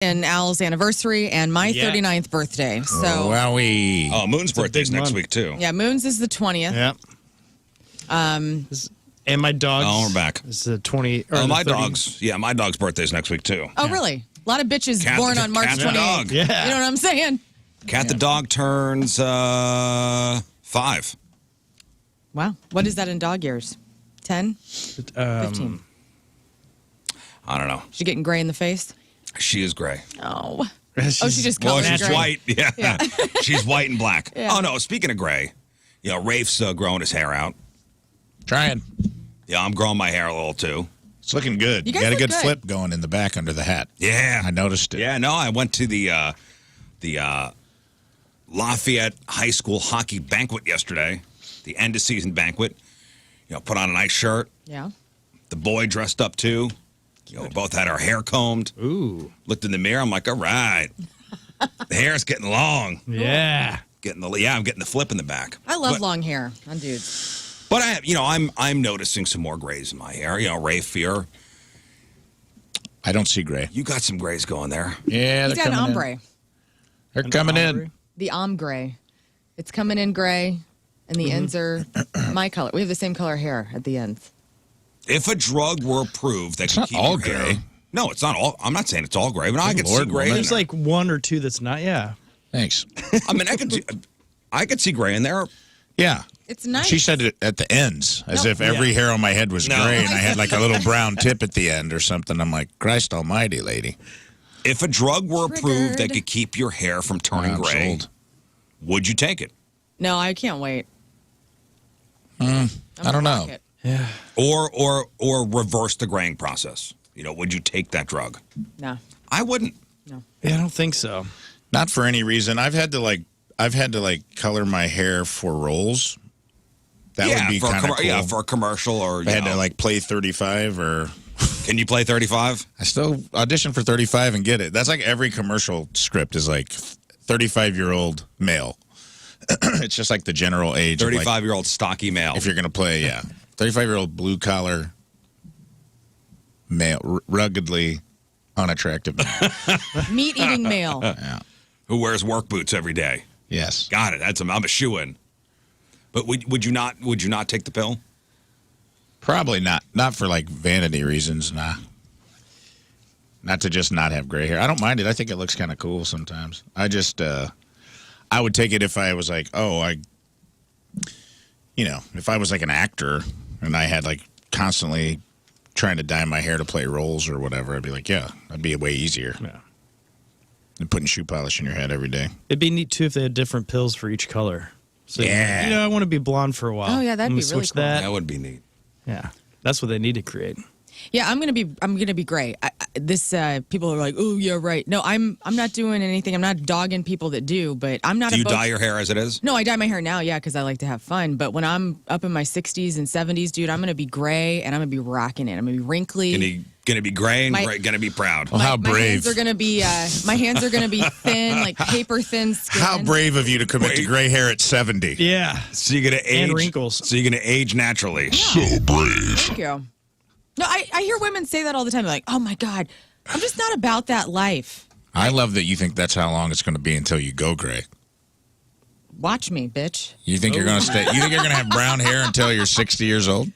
and Al's anniversary and my 39th birthday. So, wowie. Oh, Moon's birthday's next week, too. Yeah, Moon's is the 20th. Yeah. And my dog's. Oh, we're back. It's the 20. Oh, my dog's birthday's next week, too. Oh, really? A lot of bitches born on March 28th. Yeah. You know what I'm saying? Cat the dog turns 5. Wow. What is that in dog years? 10? 15? I don't know. She getting gray in the face? She is gray. Oh. She just Well, colored she's gray. white. Yeah. She's white and black. Yeah. Oh, no. Speaking of gray, Rafe's growing his hair out. Trying. Yeah, I'm growing my hair a little, too. It's looking good. You guys got a look good good. flip going in the back under the hat. Yeah. I noticed it. Yeah, no, I went to the Lafayette High School hockey banquet yesterday, the end-of-season banquet. Put on a nice shirt. Yeah. The boy dressed up, too. Both had our hair combed. Ooh. Looked in the mirror. I'm like, all right. The hair's getting long. Yeah. I'm getting the flip in the back. I love long hair on dudes. But I'm noticing some more grays in my hair. Rafe here. I don't see gray. You got some grays going there. Yeah, He's they're got an coming ombre. in. They're coming in. The ombre. It's coming in gray, and the ends are my color. We have the same color hair at the ends. If a drug were approved that It's could not keep all your hair- gray. No, it's not all. I'm not saying it's all gray, but I can see Lord, gray. woman. in There's there. like one or two that's not. Yeah. Thanks. I mean, I could see gray in there. Yeah. It's nice. She said it at the ends, as No. if every hair on my head was No. gray and I had like a little brown tip at the end or something. I'm like, Christ almighty, lady. If a drug were approved that Triggered. could keep your hair from turning I'm gray, sold. would you take it? No, I can't wait. I don't know. It. Yeah. Or reverse the graying process? Would you take that drug? No. I wouldn't. Yeah, I don't think so. Not for any reason. I've had to color my hair for roles. That would be kind of cool. Yeah, for a commercial or I had to play 35 or. Can you play 35? I still audition for 35 and get it. That's like every commercial script is like 35-year-old male. It's just like the general age. 35-year-old stocky male. If you're going to play, 35-year-old blue-collar male, ruggedly unattractive male. Meat-eating male. Yeah. Who wears work boots every day. Yes. Got it. I'm a shoo-in. But would you not take the pill? Probably not. Not for vanity reasons, nah. Not to just not have gray hair. I don't mind it. I think it looks kind of cool sometimes. I just, I would take it if I was if I was like an actor and I had constantly trying to dye my hair to play roles or whatever, I'd be like, yeah, that'd be way easier Yeah. than putting shoe polish in your head every day. It'd be neat too if they had different pills for each color. So, Yeah. I want to be blonde for a while. Oh, yeah, that'd I'm be gonna really switch cool. that. That would be neat. Yeah. That's what they need to create. Yeah, I'm gonna be gray. People are like, oh yeah, right. No, I'm not doing anything. I'm not dogging people that do, but I'm not. Do you opposed- dye your hair as it is? No, I dye my hair now, because I like to have fun. But when I'm up in my 60s and 70s, dude, I'm gonna be gray and I'm gonna be rocking it. I'm gonna be wrinkly. Gonna be gray and My- gonna be proud. Well, how My brave. hands are gonna be thin, like paper thin skin. How brave of you to commit to gray hair at 70. Yeah. So you're gonna age And wrinkles. So you're gonna age naturally. So brave. Thank you. No, I hear women say that all the time. They're like, oh my God, I'm just not about that life. I love that you think that's how long it's going to be until you go gray. Watch me, bitch. You think you're going to stay? You think you're going to have brown hair until you're 60 years old?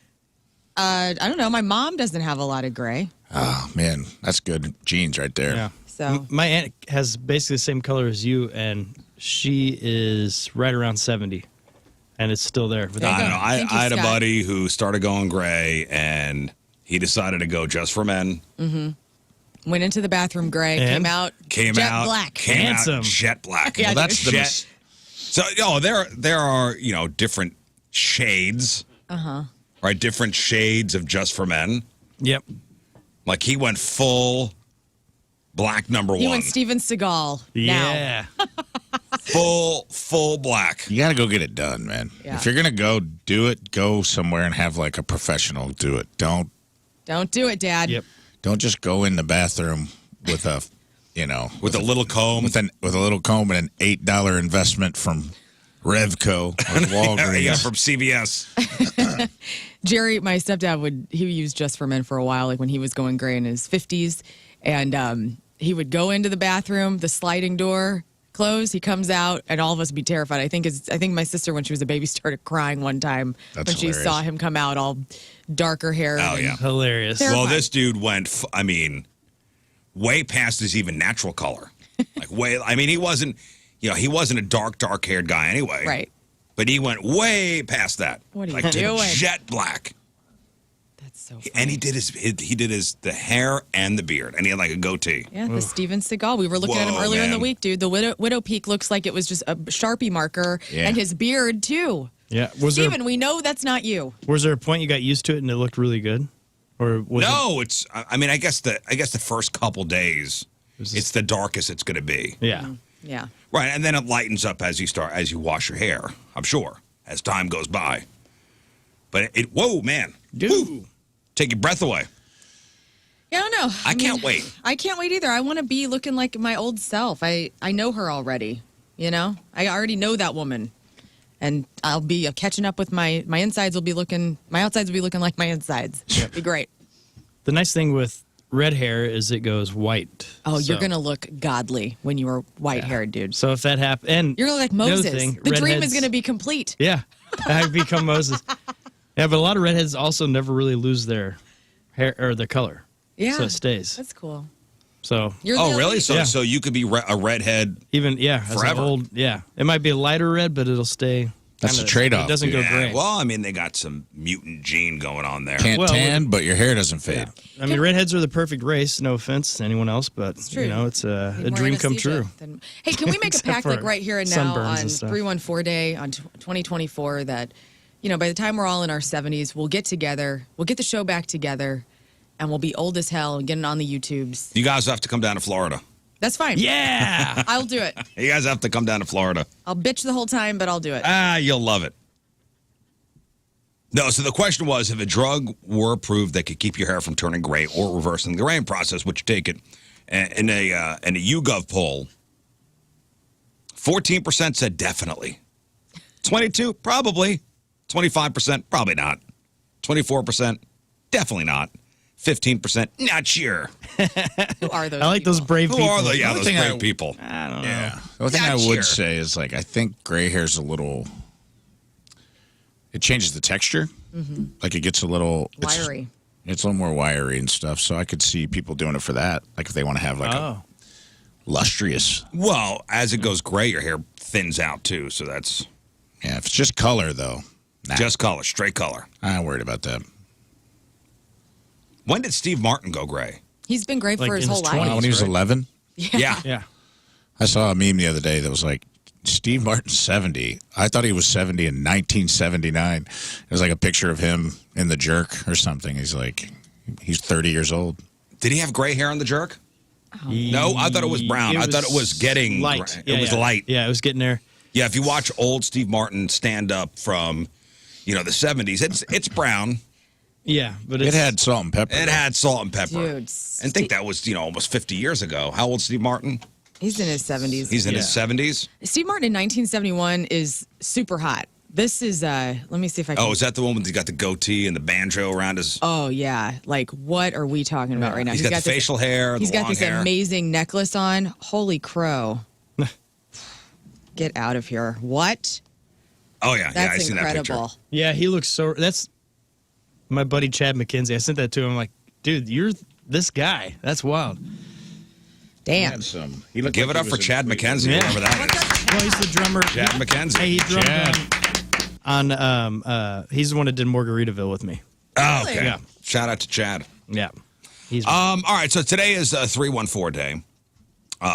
I don't know. My mom doesn't have a lot of gray. Oh man, that's good genes right there. Yeah. So My aunt has basically the same color as you, and she is right around 70, and it's still there. There you I go. don't know. Thank you, I had a Scott. buddy who started going gray, and he decided to go just for men. went into the bathroom gray, And? Came jet out black. Handsome. jet black. Yeah, Well, that's the jet. So there are different shades. Right, different shades of just for men. Yep. Like he went full black number He one. went Steven Seagal. Now. Yeah. full black. You got to go get it done, man. Yeah. If you're going to go do it, go somewhere and have like a professional do it. Don't do it, Dad. Yep. don't just go in the bathroom with a, With a little comb. with a little comb and an $8 investment from Revco or Walgreens. Yeah, from CVS. Jerry, my stepdad he used Just for Men for a while, like when he was going gray in his 50s. And he would go into the bathroom, the sliding door closed, he comes out, and all of us would be terrified. I think my sister, when she was a baby, started crying one time when she saw him come out all darker hair. Oh, yeah. Hilarious. Terrifying. Well, this dude went, way past his even natural color. He wasn't a dark haired guy anyway. Right. But he went way past that. What are you doing? Jet black. That's so funny. And he did the hair and the beard, and he had like a goatee. Yeah, the Steven Seagal. We were looking at him earlier in the week, dude. The widow peak looks like it was just a Sharpie marker, and his beard too. Yeah, Steven, we know that's not you. Was there a point you got used to it and it looked really good, or was it's? I guess the first couple days, it's the darkest it's going to be. Yeah. Yeah. Right, and then it lightens up as you wash your hair. I'm sure as time goes by. But whoa, man, Dude. Woo. Take your breath away. Yeah, I don't know. I can't wait. I can't wait either. I want to be looking like my old self. I know her already. You know, I already know that woman, and I'll be catching up with my insides. My outsides will be looking like my insides. It'll be great. The nice thing with red hair is it goes white. Oh, you're gonna look godly when you are white haired, dude. So if that happens, and You're gonna look like Moses. thing, The dream redheads- is gonna be complete. Yeah, I become Moses. Yeah, but a lot of redheads also never really lose their hair or their color. Yeah, So it stays. That's cool. So You're the really? elite. So Yeah. so you could be a redhead. even as an Forever. old, it might be a lighter red, but it'll stay. That's kinda- a trade-off, It doesn't go Yeah, gray. well, they got some mutant gene going on there. Can't Well, tan, but your hair doesn't fade. I mean, redheads are the perfect race. No offense to anyone else, but true. it's a Need more dream come anesthesia true. Hey, can we make a Except pact like for right here and now sunburns on and stuff. 314 Day on 2024 that, by the time we're all in our 70s, we'll get together, we'll get the show back together, and we'll be old as hell and getting on the YouTubes. You guys have to come down to Florida. That's fine. Yeah. I'll do it. You guys have to come down to Florida. I'll bitch the whole time, but I'll do it. You'll love it. No, so the question was, if a drug were approved that could keep your hair from turning gray or reversing the graying process, would you take it? In a YouGov poll, 14% said definitely. 22%, probably. 25%, probably not. 24%, definitely not. 15%, not sure. Who are those I like those people? brave Who people. are those only brave thing people? I don't know. Yeah. The only thing Not I would sure. say is, I think gray hair's it changes the texture. Mm-hmm. Like, it gets a little... Wiry. It's a little more wiry and stuff, so I could see people doing it for that. Like, if they want to have, a lustrous... Well, as it goes gray, your hair thins out, too, so that's... Yeah, if it's just color, though. Nah, Just color, straight color. I'm not worried about that. When did Steve Martin go gray? He's been great Like for his in whole his life. 20s. When he was right? 11, Yeah. Yeah. I saw a meme the other day that was like, Steve Martin's 70. I thought he was 70 in 1979. It was like a picture of him in The Jerk or something. He's 30 years old. Did he have gray hair on The Jerk? No, I thought it was brown. I thought it was getting light. gray. It was light. Yeah, it was getting there. Yeah, if you watch old Steve Martin stand up from, the 70s, it's brown. Yeah, but It it's, had salt and pepper. It had salt and pepper. Dude, I think that was, almost 50 years ago. How old Steve Martin? He's in his 70s. He's in his 70s? Steve Martin in 1971 is super hot. This is, let me see if I can. Oh, is that the one with he got the goatee and the banjo around his... Oh, yeah. Like, what are we talking about right now? He's got the facial hair, He's the got long this hair. amazing necklace on. Holy crow. Get out of here. What? Oh, yeah. That's I seen that picture. incredible. Yeah, he looks so. That's my buddy Chad McKenzie. I sent that to him. I'm like, dude, you're this guy. That's wild. Damn. He looked Give like it he up was for in Chad three- McKenzie, Yeah. whoever that is. Well, he's the drummer. Chad McKenzie. Hey, he drummed Chad. on he's the one that did Margaritaville with me. Oh, okay. Yeah. Shout out to Chad. Yeah. He's All right, so today is 314 Day,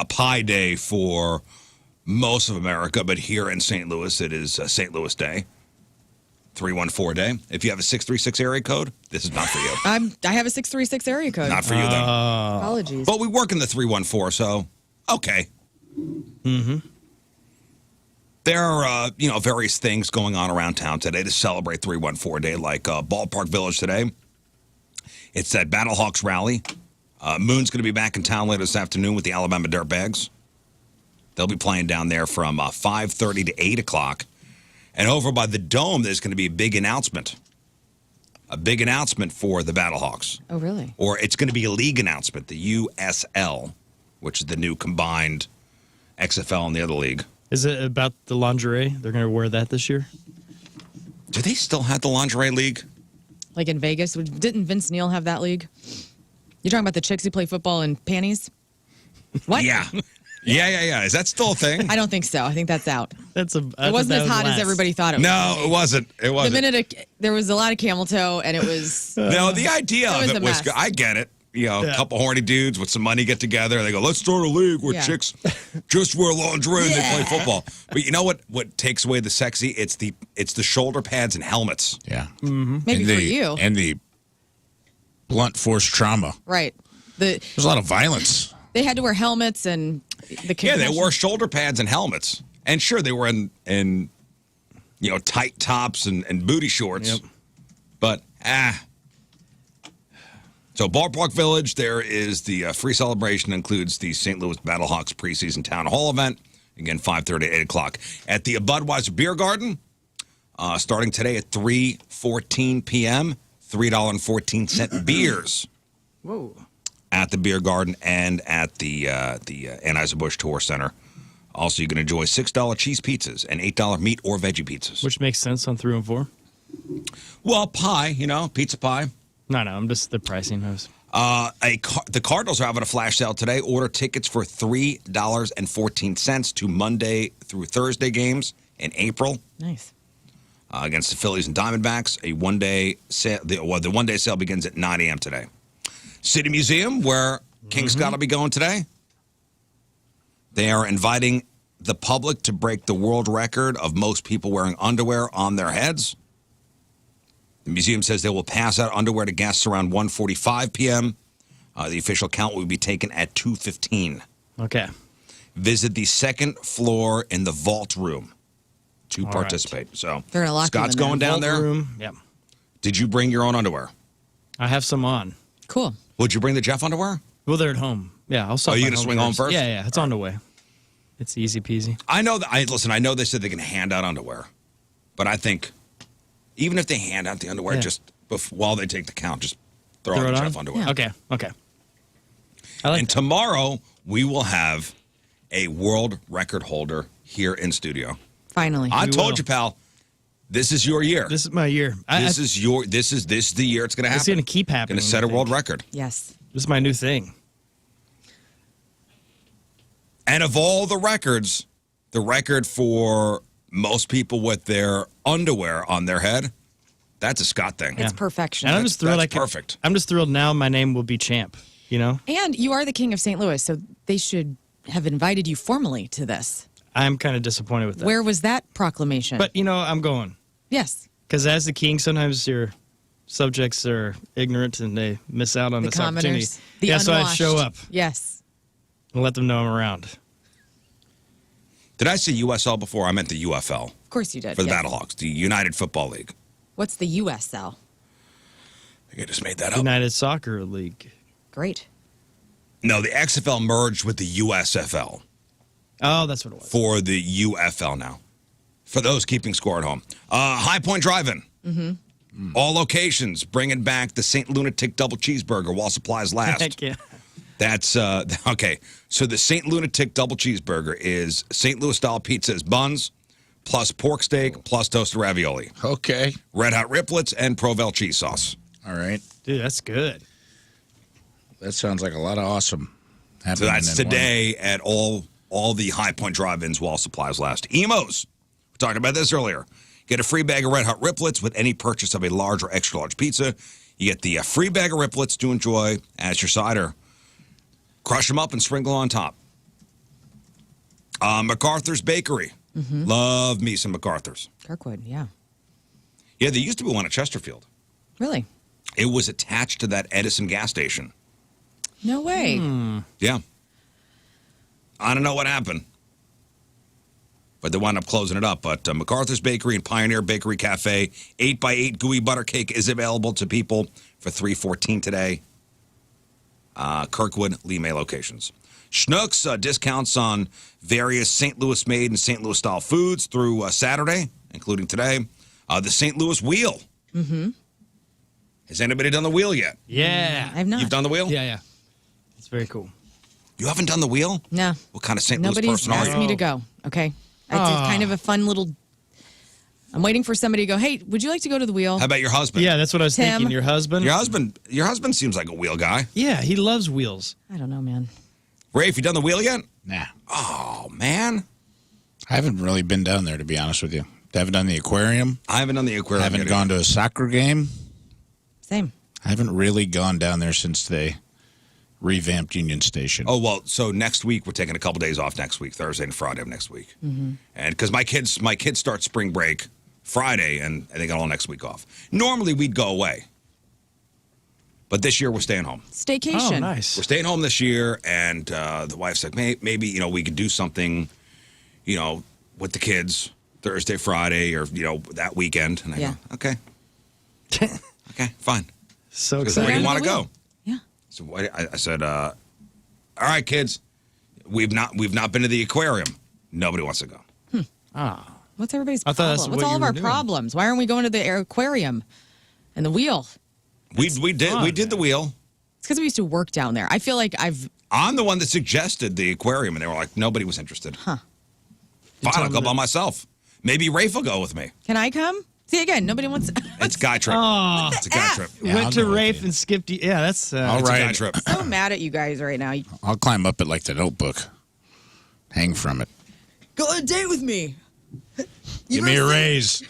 Pi Day for most of America, but here in St. Louis, it is St. Louis Day, 314 Day. If you have a 636 area code, this is not for you. I have a 636 area code. Not for you, though. Apologies. But we work in the 314, so okay. Mm-hmm. There are, various things going on around town today to celebrate 314 Day, like Ballpark Village today. It's that Battlehawks rally. Moon's going to be back in town later this afternoon with the Alabama Dirtbags. They'll be playing down there from 5:30 to 8 o'clock. And over by the Dome, there's going to be a big announcement. A big announcement for the Battlehawks. Oh, really? Or it's going to be a league announcement, the USL. which is the new combined XFL and the other league. Is it about the lingerie? They're going to wear that this year? Do they still have the Lingerie League? Like in Vegas? Didn't Vince Neil have that league? You're talking about the chicks who play football in panties? What? Yeah. Yeah. Is that still a thing? I don't think so. I think that's out. It wasn't as hot as everybody thought it was. No, it wasn't. It wasn't. The minute there was a lot of camel toe, and it was. No, the idea of it was. mess. I get it. A couple horny dudes with some money get together and they go, let's start a league where chicks just wear lingerie and they play football. But you know what takes away the sexy? It's the shoulder pads and helmets. Yeah. Mm-hmm. Maybe for you. And the blunt force trauma. Right. There's a lot of violence. They had to wear helmets and the Yeah, they wore shoulder pads and helmets. And sure, they were in tight tops and booty shorts. Yep. But, So Ballpark Village, there is the free celebration, includes the St. Louis Battlehawks preseason town hall event. Again, 5:30 to 8 o'clock. At the Budweiser Beer Garden, starting today at 3:14 p.m., $3.14 beers. Whoa. At the Beer Garden and at the Anheuser-Busch Tour Center. Also, you can enjoy $6 cheese pizzas and $8 meat or veggie pizzas. Which makes sense on 3 and 4. Well, pie, pizza pie. No, I'm just the pricing. The Cardinals are having a flash sale today. Order tickets for $3.14 to Monday through Thursday games in April. Nice. Against the Phillies and Diamondbacks. A one-day sale. The one-day sale begins at 9 a.m. today. City Museum, where King Scott will be going today. They are inviting the public to break the world record of most people wearing underwear on their heads. The museum says they will pass out underwear to guests around 1:45 p.m. The official count will be taken at 2:15. Okay. Visit the second floor in the vault room to participate. Right. So they're gonna lock Scott's you in going down there. Room. Yep. Did you bring your own underwear? I have some on. Cool. Would you bring the Jeff underwear? Well, they're at home. Yeah, I'll stop. Oh, you by gonna swing home first? Yeah, it's on the way. It's easy peasy. I know that. I know they said they can hand out underwear, but I think even if they hand out the underwear just while they take the count, just throw on the Jeff underwear. Yeah. Okay. I like and that. Tomorrow we will have a world record holder here in studio. Finally. I told you, pal. This is your year. This is my year. This is the year it's going to happen. It's going to keep happening. Going to set a world record. Yes. This is my new thing. And of all the records, the record for most people with their underwear on their head, that's a Scott thing. It's perfection. And I'm just thrilled. That's perfect. I'm just thrilled now my name will be champ, And you are the king of St. Louis, so they should have invited you formally to this. I'm kind of disappointed with that. Where was that proclamation? But, I'm going. Yes. Because as the king, sometimes your subjects are ignorant and they miss out on The this opportunity. commoners. The so I unwashed. show up Yes. and let them know I'm around. Did I say USL before? I meant the UFL. Of course you did. For the yes. Battlehawks, the United Football League. What's the USL? I think I just made that up. United Soccer League. Great. No, the XFL merged with the USFL. Oh, that's what it was. For the UFL now. For those keeping score at home. High Point Drive-In. Mm-hmm. All locations bringing back the St. Lunatic Double Cheeseburger while supplies last. Heck yeah. That's, okay. So the St. Lunatic Double Cheeseburger is St. Louis-style pizza as buns, plus pork steak, plus toasted ravioli. Okay. Red Hot Riplets, and Provel cheese sauce. All right. Dude, that's good. That sounds like a lot of awesome happening. So that's today at all the High Point drive-ins while supplies last. Emos. We talked about this earlier. Get a free bag of Red Hot Riplets with any purchase of a large or extra large pizza. You get the free bag of Riplets to enjoy as your cider. Crush them up and sprinkle on top. MacArthur's Bakery. Mm-hmm. Love me some MacArthur's. Kirkwood, yeah. Yeah, there used to be one at Chesterfield. Really? It was attached to that Edison gas station. No way. Yeah. I don't know what happened. But they wound up closing it up. But MacArthur's Bakery and Pioneer Bakery Cafe, 8x8 gooey butter cake is available to people for $3.14 today. Kirkwood, Lee May locations. Schnucks, discounts on various St. Louis made and St. Louis style foods through Saturday, including today. The St. Louis Wheel. Mm-hmm. Has anybody done the wheel yet? Yeah. I've not. You've done the wheel? Yeah. It's very cool. You haven't done the wheel? No. What kind of St. Louis Nobody's person are asked you? me to go. Okay. It's kind of a fun little. I'm waiting for somebody to go, hey, would you like to go to the wheel? How about your husband? Yeah, that's what I was Tim. thinking. Your husband? Your husband seems like a wheel guy. Yeah, he loves wheels. I don't know, man. Rafe, you done the wheel yet? Nah. Oh, man. I haven't really been down there, to be honest with you. I haven't done the aquarium. I haven't done the aquarium I haven't yet gone either. to a soccer game. Same. I haven't really gone down there since they revamped Union Station. Oh, well, so next week, we're taking a couple days off next week, Thursday and Friday of next week. Mm-hmm. And because my kids start spring break Friday, and they got all next week off. Normally, we'd go away. But this year, we're staying home. Staycation. Oh, nice. We're staying home this year, and the wife's like, maybe, we could do something, with the kids Thursday, Friday, or, that weekend. And I go, okay. Okay, fine. So Because where do excited. you want to go? Yeah. So I said, all right, kids, we've not been to the aquarium. Nobody wants to go. What's everybody's I thought that's problem? What's what all you of were our doing. problems? Why aren't we going to the aquarium and the wheel? We did the wheel. It's because we used to work down there. I feel like I'm the one that suggested the aquarium, and they were like, nobody was interested. Fine, I'll go by myself. Maybe Rafe will go with me. Can I come? See, again, nobody wants. It's a guy trip. Oh. It's a guy trip. Yeah, I'll Went to go with Rafe you. and skipped. Yeah, that's. All It's a guy right. trip. I'm so mad at you guys right now. I'll climb up it like the Notebook. Hang from it. Go on a date with me. Give me a raise.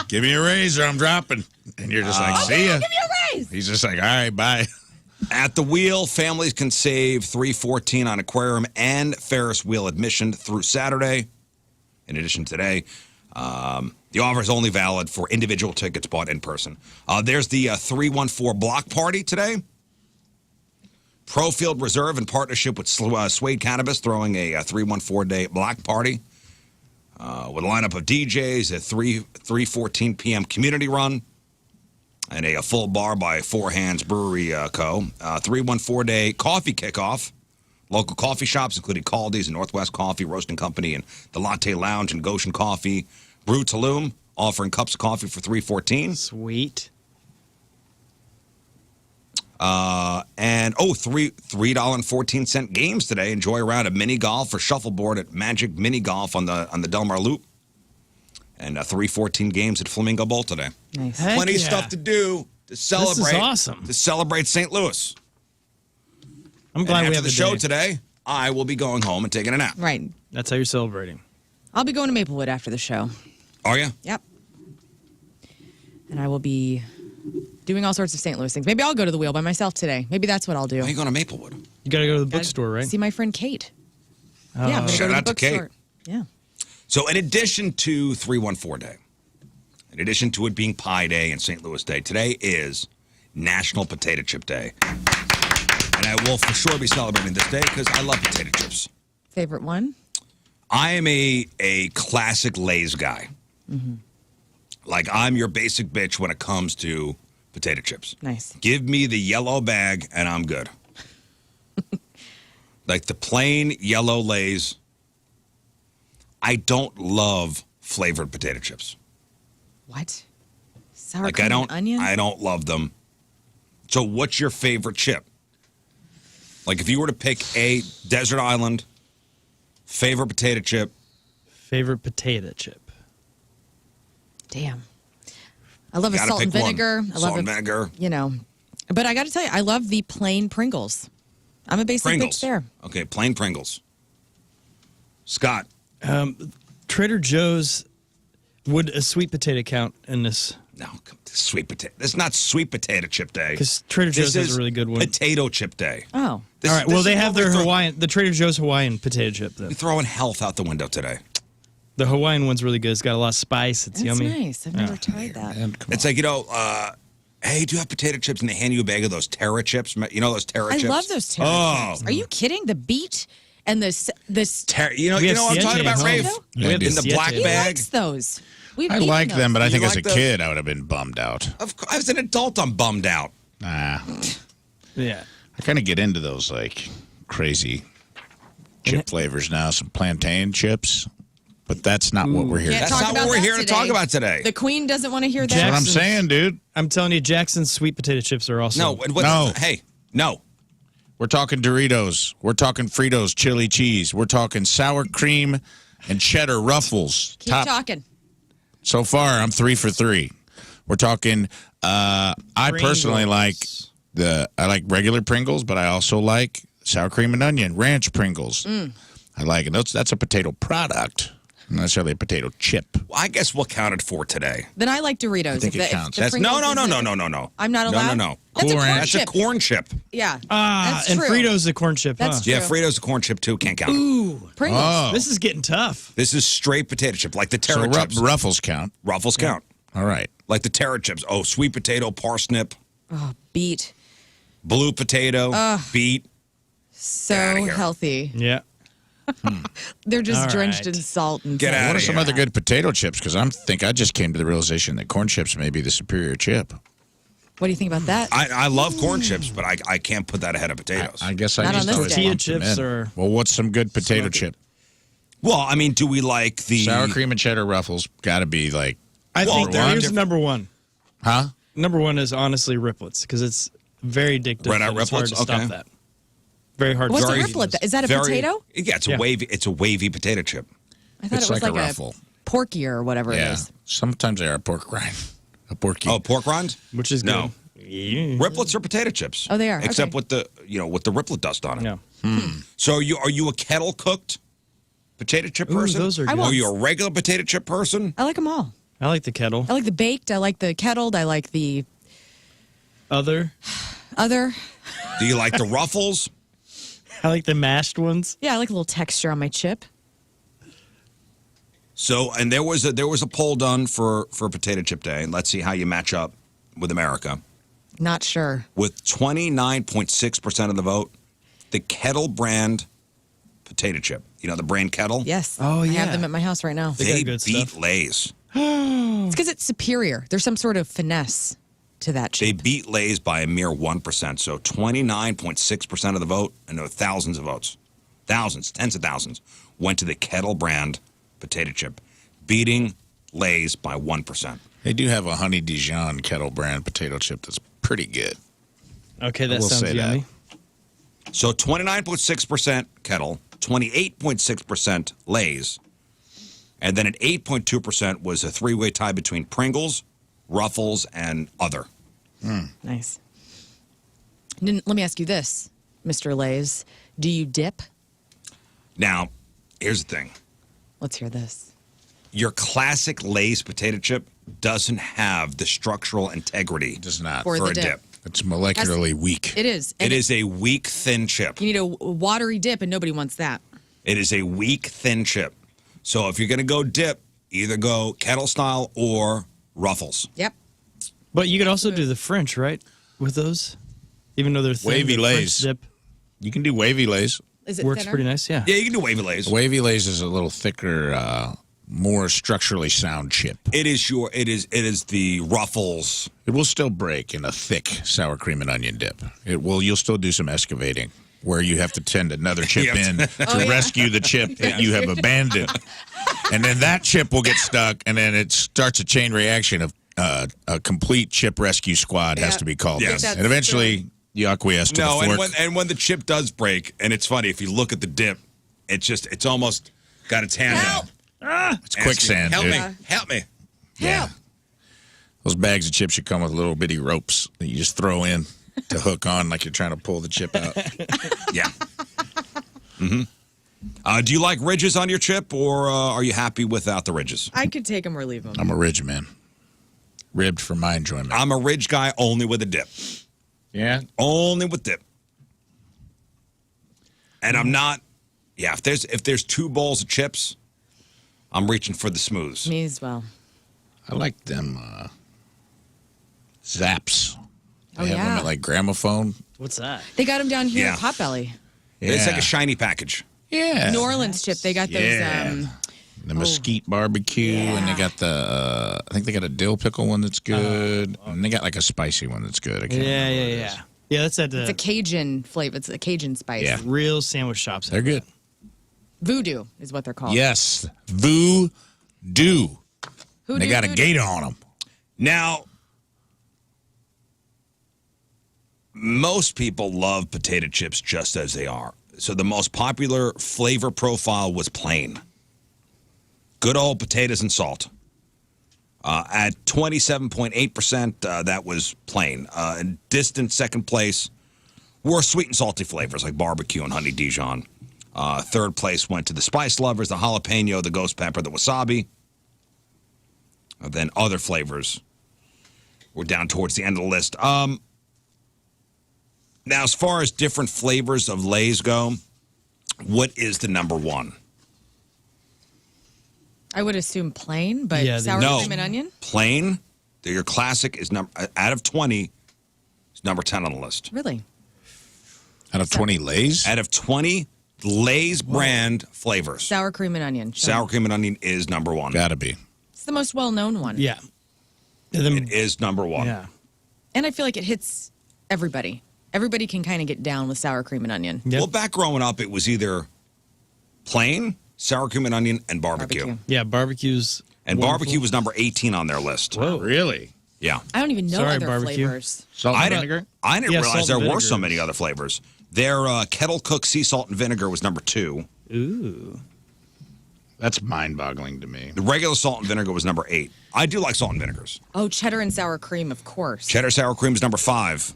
Give me a raise or I'm dropping. And you're just like, see ya. Give me a raise. He's just like, all right, bye. At the wheel, families can save $314 on aquarium and Ferris wheel admission through Saturday. In addition, today, the offer is only valid for individual tickets bought in person. There's the 314 block party today. Profield Reserve, in partnership with Suede Cannabis, throwing a 314-day block party with a lineup of DJs, a 3:14 p.m. community run, and a full bar by Four Hands Brewery Co. 314-day coffee kickoff. Local coffee shops, including Caldi's and Northwest Coffee, Roasting Company, and the Latte Lounge and Goshen Coffee. Brew Tulum, offering cups of coffee for $3.14. Sweet. And $3.14 games today. Enjoy a round of mini golf or shuffleboard at Magic Mini Golf on the Del Mar Loop. And 3:14 games at Flamingo Bowl today. Nice. Heck Plenty of yeah. stuff to do to celebrate. This is awesome. To celebrate St. Louis. I'm And glad after we have the a show day. today, I will be going home and taking a nap. Right. That's how you're celebrating. I'll be going to Maplewood after the show. Are you? Yep. And I will be doing all sorts of St. Louis things. Maybe I'll go to the wheel by myself today. Maybe that's what I'll do. Why are you going to Maplewood? You got to go to the bookstore, right? See my friend Kate. Yeah, I'm going to Shout go to out the to Kate. bookstore. Yeah. So in addition to 314 Day, in addition to it being Pie Day and St. Louis Day, today is National Potato Chip Day. And I will for sure be celebrating this day because I love potato chips. Favorite one? I am a classic Lay's guy. Mm-hmm. Like, I'm your basic bitch when it comes to potato chips. Nice. Give me the yellow bag and I'm good. Like the plain yellow Lay's. I don't love flavored potato chips. What? Sour Like cream and onion? I don't love them. So what's your favorite chip? Like if you were to pick a desert island favorite potato chip, Favorite potato chip. Damn. I love a gotta salt and pick one. vinegar. I Salt love and it. vinegar. You know. But I got to tell you, I love the plain Pringles. I'm a basic Pringles. bitch there. Okay, plain Pringles. Scott, Trader Joe's, would a sweet potato count in this? no, sweet potato. This is not sweet potato chip day. Because Trader Joe's This has is a really good one. Potato chip day. Oh. This- All right. this Well, is they what have we're their throwing- Hawaiian, the Trader Joe's Hawaiian potato chip, though. We're throwing health out the window today. The Hawaiian one's really good. It's got a lot of spice. It's That's yummy. nice. I've never tried that. And come It's on. like, hey, do you have potato chips? And they hand you a bag of those Terra chips. You know those Terra I chips? love those Terra Oh. chips. Are you kidding? The beet and this You know We have what I'm talking Siete about, at Rafe? home. We have In the Siete. black he bag. likes those. We've I eaten like them, those. but I think You as like a those? kid, I would have been bummed out. Of course, as an adult, I'm bummed out. Nah. Yeah. I kind of get into those, like, crazy chip flavors now. Some plantain chips. But that's not what we're here Can't to That's talk not what about we're that here to today. talk about today. The Queen doesn't want to hear that. That's what I'm Jackson's- saying, dude. I'm telling you, Jackson's sweet potato chips are also. No. No. Hey, no. We're talking Doritos. We're talking Fritos chili cheese. We're talking sour cream and cheddar Ruffles. Keep talking. So far, I'm 3 for 3. We're talking. I personally like I like regular Pringles, but I also like sour cream and onion ranch Pringles. I like it. That's a potato product. Not necessarily a potato chip. Well, I guess we'll count it for today. Then I like Doritos. I think it counts. No. I'm not allowed? No. That's Cool a corn Ranch. chip. That's a corn chip. Yeah. And true. Fritos a corn chip. That's true. Yeah, Fritos a corn chip too. Can't count. Ooh, Pringles. Oh. this is getting tough. This is straight potato chip, like the So Terra chips. Ruffles count. Ruffles count. All right. Like the Terra chips. Oh, sweet potato, parsnip, Oh, beet. blue potato, beet. So outta here. healthy. Yeah. They're just All drenched right. in salt and Get salt. outta What are some here. other good potato chips? Because I just came to the realization that corn chips may be the superior chip. What do you think about that? I love corn chips, but I can't put that ahead of potatoes. I guess I Not just on this always day. lump Tortilla them chips in. or- Well, what's some good potato Smoky. chip? Well, I mean, do we like the Sour cream and cheddar Ruffles. Got to be like, I Well, think they're here's different. number one. huh? Number one is honestly Riplets because it's very addictive. Red Hot and it's hard Riplets? to Okay. stop that. Very hard. What's to a stop. riplet? Is that a very- potato? Yeah, it's a Yeah. wavy. It's a wavy potato chip. I thought It's it was like like a Ruffle. porky or whatever it Yeah. is. Sometimes they are a pork rind. A porky. Oh, pork rinds? Which is No. good. Yeah. Riplets are potato chips. Oh, they are? Except Okay. with the with the riplet dust on it. No. So are you a kettle cooked potato chip Ooh, person? those are I good. Are you a regular potato chip person? I like them all. I like the kettle. I like the baked. I like the kettled. I like the Other. other. Do you like the Ruffles? I like the mashed ones. Yeah, I like a little texture on my chip. So, and there was a poll done for Potato Chip Day, and let's see how you match up with America. Not sure. With 29.6% of the vote, the Kettle brand potato chip. You know the brand Kettle? Yes. Oh, I yeah. have them at my house right now. They got good beat stuff. Lay's. It's because it's superior. There's some sort of finesse to that They chip. beat Lay's by a mere 1%. So 29.6% of the vote, and there were thousands of votes. Thousands, tens of thousands, went to the Kettle brand potato chip, beating Lay's by 1%. They do have a Honey Dijon Kettle brand potato chip that's pretty good. Okay, that will sounds say that. yummy. So 29.6% Kettle, 28.6% Lay's, and then at 8.2% was a three-way tie between Pringles, Ruffles, and other. Nice. Let me ask you this, Mr. Lays. Do you dip? Now, here's the thing. Let's hear this. Your classic Lay's potato chip doesn't have the structural integrity It does not. For for the a dip. dip. It's molecularly weak. It is. It is a weak, thin chip. You need a watery dip, and nobody wants that. It is a weak, thin chip. So if you're going to go dip, either go kettle style or Ruffles. Yep. But you could also do the French, right? With those? Even though they're thin, Wavy the French Lays. dip You can do Wavy Lays. Is it works thinner? pretty nice, yeah. Yeah, you can do Wavy Lay's. Wavy Lays is a little thicker, more structurally sound chip. It is the Ruffles. It will still break in a thick sour cream and onion dip. You'll still do some excavating where you have to tend another chip You have in to rescue the chip that you have abandoned. And then that chip will get stuck, and then it starts a chain reaction of a complete chip rescue squad has Yeah. to be called. Yes. in. And eventually you acquiesce to No, the fork. and when the chip does break, and it's funny, if you look at the dip, it's almost got its hand Help! out. It's quicksand, Help dude. me. Help me. Yeah. Those bags of chips should come with little bitty ropes that you just throw in to hook on like you're trying to pull the chip out. Yeah. Do you like ridges on your chip, or are you happy without the ridges? I could take them or leave them. I'm a ridge man. Ribbed for my enjoyment. I'm a ridge guy only with a dip. Yeah. Only with dip. And I'm not. Yeah, if there's two bowls of chips, I'm reaching for the smooths. Me as well. I like them Zaps. They Oh, have them yeah. at like Gramophone. What's that? They got them down here Yeah. at Potbelly. Yeah. It's like a shiny package. yeah. New Orleans chip. They got those. Yeah. The mesquite barbecue, and they got the, I think they got a dill pickle one that's good, and they got like a spicy one that's good. I can't Yeah, remember yeah, what it yeah. is. Yeah, that's at It's a the Cajun flavor. It's a Cajun spice. Yeah. real sandwich shops. They're good. Voodoo is what they're called. Yes. Voodoo. Hoodoo, They got a voodoo. gator on them. Now, most people love potato chips just as they are. So the most popular flavor profile was plain. Good old potatoes and salt. At 27.8%, that was plain. In distant second place were sweet and salty flavors like barbecue and honey Dijon. Third place went to the spice lovers, the jalapeno, the ghost pepper, the wasabi. And then other flavors were down towards the end of the list. Now, as far as different flavors of Lay's go, what is the number one? I would assume plain, but Yeah, sour cream and onion? Plain, your classic is out of 20, is number 10 on the list. Really? Out of 20 Lays? Out of 20 Lay's brand flavors, Sour cream and onion. Sure. sour cream and onion is number one. Gotta be. It's the most well-known one. Yeah. And then, It is number one. yeah. And I feel like it hits everybody. Everybody can kind of get down with sour cream and onion. Yep. Well, back growing up, it was either plain, sour cream and onion, and barbecue. Yeah, barbecue's And wonderful. barbecue was number 18 on their list. Whoa. Really? Yeah. I don't even know Sorry, other barbecue. flavors. Salt I and didn't, vinegar? I didn't Yeah, realize salt there and were so vinegar. many other flavors. Their kettle cooked sea salt and vinegar was number 2. Ooh. That's mind-boggling to me. The regular salt and vinegar was number 8. I do like salt and vinegars. Oh, cheddar and sour cream, of course. Cheddar sour cream is number 5.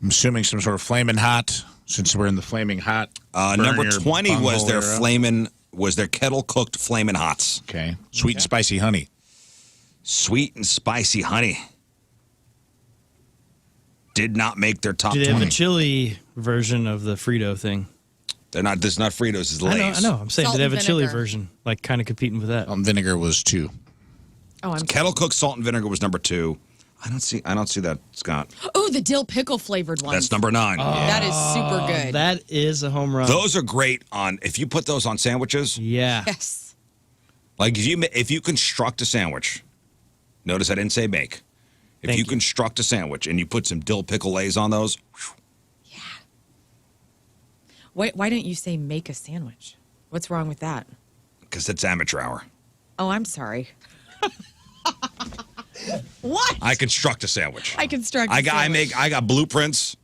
I'm assuming some sort of flaming hot, since we're in the flaming hot. burn Number your 20 was bunghole their era. their kettle cooked flamin' hots. Okay. Sweet and spicy honey. Sweet and spicy honey. Did not make their top Do they have 20. a chili version of the Frito thing? They're not. This is not Fritos. It's Lay's. I know. I'm saying, Salt do they have a and chili vinegar. version, like kind of competing with that? Vinegar was 2. Oh, I'm Kettle cooked salt and vinegar was number 2. I don't see that, Scott. Oh, the dill pickle flavored one. That's number 9. That is super good. That is a home run. Those are great on if you put those on sandwiches. Yeah. Yes. Like if you construct a sandwich. Notice I didn't say make. If Thank you you. construct a sandwich and you put some dill pickle Lays on those, Why didn't you say make a sandwich? What's wrong with that? because it's amateur hour. Oh, I'm sorry. What? I construct a sandwich. I construct. a sandwich. I got blueprints.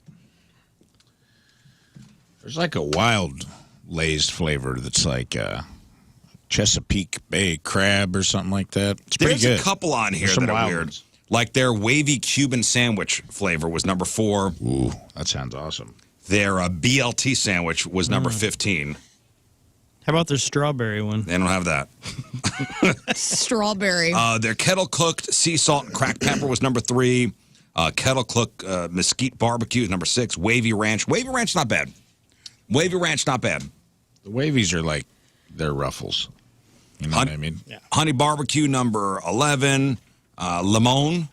There's like a wild Lay's flavor that's like Chesapeake Bay crab or something like that. It's pretty There's good. a couple on here There's some that are wild weird. ones. Like their wavy Cuban sandwich flavor was number 4. Ooh, that sounds awesome. Their BLT sandwich was number 15. How about their strawberry one? They don't have that. Strawberry. Their kettle cooked sea salt and cracked pepper was number 3. Kettle cooked mesquite barbecue is number 6. Wavy ranch. Wavy ranch not bad. Wavy ranch not bad. The wavies are like they're ruffles. You know what I mean? Yeah. Honey barbecue number 11. Limon.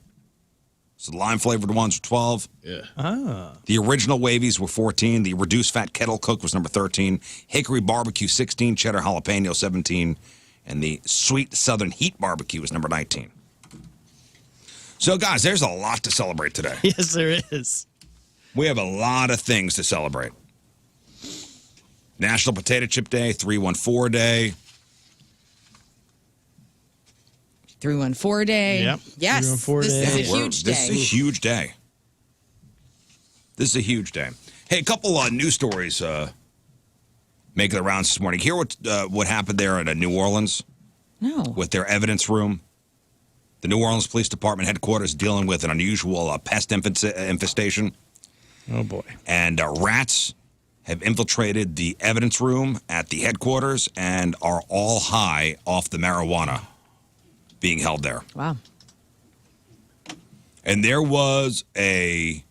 So the lime flavored ones were 12. Yeah. The original wavies were 14. The reduced fat kettle cook was number 13. Hickory barbecue 16. Cheddar jalapeno 17. And the sweet southern heat barbecue was number 19. So guys, there's a lot to celebrate today. Yes, there is. We have a lot of things to celebrate. National Potato Chip Day, 314 Day. 314 day. Yep. Yes. 314 This day. is a huge day. This is a huge day. This is a huge day. Hey, a couple news stories making the rounds this morning. Hear what happened there in New Orleans No. with their evidence room. The New Orleans Police Department headquarters dealing with an unusual pest infestation. Oh, boy. And rats have infiltrated the evidence room at the headquarters and are all high off the marijuana being held there. Wow. And there was an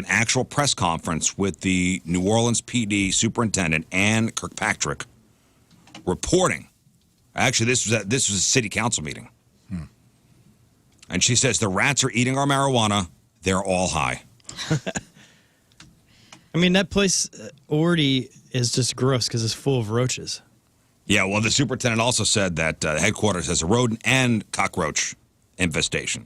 actual press conference with the New Orleans PD Superintendent Ann Kirkpatrick reporting. Actually, this was a city council meeting. And she says the rats are eating our marijuana. They're all high. I mean, that place already is just gross because it's full of roaches. Yeah, well, the superintendent also said that headquarters has a rodent and cockroach infestation.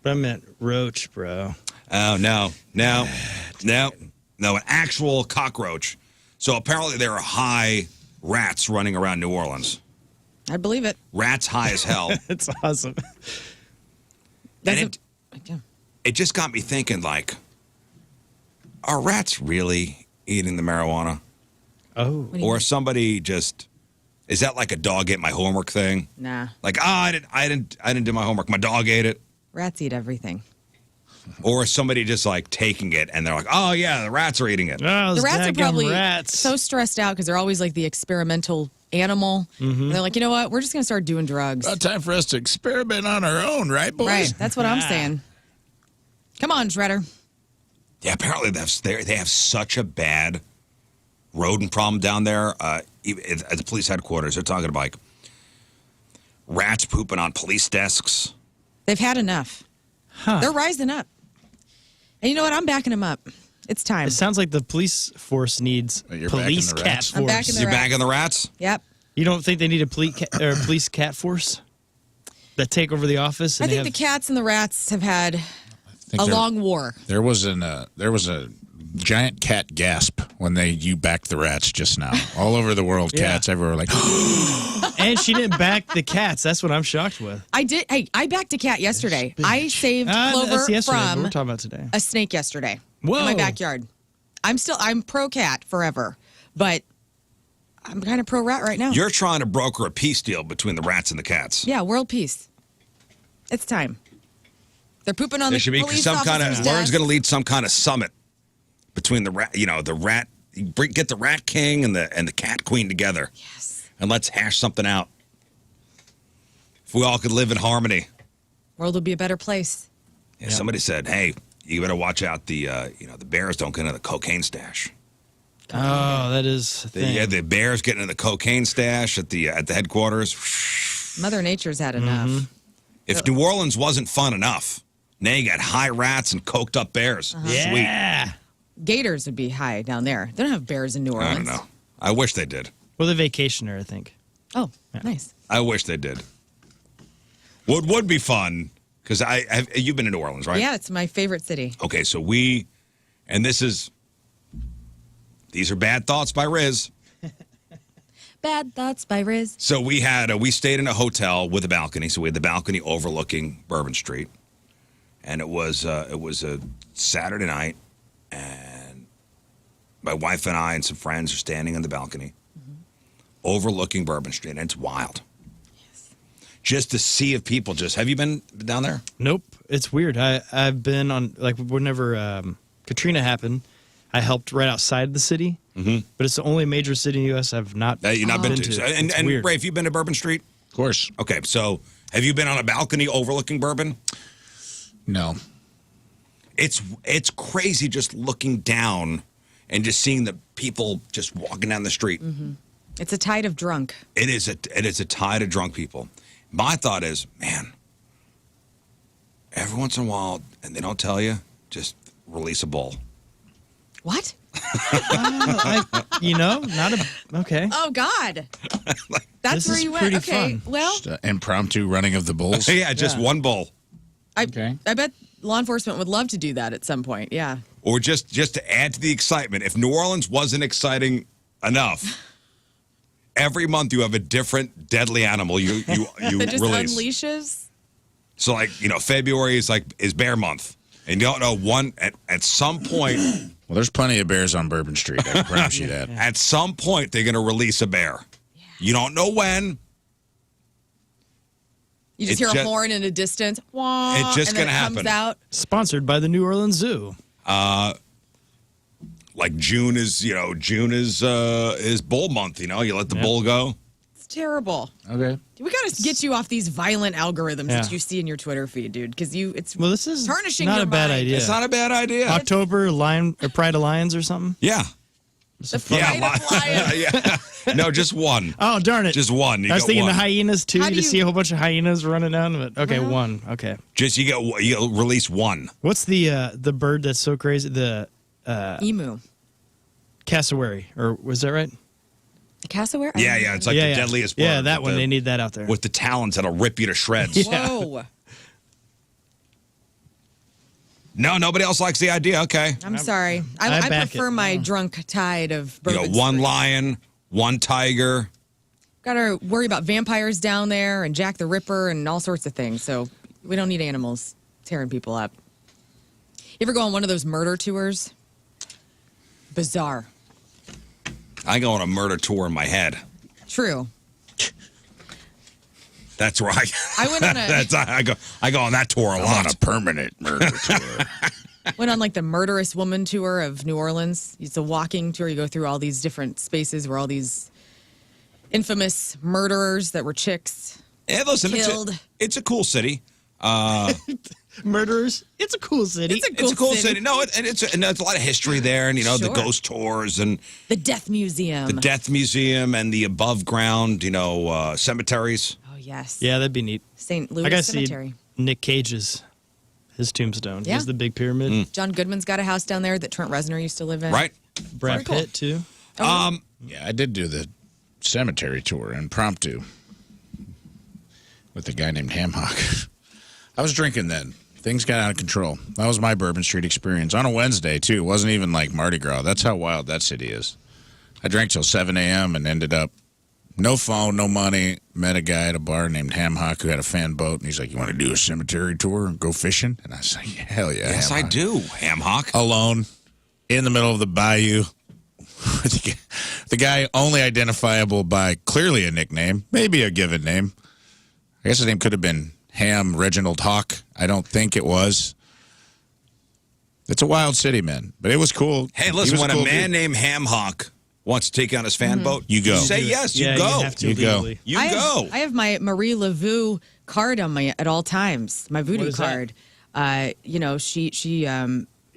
But I meant roach, bro. Oh, no, an actual cockroach. So apparently there are high rats running around New Orleans. I believe it. Rats high as hell. It's awesome. And it just got me thinking, like, are rats really eating the marijuana? Oh. Or somebody just, is that like a dog ate my homework thing? Nah. Like, I didn't do my homework. My dog ate it. Rats eat everything. Or is somebody just like taking it and they're like, oh yeah, the rats are eating it. Oh, The rats are probably rats. so stressed out because they're always like the experimental animal. And they're like, you know what? We're just going to start doing drugs. About time for us to experiment on our own, right, boys? Right. That's what I'm saying. Come on, Shredder. Yeah, apparently they have such a bad rodent problem down there. At the police headquarters, they're talking about like rats pooping on police desks. They've had enough. Huh. They're rising up. And you know what? I'm backing them up. It's time. It sounds like the police force needs You're police backing the cat rats? force. I'm backing the You're rats. backing the rats? Yep. You don't think they need a police cat force that take over the office? I And think the cats and the rats have had think a there- long war. There was a giant cat gasp when you backed the rats just now. All over the world, Yeah. cats everywhere were like, and she didn't back the cats. That's what I'm shocked with. I did. Hey, I backed a cat yesterday. I saved That's Clover yesterday, but from we're talking about today. a snake yesterday Whoa. in my backyard. I'm pro cat forever, but I'm kind of pro rat right now. You're trying to broker a peace deal between the rats and the cats. Yeah, world peace. It's time. They're pooping on There the should be police some kind of, officer's Lern's desk. going to lead some kind of summit between the rat, get the rat king and the cat queen together. Yes. And let's hash something out. If we all could live in harmony. World will be a better place. Yeah, somebody said, hey, you better watch out the bears don't get into the cocaine stash. Oh, that is a thing. The bears get into the cocaine stash at the headquarters. Mother Nature's had enough. If New Orleans wasn't fun enough, now you got high rats and coked up bears. Sweet. Yeah. Gators would be high down there. They don't have bears in New Orleans. I don't know. I wish they did. Well, the vacationer, I think. Oh, nice. I wish they did. What would be fun, because you've been to New Orleans, right? Yeah, it's my favorite city. Okay, so these are bad thoughts by Rizz. Bad Thoughts by Rizz. So we stayed in a hotel with a balcony. So we had the balcony overlooking Bourbon Street, and it was a Saturday night, and my wife and I and some friends are standing on the balcony, overlooking Bourbon Street, and it's wild. Yes. Just a sea of people. Have you been down there? Nope. It's weird. I've been on, like, whenever Katrina happened, I helped right outside the city. Mm-hmm. But it's the only major city in the U.S. I've not You've not been to. And weird. Rafe, you been to Bourbon Street? of course. Okay, so have you been on a balcony overlooking Bourbon? No. It's crazy just looking down and just seeing the people just walking down the street. Mm-hmm. It's a tide of drunk. It is a tide of drunk people. My thought is, man, every once in a while, and they don't tell you, just release a bowl. What? Okay. Oh, God. That's This where is you went. pretty Okay. fun. Well, Just, impromptu running of the bulls. Yeah, just one bowl. I bet law enforcement would love to do that at some point. Yeah. Or just to add to the excitement. If New Orleans wasn't exciting enough, every month you have a different deadly animal you That just release. unleashes. So February is bear month. And you don't know at some point, Well, there's plenty of bears on Bourbon Street. I can promise you that. at some point they're going to release a bear. Yeah. You don't know when. You just It hear a just- horn in a distance. Wah, It's just and then gonna it comes happen. out. Sponsored by the New Orleans Zoo. Like June is bull month, you let the bull go. It's terrible. Okay. We got to get you off these violent algorithms Yeah. that you see in your Twitter feed, dude, because it's Well, this is tarnishing not your a bad mind. idea. It's not a bad idea. October Pride of Lions or something. Yeah. the Pride of Lions. Yeah. No, just one. Oh, darn it! Just one. You I was got thinking one. the hyenas too. How do To you- see a whole bunch of hyenas running down. But okay, Uh-huh. one. Okay. Just you release one. What's the bird that's so crazy? The Emu. cassowary, or was that right? A cassowary? Yeah, it's like the deadliest bird. Yeah, that with one. They need that out there. with the talons that'll rip you to shreds. Yeah. Whoa. No, nobody else likes the idea. Okay. I'm sorry. I I back prefer it. my drunk tide of You bourbon. got one Street. lion, one tiger. Got to worry about vampires down there and Jack the Ripper and all sorts of things. So we don't need animals tearing people up. You ever go on one of those murder tours? Bizarre. I go on a murder tour in my head. True. That's right. I went on I go on that tour a lot. On a permanent murder tour. Went on like the Murderous Woman tour of New Orleans. It's a walking tour. You go through all these different spaces where all these infamous murderers that were chicks listen, killed. It's a cool city. Murderers. It's a cool city. It's a cool city. No, and there's a lot of history there, and the ghost tours and the Death Museum, and the above ground, cemeteries. Oh yes, Yeah, that'd be neat. St. I Louis gotta Cemetery. see Nick Cage's tombstone. Yeah. He has the big pyramid. John Goodman's got a house down there that Trent Reznor used to live in. Right. Brad Very Pitt too. Yeah, I did do the cemetery tour impromptu with a guy named Hamhock. I was drinking then. Things got out of control. That was my Bourbon Street experience. On a Wednesday, too. It wasn't even like Mardi Gras. That's how wild that city is. I drank till 7 a.m. and ended up no phone, no money. Met a guy at a bar named Hamhock who had a fan boat. And he's like, you want to do a cemetery tour and go fishing? And I was like, hell yeah. Yes, Hamhock. I do, Hamhock. Alone, in the middle of the bayou. The guy only identifiable by clearly a nickname, maybe a given name. I guess his name could have been Ham Reginald Hawk. I don't think it was. It's a wild city, man. But it was cool. Hey, listen, when a man named Hamhock wants to take on his fan boat, you go. You say yes, you Yeah, go. You have to You go. legally. You I go. have my Marie Laveau card on my at all times. My voodoo What is that? card.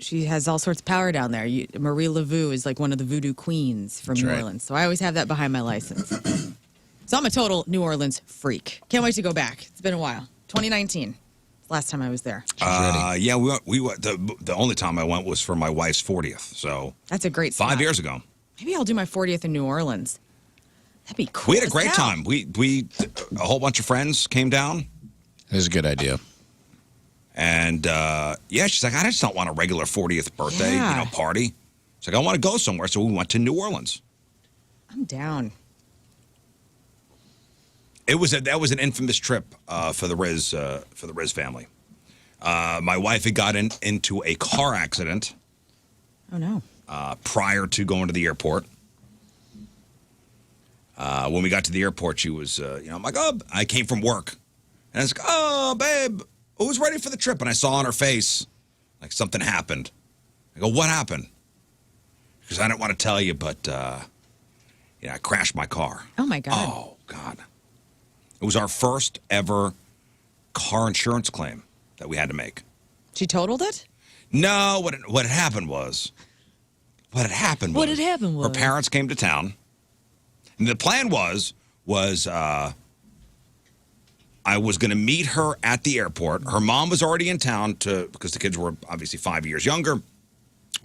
She has all sorts of power down there. Marie Laveau is like one of the voodoo queens from That's New right. Orleans. So I always have that behind my license. So I'm a total New Orleans freak. Can't wait to go back. It's been a while. 2019, last time I was there. Yeah, we went. The only time I went was for my wife's 40th. So That's a great 5 spot. years ago. Maybe I'll do my 40th in New Orleans. That'd be cool. We had a as great hell. time. We a whole bunch of friends came down. It was a good idea. And she's like, I just don't want a regular 40th birthday, Yeah. party. She's like, I want to go somewhere. So we went to New Orleans. I'm down. That was an infamous trip for the Rizz family. My wife had gotten into a car accident Oh no. prior to going to the airport. When we got to the airport, she was, I'm like, oh, I came from work. And I was like, oh, babe, who's ready for the trip? And I saw on her face, like something happened. I go, what happened? Because I didn't want to tell you, but, I crashed my car. Oh my God. Oh, God. It was our first ever car insurance claim that we had to make. She totaled it? No, what had happened was her parents came to town. And the plan was I was going to meet her at the airport. Her mom was already in town because the kids were obviously 5 years younger.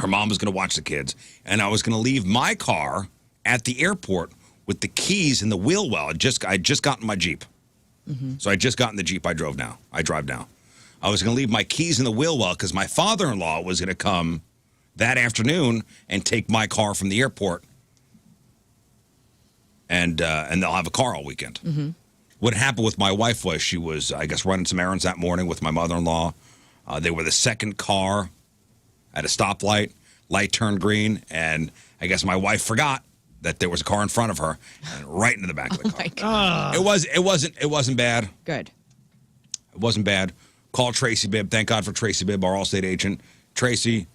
Her mom was going to watch the kids. And I was going to leave my car at the airport with the keys in the wheel well. I just got in my Jeep. Mm-hmm. So I just got in the Jeep I drive now. I was going to leave my keys in the wheel well because my father-in-law was going to come that afternoon and take my car from the airport. And they'll have a car all weekend. Mm-hmm. What happened with my wife was she was, I guess, running some errands that morning with my mother-in-law. They were the second car at a stoplight. Light turned green, and I guess my wife forgot that there was a car in front of her, and right into the back of the car. My God. It wasn't bad. Good. It wasn't bad. Called Tracy Bibb. Thank God for Tracy Bibb, our Allstate agent. Tracy,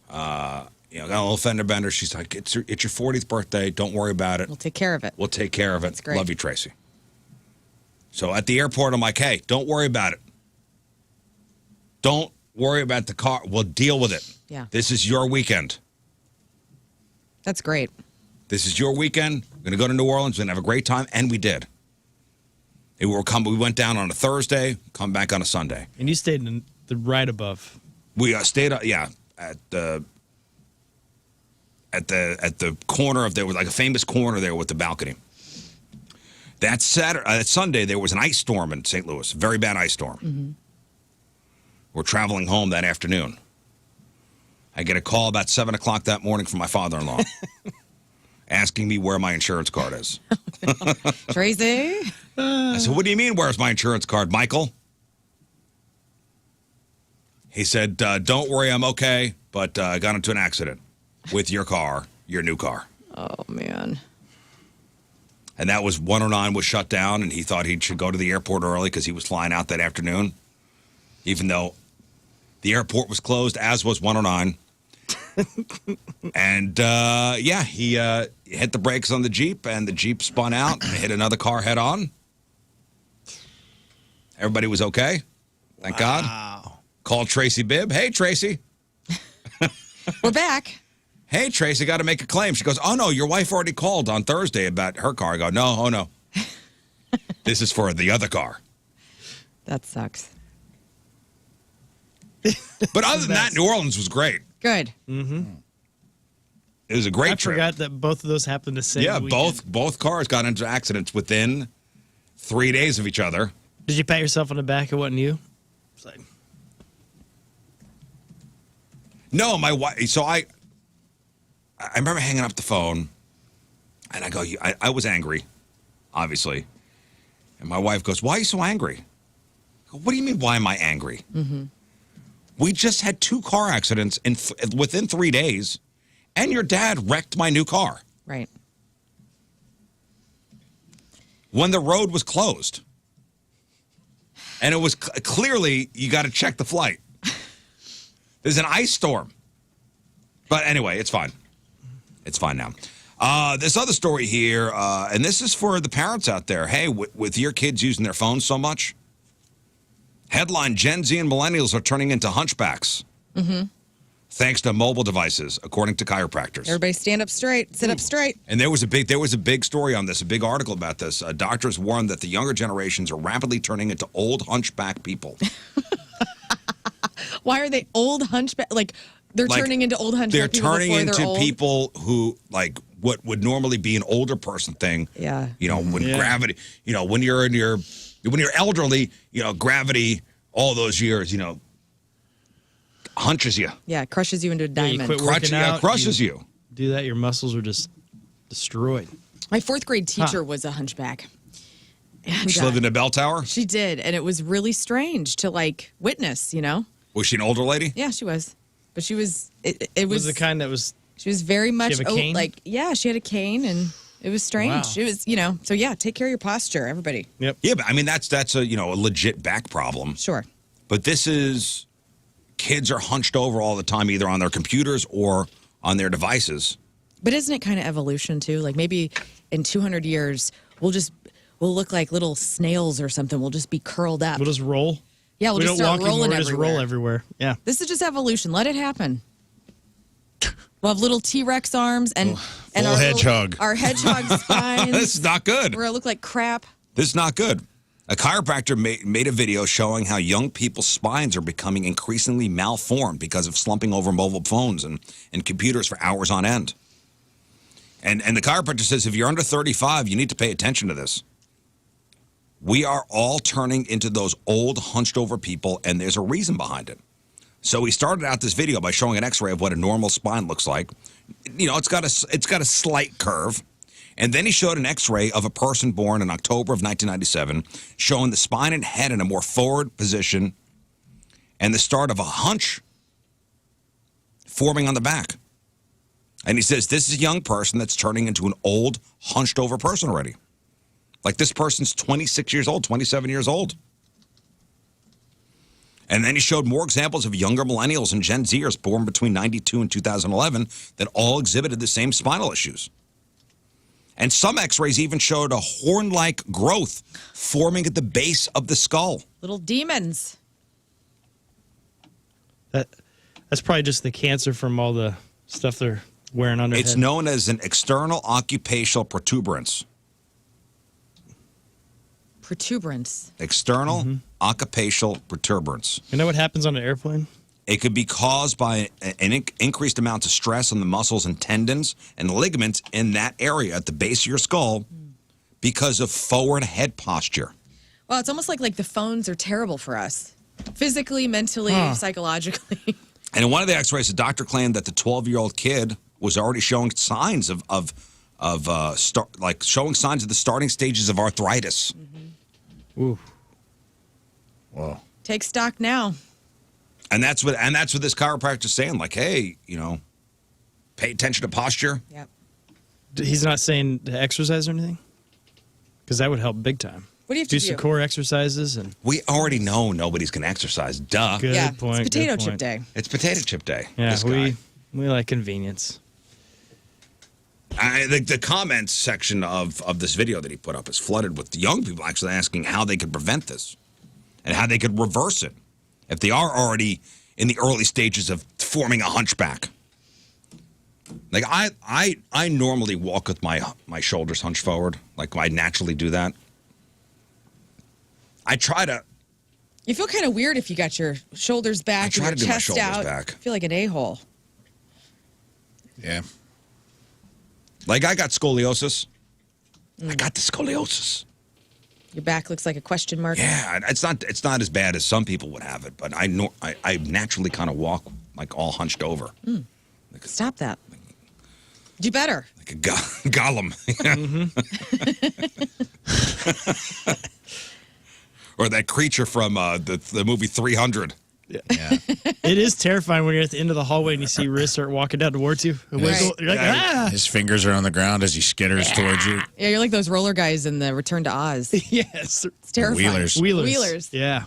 got a little fender bender. She's like, it's your 40th birthday. Don't worry about it. We'll take care of it. We'll take care of it. That's great. Love you, Tracy. So at the airport, I'm like, hey, don't worry about it. Don't worry about the car. We'll deal with it. Yeah. This is your weekend. That's great. This is your weekend. We're going to go to New Orleans. We're going to have a great time. And we did. We went down on a Thursday, come back on a Sunday. And you stayed in the right above. We stayed, at the corner of there was like a famous corner there with the balcony. That Sunday, there was an ice storm in St. Louis, very bad ice storm. Mm-hmm. We're traveling home that afternoon. I get a call about 7 o'clock that morning from my father-in-law asking me where my insurance card is. Tracy? I said, what do you mean, where's my insurance card, Michael? He said, don't worry, I'm okay, but I got into an accident. with your car, your new car. Oh, man. And that was 109 was shut down, and he thought he should go to the airport early because he was flying out that afternoon, even though the airport was closed, as was 109. And, he hit the brakes on the Jeep, and the Jeep spun out and hit another car head on. Everybody was okay. Thank God. Called Tracy Bibb. Hey, Tracy. We're back. Hey, Tracy, got to make a claim. She goes, oh, no, your wife already called on Thursday about her car. I go, no, oh, no. This is for the other car. That sucks. But other than that, New Orleans was great. Good. Mm-hmm. It was a great trip. I forgot that both of those happened the same weekend. both cars got into accidents within 3 days of each other. Did you pat yourself on the back? It wasn't you? It's like... No, my wife. So I remember hanging up the phone, and I go, I was angry, obviously. And my wife goes, why are you so angry? I go, what do you mean, why am I angry? Mm-hmm. We just had 2 car accidents within 3 days, and your dad wrecked my new car. Right. When the road was closed. And it was clearly, you got to check the flight. There's an ice storm. But anyway, it's fine. It's fine now. This other story here, and this is for the parents out there. Hey, with your kids using their phones so much, headline, Gen Z and millennials are turning into hunchbacks. Mm-hmm. Thanks to mobile devices, according to chiropractors. Everybody stand up straight, sit up straight. And there was a big story on this, a big article about this. Doctors warn that the younger generations are rapidly turning into old hunchback people. Why are they old hunchback? Like they're turning into old hunchback people. They're turning into people who like what would normally be an older person thing. Yeah. You know, when gravity. You know, when you're elderly. You know, gravity. All those years. You know. Hunches you. Yeah, crushes you into a diamond. Crushes you. Do that, your muscles are just destroyed. My 4th grade teacher was a hunchback. And, she lived in a bell tower? She did, and it was really strange to, like, witness, you know? Was she an older lady? Yeah, she was. But she was... It was the kind that was... She was very much... She have a cane? She had a cane, and it was strange. Wow. It was, you know... So, yeah, take care of your posture, everybody. Yep. Yeah, but, I mean, that's a, you know, a legit back problem. Sure. But this is... Kids are hunched over all the time, either on their computers or on their devices. But isn't it kind of evolution, too? Like, maybe in 200 years, we'll look like little snails or something. We'll just be curled up. We'll just roll. Yeah, we'll just start rolling everywhere. We'll just roll everywhere. Yeah. This is just evolution. Let it happen. We'll have little T-Rex arms and our hedgehog. Our hedgehog spines. This is not good. We're going to look like crap. This is not good. A chiropractor made a video showing how young people's spines are becoming increasingly malformed because of slumping over mobile phones and computers for hours on end. And the chiropractor says if you're under 35, you need to pay attention to this. We are all turning into those old hunched over people, and there's a reason behind it. So he started out this video by showing an x-ray of what a normal spine looks like. You know, it's got a slight curve. And then he showed an x-ray of a person born in October of 1997, showing the spine and head in a more forward position and the start of a hunch forming on the back. And he says, this is a young person that's turning into an old, hunched over person already. Like this person's 26 years old, 27 years old. And then he showed more examples of younger millennials and Gen Zers born between 92 and 2011 that all exhibited the same spinal issues. And some x-rays even showed a horn-like growth forming at the base of the skull. Little demons. That's probably just the cancer from all the stuff they're wearing on their It's head. known as an external occupational protuberance. Protuberance. External occupational protuberance. You know what happens on an airplane? It could be caused by an increased amount of stress on the muscles and tendons and ligaments in that area at the base of your skull because of forward head posture. Well, it's almost like the phones are terrible for us. Physically, mentally, psychologically. And in one of the x-rays, the doctor claimed that the 12-year-old kid was already showing signs showing signs of the starting stages of arthritis. Mm-hmm. Ooh. Wow. Take stock now. And that's what this chiropractor's saying. Like, hey, you know, Pay attention to posture. Yep. He's not saying to exercise or anything? Because that would help big time. What do you have to do? Some core exercises. And We already know nobody's going to exercise. Duh. Good Yeah, point. it's potato good chip point. day. It's potato chip day. Yeah, This guy. we like convenience. The comments section of this video that he put up is flooded with young people actually asking how they could prevent this and how they could reverse it if they are already in the early stages of forming a hunchback. Like I normally walk with my shoulders hunched forward, like I naturally do that. I try to. You feel kind of weird if you got your shoulders back and try your to do my chest shoulders out. back. I feel like an a-hole. Yeah. Like I got scoliosis. I got the scoliosis. Your back looks like a question mark. Yeah, it's not as bad as some people would have it, but I naturally kind of walk like all hunched over. Stop that. Do better. Like a golem. Or that creature from the movie 300. Yeah. It is terrifying when you're at the end of the hallway and you see Rizz start walking down towards you. Right. You're like, ah! His fingers are on the ground as he skitters towards you. Yeah, you're like those roller guys in the Return to Oz. Yes. It's terrifying. Wheelers. Wheelers. Yeah.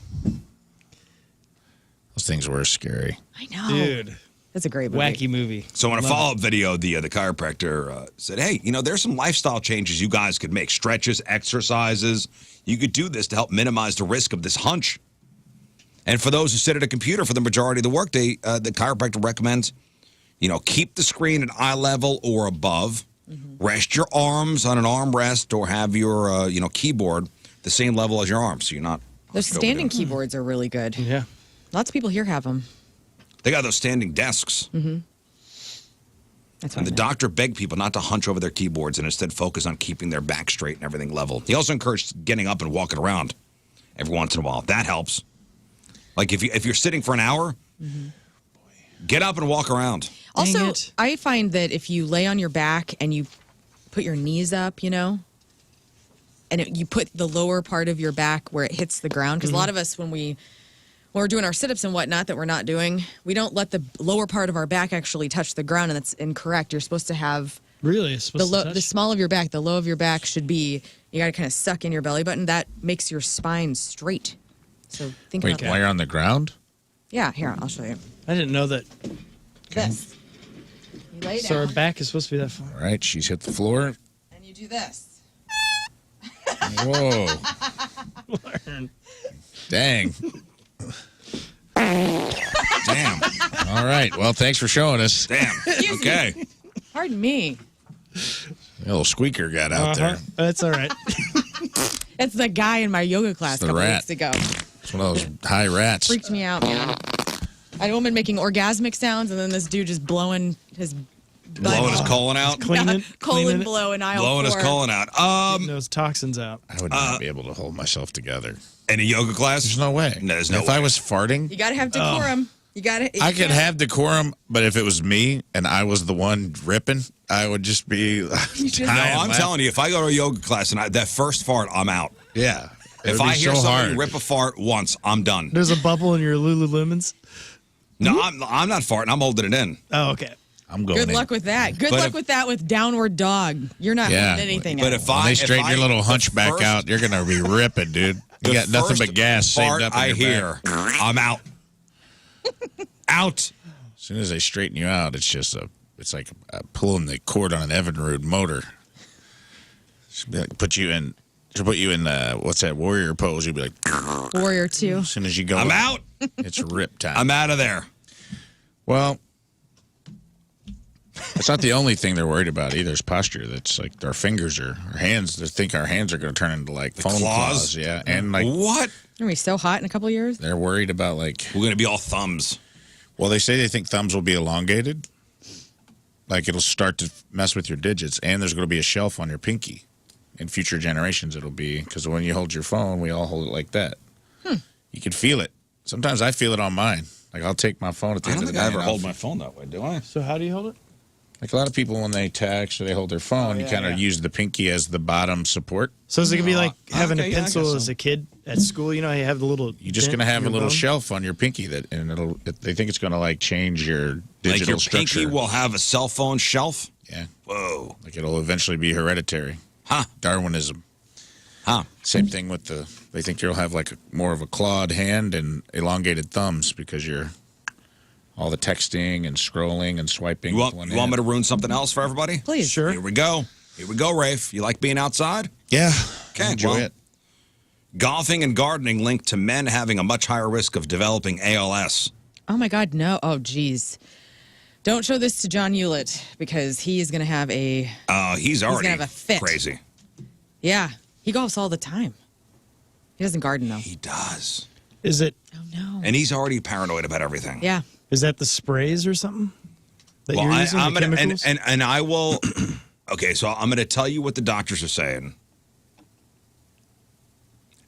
Those things were scary. I know. Dude. That's a great movie. Wacky movie. So in a Love follow-up video, the chiropractor said, hey, there's some lifestyle changes you guys could make. Stretches, exercises. You could do this to help minimize the risk of this hunch. And for those who sit at a computer for the majority of the workday, the chiropractor recommends, keep the screen at eye level or above. Rest your arms on an armrest or have your, keyboard the same level as your arms, so you're not. Those standing keyboards are really good. Yeah. Lots of people here have them. They got those standing desks. That's And what the doctor begged people not to hunch over their keyboards and instead focus on keeping their back straight and everything level. He also encouraged getting up and walking around every once in a while. That helps. Like if you're sitting for an hour, get up and walk around. Also, it. I find that if you lay on your back and you put your knees up, and you put the lower part of your back where it hits the ground, because a lot of us, when we're doing our sit-ups and whatnot that we're not doing, we don't let the lower part of our back actually touch the ground, and that's incorrect. You're supposed to have Really? It's supposed to touch? the small of your back, the low of your back should be, you got to kind of suck in your belly button. That makes your spine straight. So think Wait, about while that. you're on the ground? Yeah, here, I'll show you. I didn't know that. This. You lay So our down, back is supposed to be that far. All right, she's hit the floor. and you do this. Whoa. Lern. Dang. Damn. All right. Well, thanks for showing us. Damn. Okay. Pardon me. A little squeaker got out there. That's all right. That's the guy in my yoga class It's a the couple rat. weeks ago. It's one of those high rats. Freaked me out, man. I had a woman making orgasmic sounds, and then this dude just blowing his Blowing his colon out. Cleaning, colon cleaning it, blow in aisle Blowing his 4. colon out. getting those toxins out. I would not be able to hold myself together. In a yoga class? There's no way. No, there's no if way. I was farting, You got to have decorum. You got to. I could have decorum, but if it was me and I was the one ripping, I would just be. No, I'm telling you, if I go to a yoga class and that first fart, I'm out. Yeah. It If would be I hear so somebody hard. rip a fart once, I'm done. There's a bubble in your Lululemons. No, I'm not farting. I'm holding it in. Oh, okay. I'm going Good in. luck with that. Good But luck if- with that with downward dog. You're not Yeah, holding anything But out. if When I they straighten your little the hunchback first- out, you're going to be ripping, dude. You the got nothing first but gas saved fart up in I your hear, back. I'm out. Out. As soon as they straighten you out, it's like pulling the cord on an Evinrude motor. She'll be like, put you in what's that, warrior pose? You'll be like, Warrior 2. as soon as you go, I'm out. It's rip time. I'm out of there. Well, it's not the only thing they're worried about either. It's posture. That's like our fingers or our hands. They think our hands are going to turn into like foam claws. Yeah, and like What? Are we so hot in a couple of years? they're worried about like. We're going to be all thumbs. Well, they say they think thumbs will be elongated. Like it'll start to mess with your digits, and there's going to be a shelf on your pinky. In future generations, it'll be because when you hold your phone, we all hold it like that. You can feel it. Sometimes I feel it on mine. Like I'll take my phone at the I end don't of think the I day. ever and hold my phone that way, do I? So how do you hold it? Like a lot of people when they text or they hold their phone, you kind of use the pinky as the bottom support. So is it going to be like having a pencil so. as a kid at school? You know, you have the little... You're just going to have a little bone? shelf on your pinky and they think it's going to like change your digital like your structure. pinky will have a cell phone shelf? Yeah. Whoa. Like it'll eventually be hereditary. Huh. Darwinism. Huh. Same thing with they think you'll have like more of a clawed hand and elongated thumbs because you're all the texting and scrolling and swiping. You want me to ruin something else for everybody? Please. Sure. Here we go, Rafe. You like being outside? Yeah. Okay, Enjoy it. Golfing and gardening linked to men having a much higher risk of developing ALS. Oh my God, no. Oh, geez. Don't show this to John Hewlett because he is going to have a... He's already gonna have a fit. crazy. Yeah. He golfs all the time. He doesn't garden, though. He does. Is it... Oh, no. And he's already paranoid about everything. Yeah. Is that the sprays or something that Well, you're using, I'm the gonna, chemicals? and I will... Okay, so I'm going to tell you what the doctors are saying.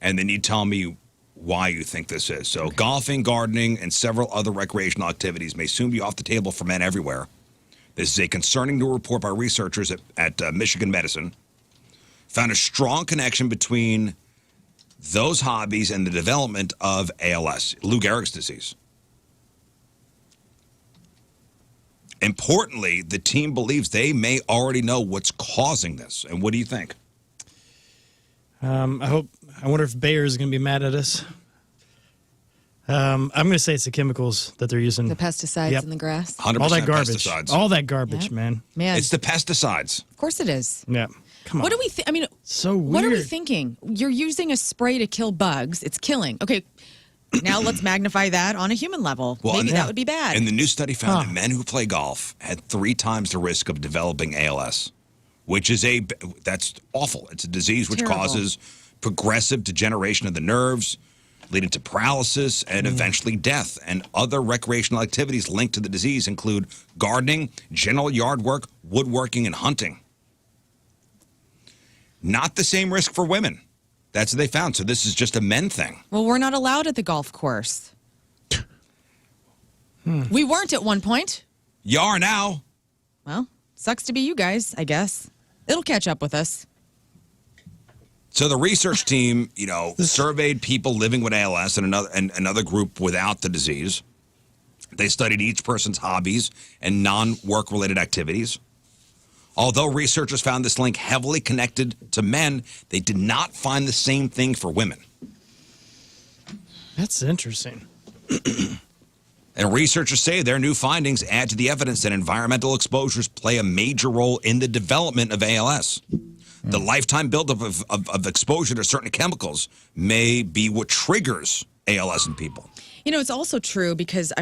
And then you tell me why you think this is. So golfing, gardening, and several other recreational activities may soon be off the table for men everywhere. This is a concerning new report by researchers at Michigan Medicine. Found a strong connection between those hobbies and the development of ALS, Lou Gehrig's disease. Importantly, the team believes they may already know what's causing this. And what do you think? I wonder if Bayer is going to be mad at us. I'm going to say it's the chemicals that they're using. The pesticides Yep. in the grass. 100% All that garbage. pesticides. All that garbage, Yep. man. Man, It's the pesticides. of course it is. Yeah. Come on. What do we I mean, So what are we weird. thinking? You're using a spray to kill bugs. It's killing. Okay, now let's magnify that on a human level. Maybe and- that would be bad. And the new study found that men who play golf had 3 times the risk of developing ALS, which is that's awful. It's a disease which Terrible. causes progressive degeneration of the nerves, leading to paralysis and eventually death. And other recreational activities linked to the disease include gardening, general yard work, woodworking, and hunting. Not the same risk for women. That's what they found. So this is just a men thing. Well, we're not allowed at the golf course. We weren't at one point. You are now. Well, sucks to be you guys, I guess. It'll catch up with us. So the research team, surveyed people living with ALS and another group without the disease. They studied each person's hobbies and non-work related activities. Although researchers found this link heavily connected to men, they did not find the same thing for women. That's interesting. And researchers say their new findings add to the evidence that environmental exposures play a major role in the development of ALS. The lifetime buildup of exposure to certain chemicals may be what triggers ALS in people. It's also true because,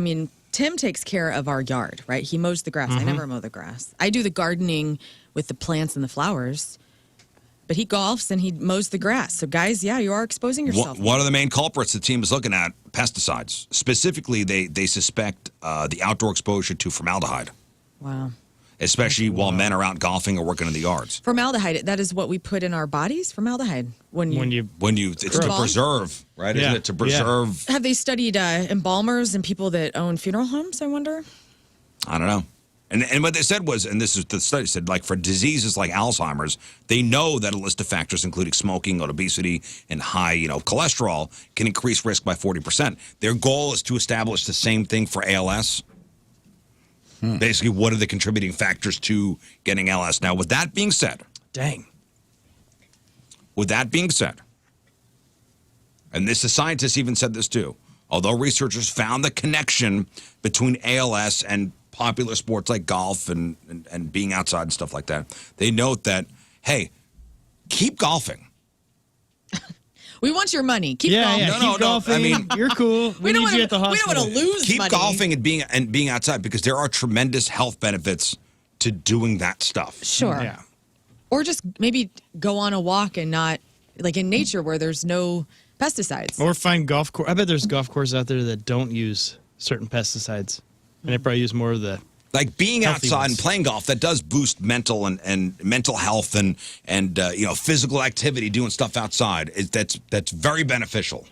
Tim takes care of our yard, right? He mows the grass. I never mow the grass. I do the gardening with the plants and the flowers. But he golfs and he mows the grass. So, guys, yeah, you are exposing yourself. One of the main culprits the team is looking at, pesticides. Specifically, they suspect the outdoor exposure to formaldehyde. Wow. Especially while men are out golfing or working in the yards. Formaldehyde, that is what we put in our bodies? Formaldehyde. It's to preserve, right? Yeah. Isn't it to preserve? Have they studied embalmers and people that own funeral homes, I wonder? I don't know. And what they said was, and this is the study said, like for diseases like Alzheimer's, they know that a list of factors, including smoking, obesity, and high, cholesterol, can increase risk by 40%. Their goal is to establish the same thing for ALS. Basically, what are the contributing factors to getting ALS? Now, with that being said, and the scientists even said this too, although researchers found the connection between ALS and popular sports like golf and being outside and stuff like that, they note that, hey, keep golfing. We want your money. Keep Yeah, golfing. yeah. No, Keep no, golfing. I mean- You're cool. We need you at the We hospital. don't want to lose Keep money. golfing and being outside because there are tremendous health benefits to doing that stuff. Sure. Yeah. Or just maybe go on a walk and not, like in nature where there's no pesticides. Or find golf course. I bet there's golf courses out there that don't use certain pesticides. And they probably use more of the... Like being Healthy outside ones. and playing golf, that does boost mental and mental health and physical activity, doing stuff outside. That's very beneficial.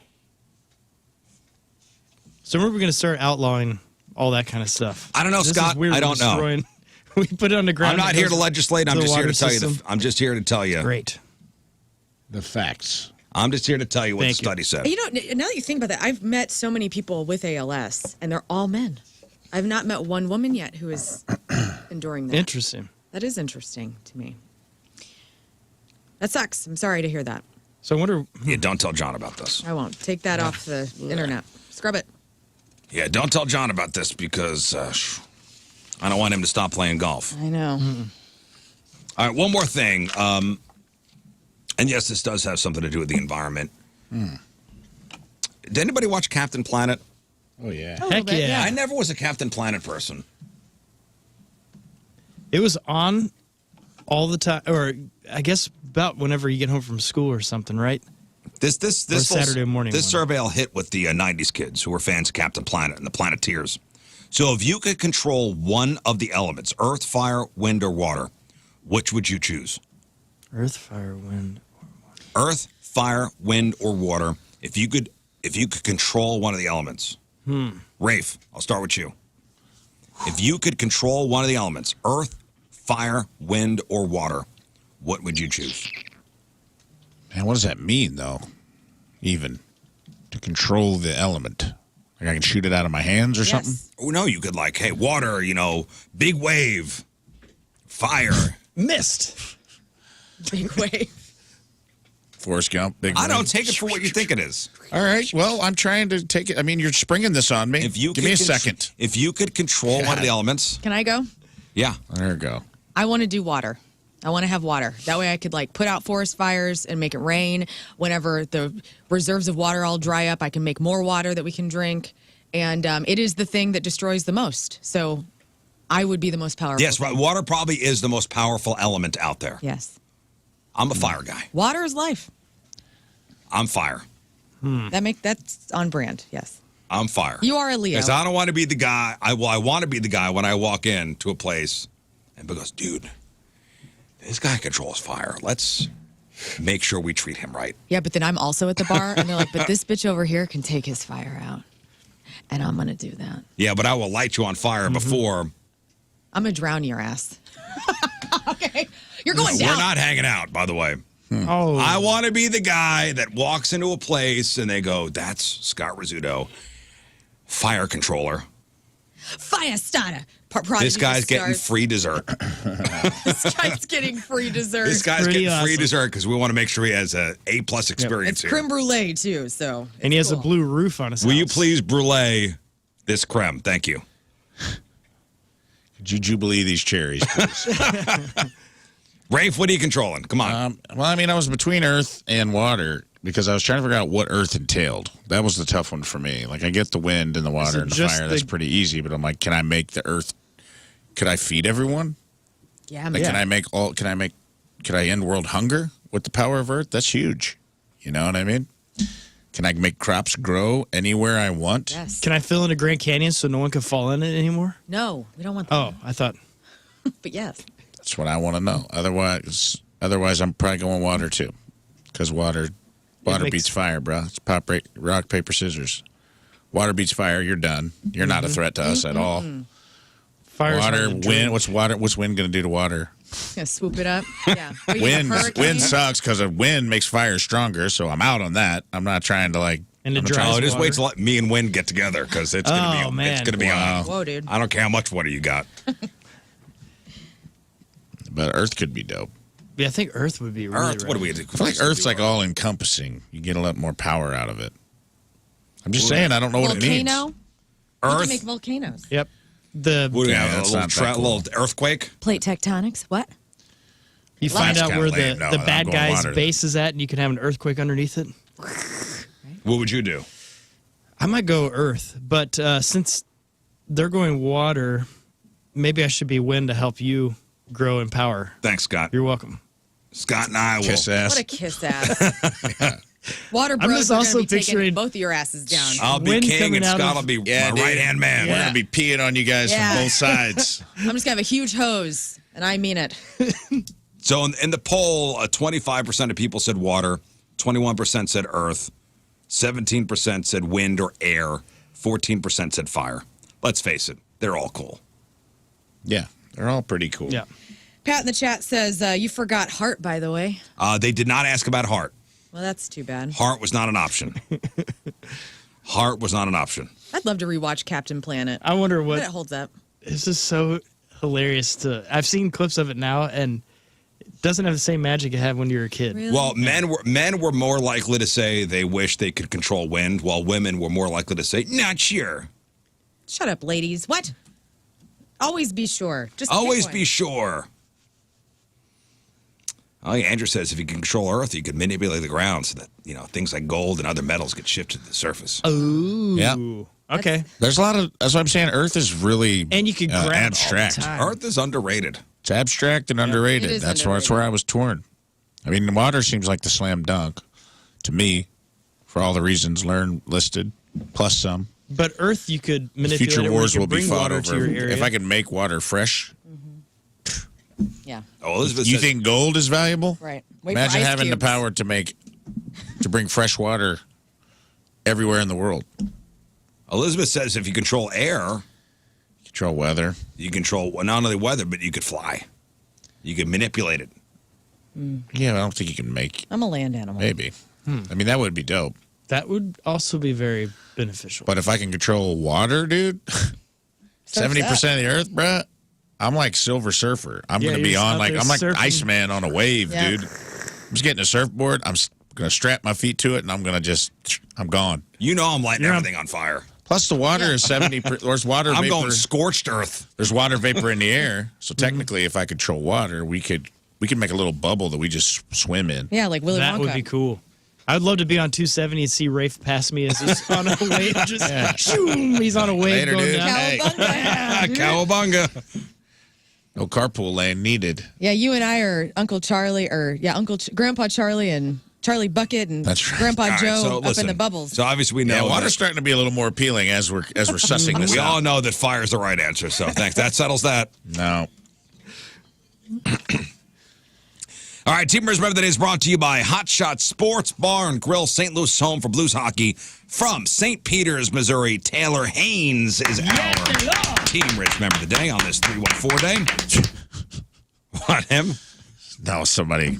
So we're going to start outlawing all that kind of stuff. I don't know, This Scott. Is weird. I don't know. Destroying We put it on the ground. I'm not here to legislate. I'm the just here water to tell you. system. I'm just here to tell you. Great. The facts. I'm just here to tell you what the Thank you. study said. You know, now that you think about that, I've met so many people with ALS, and they're all men. I've not met one woman yet who is enduring that. Interesting. That is interesting to me. That sucks. I'm sorry to hear that. So I wonder. Yeah, don't tell John about this. I won't. Take that off the internet. Scrub it. Yeah, don't tell John about this because I don't want him to stop playing golf. I know. All right, one more thing. And yes, this does have something to do with the environment. Did anybody watch Captain Planet? Oh, yeah. A little Heck bit, yeah. I never was a Captain Planet person. It was on all the time, or I guess about whenever you get home from school or something, right? This Or Saturday morning This one. survey will hit with the 90s kids who were fans of Captain Planet and the Planeteers. So if you could control one of the elements, earth, fire, wind, or water, which would you choose? Earth, fire, wind. Earth, fire, wind, or water. If you could control one of the elements. Rafe, I'll start with you. If you could control one of the elements, earth, fire, wind, or water, what would you choose? Man, what does that mean, though? Even to control the element. Like I can shoot it out of my hands or something? Yes. Oh, no, you could like, hey, water, big wave, fire. Mist. Big wave. Forrest Gump, big I don't wave. take it for what you think it is. All right. Well, I'm trying to take it. I mean, you're springing this on me. If you Give me a could second. If you could control one of the elements, Can I go? yeah. There we go. I want to do water. I want to have water. That way I could put out forest fires and make it rain. Whenever the reserves of water all dry up, I can make more water that we can drink. And it is the thing that destroys the most. So I would be the most powerful. Yes, right. Water probably is the most powerful element out there. Yes. I'm a fire guy. Water is life. I'm fire. That's on brand. Yes. I'm fire. You are a Leo. Because I don't want to be the guy. I want to be the guy when I walk into a place and goes, dude, this guy controls fire. Let's make sure we treat him right. Yeah, but then I'm also at the bar and they're like, but this bitch over here can take his fire out. And I'm going to do that. Yeah, but I will light you on fire before. I'm going to drown your ass. Okay. You're going down. We're not hanging out, by the way. Oh. I want to be the guy that walks into a place and they go, that's Scott Rizzuto, fire controller. Fire starter. This guy's getting free dessert. This guy's getting free dessert. This guy's Pretty getting free awesome. dessert because we want to make sure he has a A+ experience It's here. creme brulee, too. So And he has cool. a blue roof on his Will house. you please brulee this creme? Thank you. Could you jubilee these cherries, please? Rafe, what are you controlling? Come on. Well, I mean, I was between earth and water because I was trying to figure out what earth entailed. That was the tough one for me. Like, I get the wind and the water it and the just fire. That's the- pretty easy. But I'm like, can I make the earth? Could I feed everyone? Yeah, Like, man. Could I end world hunger with the power of earth? That's huge. You know what I mean? Can I make crops grow anywhere I want? Yes. Can I fill in a Grand Canyon so no one can fall in it anymore? No, we don't want that. Oh, I thought. But yes. That's what I want to know. Otherwise, I'm probably going water too, because water makes- beats fire, bro. It's rock, paper, scissors. Water beats fire. You're done. You're not a threat to us at all. Fire's Water, hard to drink. wind. What's wind going to do to water? Gonna swoop it up. Yeah. What, you have a hurricane? Wind sucks because a wind makes fire stronger. So I'm out on that. I'm not trying to And it I'm not dries trying Oh, to- just water. wait till me and Wynn get together because it's gonna be. Oh, man. It's gonna be on. Whoa, dude. I don't care how much water you got. But Earth could be dope. Yeah, I think Earth would be really Earth, what do we do? I feel like Earth's like all encompassing. You get a lot more power out of it. I'm just saying. I don't know what it means. Volcano. We can Earth. make volcanoes. Yep. The What do we Yeah, have? that's A little, not that cool. little earthquake. Plate tectonics. What? you find That's out kinda where lame. No, the I'm bad going guy's water. base is at, and you can have an earthquake underneath it. What would you do? I might go Earth, but since they're going water, maybe I should be wind to help you grow in power. Thanks, Scott. You're welcome. Scott and I will. Kiss ass. What a kiss ass. Water I'm bros just are also gonna be taking picturing- both of your asses down. I'll be Wind king coming and out Scott of- will be Yeah, my dude. right hand man. We're gonna be peeing on you guys Yeah. from both sides. I'm just gonna have a huge hose, and I mean it. So in the poll, 25% of people said water, 21% said earth, 17% said wind or air, 14% said fire. Let's face it, they're all cool. Yeah, They're all pretty cool. Yeah. Pat in the chat says, you forgot heart, by the way. They did not ask about heart. Well, that's too bad. Heart was not an option. Heart was not an option. I'd love to rewatch Captain Planet. I wonder what But it holds up. This is so hilarious I've seen clips of it now, and it doesn't have the same magic it had when you were a kid. Really? Well, men were more likely to say they wish they could control wind, while women were more likely to say, not sure. Shut up, ladies. What? Always be sure. Just Always pick be one. sure. Oh, yeah, Andrew says if you can control Earth, you could manipulate the ground so that, things like gold and other metals get shifted to the surface. Ooh. Yeah. Okay. There's a lot of, that's what I'm saying. Earth is really And you can grab it all the abstract. time. Earth is underrated. It's abstract and underrated. It is That's underrated. where I was torn. I mean, water seems like the slam dunk to me for all the reasons Lern listed, plus some. But Earth, you could manipulate Future it where wars you will could be bring fought water to over. your area. If I could make water fresh, Yeah. Oh, Elizabeth you says, think gold is valuable? Right. Wait for Imagine ice having cubes. the power to bring fresh water everywhere in the world. Elizabeth says if you control air, Control weather. you control not only weather, but you could fly. You could manipulate it. Yeah, I don't think you can make. I'm a land animal. Maybe. I mean, that would be dope. That would also be very beneficial. But if I can control water, dude, 70% of the earth, bruh, I'm like Silver Surfer. I'm Yeah, going to be you're on out like, there I'm like surfing. Iceman on a wave, Yeah. dude. I'm just getting a surfboard. I'm going to strap my feet to it, and I'm going to I'm gone. I'm lighting You're on- everything on fire. Plus, the water is 70. There's water I'm vapor. going scorched earth. There's water vapor in the air. So technically, if I control water, we could make a little bubble that we just swim in. Yeah, like Willy That Wonka. would be cool. I would love to be on 270 and see Rafe pass me as he's on a wave. Just shoom, he's on a wave Later, going dude. down. Hey. Cowabunga. No carpool lane needed. Yeah, you and I are Uncle Charlie, Grandpa Charlie and Charlie Bucket and That's right. Grandpa All right, Joe so up listen. in the bubbles. So obviously we know. Yeah, water's that- starting to be a little more appealing as we're sussing this we out. all know that fire's the right answer. So thanks. That settles that. No. All right, Team Rizz Member of the Day is brought to you by Hot Shot Sports Bar and Grill, St. Louis home for Blues hockey. From St. Peters, Missouri, Taylor Haynes is our Team Rizz Member of the Day on this 314 day. What, him? No, somebody.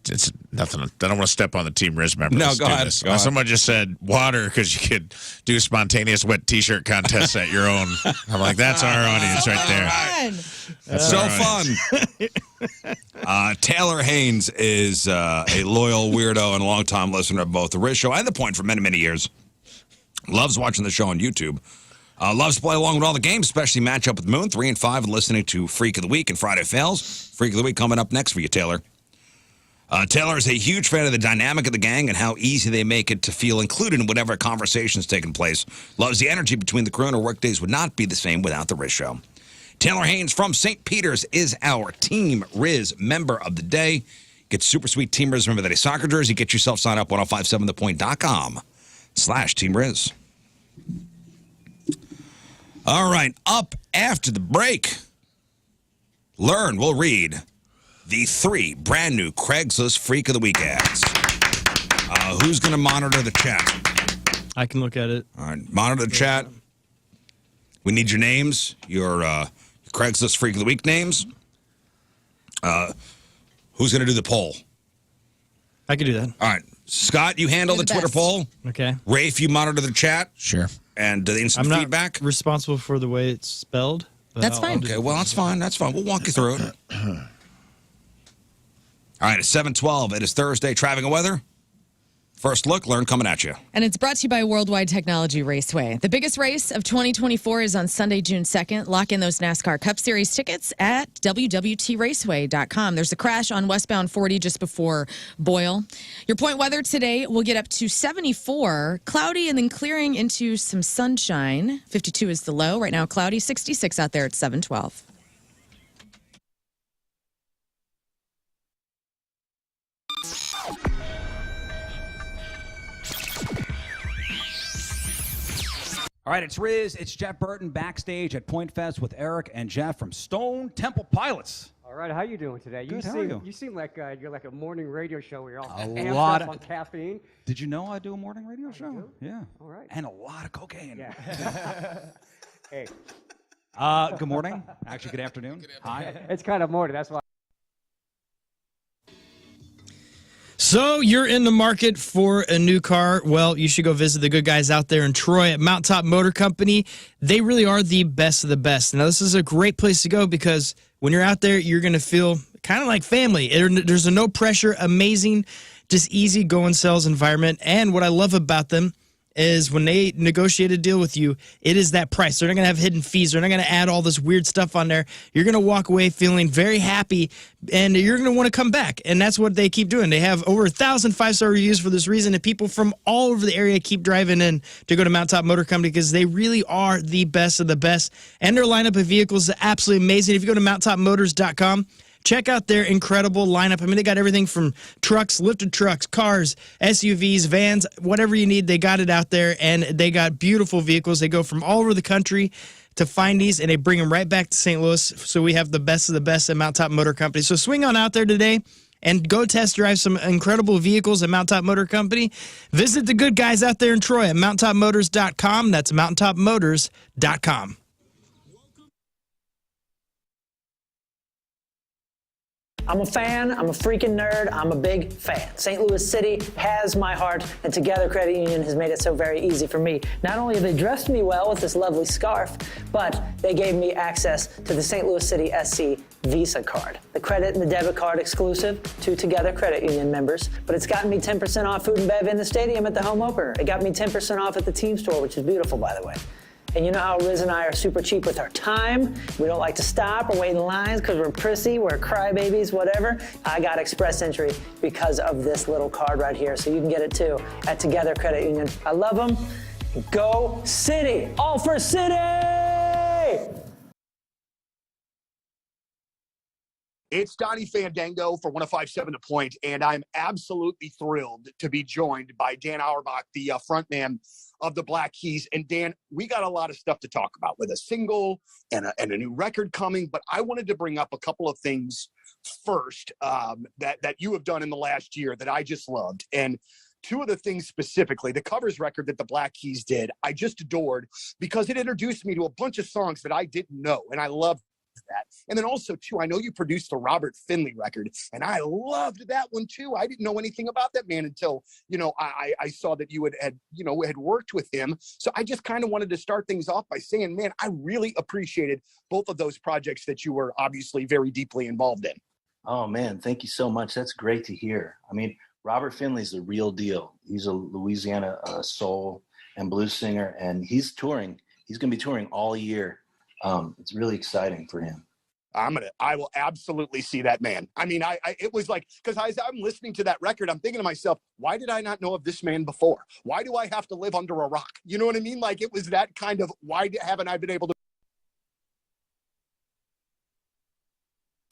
It's nothing. I don't want to step on the Team Rizz member. No, Let's go do ahead. this. Go ahead. Someone just said water because you could do spontaneous wet T-shirt contests at your own. I'm like, that's our audience right there. Fun. That's So our fun. Taylor Haynes is a loyal weirdo and a longtime listener of both the Rizz Show and The Point for many, many years. Loves watching the show on YouTube. Loves to play along with all the games, especially match up with Moon, 3 and 5, and listening to Freak of the Week and Friday Fails. Freak of the Week coming up next for you, Taylor. Taylor is a huge fan of the dynamic of the gang and how easy they make it to feel included in whatever conversation's taking place. Loves the energy between the crew, and her workdays would not be the same without the Rizz Show. Taylor Haynes from St. Peters is our Team Rizz Member of the Day. Get super sweet Team Rizz Member of the Day soccer jersey. Get yourself signed up 1057thepoint.com/Team Rizz. All right, up after the break, Lern will read the 3 brand new Craigslist Freak of the Week ads. Who's going to monitor the chat? I can look at it. All right, monitor the chat. We need your names, your Craigslist Freak of the Week names. Who's going to do the poll? I can do that. All right, Scott, you handle You're the the Twitter best. poll. Okay. Rafe, you monitor the chat Sure. and the instant I'm not feedback. responsible for the way it's spelled. but That's I'll fine. do Okay, that. well, that's fine. That's fine. We'll walk you through it. All right, it's 7:12. It is Thursday. Traffic and weather. First look, Lern coming at you. And it's brought to you by Worldwide Technology Raceway. The biggest race of 2024 is on Sunday, June 2nd. Lock in those NASCAR Cup Series tickets at www.raceway.com. There's a crash on westbound 40 just before Boyle. Your point weather today will get up to 74, cloudy and then clearing into some sunshine. 52 is the low. Right now, cloudy, 66 out there at 712. All right, it's Rizz. It's Jeff Burton backstage at Point Fest with Eric and Jeff from Stone Temple Pilots. All right, how you doing today? Good, You how seem, are you? You seem like you're like a morning radio show where you're all A amped lot up of- on caffeine. Did you know I do a morning radio show? do? Yeah. All right. And a lot of cocaine. Yeah. Hey, Good morning. Actually, good afternoon. Hi. It's kind of morning, that's why. So you're in the market for a new car? Well, you should go visit the good guys out there in Troy at Mountaintop Motor Company. They really are the best of the best. Now, this is a great place to go because when you're out there, you're going to feel kind of like family. There's a no pressure, amazing, just easy going sales environment. And what I love about them is when they negotiate a deal with you, it is that price. They're not going to have hidden fees. They're not going to add all this weird stuff on there. You're going to walk away feeling very happy, and you're going to want to come back. And that's what they keep doing. They have over 1,000 five-star reviews for this reason, and people from all over the area keep driving in to go to Mountaintop Motor Company because they really are the best of the best. And their lineup of vehicles is absolutely amazing. If you go to mountaintopmotors.com, check out their incredible lineup. I mean, they got everything from trucks, lifted trucks, cars, SUVs, vans, whatever you need, they got it out there, and they got beautiful vehicles. They go from all over the country to find these, and they bring them right back to St. Louis. So we have the best of the best at Mountaintop Motor Company. So swing on out there today and go test drive some incredible vehicles at Mountaintop Motor Company. Visit the good guys out there in Troy at mountaintopmotors.com. That's mountaintopmotors.com. I'm a fan, I'm a freaking nerd, I'm a big fan. St. Louis City has my heart, and Together Credit Union has made it so very easy for me. Not only have they dressed me well with this lovely scarf, but they gave me access to the St. Louis City SC Visa card. The credit and the debit card exclusive to Together Credit Union members, but it's gotten me 10% off food and bev in the stadium at the home opener. It got me 10% off at the team store, which is beautiful, by the way. And you know how Rizz and I are super cheap with our time. We don't like to stop or wait in lines because we're prissy, we're crybabies, whatever. I got express entry because of this little card right here, so you can get it too at Together Credit Union. I love them. Go City! All for City! It's Donnie Fandango for 105.7 The Point, and I'm absolutely thrilled to be joined by Dan Auerbach, the frontman of the Black Keys. And Dan, we got a lot of stuff to talk about with a single and a new record coming, but I wanted to bring up a couple of things first that you have done in the last year that I just loved. And two of the things specifically, the covers record that the Black Keys did, I just adored because it introduced me to a bunch of songs that I didn't know, and I loved that. And then also too, I know you produced the Robert Finley record, and I loved that one too. I didn't know anything about that man until, I saw that you had worked with him. So I just kind of wanted to start things off by saying, man, I really appreciated both of those projects that you were obviously very deeply involved in. Oh man, thank you so much. That's great to hear. I mean, Robert Finley's the real deal. He's a Louisiana soul and blues singer, and he's touring. He's going to be touring all year. It's really exciting for him. I will absolutely see that man. I mean, it was like, because as I'm listening to that record, I'm thinking to myself, why did I not know of this man before? Why do I have to live under a rock? You know what I mean? Like, it was that kind of, why haven't I been able to?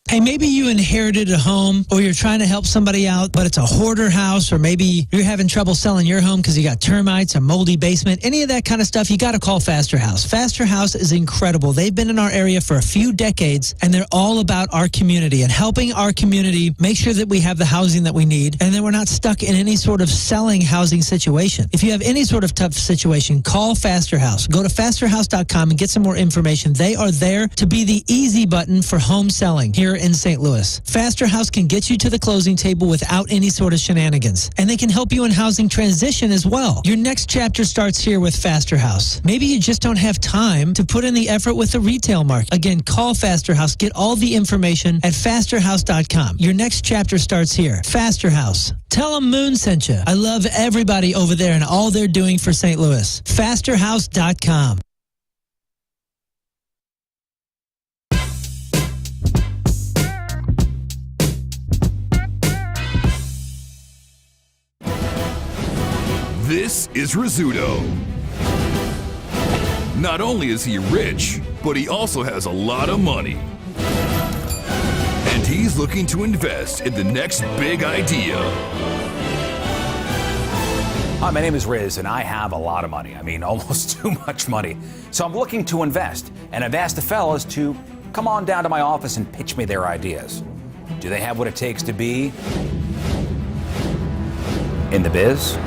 Hey, maybe you inherited a home or you're trying to help somebody out, but it's a hoarder house, or maybe you're having trouble selling your home because you got termites, a moldy basement, any of that kind of stuff, you got to call Faster House. Faster House is incredible. They've been in our area for a few decades, and they're all about our community and helping our community make sure that we have the housing that we need and that we're not stuck in any sort of selling housing situation. If you have any sort of tough situation, call Faster House. Go to fasterhouse.com and get some more information. They are there to be the easy button for home selling here in St. Louis. Faster House can get you to the closing table without any sort of shenanigans. And they can help you in housing transition as well. Your next chapter starts here with Faster House. Maybe you just don't have time to put in the effort with the retail market. Again, call Faster House. Get all the information at fasterhouse.com. Your next chapter starts here. Faster House. Tell them Moon sent you. I love everybody over there and all they're doing for St. Louis. Fasterhouse.com. This is Rizzuto. Not only is he rich, but he also has a lot of money. And he's looking to invest in the next big idea. Hi, my name is Rizz, and I have a lot of money. I mean, almost too much money. So I'm looking to invest, and I've asked the fellas to come on down to my office and pitch me their ideas. Do they have what it takes to be in the biz?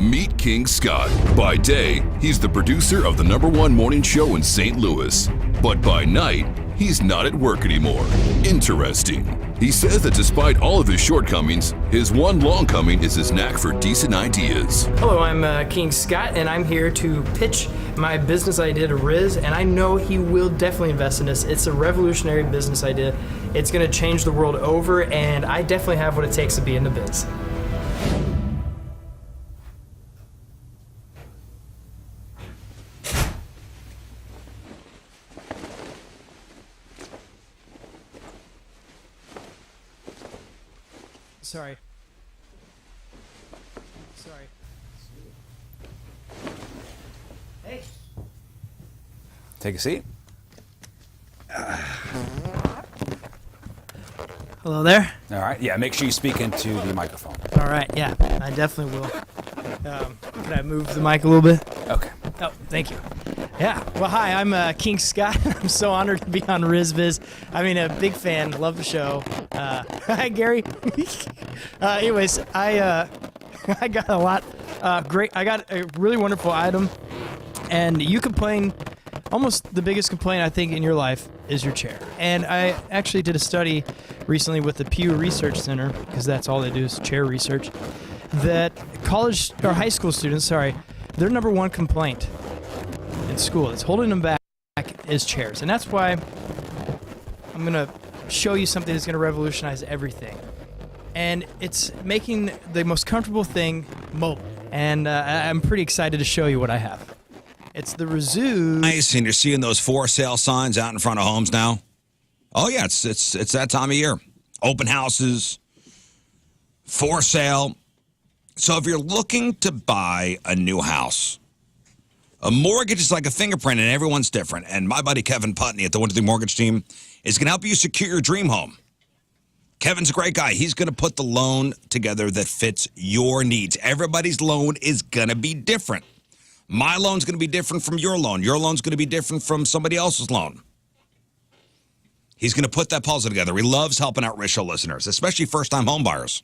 Meet King Scott. By day, he's the producer of the #1 morning show in St. Louis. But by night, he's not at work anymore. Interesting. He says that despite all of his shortcomings, his one long coming is his knack for decent ideas. Hello, I'm King Scott, and I'm here to pitch my business idea to Rizz, and I know he will definitely invest in this. It's a revolutionary business idea. It's going to change the world over, and I definitely have what it takes to be in the biz. Sorry. Hey. Take a seat. Hello there. All right. Yeah, make sure you speak into the microphone. All right. Yeah, I definitely will. Can I move the mic a little bit? Okay. Oh, thank you. Yeah. Well, hi, I'm King Scott. I'm so honored to be on Rizz. I mean, a big fan. Love the show. Hi, Gary. Anyways, I got a lot. Great. I got a really wonderful item, and you complain. Almost the biggest complaint I think in your life is your chair. And I actually did a study recently with the Pew Research Center, because that's all they do is chair research, that college or high school students, their #1 complaint in school that's holding them back is chairs. And that's why I'm going to show you something that's going to revolutionize everything. And it's making the most comfortable thing mobile. And I'm pretty excited to show you what I have. It's the Rizzuto. Nice, and you're seeing those for sale signs out in front of homes now. Oh yeah, it's that time of year. Open houses, for sale. So if you're looking to buy a new house, a mortgage is like a fingerprint, and everyone's different. And my buddy Kevin Putney at the 123 Mortgage Team is going to help you secure your dream home. Kevin's a great guy. He's going to put the loan together that fits your needs. Everybody's loan is going to be different. My loan's going to be different from your loan. Your loan's going to be different from somebody else's loan. He's going to put that puzzle together. He loves helping out Rizz Show listeners, especially first-time home buyers.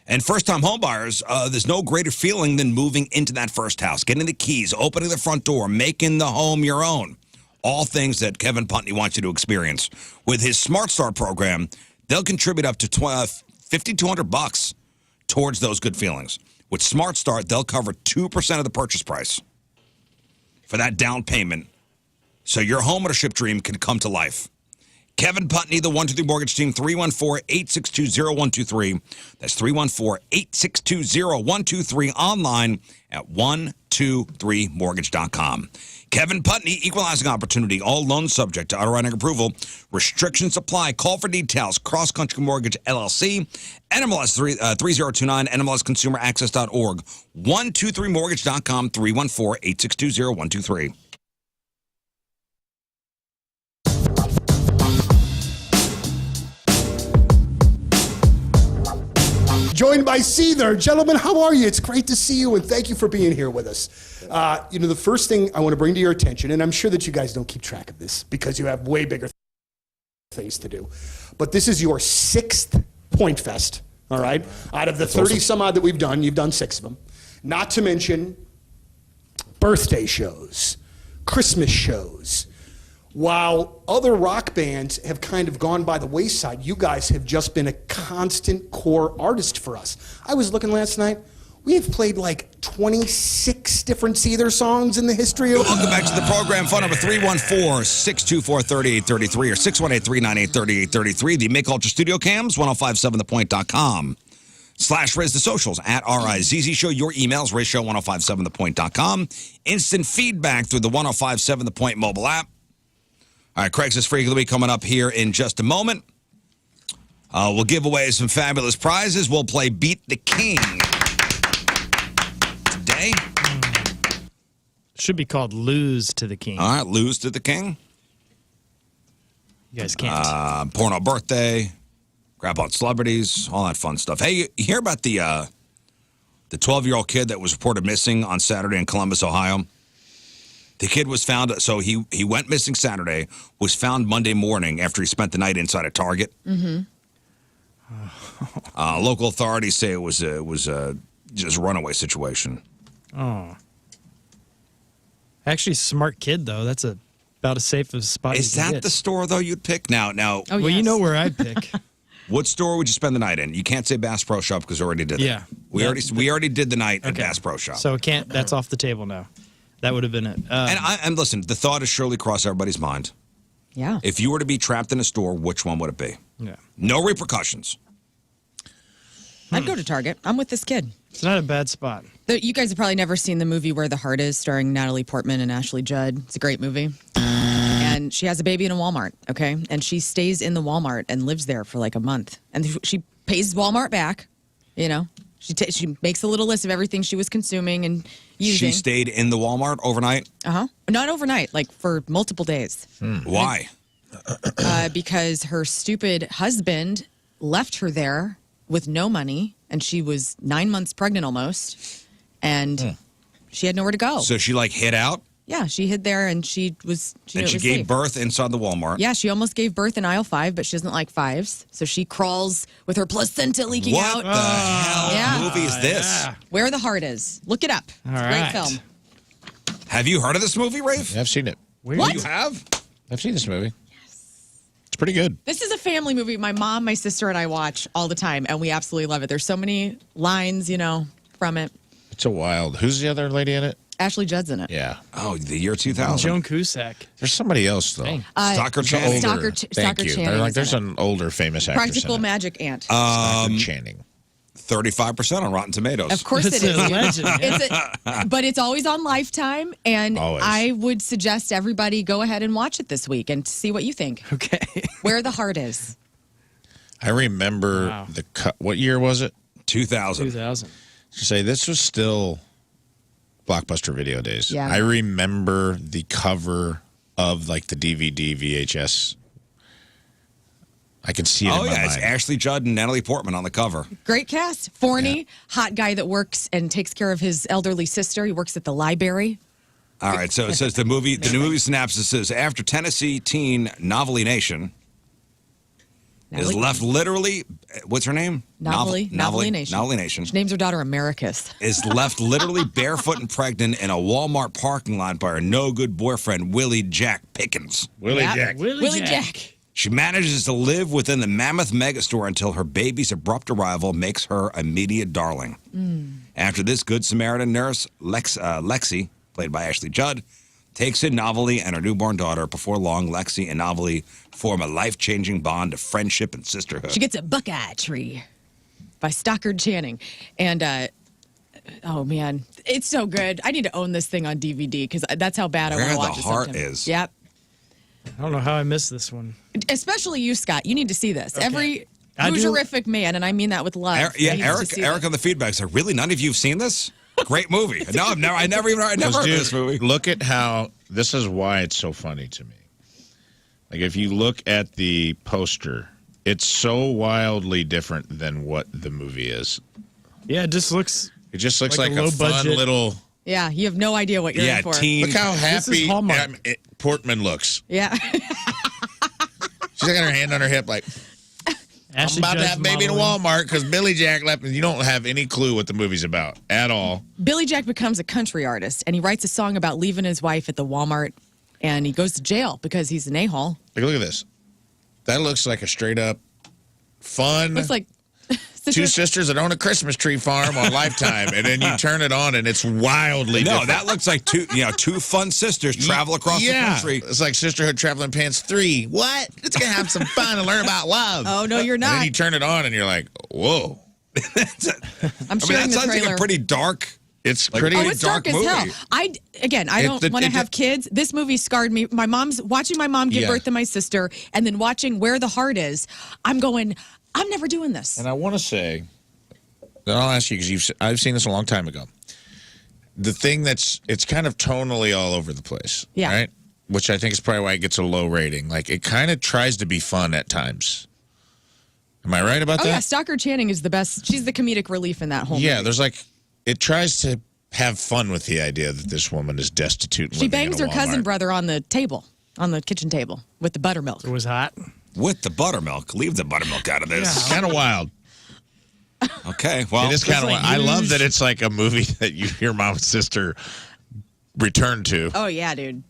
And first-time home buyers, there's no greater feeling than moving into that first house, getting the keys, opening the front door, making the home your own. All things that Kevin Putney wants you to experience. With his Smart Start program, they'll contribute up to $5,200 towards those good feelings. With Smart Start, they'll cover 2% of the purchase price for that down payment, so your homeownership dream can come to life. Kevin Putney, the 123 Mortgage Team, 314-862-0123. That's 314-862-0123, online at 123mortgage.com. Kevin Putney, equalizing opportunity, all loans subject to underwriting approval. Restrictions apply. Call for details. Cross Country Mortgage, LLC, NMLS 3029, NMLSconsumeraccess.org, 123mortgage.com, 314-862-0123. Joined by Seether. Gentlemen, how are you? It's great to see you, and thank you for being here with us. The first thing I want to bring to your attention, and I'm sure that you guys don't keep track of this because you have way bigger things to do, but this is your 6th Point Fest, all right? Out of the 30 some odd that we've done, you've done 6 of them. Not to mention birthday shows, Christmas shows. While other rock bands have kind of gone by the wayside, you guys have just been a constant core artist for us. I was looking last night. We have played like 26 different Seether songs in the history of... Welcome back to the program. Phone number 314-624-3833 or 618-398-3833. The Make Ultra Studio Cams, 1057thepoint.com/Rizz. The socials at RIZZ Show. Your emails, RizzShow1057thepoint.com. Instant feedback through the 1057 The Point mobile app. All right, Craig's Freak of the Week coming up here in just a moment. We'll give away some fabulous prizes. We'll play Beat the King today. Should be called Lose to the King. All right, Lose to the King. You guys can't. Porno birthday, grab out celebrities, all that fun stuff. Hey, you hear about the 12-year-old kid that was reported missing on Saturday in Columbus, Ohio? The kid was found, so he went missing Saturday, was found Monday morning after he spent the night inside a Target. Mm-hmm. Local authorities say it was just runaway situation. Oh. Actually, smart kid, though. That's about as safe as spot Is you can that get. the store, though, you'd pick? Now, Oh, well, you know where I'd pick. what store would you spend the night in? You can't say Bass Pro Shop because we already did that. Yeah. We already did the night at Bass Pro Shop. So that's off the table now. That would have been it. And listen, the thought has surely crossed everybody's mind. Yeah. If you were to be trapped in a store, which one would it be? Yeah. No repercussions. I'd go to Target. I'm with this kid. It's not a bad spot. You guys have probably never seen the movie Where the Heart Is, starring Natalie Portman and Ashley Judd. It's a great movie. And she has a baby in a Walmart, okay? And she stays in the Walmart and lives there for like a month. And she pays Walmart back, you know. She makes a little list of everything she was consuming and using. She stayed in the Walmart overnight? Not overnight, like for multiple days. Why? Because her stupid husband left her there with no money, and she was 9 months pregnant almost, and she had nowhere to go. So she hid out? Yeah, she hid there, and she gave safe. birth inside the Walmart. Yeah, she almost gave birth in aisle 5, but she doesn't like 5s, so she crawls with her placenta leaking out. What the hell movie is this? Yeah. Where the Heart Is. Look it up. All It's a right. great film. Have you heard of this movie, Rafe? I've seen it. What? You have? I've seen this movie. It's pretty good. This is a family movie my mom, my sister, and I watch all the time, and we absolutely love it. There's so many lines, from it. It's a wild. Who's the other lady in it? Ashley Judd's in it. Yeah. Oh, the year 2000. Joan Cusack. There's somebody else though. Dang. Stockard Channing. Stockard Thank you. Channing is There's in it. an older famous actress. Practical in it. Magic Aunt. Stockard Channing. 35% on Rotten Tomatoes. Of course That's it is. a legend. But it's always on Lifetime, and Always. I would suggest everybody go ahead and watch it this week and see what you think. Okay. Where the Heart Is. I remember the cut. What year was it? 2000. 2000. To say this was still Blockbuster video days. Yeah. I remember the cover of the DVD VHS. I can see it Oh, in my yeah. It's mind. Ashley Judd and Natalie Portman on the cover. Great cast. Forney, hot guy that works and takes care of his elderly sister. He works at the library. All right. So it says the movie synopsis says after Tennessee teen Novelty Nation is left literally, what's her name? Novelty Nation. Novelty Nation. She names her daughter Americus. Is left literally barefoot and pregnant in a Walmart parking lot by her no-good boyfriend, Willie Jack Pickens. Willie Yeah. Jack. Willie Jack. She manages to live within the mammoth megastore until her baby's abrupt arrival makes her immediate darling. After this, Good Samaritan nurse, Lexi, played by Ashley Judd, takes in Novelty and her newborn daughter. Before long, Lexi and Novelty form a life-changing bond of friendship and sisterhood. She gets a Buckeye Tree by Stockard Channing. And, oh, man, it's so good. I need to own this thing on DVD because that's how bad I want to watch it. Where the Heart sometime. Is. Yep. I don't know how I missed this one. Especially you, Scott. You need to see this. Every I do- Hoosierific man, and I mean that with love. Eric on the feedback's like, really? None of you have seen this? Great movie. No, I never heard of this movie. Look at how this is why it's so funny to me. If you look at the poster, it's so wildly different than what the movie is. Yeah, it just looks. It just looks Like like a a low fun budget. little. Yeah, you have no idea what you're in for. teen. Look how This is happy Hallmark. Portman looks. Yeah. She's got her hand on her hip, like Ashley I'm about to Judd's have baby in a modeling. Walmart because Billy Jack left. You don't have any clue what the movie's about at all. Billy Jack becomes a country artist, and he writes a song about leaving his wife at the Walmart, and he goes to jail because he's an a-hole. Look at this. That looks like a straight up fun. Looks like two sisters that own a Christmas tree farm on Lifetime, and then you turn it on, and it's wildly No, different. that looks like two fun sisters travel across the country. It's like Sisterhood Traveling Pants 3. What? It's going to have some fun and learn about love. Oh, no, you're And not. then you turn it on, and you're like, whoa. I'm sharing that the sounds trailer. like a pretty dark. It's Like, pretty Oh, it's dark as movie. hell. I don't want to have kids. This movie scarred me. Watching my mom give Yeah. birth to my sister, and then watching Where the Heart Is. I'm going, I'm never doing this. And I want to say, and I'll ask you because I've seen this a long time ago. The thing it's kind of tonally all over the place. Yeah. Right? Which I think is probably why it gets a low rating. Like, it kind of tries to be fun at times. Am I right about Oh, that? yeah, Stockard Channing is the best. She's the comedic relief in that whole Yeah, movie. there's it tries to have fun with the idea that this woman is destitute. And She living in bangs a her cousin Walmart. brother on the kitchen table with the buttermilk. It was hot. With the buttermilk. Leave the buttermilk out of this. It's kind of wild. Okay. Okay, well, It is kind of. like I love huge. that it's like a movie that your mom and sister return to. Oh yeah, dude.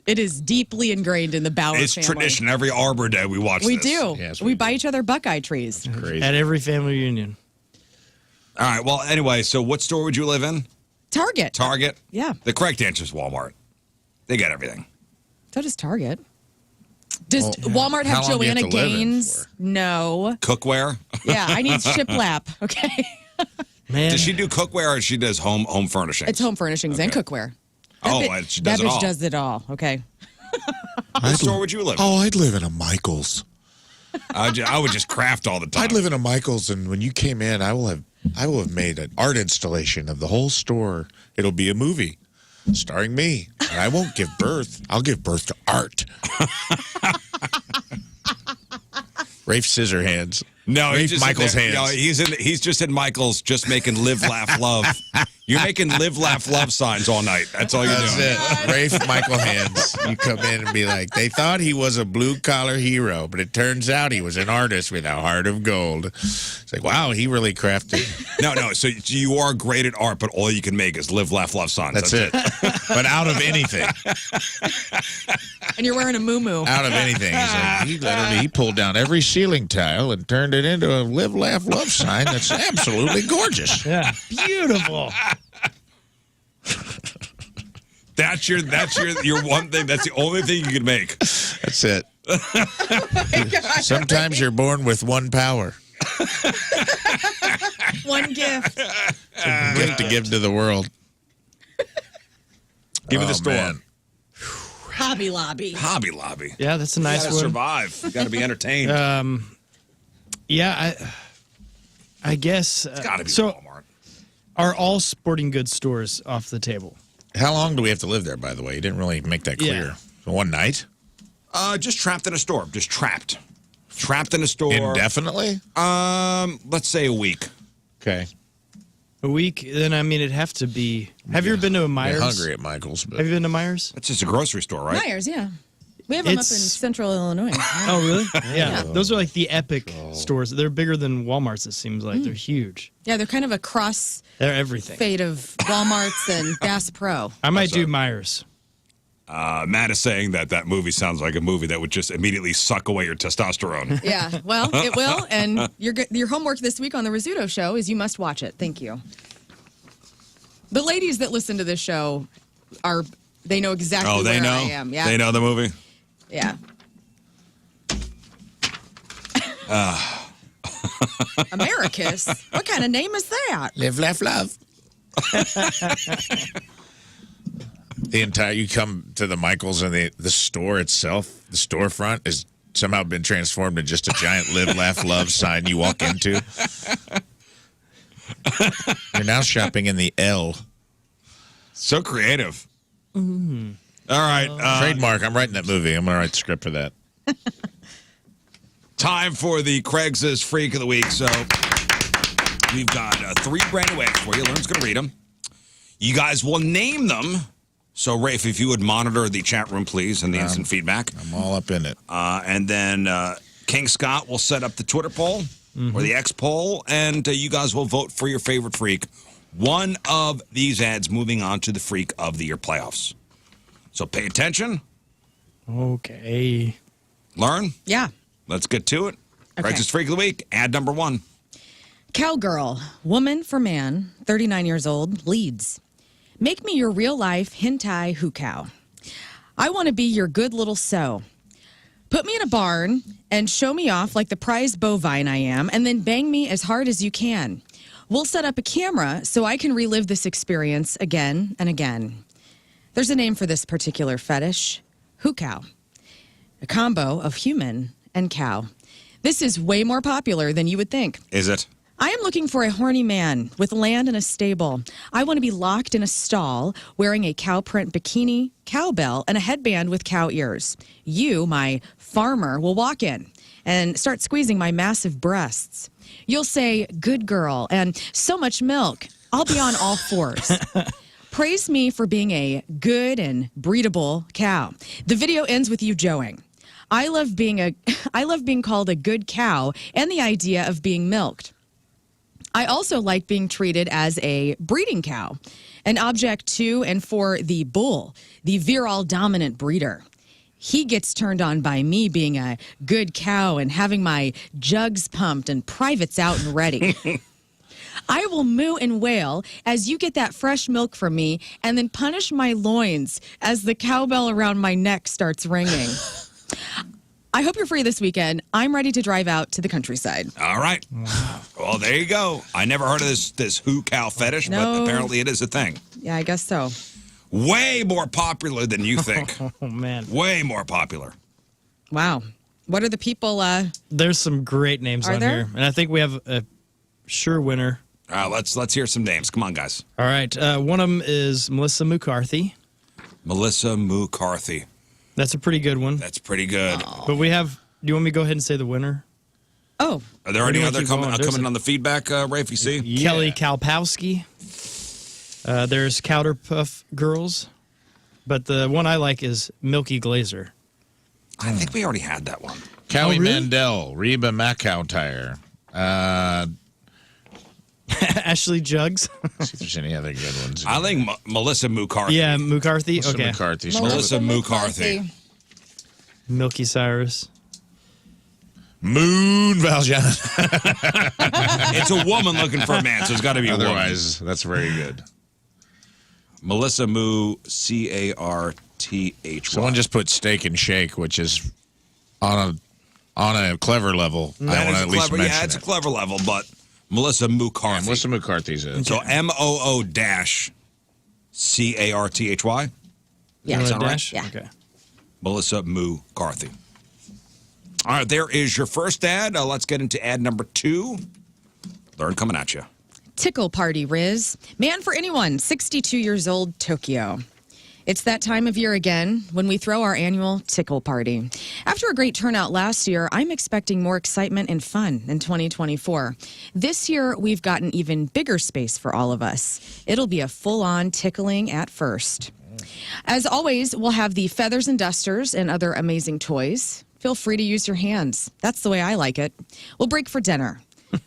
It is deeply ingrained in the Bauer it's family. tradition. Every Arbor Day we watch We this. do. Yes, we we buy do. each other Buckeye trees. Crazy. At every family reunion. All right, well, anyway, so what store would you live in? Target. Target? Yeah. The correct answer is Walmart. They got everything. So does Target. Does Well, Walmart how have long do you have Joanna to live in Gaines? for? No. Cookware? Yeah, I need shiplap. Okay. Man. Does she do cookware or she does home furnishings? It's home furnishings and cookware. Oh, That she does that it bitch all. does it all. Okay. What store would you live in? Oh, I'd live in a Michael's. I would just craft all the time. I'd live in a Michael's, and when you came in, I will have made an art installation of the whole store. It'll be a movie starring me. And I won't give birth. I'll give birth to art. Rafe Scissorhands. No, Rafe he's just Michael's in there. hands. No, he's just in Michael's, just making live, laugh, love. You're making live, laugh, love signs all night. That's all you're That's doing. it. Rafe Michael Hands. You come in and be like, they thought he was a blue-collar hero, but it turns out he was an artist with a heart of gold. It's like, wow, he really crafted. No. So you are great at art, but all you can make is live, laugh, love signs. That's it. But out of anything. And you're wearing a muumuu. Out of anything. He's like, he pulled down every ceiling tile and turned it into a live, laugh, love sign that's absolutely gorgeous. Yeah. Beautiful. That's your one thing. That's the only thing you can make. That's it. Sometimes you're born with one power. One gift. Gift to give to the world. Give me the store. Man. Hobby Lobby. Hobby Lobby. Yeah, that's a You nice gotta one. survive. You got to be entertained. Yeah, I guess. It's got to be so. Walmart. Are all sporting goods stores off the table? How long do we have to live there, by the way? You didn't really make that clear. Yeah. So one night? Just trapped in a store. Just trapped. Trapped in a store. Indefinitely? Let's say a week. Okay. A week? Then I mean, it'd have to be. Have you ever been to a I'm Myers? hungry at Michael's. But Have you been to Myers? It's just a grocery store, right? Myers, yeah. We have them up in It's- central Illinois. Oh, really? Yeah. Those are like the epic stores. They're bigger than Walmart's, it seems like. They're huge. Yeah, they're kind of a cross They're everything. fate of Walmart's and Bass Pro. I might do Myers. Matt is saying that movie sounds like a movie that would just immediately suck away your testosterone. Yeah, well, it will. And your homework this week on the Rizzuto Show is you must watch it. Thank you. The ladies that listen to this show they know exactly Oh, they where know? I am. Yeah. They know the movie? Yeah. Americus? What kind of name is that? live, laugh, love. You come to the Michael's and the store itself, the storefront has somehow been transformed into just a giant live, laugh, love sign you walk into. You're now shopping in the L. So creative. All right. Trademark. I'm writing that movie. I'm going to write the script for that. Time for the Craigslist Freak of the Week. So we've got 3 brand new eggs for you. Lern's going to read them. You guys will name them. So, Rafe, if you would monitor the chat room, please, and the instant feedback. I'm all up in it. And then King Scott will set up the Twitter poll or the X poll, and you guys will vote for your favorite freak. One of these ads moving on to the Freak of the Year playoffs. So pay attention. Okay. Learn. Yeah. Let's get to it. Okay. Craigslist Freak of the Week, ad number 1. Cowgirl, woman for man, 39 years old, leads. Make me your real life hentai hukau. I want to be your good little sow. Put me in a barn and show me off like the prized bovine I am, and then bang me as hard as you can. We'll set up a camera so I can relive this experience again and again. There's a name for this particular fetish, hukau, a combo of human and cow. This is way more popular than you would think. Is it? I am looking for a horny man with land and a stable. I want to be locked in a stall wearing a cow print bikini, cowbell, and a headband with cow ears. You, my farmer, will walk in and start squeezing my massive breasts. You'll say, good girl, and so much milk. I'll be on all fours. Praise me for being a good and breedable cow. The video ends with you joeing. I love being called a good cow and the idea of being milked. I also like being treated as a breeding cow, an object to and for the bull, the virile dominant breeder. He gets turned on by me being a good cow and having my jugs pumped and privates out and ready. I will moo and wail as you get that fresh milk from me and then punish my loins as the cowbell around my neck starts ringing. I hope you're free this weekend. I'm ready to drive out to the countryside. All right. Wow. Well, there you go. I never heard of this who cow fetish, but apparently it is a thing. Yeah, I guess so. Way more popular than you think. Oh, man. Way more popular. Wow. What are the people? There's some great names Are on there? here. And I think we have a sure winner. Let's hear some names. Come on, guys. All right. One of them is Melissa McCarthy. Melissa McCarthy. That's a pretty good one. That's pretty good. But we have, do you want me to go ahead and say the winner? Oh. Are there any Where do you other want to keep coming going? on the feedback, Rafe, you see? Kelly Kalpowski. There's Cowderpuff Girls. But the one I like is Milky Glazer. I think we already had that one. Cowie really? Mandel, Reba McIntyre. Ashley Jugs. See if there's any other good ones. I think Melissa McCarthy. Yeah, McCarthy. Melissa Okay. McCarthy. Melissa McCarthy. Milky Cyrus. Moon Valjean. It's a woman looking for a man, so it's got to be a woman. Otherwise, that's very good. Melissa Moo, Carthy. Someone just put Steak and Shake, which is on a clever level. I want to at least mention it's a clever level, but Melissa McCarthy. Melissa McCarthy's it. So MOO-CARTHY. Yeah. Is that right? Dash? Yeah. Okay. Melissa McCarthy. All right, there is your first ad. Let's get into ad number 2. Lern coming at you. Tickle party, Rizz. Man for anyone, 62 years old, Tokyo. It's that time of year again when we throw our annual tickle party. After a great turnout last year, I'm expecting more excitement and fun in 2024. This year, we've got an even bigger space for all of us. It'll be a full-on tickling at first. As always, we'll have the feathers and dusters and other amazing toys. Feel free to use your hands. That's the way I like it. We'll break for dinner.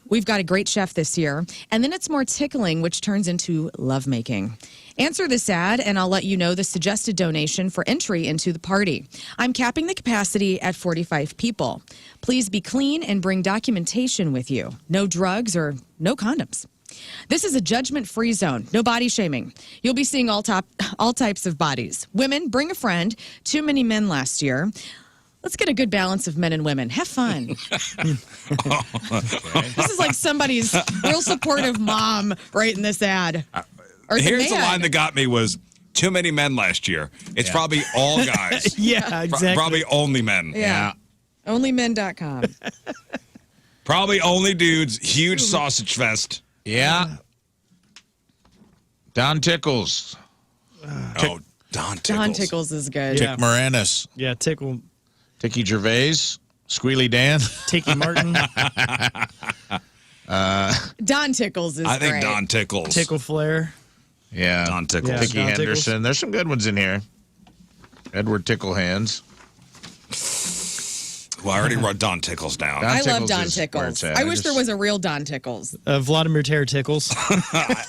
We've got a great chef this year, and then it's more tickling, which turns into lovemaking. Answer this ad, and I'll let you know the suggested donation for entry into the party. I'm capping the capacity at 45 people. Please be clean and bring documentation with you. No drugs or no condoms. This is a judgment-free zone. No body shaming. You'll be seeing all types of bodies. Women, bring a friend. Too many men last year. Let's get a good balance of men and women. Have fun. This is like somebody's real supportive mom writing this ad. Or Here's the line that got me was, too many men last year. It's probably all guys. Yeah, exactly. Probably only men. Yeah. Onlymen.com. Probably only dudes. Huge sausage fest. Yeah. Don Tickles. Don Tickles. Don Tickles is good. Yeah. Moranis. Yeah, Tickle. Ticky Gervais. Squealy Dan. Tiki Martin. Don Tickles is I think great. Don Tickles. Tickle Flair. Yeah. Don Tickles. Yeah. Ticky Don Henderson. Tickles. There's some good ones in here. Edward Ticklehands. Well, I already wrote Don Tickles down. I love Tickles Don is where Tickles. it's at. I wish there was a real Don Tickles. Vladimir Terra Tickles.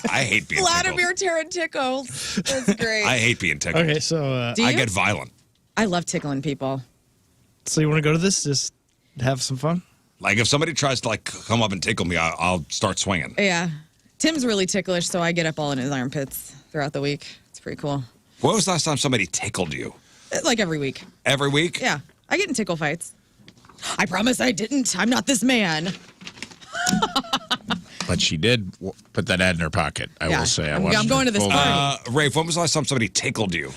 I hate being Vladimir tickled. Tickles. That's great. I hate being tickled. Okay, so Do you? I get violent. I love tickling people. so you want to go to this? Just have some fun? Like, if somebody tries to, like, come up and tickle me, I'll start swinging. Yeah. Tim's really ticklish, so I get up all in his armpits throughout the week. It's pretty cool. When was the last time somebody tickled you? Like every week. Every week? Yeah. I get in tickle fights. I promise I didn't. I'm not this man. But she did put that ad in her pocket, I Yeah. will say. I'm watched going her to this full- party. Rafe, when was the last time somebody tickled you?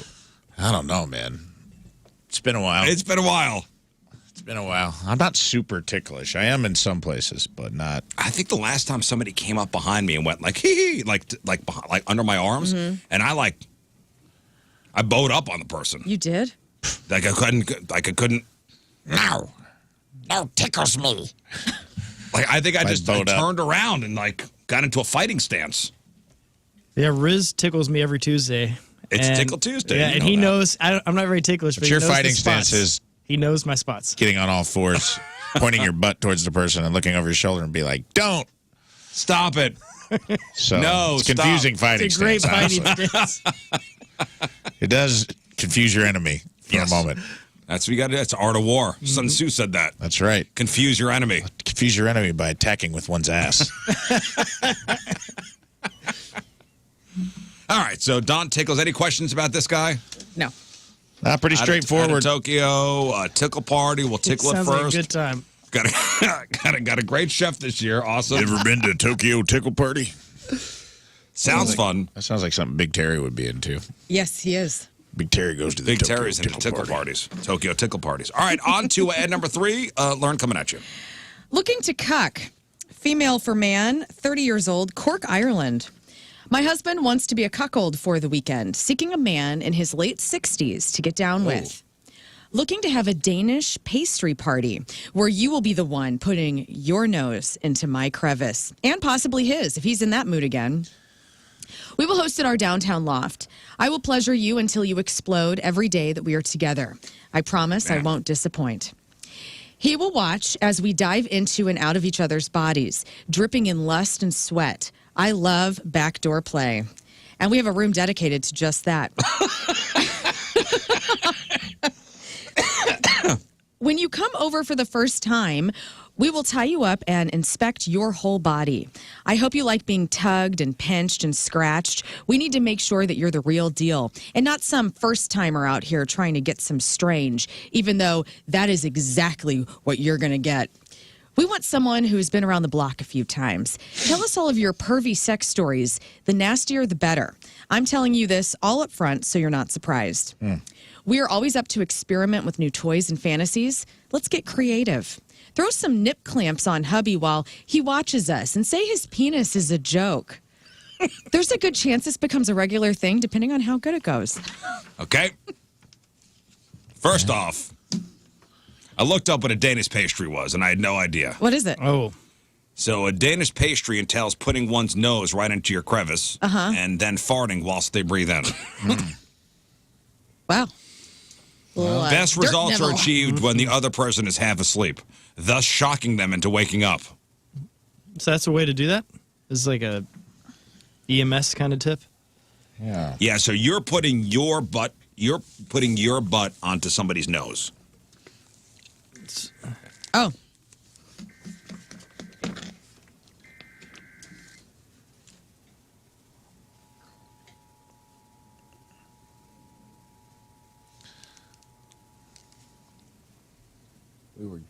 I don't know, man. It's been a while. It's been a while. It's been a while. I'm not super ticklish. I am in some places, but not. I think the last time somebody came up behind me and went like, hee hee, like under my arms, and I bowed up on the person. You did? Like I couldn't. No, tickles me. Like I think I just bowed up. turned around and like got into a fighting stance. Yeah, Rizz tickles me every Tuesday. It's And- Tickle Tuesday. Yeah, you and know he that. knows. I'm not very ticklish, but But he your knows the fighting spots. stance is He knows my spots. getting on all fours, pointing your butt towards the person and looking over your shoulder and be like, don't. Stop it. So No, it's confusing stop. fighting It's a great stance, fighting honestly. stance. It does confuse your enemy for a moment. That's what you got to do. That's the art of war. Sun Tzu said that. That's right. Confuse your enemy. Confuse your enemy by attacking with one's ass. All right, so Don Tickles, any questions about this guy? No. Pretty straightforward. Out of Tokyo, tickle party. We'll tickle it Sounds first. like a good time. Got a great chef this year. Awesome. Ever been to Tokyo Tickle Party? Sounds fun. That sounds like something Big Terry would be into. Yes, he is. Big Terry goes to the Big Tokyo Terry's into tickle Party. parties. Tokyo tickle parties. All right, on to ad number 3. Lern coming at you. Looking to cuck. Female for man, 30 years old, Cork, Ireland. My husband wants to be a cuckold for the weekend, seeking a man in his late 60s to get down with. Looking to have a Danish pastry party where you will be the one putting your nose into my crevice, and possibly his if he's in that mood again. We will host at our downtown loft. I will pleasure you until you explode every day that we are together. I promise I won't disappoint. He will watch as we dive into and out of each other's bodies, dripping in lust and sweat. I love backdoor play. And we have a room dedicated to just that. When you come over for the first time, we will tie you up and inspect your whole body. I hope you like being tugged and pinched and scratched. We need to make sure that you're the real deal and not some first-timer out here trying to get some strange, even though that is exactly what you're going to get. We want someone who's been around the block a few times. Tell us all of your pervy sex stories. The nastier, the better. I'm telling you this all up front so you're not surprised. We are always up to experiment with new toys and fantasies. Let's get creative. Throw some nip clamps on hubby while he watches us and say his penis is a joke. There's a good chance this becomes a regular thing depending on how good it goes. Okay. First off, I looked up what a Danish pastry was, and I had no idea. What is it? Oh, So a Danish pastry entails putting one's nose right into your crevice and then farting whilst they breathe in. Wow. Best dirt results are nibble. achieved when the other person is half asleep, thus shocking them into waking up. so that's a way to do that? This is like a EMS kind of tip? Yeah. Yeah, so you're putting your butt onto somebody's nose. Oh. We were.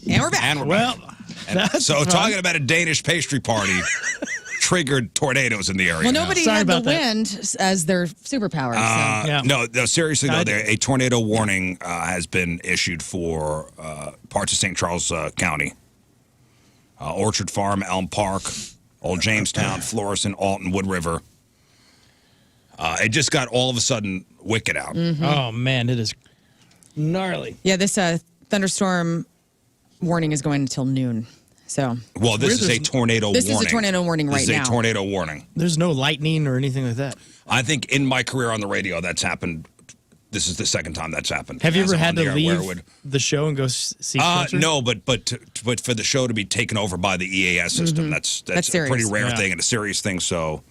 And we're back. And we're Well, back. that's So fun. talking about a Danish pastry party triggered tornadoes in the area. Well, now. nobody Sorry had the about that. wind as their superpower. so. Yeah. No, seriously, though, I- a tornado warning has been issued for parts of St. Charles County. Orchard Farm, Elm Park, Old Jamestown, Florissant, Alton, Wood River. It just got all of a sudden wicked out. Mm-hmm. Oh, man, it is gnarly. Yeah, this thunderstorm warning is going until noon. So, well, this is a tornado warning. This is a tornado warning right now. This is a tornado warning. There's no lightning or anything like that. I think in my career on the radio, that's happened. This is the second time that's happened. Have you As ever I'm had on the to air, leave Weirwood. the show and go see shelter? No, but for the show to be taken over by the EAS system, that's a serious. pretty rare Yeah. thing and a serious thing. So,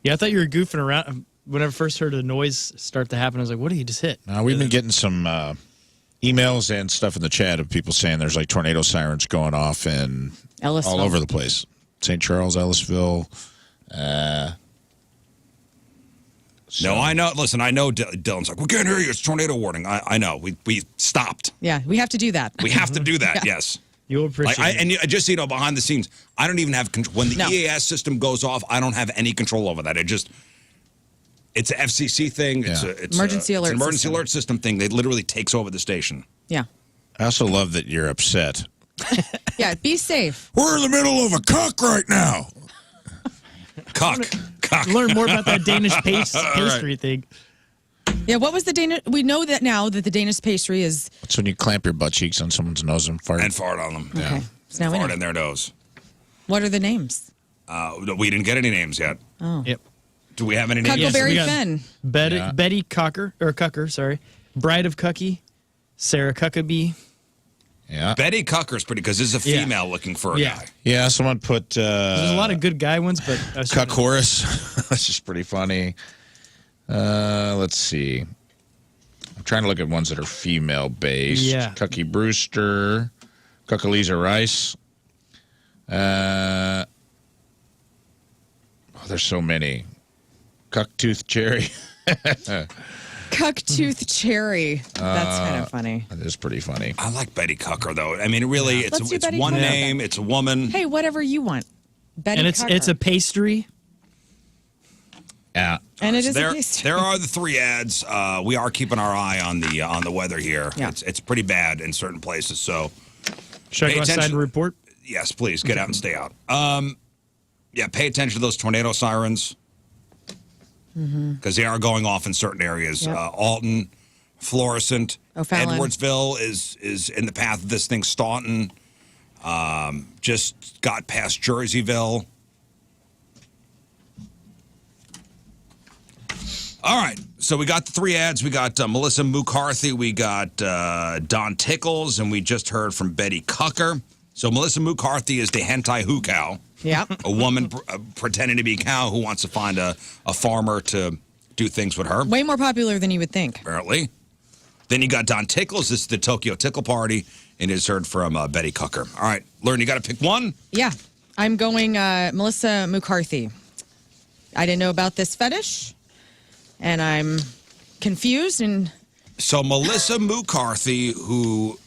Yeah, I thought you were goofing around. When I first heard a noise start to happen, I was like, what did he just hit? We've been getting some emails and stuff in the chat of people saying there's like tornado sirens going off in all over the place. St. Charles, Ellisville. no, I know. Listen, I know Dylan's like, we can't hear you. It's tornado warning. I know. We stopped. Yeah, we have to do that. We have to do that. Yes. You'll appreciate it. Just so you know, behind the scenes, I don't even have control. When the EAS system goes off, I don't have any control over that. It's an FCC thing. It's Emergency it's alert an emergency system. alert system thing. That literally takes over the station. Yeah. I also love that you're upset. Yeah, be safe. We're in the middle of a cuck right now. Cuck. Learn more about that Danish pastry thing. Yeah, what was the Danish? We know that now that the Danish pastry is. It's when you clamp your butt cheeks on someone's nose and fart. And fart on them. Okay. So now we Fart know. in their nose. What are the names? We didn't get any names yet. Oh. Yep. Do we have any names? Cuckleberry we got Finn. Betty Cucker, sorry. Bride of Cucky, Sarah Cuckabee. Yeah. Betty Cucker's pretty, because this is a female looking for a guy. Yeah, someone put... There's a lot of good guy ones, but... Cuck Horace. That's just pretty funny. Let's see. I'm trying to look at ones that are female-based. Yeah. Cucky Brewster. Cuckalisa Rice. There's so many. Cucktooth Cherry. Cucktooth Cherry. That's kind of funny. That is pretty funny. I like Betty Cucker, though. I mean, really, Let's do it's Betty one Cucker. name. It's a woman. Hey, whatever you want. Betty And it's Cucker. a pastry. Yeah. And it is there, a pastry. there are the 3 ads. We are keeping our eye on the weather here. Yeah. It's pretty bad in certain places. So, Should I Pay go outside attention. and report? yes, please get out and stay out. Yeah, pay attention to those tornado sirens because they are going off in certain areas. Yep. Alton, Florissant, O'Fallon. Edwardsville is in the path of this thing. Staunton just got past Jerseyville. All right, so we got the 3 ads. We got Melissa McCarthy, we got Don Tickles, and we just heard from Betty Cucker. So Melissa McCarthy is the hentai who cow, Yep. a woman pretending to be a cow who wants to find a farmer to do things with her, Way more popular than you would think. apparently. Then you got Don Tickles. This is the Tokyo Tickle Party, and it's heard from Betty Cucker. All right, Lern, you got to pick one? Yeah. I'm going Melissa McCarthy. I didn't know about this fetish, and I'm confused. And So Melissa McCarthy, who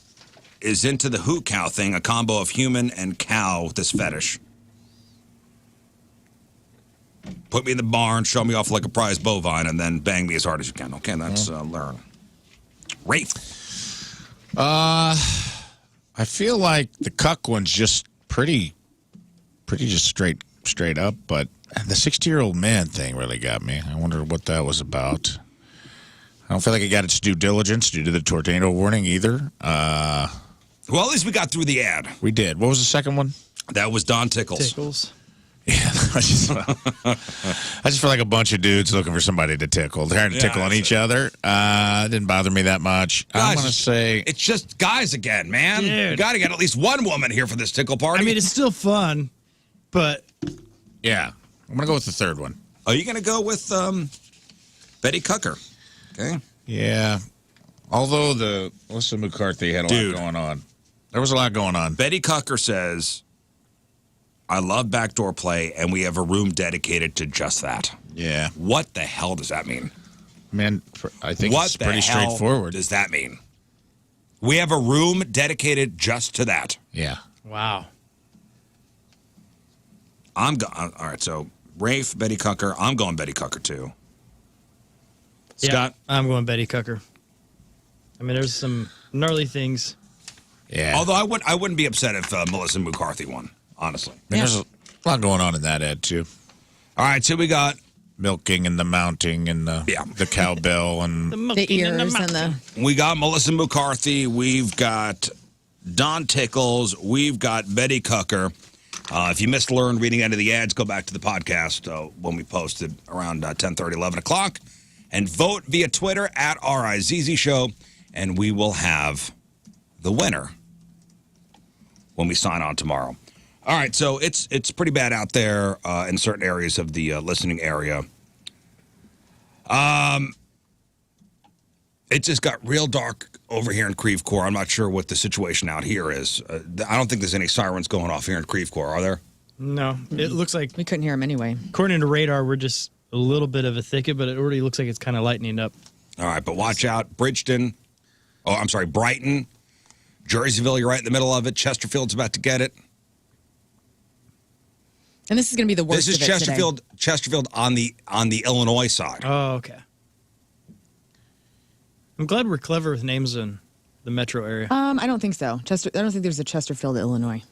is into the hoot cow thing, a combo of human and cow, this fetish. Put me in the barn, show me off like a prize bovine, and then bang me as hard as you can. Okay, that's Lern. Rafe. I feel like the cuck one's just pretty just straight up, but the 60-year-old man thing really got me. I wonder what that was about. I don't feel like it got its due diligence due to the tornado warning either. Well, at least we got through the ad. We did. What was the second one? That was Don Tickles. Tickles. Yeah, I just feel like a bunch of dudes looking for somebody to tickle. They're trying to tickle on each other. It didn't bother me that much. I'm Guys, going to say... It's just guys again, man. Dude. You got to get at least one woman here for this tickle party. I mean, it's still fun, but Yeah. I'm going to go with the third one. Are you going to go with Betty Cucker? Okay. Yeah. Although the Melissa McCarthy had a Dude. lot going on. There was a lot going on. Betty Cucker says, I love backdoor play, and we have a room dedicated to just that. Yeah. What the hell does that mean? Man, I think What it's the pretty hell straightforward. does that mean? We have a room dedicated just to that. Yeah. wow. All right, so Rafe, Betty Cucker. I'm going Betty Cucker, too. Scott? Yeah, I'm going Betty Cucker. I mean, there's some gnarly things. Yeah. Although I wouldn't be upset if Melissa McCarthy won. honestly. There's a lot going on in that, Ed, too. All right, so we got milking and the mounting and the cowbell and the ears and the. We got Melissa McCarthy. We've got Don Tickles. We've got Betty Cucker. If you missed Lern reading into the ads, go back to the podcast when we posted around 10:30, 11 o'clock. And vote via Twitter at RIZZ Show. And we will have the winner when we sign on tomorrow. All right, so it's pretty bad out there in certain areas of the listening area. It just got real dark over here in Creve Coeur. I'm not sure what the situation out here is. I don't think there's any sirens going off here in Creve Coeur, are there? No, it looks like we couldn't hear them anyway. According to radar, we're just a little bit of a thicket, but it already looks like it's kind of lightening up. All right, but watch out. Brighton, Jerseyville, you're right in the middle of it. Chesterfield's about to get it. And this is going to be the worst. This is Chesterfield on the Illinois side. Oh, okay. I'm glad we're clever with names in the metro area. I don't think so. I don't think there's a Chesterfield, Illinois.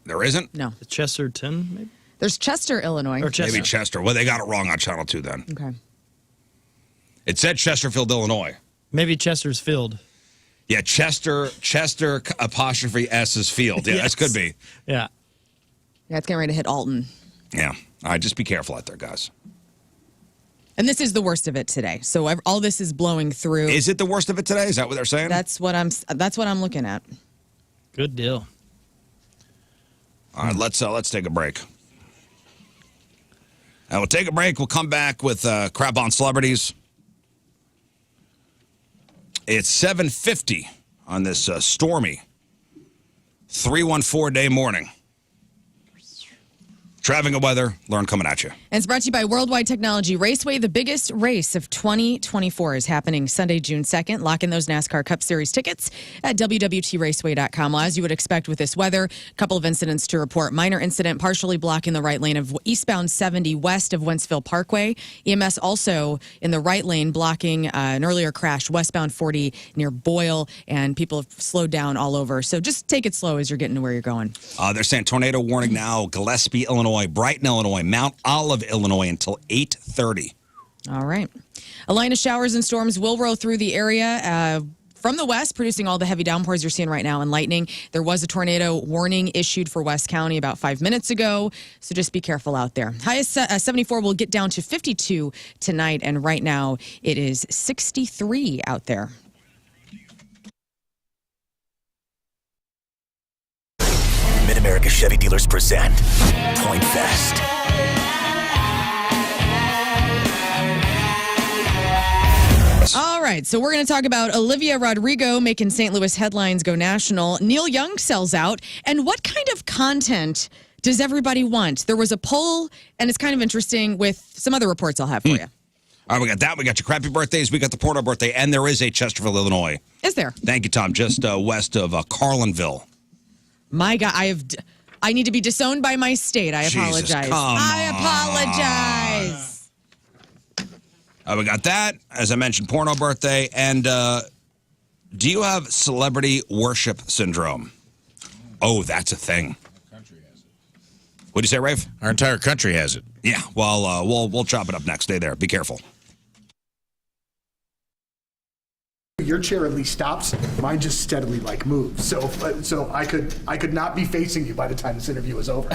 There isn't? No. The Chesterton, maybe? There's Chester, Illinois. Or Chester. Maybe Chester. Well, they got it wrong on Channel 2 then. Okay. It said Chesterfield, Illinois. Maybe Chester's Field. Yeah, Chester apostrophe S is field. Yeah, Yes. That could be. Yeah. Yeah, it's getting ready to hit Alton. Yeah. All right, just be careful out there, guys. And this is the worst of it today. So all this is blowing through. Is it the worst of it today? Is that what they're saying? That's what I'm looking at. Good deal. All right, let's take a break. We'll take a break. We'll come back with crap on celebrities. It's 7:50 on this stormy 314 day morning. Traffic and weather, Lern coming at you. And it's brought to you by Worldwide Technology Raceway. The biggest race of 2024 is happening Sunday, June 2nd. Lock in those NASCAR Cup Series tickets at www.raceway.com. Well, as you would expect with this weather, a couple of incidents to report. Minor incident partially blocking the right lane of eastbound 70 west of Wentzville Parkway. EMS also in the right lane blocking an earlier crash westbound 40 near Boyle, and people have slowed down all over. So just take it slow as you're getting to where you're going. They're saying tornado warning now, Gillespie, Illinois, Brighton, Illinois, Mount Olive, Illinois until 8:30. All right. A line of showers and storms will roll through the area from the west, producing all the heavy downpours you're seeing right now and lightning. There was a tornado warning issued for West County about 5 minutes ago, so just be careful out there. Highest 74 will get down to 52 tonight, and right now it is 63 out there. Mid-America Chevy dealers present Point Fest. All right, so we're going to talk about Olivia Rodrigo making St. Louis headlines go national. Neil Young sells out. And what kind of content does everybody want? There was a poll, and it's kind of interesting with some other reports I'll have for you. All right, we got that. We got your crappy birthdays. We got the Porno birthday, and there is a Chesterfield, Illinois. Is there? Thank you, Tom. Just west of Carlinville. My God, I need to be disowned by my state. I apologize. Jesus, come I apologize. We got that. As I mentioned, Porno birthday. And do you have celebrity worship syndrome? Oh, that's a thing. What'd you say, Rafe? Our entire country has it. Yeah, well, we'll chop it up next. Stay there. Be careful. Your chair at least stops. Mine just steadily moves. So I could not be facing you by the time this interview is over.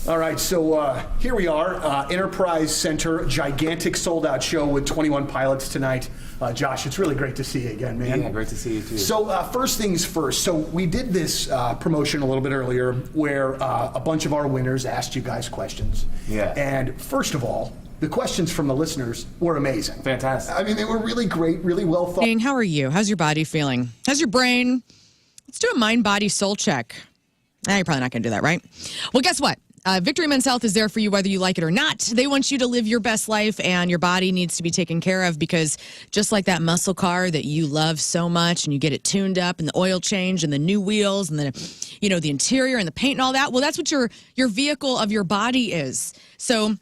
All right, so here we are, Enterprise Center, gigantic sold-out show with 21 pilots tonight. Josh, it's really great to see you again, man. Yeah, great to see you too. So first things first. So we did this promotion a little bit earlier where a bunch of our winners asked you guys questions. Yeah. And first of all, the questions from the listeners were amazing. Fantastic. I mean, they were really great, really well thought. How are you? How's your body feeling? How's your brain? Let's do a mind, body, soul check. You're probably not going to do that, right? Well, guess what? Victory Men's Health is there for you whether you like it or not. They want you to live your best life, and your body needs to be taken care of because just like that muscle car that you love so much and you get it tuned up and the oil change and the new wheels and the interior and the paint and all that, well, that's what your vehicle of your body is. So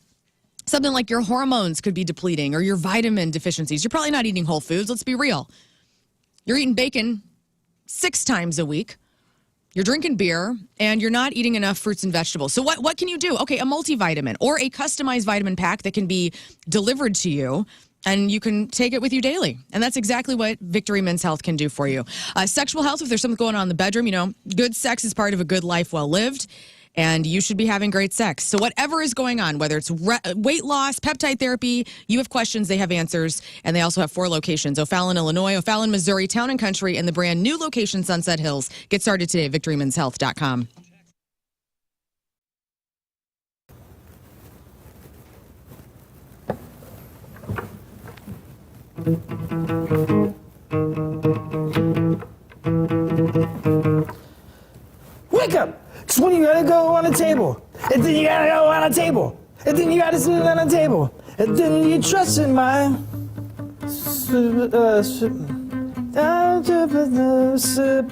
something like your hormones could be depleting or your vitamin deficiencies. You're probably not eating whole foods. Let's be real. You're eating bacon 6 times a week. You're drinking beer, and you're not eating enough fruits and vegetables. So what can you do? Okay, a multivitamin or a customized vitamin pack that can be delivered to you, and you can take it with you daily. And that's exactly what Victory Men's Health can do for you. Sexual health, if there's something going on in the bedroom, you know, good sex is part of a good life well lived. And you should be having great sex. So whatever is going on, whether it's weight loss, peptide therapy, you have questions, they have answers. And they also have 4 locations: O'Fallon, Illinois, O'Fallon, Missouri, Town and Country, and the brand new location, Sunset Hills. Get started today at victorymenshealth.com. Wake up! It's when you gotta go on a table, and then you gotta go on a table, and then you gotta sit on a table, and then you trust in my sip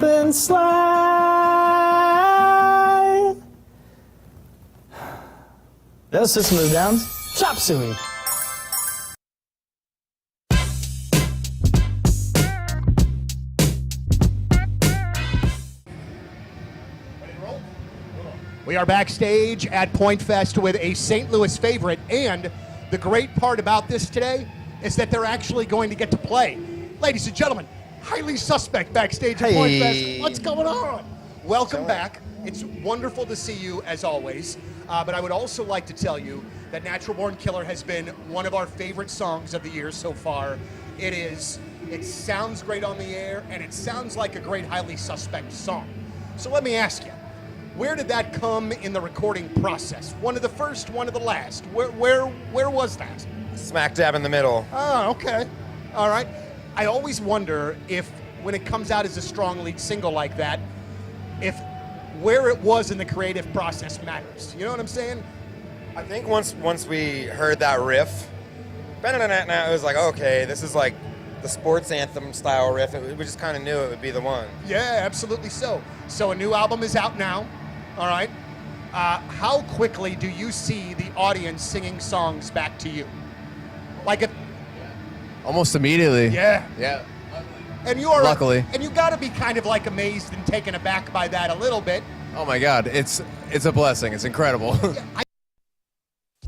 and slide. That's System of a Down's Chop Suey. We are backstage at Point Fest with a St. Louis favorite, and the great part about this today is that they're actually going to get to play. Ladies and gentlemen, highly suspect backstage at Point Fest. What's going on? Welcome back. It's wonderful to see you as always. But I would also like to tell you that Natural Born Killer has been one of our favorite songs of the year so far. It sounds great on the air, and it sounds like a great highly suspect song. So let me ask you, where did that come in the recording process? One of the first, one of the last? Where was that? Smack dab in the middle. Oh, okay. All right. I always wonder if, when it comes out as a strong lead single like that, if where it was in the creative process matters. You know what I'm saying? I think once we heard that riff, it was like, okay, this is like the sports anthem style riff. We just kind of knew it would be the one. Yeah, absolutely so. So a new album is out now. All right. How quickly do you see the audience singing songs back to you? Almost immediately. Yeah. Yeah. And you are Luckily. And you got to be kind of like amazed and taken aback by that a little bit. Oh my God, it's a blessing. It's incredible.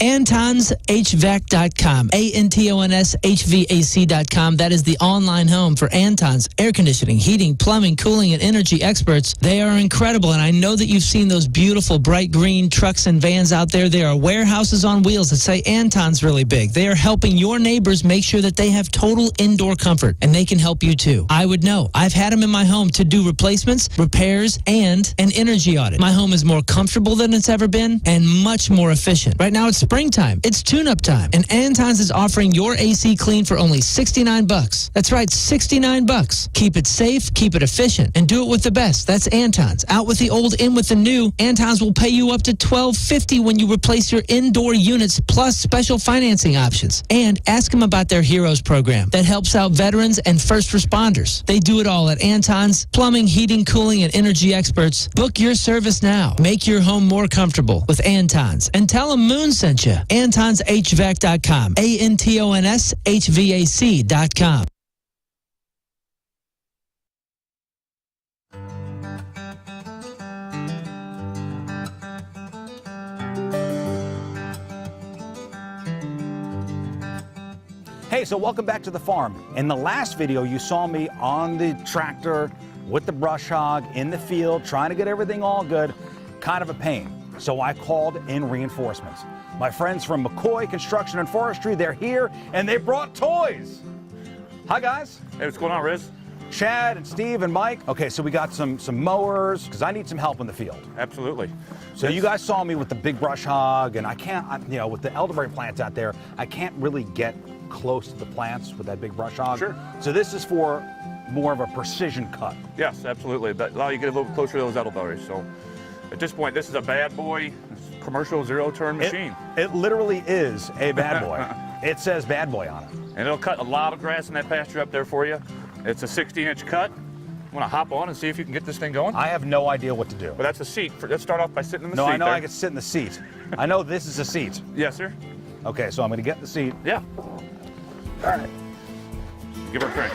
AntonsHVAC.com, ANTONSHVAC.com. That is the online home for Anton's air conditioning, heating, plumbing, cooling, and energy experts. They are incredible, and I know that you've seen those beautiful bright green trucks and vans out there. They are warehouses on wheels that say Anton's really big. They are helping your neighbors make sure that they have total indoor comfort, and they can help you too. I would know. I've had them in my home to do replacements, repairs, and an energy audit. My home is more comfortable than it's ever been and much more efficient. Right now it's springtime. It's tune-up time, and Anton's is offering your AC clean for only $69. That's right, $69. Keep it safe, keep it efficient, and do it with the best. That's Anton's. Out with the old, in with the new. Anton's will pay you up to $12.50 when you replace your indoor units, plus special financing options. And ask them about their Heroes program that helps out veterans and first responders. They do it all at Anton's. Plumbing, heating, cooling, and energy experts. Book your service now. Make your home more comfortable with Anton's. And tell them Moon sent you. AntonsHVAC.com. ANTONSHVAC.com. Hey, so welcome back to the farm. In the last video, you saw me on the tractor with the brush hog in the field, trying to get everything all good. Kind of a pain. So I called in reinforcements. My friends from McCoy Construction and Forestry, they're here, and they brought toys. Hi, guys. Hey, what's going on, Rizz? Chad and Steve and Mike. Okay, so we got some mowers, because I need some help in the field. Absolutely. So you guys saw me with the big brush hog, and I can't, with the elderberry plants out there, I can't really get close to the plants with that big brush hog. Sure. So this is for more of a precision cut. Yes, absolutely. That allow you to get a little closer to those elderberries. So at this point, this is a bad boy commercial zero-turn machine. It literally is a bad boy. It says bad boy on it. And it'll cut a lot of grass in that pasture up there for you. It's a 16-inch cut. Want to hop on and see if you can get this thing going? I have no idea what to do. Well, that's a seat. Let's start off by sitting in the seat. No, I know there. I can sit in the seat. I know this is a seat. Yes, sir. Okay, so I'm going to get in the seat. Yeah. All right. Give her a crank.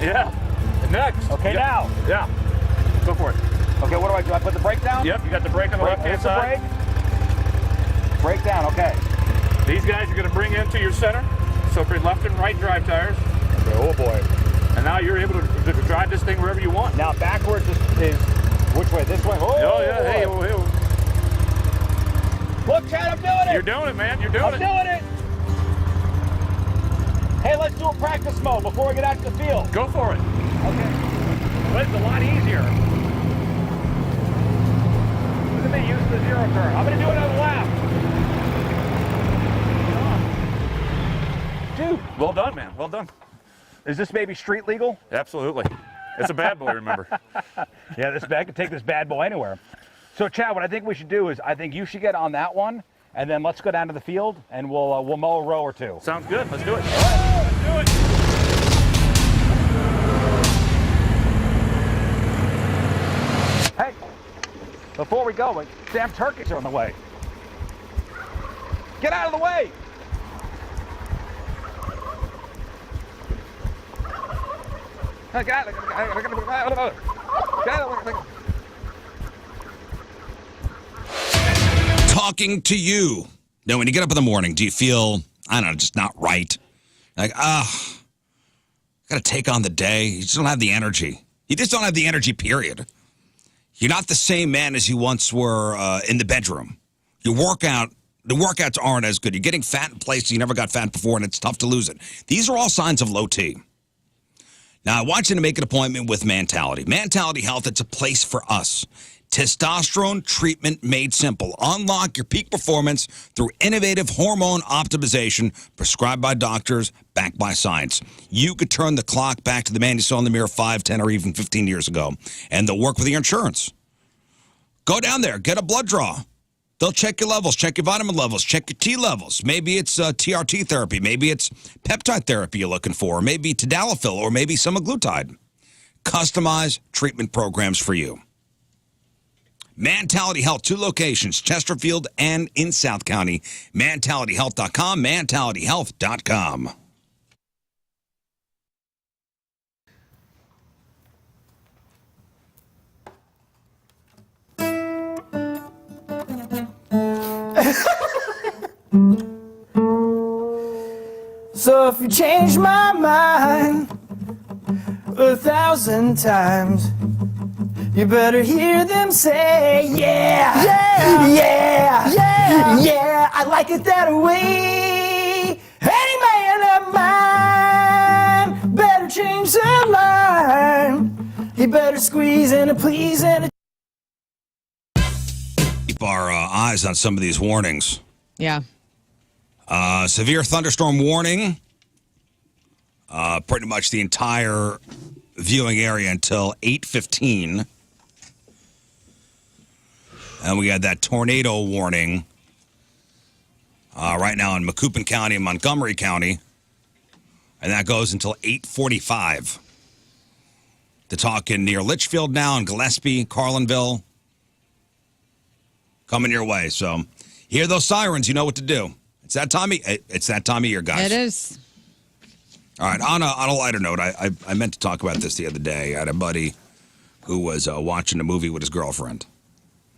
Yeah. Next. Okay, now. Yeah. Go for it. Okay, what do I do? I put the brake down? Yep, you got the brake on the left-hand Here's the side. brake. Brake down, okay. These guys are going to bring into your center. So for your left and right drive tires. Okay, oh boy. And now you're able to drive this thing wherever you want. Now backwards is which way? This way? Oh yeah, hey, oh, hey. Look, Chad, I'm doing it! You're doing it, man. You're doing I'm it. doing it! Hey, let's do a practice mode before we get out to the field. Go for it. Okay. Well, it's a lot easier. Look at me using the zero curve. I'm going to do another lap. Dude. Well done, man. Well done. Is this maybe street legal? Absolutely. It's a bad boy, remember. Yeah, this bag can take this bad boy anywhere. So, Chad, what I think we should do is I think you should get on that one, and then let's go down to the field, and we'll mow a row or two. Sounds good. Let's do it. All right. Let's do it. Hey, before we go, damn turkeys are on the way. Get out of the way! Talking to you. Now, when you get up in the morning, do you feel, I don't know, just not right? Like, got to take on the day. You just don't have the energy. You just don't have the energy, period. You're not the same man as you once were in the bedroom. The workouts aren't as good. You're getting fat in places you never got fat before, and it's tough to lose it. These are all signs of low T. Now, I want you to make an appointment with Mentality. Mentality Health, it's a place for us. Testosterone treatment made simple. Unlock your peak performance through innovative hormone optimization prescribed by doctors, backed by science. You could turn the clock back to the man you saw in the mirror 5, 10, or even 15 years ago, and they'll work with your insurance. Go down there, get a blood draw. They'll check your levels, check your vitamin levels, check your T levels. Maybe it's TRT therapy. Maybe it's peptide therapy you're looking for. Maybe tadalafil, or maybe semaglutide. Customized treatment programs for you. Mentality Health, 2 locations, Chesterfield and in South County. MentalityHealth.com, MentalityHealth.com. So if you change my mind 1,000 times, you better hear them say, yeah, yeah, yeah, yeah, yeah, I like it that way. Any man of mine better change their mind. He better squeeze and a please and a... Keep our eyes on some of these warnings. Yeah. Severe thunderstorm warning. Pretty much the entire viewing area until 8:15. And we had that tornado warning right now in Macoupin County and Montgomery County. And that goes until 8:45. The talking near Litchfield now and Gillespie, Carlinville. Coming your way. So hear those sirens, you know what to do. It's that time of year, guys. It is. All right, on a lighter note, I meant to talk about this the other day. I had a buddy who was watching a movie with his girlfriend.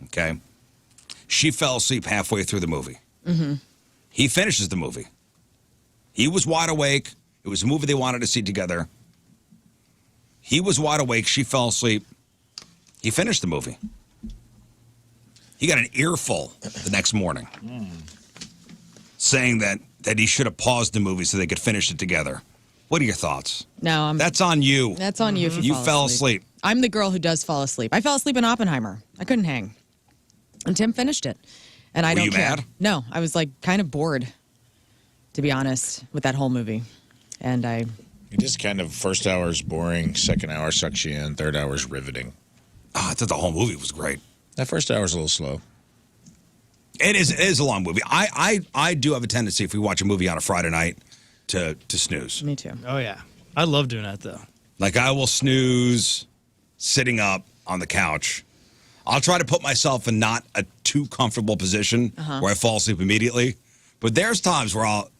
Okay? She fell asleep halfway through the movie. Mm-hmm. He finishes the movie. He was wide awake. It was a movie they wanted to see together. He was wide awake. She fell asleep. He finished the movie. He got an earful the next morning saying that he should have paused the movie so they could finish it together. What are your thoughts? No, That's on you. That's on you if you fell asleep. I'm the girl who does fall asleep. I fell asleep in Oppenheimer. I couldn't hang. And Tim finished it. And I Were don't you care. mad? No, I was like kind of bored, to be honest, with that whole movie. And It just kind of, first hour is boring, second hour sucks you in, third hour is riveting. Oh, I thought the whole movie was great. That first hour is a little slow. It is a long movie. I do have a tendency, if we watch a movie on a Friday night, to snooze. Me too. Oh, yeah. I love doing that, though. Like, I will snooze sitting up on the couch. I'll try to put myself in not a too comfortable position where I fall asleep immediately. But there's times where I'll...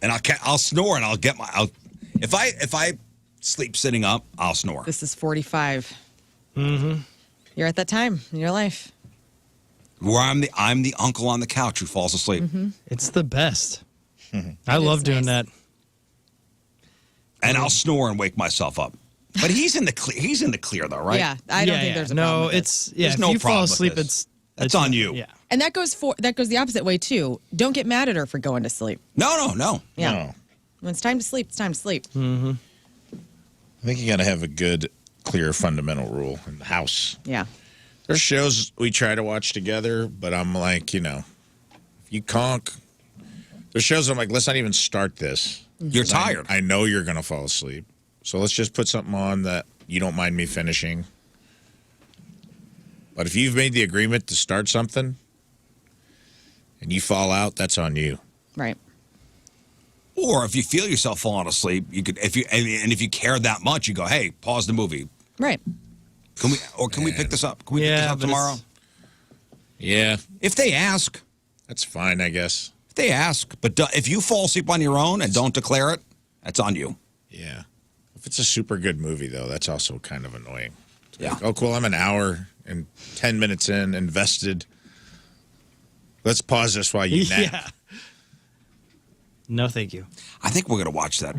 And I'll snore and I'll get if I sleep sitting up, I'll snore. This is 45. Mm-hmm. You're at that time in your life. Where I'm the uncle on the couch who falls asleep. Mm-hmm. It's the best. I love doing that. And I'll snore and wake myself up. But he's in the clear. He's in the clear though, right? Yeah, I don't think there's a problem with this. There's if no you fall problem with asleep, this. That's on you. Yeah. And that goes the opposite way too. Don't get mad at her for going to sleep. No. Yeah. No. When it's time to sleep, it's time to sleep. Mm-hmm. I think you got to have a good, clear, fundamental rule in the house. Yeah. There's shows we try to watch together, but I'm like, if you conk, there's shows I'm like, let's not even start this. You're tired. I know you're going to fall asleep. So let's just put something on that you don't mind me finishing. But if you've made the agreement to start something and you fall out, that's on you. Right. Or if you feel yourself falling asleep, you could if you care that much, you go, hey, pause the movie. Right. Can we pick this up? Can we pick this up tomorrow? Yeah. If they ask. That's fine, I guess. If they ask. But if you fall asleep on your own and don't declare it, that's on you. Yeah. If it's a super good movie, though, that's also kind of annoying. Yeah. Like, oh, cool, I'm an hour and 10 minutes in, invested. Let's pause this while you nap. Yeah. No, thank you. I think we're going to watch that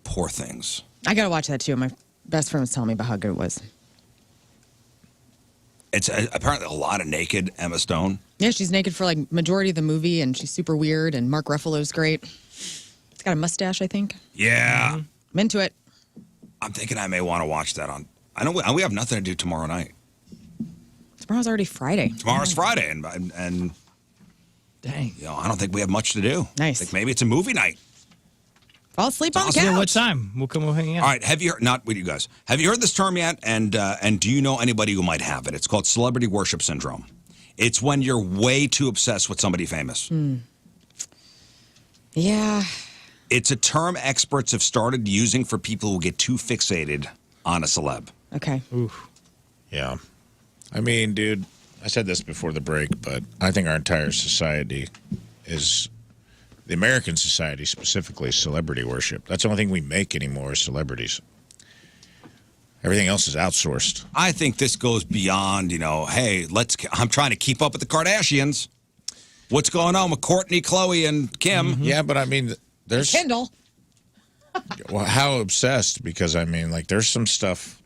Poor Things. I got to watch that too. My best friend was telling me about how good it was. It's apparently a lot of naked Emma Stone. Yeah, she's naked for like majority of the movie, and she's super weird, and Mark Ruffalo's great. He's got a mustache, I think. Yeah. Mm-hmm. I'm into it. I'm thinking I may want to watch that on. I know we have nothing to do tomorrow night. Tomorrow's already Friday. Tomorrow's Friday, and dang, I don't think we have much to do. Nice. Like maybe it's a movie night. Fall asleep on the couch. Yeah, what time? We'll come hang out. All right. Have you heard, not with you guys? Have you heard this term yet? And do you know anybody who might have it? It's called celebrity worship syndrome. It's when you're way too obsessed with somebody famous. Yeah. It's a term experts have started using for people who get too fixated on a celeb. Okay. Oof. Yeah. I mean, dude, I said this before the break, but I think our entire society is, the American society specifically, celebrity worship. That's the only thing we make anymore is celebrities. Everything else is outsourced. I think this goes beyond, hey, I'm trying to keep up with the Kardashians. What's going on with Kourtney, Khloe, and Kim? Mm-hmm. Yeah, but I mean, there's... Kendall. Well, how obsessed? Because, I mean, like, there's some stuff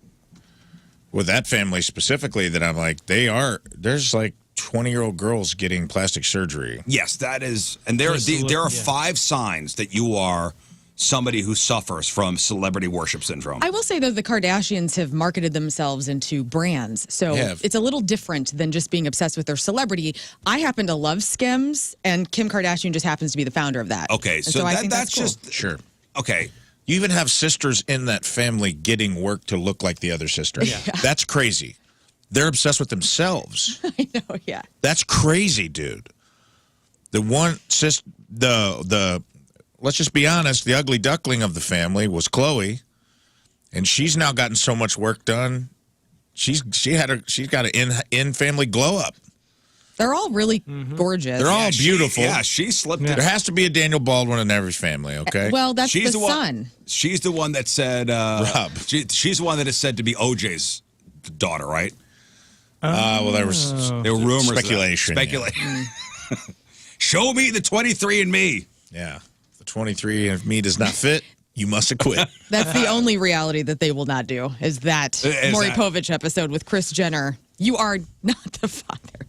with that family specifically that I'm like, there's like 20-year-old girls getting plastic surgery. Yes, that is. And there are 5 signs that you are somebody who suffers from celebrity worship syndrome. I will say, though, the Kardashians have marketed themselves into brands. So it's a little different than just being obsessed with their celebrity. I happen to love Skims, and Kim Kardashian just happens to be the founder of that. Okay, so I think that's cool. just... Sure. Okay. You even have sisters in that family getting work to look like the other sister. Yeah. That's crazy. They're obsessed with themselves. I know, yeah. That's crazy, dude. The one let's just be honest, the ugly duckling of the family was Khloe, and she's now gotten so much work done. She's got an in family glow up. They're all really gorgeous. They're all beautiful. She slipped it. There has to be a Daniel Baldwin in every family, okay? Well, that's She's the son. She's the one that said... Rob. She's the one that is said to be OJ's daughter, right? Well, there were rumors. Speculation. Speculation. Show me the 23andMe. Yeah. If the 23andMe does not fit, you must acquit. That's the only reality that they will not do, is that Maury Povich episode with Kris Jenner. You are not the father.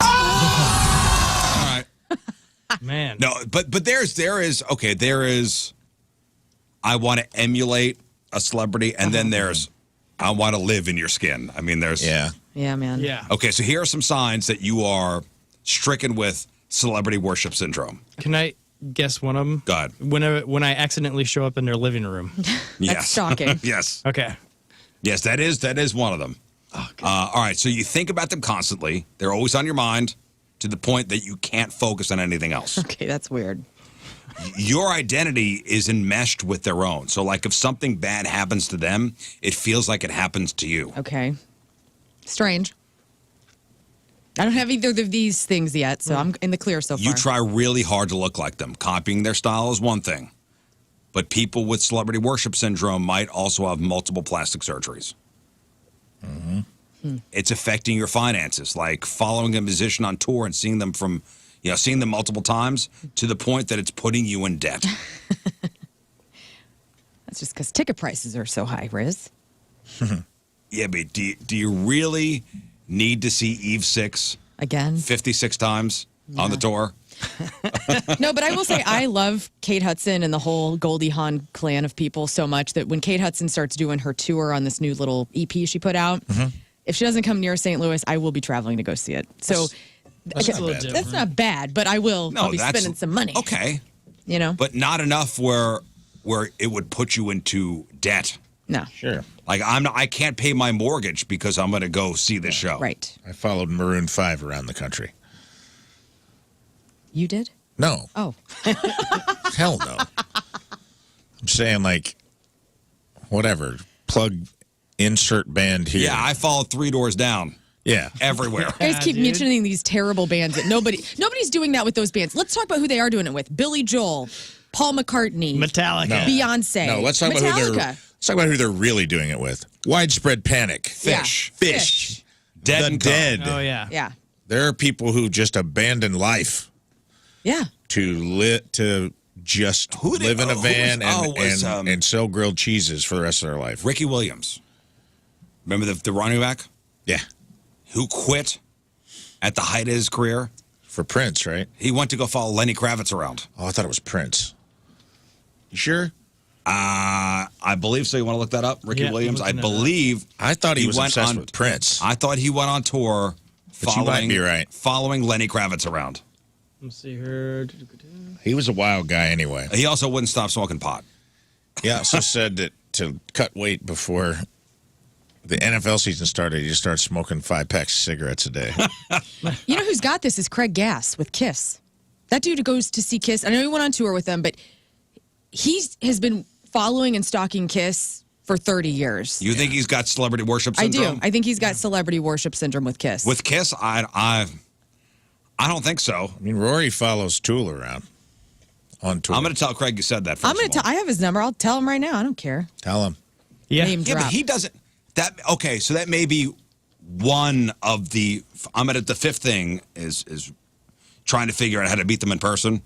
All right. Man. No, but there is I want to emulate a celebrity, and then there's I want to live in your skin. I mean, there's Yeah, man. Yeah. Okay, so here are some signs that you are stricken with celebrity worship syndrome. Can I guess one of them? Go ahead. When I accidentally show up in their living room. Yes. Stalking. Yes. Okay. Yes, that is one of them. Okay. All right, so you think about them constantly. They're always on your mind to the point that you can't focus on anything else. Okay, that's weird. Your identity is enmeshed with their own. So, like, if something bad happens to them, it feels like it happens to you. Okay. Strange. I don't have either of these things yet, so I'm in the clear so far. You try really hard to look like them. Copying their style is one thing, but people with celebrity worship syndrome might also have multiple plastic surgeries. It's affecting your finances, like following a musician on tour and seeing them seeing them multiple times to the point that it's putting you in debt. That's just because ticket prices are so high, Rizz. Yeah, but do you really need to see Eve 6 Again? 56 times on the tour? No, but I will say I love Kate Hudson and the whole Goldie Hawn clan of people so much that when Kate Hudson starts doing her tour on this new little EP she put out, if she doesn't come near St. Louis, I will be traveling to go see it. So that's not bad, but I'll be spending some money. Okay. You know? But not enough where it would put you into debt. No. Sure. Like I can't pay my mortgage because I'm going to go see this show. Right. I followed Maroon 5 around the country. You did? No. Oh. Hell no. I'm saying like, whatever. Plug insert band here. Yeah, I followed 3 doors down. Yeah. Everywhere. You guys keep mentioning these terrible bands that nobody's doing that with those bands. Let's talk about who they are doing it with. Billy Joel, Paul McCartney, Metallica, Beyonce. No, let's talk about who they're really doing it with. Widespread Panic. Fish. Yeah. Fish. Dead the and Co. Dead. Oh yeah. Yeah. There are people who just abandon life Yeah. to just live in a van and sell grilled cheeses for the rest of their life. Ricky Williams. Remember the running back? Yeah. Who quit at the height of his career? For Prince, right? He went to go follow Lenny Kravitz around. Oh, I thought it was Prince. You sure? I believe so. You want to look that up? Ricky Williams? I believe. I thought he was went obsessed on with Prince. I thought he went on tour But you might be right. following Lenny Kravitz around. Let's see her. He was a wild guy anyway. He also wouldn't stop smoking pot. He also said that to cut weight before the NFL season started, he just started smoking 5 packs of cigarettes a day. You know who's got this is Craig Gass with Kiss. That dude goes to see Kiss. I know he went on tour with them, but he has been following and stalking Kiss for 30 years. You think he's got celebrity worship syndrome? I do. I think he's got celebrity worship syndrome with Kiss. With Kiss, I don't think so. I mean, Rory follows Tool around on tour. I'm going to tell Craig you said that. I'm going to tell. I have his number. I'll tell him right now. I don't care. Tell him. Yeah. Name Yeah, drop. but he doesn't. Okay, so that may be one of the. The fifth thing is trying to figure out how to beat them in person.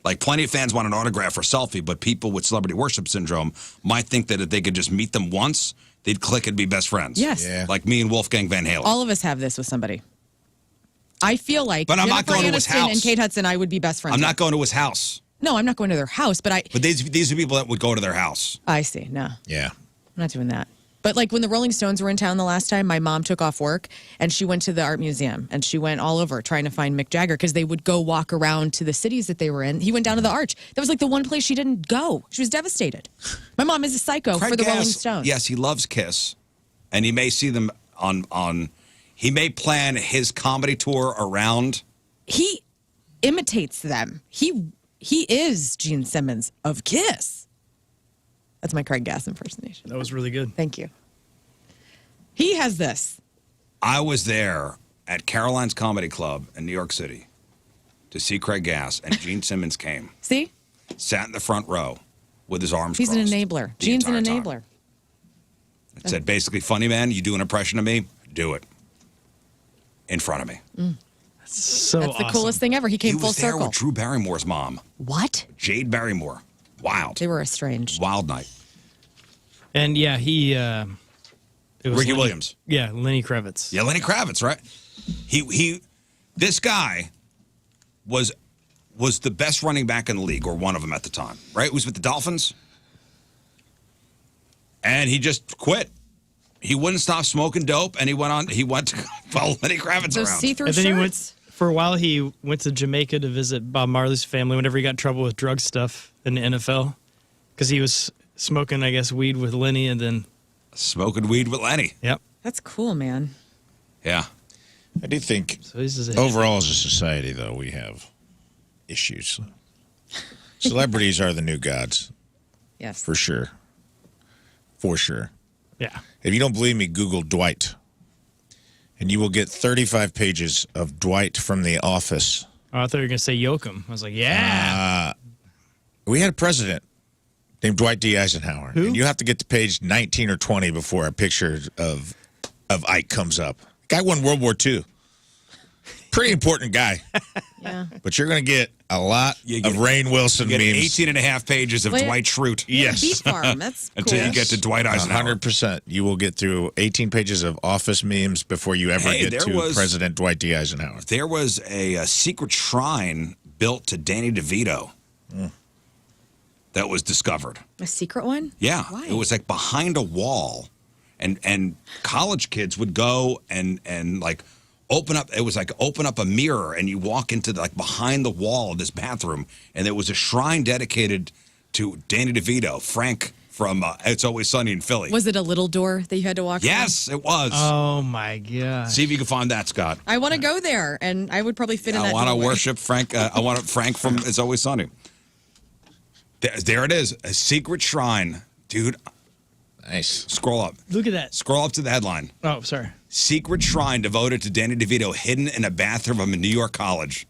Like plenty of fans want an autograph or selfie, but people with celebrity worship syndrome might think that if they could just meet them once, they'd click and be best friends. Yes. Yeah. Like me and Wolfgang Van Halen. All of us have this with somebody. I feel like But I'm Jennifer not going to his Aniston house. and Kate Hudson, I would be best friends. I'm with. not going to his house. No, I'm not going to their house, but But these are people that would go to their house. I see. No, I'm Yeah. not doing that. But like when the Rolling Stones were in town the last time, my mom took off work and she went to the art museum and she went all over trying to find Mick Jagger because they would go walk around to the cities that they were in. He went down to the Arch. That was like the one place she didn't go. She was devastated. My mom is a psycho Craig for the Gass, Rolling Stones. Yes, he loves Kiss, and he may see them on. He may plan his comedy tour around. He imitates them. He is Gene Simmons of Kiss. That's my Craig Gass impersonation. That was really good. Thank you. He has this. I was there at Caroline's Comedy Club in New York City to see Craig Gass, and Gene Simmons came. See? Sat in the front row with his arms He's crossed. an enabler. the Gene's an entire time. enabler. It said basically, funny man, you do an impression of me, do it. In front of me. So That's the awesome. coolest thing ever. He came He full was there circle. with Drew Barrymore's mom, What? Jade Barrymore. Wild. They were estranged. Wild night. And yeah, he. It was Ricky Lenny- Williams. Yeah, Lenny Kravitz. Yeah, Lenny Kravitz, right? This guy was the best running back in the league, or one of them at the time, right? He was with the Dolphins, and he just quit. He wouldn't stop smoking dope, and he went to follow Lenny Kravitz Those around. see-through And shirts. then he went for a while. He went to Jamaica to visit Bob Marley's family whenever he got in trouble with drug stuff in the NFL, because he was smoking, I guess, weed with Lenny, and then Smoking weed with Lenny. yep. That's cool, man. Yeah. I do think So he's just a overall as a society, though, we have issues. Celebrities are the new gods, Yes. for sure. For sure. yeah. If you don't believe me, Google Dwight. and you will get 35 pages of Dwight from The Office. Oh, I thought you were going to say Yoakum. I was like, yeah. We had a president named Dwight D. Eisenhower. Who? And you have to get to page 19 or 20 before a picture of Ike comes up. Guy won World War II. Pretty important guy. Yeah. But you're going to get a lot of Rainn Wilson You get memes. 18 and a half pages of Wait. Dwight Schrute. Yes. Beef farm. That's cool. Until you get to Dwight Eisenhower. 100%. You will get through 18 pages of Office memes before you ever get to President Dwight D. Eisenhower. There was a secret shrine built to Danny DeVito that was discovered. A secret one? Yeah. Why? It was like behind a wall. And college kids would go and like open up a mirror and you walk into like behind the wall of this bathroom and there was a shrine dedicated to Danny DeVito, Frank from It's Always Sunny in Philly. Was it a little door that you had to walk through? Yes, it was. Oh, my God. See if you can find that, Scott. I want to go there, and I would probably fit in that I want to doorway. worship Frank. I want Frank from It's Always Sunny. There it is, a secret shrine, dude. Nice. Scroll up. Look at that. Scroll up to the headline. Oh, sorry. Secret shrine devoted to Danny DeVito hidden in a bathroom of a New York college,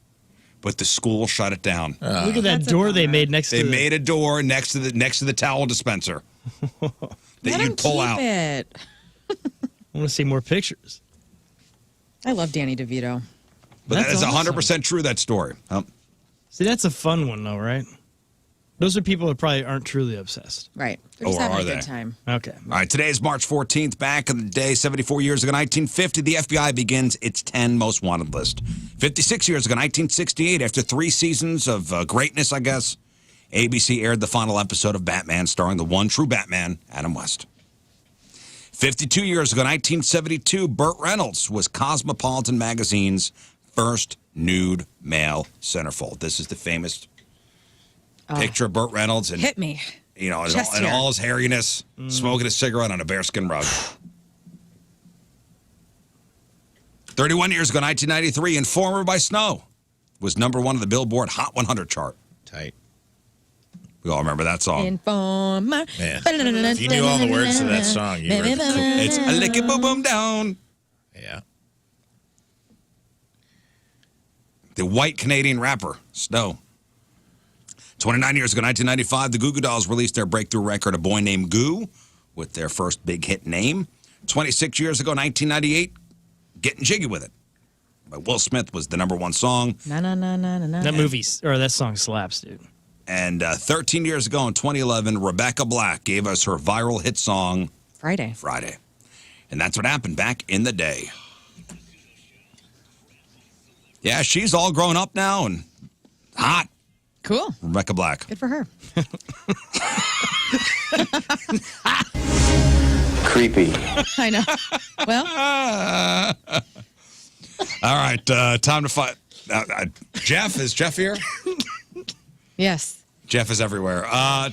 but the school shut it down. Look at that That's a door they bummer. made next They to made a door next to the towel dispenser that Let him you'd pull keep out. it. I want to see more pictures. I love Danny DeVito. But that That's is awesome. 100% true, that story. See, that's a fun one, though, right? Those are people that probably aren't truly obsessed. Right. They're Or just having are a they? good time. Okay. All right, today is March 14th. Back in the day, 74 years ago, 1950, the FBI begins its 10 most wanted list. 56 years ago, 1968, after 3 seasons of greatness, I guess, ABC aired the final episode of Batman starring the one true Batman, Adam West. 52 years ago, 1972, Burt Reynolds was Cosmopolitan magazine's first nude male centerfold. This is the famous picture of Burt Reynolds and Hit me. you know, Chest and hair. all his hairiness, smoking a cigarette on a bearskin rug. 31 years ago, 1993, Informer by Snow was #1 on the Billboard Hot 100 chart. Tight. We all remember that song. Informer. Man, if you knew all the words to that song, you were the coolest. It's a lick it boom boom down. Yeah. The white Canadian rapper, Snow. 29 years ago, 1995, the Goo Goo Dolls released their breakthrough record, A Boy Named Goo, with their first big hit Name. 26 years ago, 1998, Getting Jiggy With It by Will Smith was the #1 song. Na, na, na, na, na, na. That song slaps, dude. And 13 years ago in 2011, Rebecca Black gave us her viral hit song, Friday. Friday. And that's what happened back in the day. Yeah, she's all grown up now and hot. Cool. Rebecca Black. Good for her. Creepy. I know. Well, All right, time to find. Jeff, is Jeff here? yes. Jeff is everywhere.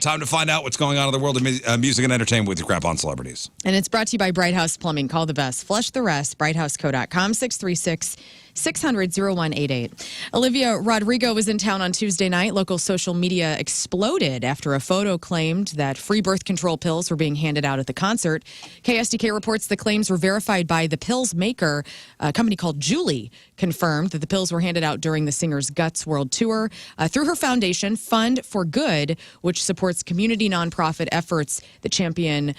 Time to find out what's going on in the world of music and entertainment with your crap on celebrities. And it's brought to you by Bright House Plumbing. Call the best. Flush the rest. BrightHouseCo.com, 636-600-0188. Olivia Rodrigo was in town on Tuesday night. Local social media exploded after a photo claimed that free birth control pills were being handed out at the concert. KSDK reports the claims were verified by the pills maker, a company called Julie, confirmed that the pills were handed out during the singer's Guts World Tour. Through her foundation, Fund for Good, which supports community nonprofit efforts that champion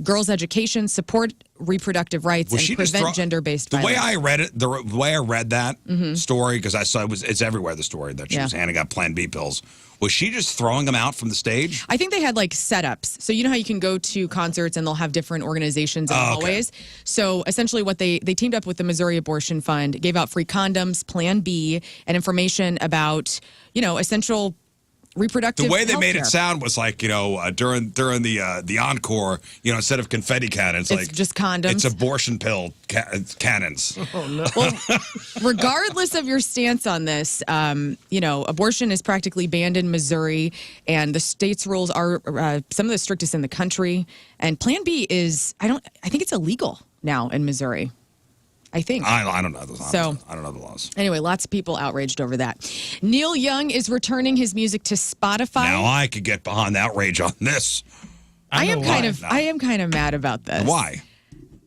girls' education, support reproductive rights, and prevent gender-based violence. The way I read it, the way I read that story, because I saw it's everywhere, the story that she was handing out Plan B pills. Was she just throwing them out from the stage? I think they had like setups. So you know how you can go to concerts and they'll have different organizations in the hallways. So essentially what they teamed up with the Missouri Abortion Fund, gave out free condoms, Plan B, and information about, essential reproductive The way they made it healthcare. sound was like, during the encore, instead of confetti cannons, It's like just condoms. It's abortion pill cannons. Oh, no. Well, regardless of your stance on this, abortion is practically banned in Missouri, and the state's rules are some of the strictest in the country. And Plan B is, I think it's illegal now in Missouri. I think. I don't know the laws. So- I don't know the laws. Anyway, lots of people outraged over that. Neil Young is returning his music to Spotify. Now I could get behind the outrage on this. I am know kind why. of I am kind of mad about this. Why?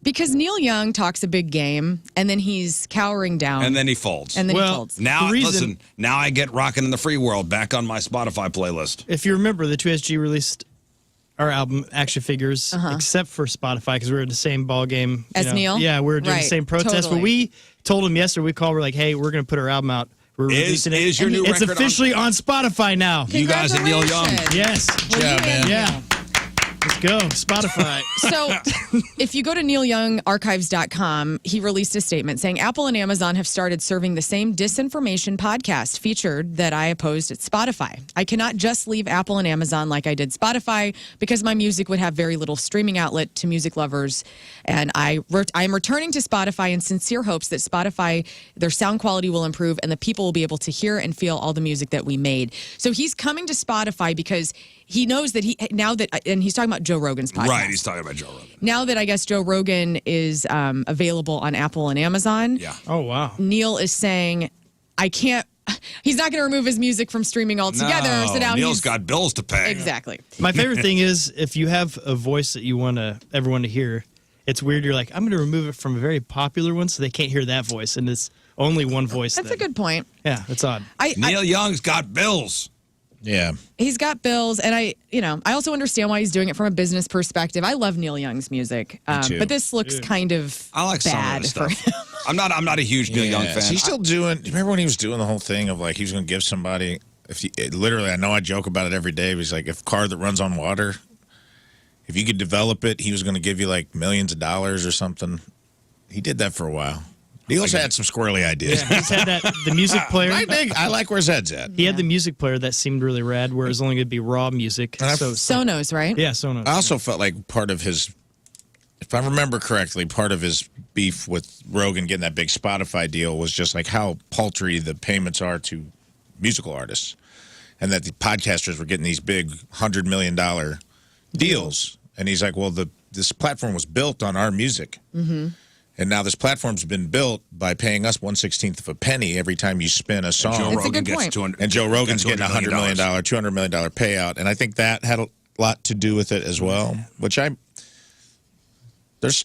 Because Neil Young talks a big game, and then he's cowering down. And then he folds. And then he folds. Now, the reason- listen, now I get Rockin' in the Free World back on my Spotify playlist. If you remember, the 2SG released our album Action Figures, except for Spotify, because we were in the same ball game As Neil? Yeah, we were doing Right, the same protest. totally. But we told him yesterday. We called. We're like, hey, we're going to put our album out. We're releasing it. Is your new It's record officially on Spotify now. You guys and Neil Young. Congratulations. Yes. Well, Yeah, you man. and Yeah. Neil. Let's go. Spotify. So if you go to neilyoungarchives.com, he released a statement saying Apple and Amazon have started serving the same disinformation podcast featured that I opposed at Spotify. I cannot just leave Apple and Amazon like I did Spotify because my music would have very little streaming outlet to music lovers. And I am returning to Spotify in sincere hopes that Spotify, their sound quality will improve and the people will be able to hear and feel all the music that we made. So he's coming to Spotify because he knows that and he's talking about Joe Rogan's podcast. Right, he's talking about Joe Rogan. Now that I guess Joe Rogan is available on Apple and Amazon, Yeah. Oh, wow. Neil is saying, I can't, he's not going to remove his music from streaming altogether. No, So now Neil's got bills to pay. Exactly. My favorite thing is if you have a voice that you want everyone to hear, it's weird. You're like, I'm going to remove it from a very popular one so they can't hear that voice. And it's only one voice. That's then. a good point. Yeah, that's odd. Neil Young's got bills. Yeah. He's got bills, and I also understand why he's doing it from a business perspective. I love Neil Young's music, too. but this looks kind of I like some of bad his for stuff. him. I'm not a huge Neil Young fan. Is he still doing? Remember when he was doing the whole thing of like he was going to give somebody? Literally, I know I joke about it every day. But he's like, if a car that runs on water, if you could develop it, he was going to give you like millions of dollars or something. He did that for a while. He also had some squirrely ideas. Yeah, he's had the music player. I like where his head's at. He had the music player that seemed really rad, where it was only going to be raw music. And Sonos, right? Yeah, Sonos. I also felt like part of his, if I remember correctly, part of his beef with Rogan getting that big Spotify deal was just like how paltry the payments are to musical artists, and that the podcasters were getting these big $100 million deals. And he's like, well, this platform was built on our music. Mm-hmm. And now this platform's been built by paying us 1/16 of a penny every time you spin a song. Joe It's a Rogan good gets point. 200. And Joe Rogan's getting $200 $100 million, $200 million payout. And I think that had a lot to do with it as well, which there's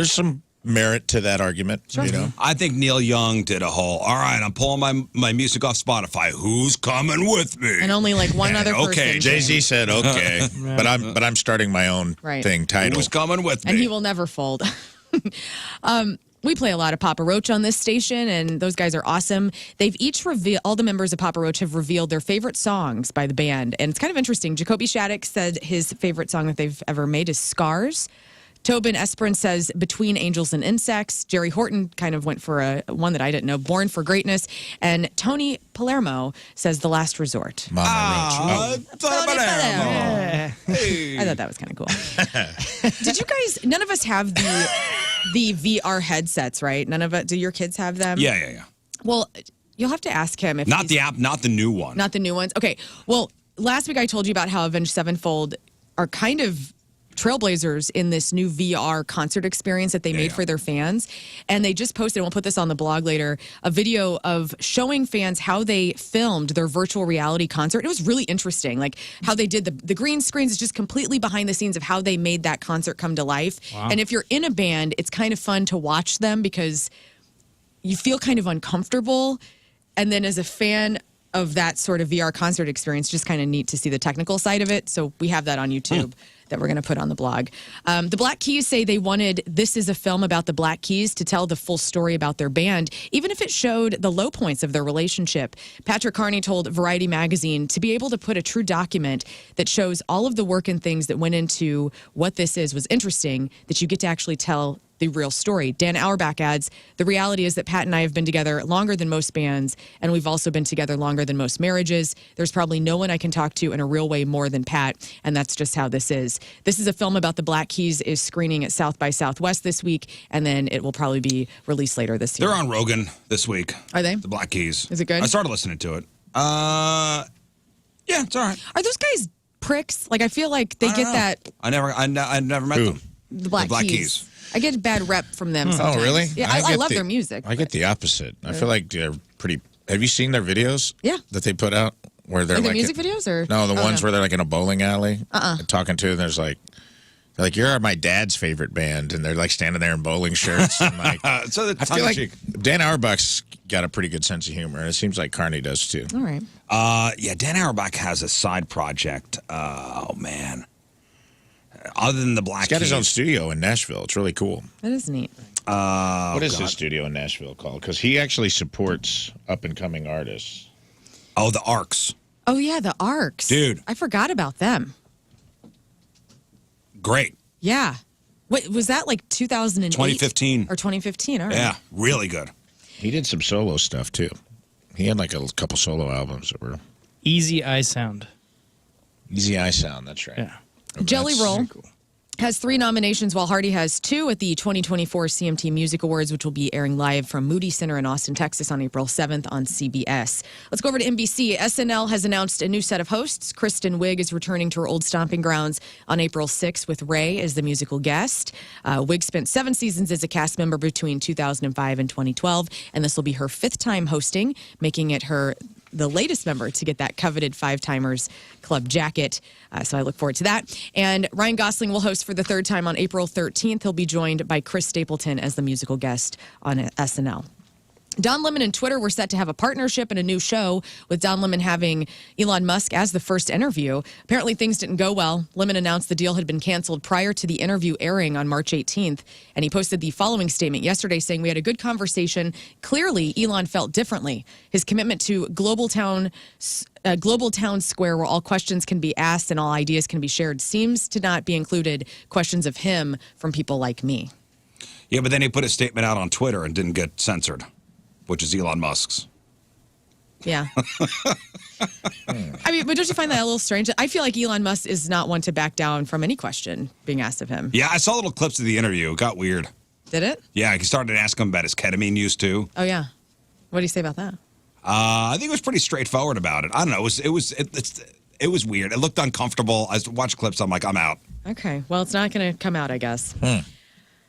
some merit to that argument, you know? I think Neil Young did a whole, all right, I'm pulling my music off Spotify. Who's coming with me? And only like one other person. Okay, Jay-Z said, okay, but I'm starting my own thing title. Who's coming with me? And he will never fold. We play a lot of Papa Roach on this station, and those guys are awesome. They've each revealed, all the members of Papa Roach have revealed their favorite songs by the band. And it's kind of interesting. Jacoby Shattuck said his favorite song that they've ever made is Scars. Tobin Esperin says Between Angels and Insects. Jerry Horton kind of went for one that I didn't know, Born for Greatness. And Tony Palermo says The Last Resort. Mama I thought that was kind of cool. Did you guys, none of us have the VR headsets, right? None of it, do your kids have them? Yeah. Well, you'll have to ask him if Not the app, not the new one. Not the new ones. Okay. Well, last week I told you about how Avenged Sevenfold are kind of trailblazers in this new VR concert experience that they made for their fans. And they just posted, and we'll put this on the blog later, a video of showing fans how they filmed their virtual reality concert. It was really interesting, like how they did the green screens is just completely behind the scenes of how they made that concert come to life. Wow. And if you're in a band, it's kind of fun to watch them because you feel kind of uncomfortable. And then as a fan of that sort of VR concert experience, just kind of neat to see the technical side of it. So we have that on YouTube that we're going to put on the blog. The Black Keys say they wanted This Is a Film about the Black Keys to tell the full story about their band, even if it showed the low points of their relationship. Patrick Carney told Variety magazine to be able to put a true document that shows all of the work and things that went into what this is was interesting, that you get to actually tell the real story. Dan Auerbach adds, the reality is that Pat and I have been together longer than most bands, and we've also been together longer than most marriages. There's probably no one I can talk to in a real way more than Pat, and that's just how this is. This is a film about the Black Keys is screening at South by Southwest this week, and then it will probably be released later this year. They're on Rogan this week. Are they? The Black Keys. Is it good? I started listening to it. Yeah, it's all right. Are those guys pricks? Like, I feel like they get that. I never met them. The Black Keys. I get a bad rep from them Oh, sometimes. really? Yeah, I love their music. I get the opposite. I feel like they're pretty. Have you seen their videos? Yeah. That they put out where they're Like like the music videos or no, the ones where they're like in a bowling alley talking to. And there's like Like, you're my dad's favorite band, and they're like standing there in bowling shirts. And like, So I feel like Dan Auerbach's got a pretty good sense of humor, and it seems like Carney does too. All right. Yeah, Dan Auerbach has a side project. Oh man, other than the Black He's got his Keys. own studio in Nashville. It's really cool. That is neat. What is his studio in Nashville called? Because he actually supports up-and-coming artists. Oh, the Arcs. Oh, yeah, the Arcs. Dude. I forgot about them. Great. Yeah. What was that, like 2008? 2015. Or 2015, all right. Yeah, really good. He did some solo stuff too. He had like a couple solo albums that were Easy Eye Sound. Easy Eye Sound. That's right. Yeah. Jelly That's Roll cool. has 3 nominations, while Hardy has 2 at the 2024 CMT Music Awards, which will be airing live from Moody Center in Austin, Texas on April 7th on CBS. Let's go over to NBC. SNL has announced a new set of hosts. Kristen Wiig is returning to her old stomping grounds on April 6th with Ray as the musical guest. Wiig spent 7 seasons as a cast member between 2005 and 2012, and this will be her 5th time hosting, making it the latest member to get that coveted 5-Timers Club jacket. So I look forward to that. And Ryan Gosling will host for the 3rd time on April 13th. He'll be joined by Chris Stapleton as the musical guest on SNL. Don Lemon and Twitter were set to have a partnership in a new show, with Don Lemon having Elon Musk as the first interview. Apparently, things didn't go well. Lemon announced the deal had been canceled prior to the interview airing on March 18th, and he posted the following statement yesterday saying, "We had a good conversation. Clearly, Elon felt differently. His commitment to Global Town Square, where all questions can be asked and all ideas can be shared, seems to not be included questions of him from people like me." Yeah, but then he put a statement out on Twitter and didn't get censored, which is Elon Musk's. Yeah. I mean, but don't you find that a little strange? I feel like Elon Musk is not one to back down from any question being asked of him. Yeah, I saw little clips of the interview. It got weird. Did it? Yeah, he started to ask him about his ketamine use too. Oh, yeah. What do you say about that? I think it was pretty straightforward about it. I don't know. It was weird. It looked uncomfortable. I watched clips. I'm like, I'm out. Okay. Well, it's not going to come out, I guess.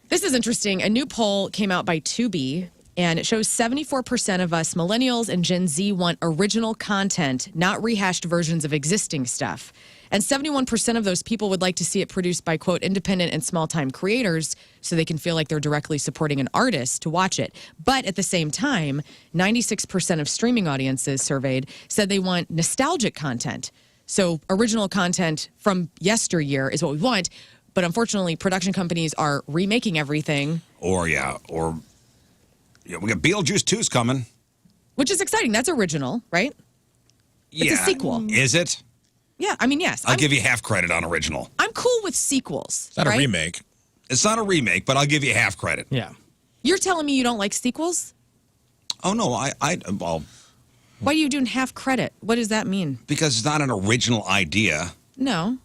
This is interesting. A new poll came out by Tubi, and it shows 74% of us millennials and Gen Z want original content, not rehashed versions of existing stuff. And 71% of those people would like to see it produced by, quote, independent and small-time creators so they can feel like they're directly supporting an artist to watch it. But at the same time, 96% of streaming audiences surveyed said they want nostalgic content. So original content from yesteryear is what we want. But unfortunately, production companies are remaking everything. Or we got Beetlejuice 2's coming. Which is exciting. That's original, right? It's a sequel. Is it? Yeah, I mean, yes. I'll give you half credit on original. I'm cool with sequels. It's not right? a remake. It's not a remake, but I'll give you half credit. Yeah. You're telling me you don't like sequels? Oh, no, well, Why are you doing half credit? What does that mean? because it's not an original idea. No.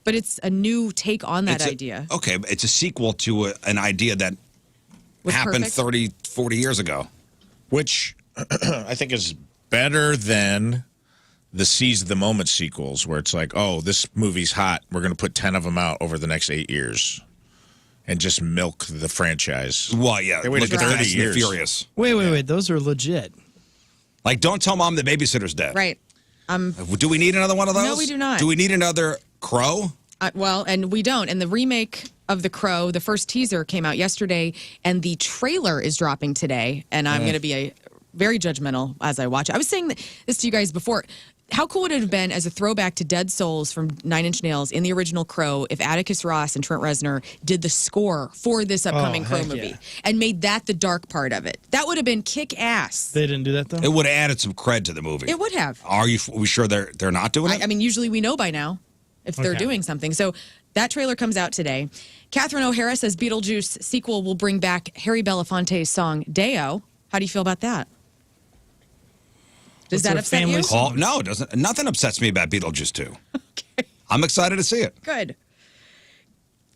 But it's a new take on that It's idea. Okay, but it's a sequel to an idea that Was happened perfect. 30, 40 years ago. Which I think is better than the Seize the Moment sequels, where it's like, oh, this movie's hot. We're going to put 10 of them out over the next 8 years and just milk the franchise. Well, yeah, They waited look at 30 Fast and the years. Furious. Wait. Those are legit. Like, don't tell Mom the babysitter's dead. Right. Do we need another one of those? No, we do not. Do we need another Crow? Well, and we don't. And the remake of The Crow, the first teaser came out yesterday, and the trailer is dropping today. And I'm going to be very judgmental as I watch it. I was saying this to you guys before. How cool would it have been as a throwback to Dead Souls from Nine Inch Nails in the original Crow if Atticus Ross and Trent Reznor did the score for this upcoming Crow heck movie yeah. and made that the dark part of it? That would have been kick-ass. They didn't do that, though? It would have added some cred to the movie. It would have. Are we sure they're not doing it? I mean, usually we know by now if they're Okay. doing something. So that trailer comes out today. Catherine O'Hara says Beetlejuice sequel will bring back Harry Belafonte's song Deo. How do you feel about that? Does What's that their upset family you? song? No, it doesn't. Nothing upsets me about Beetlejuice 2. Okay. I'm excited to see it. Good.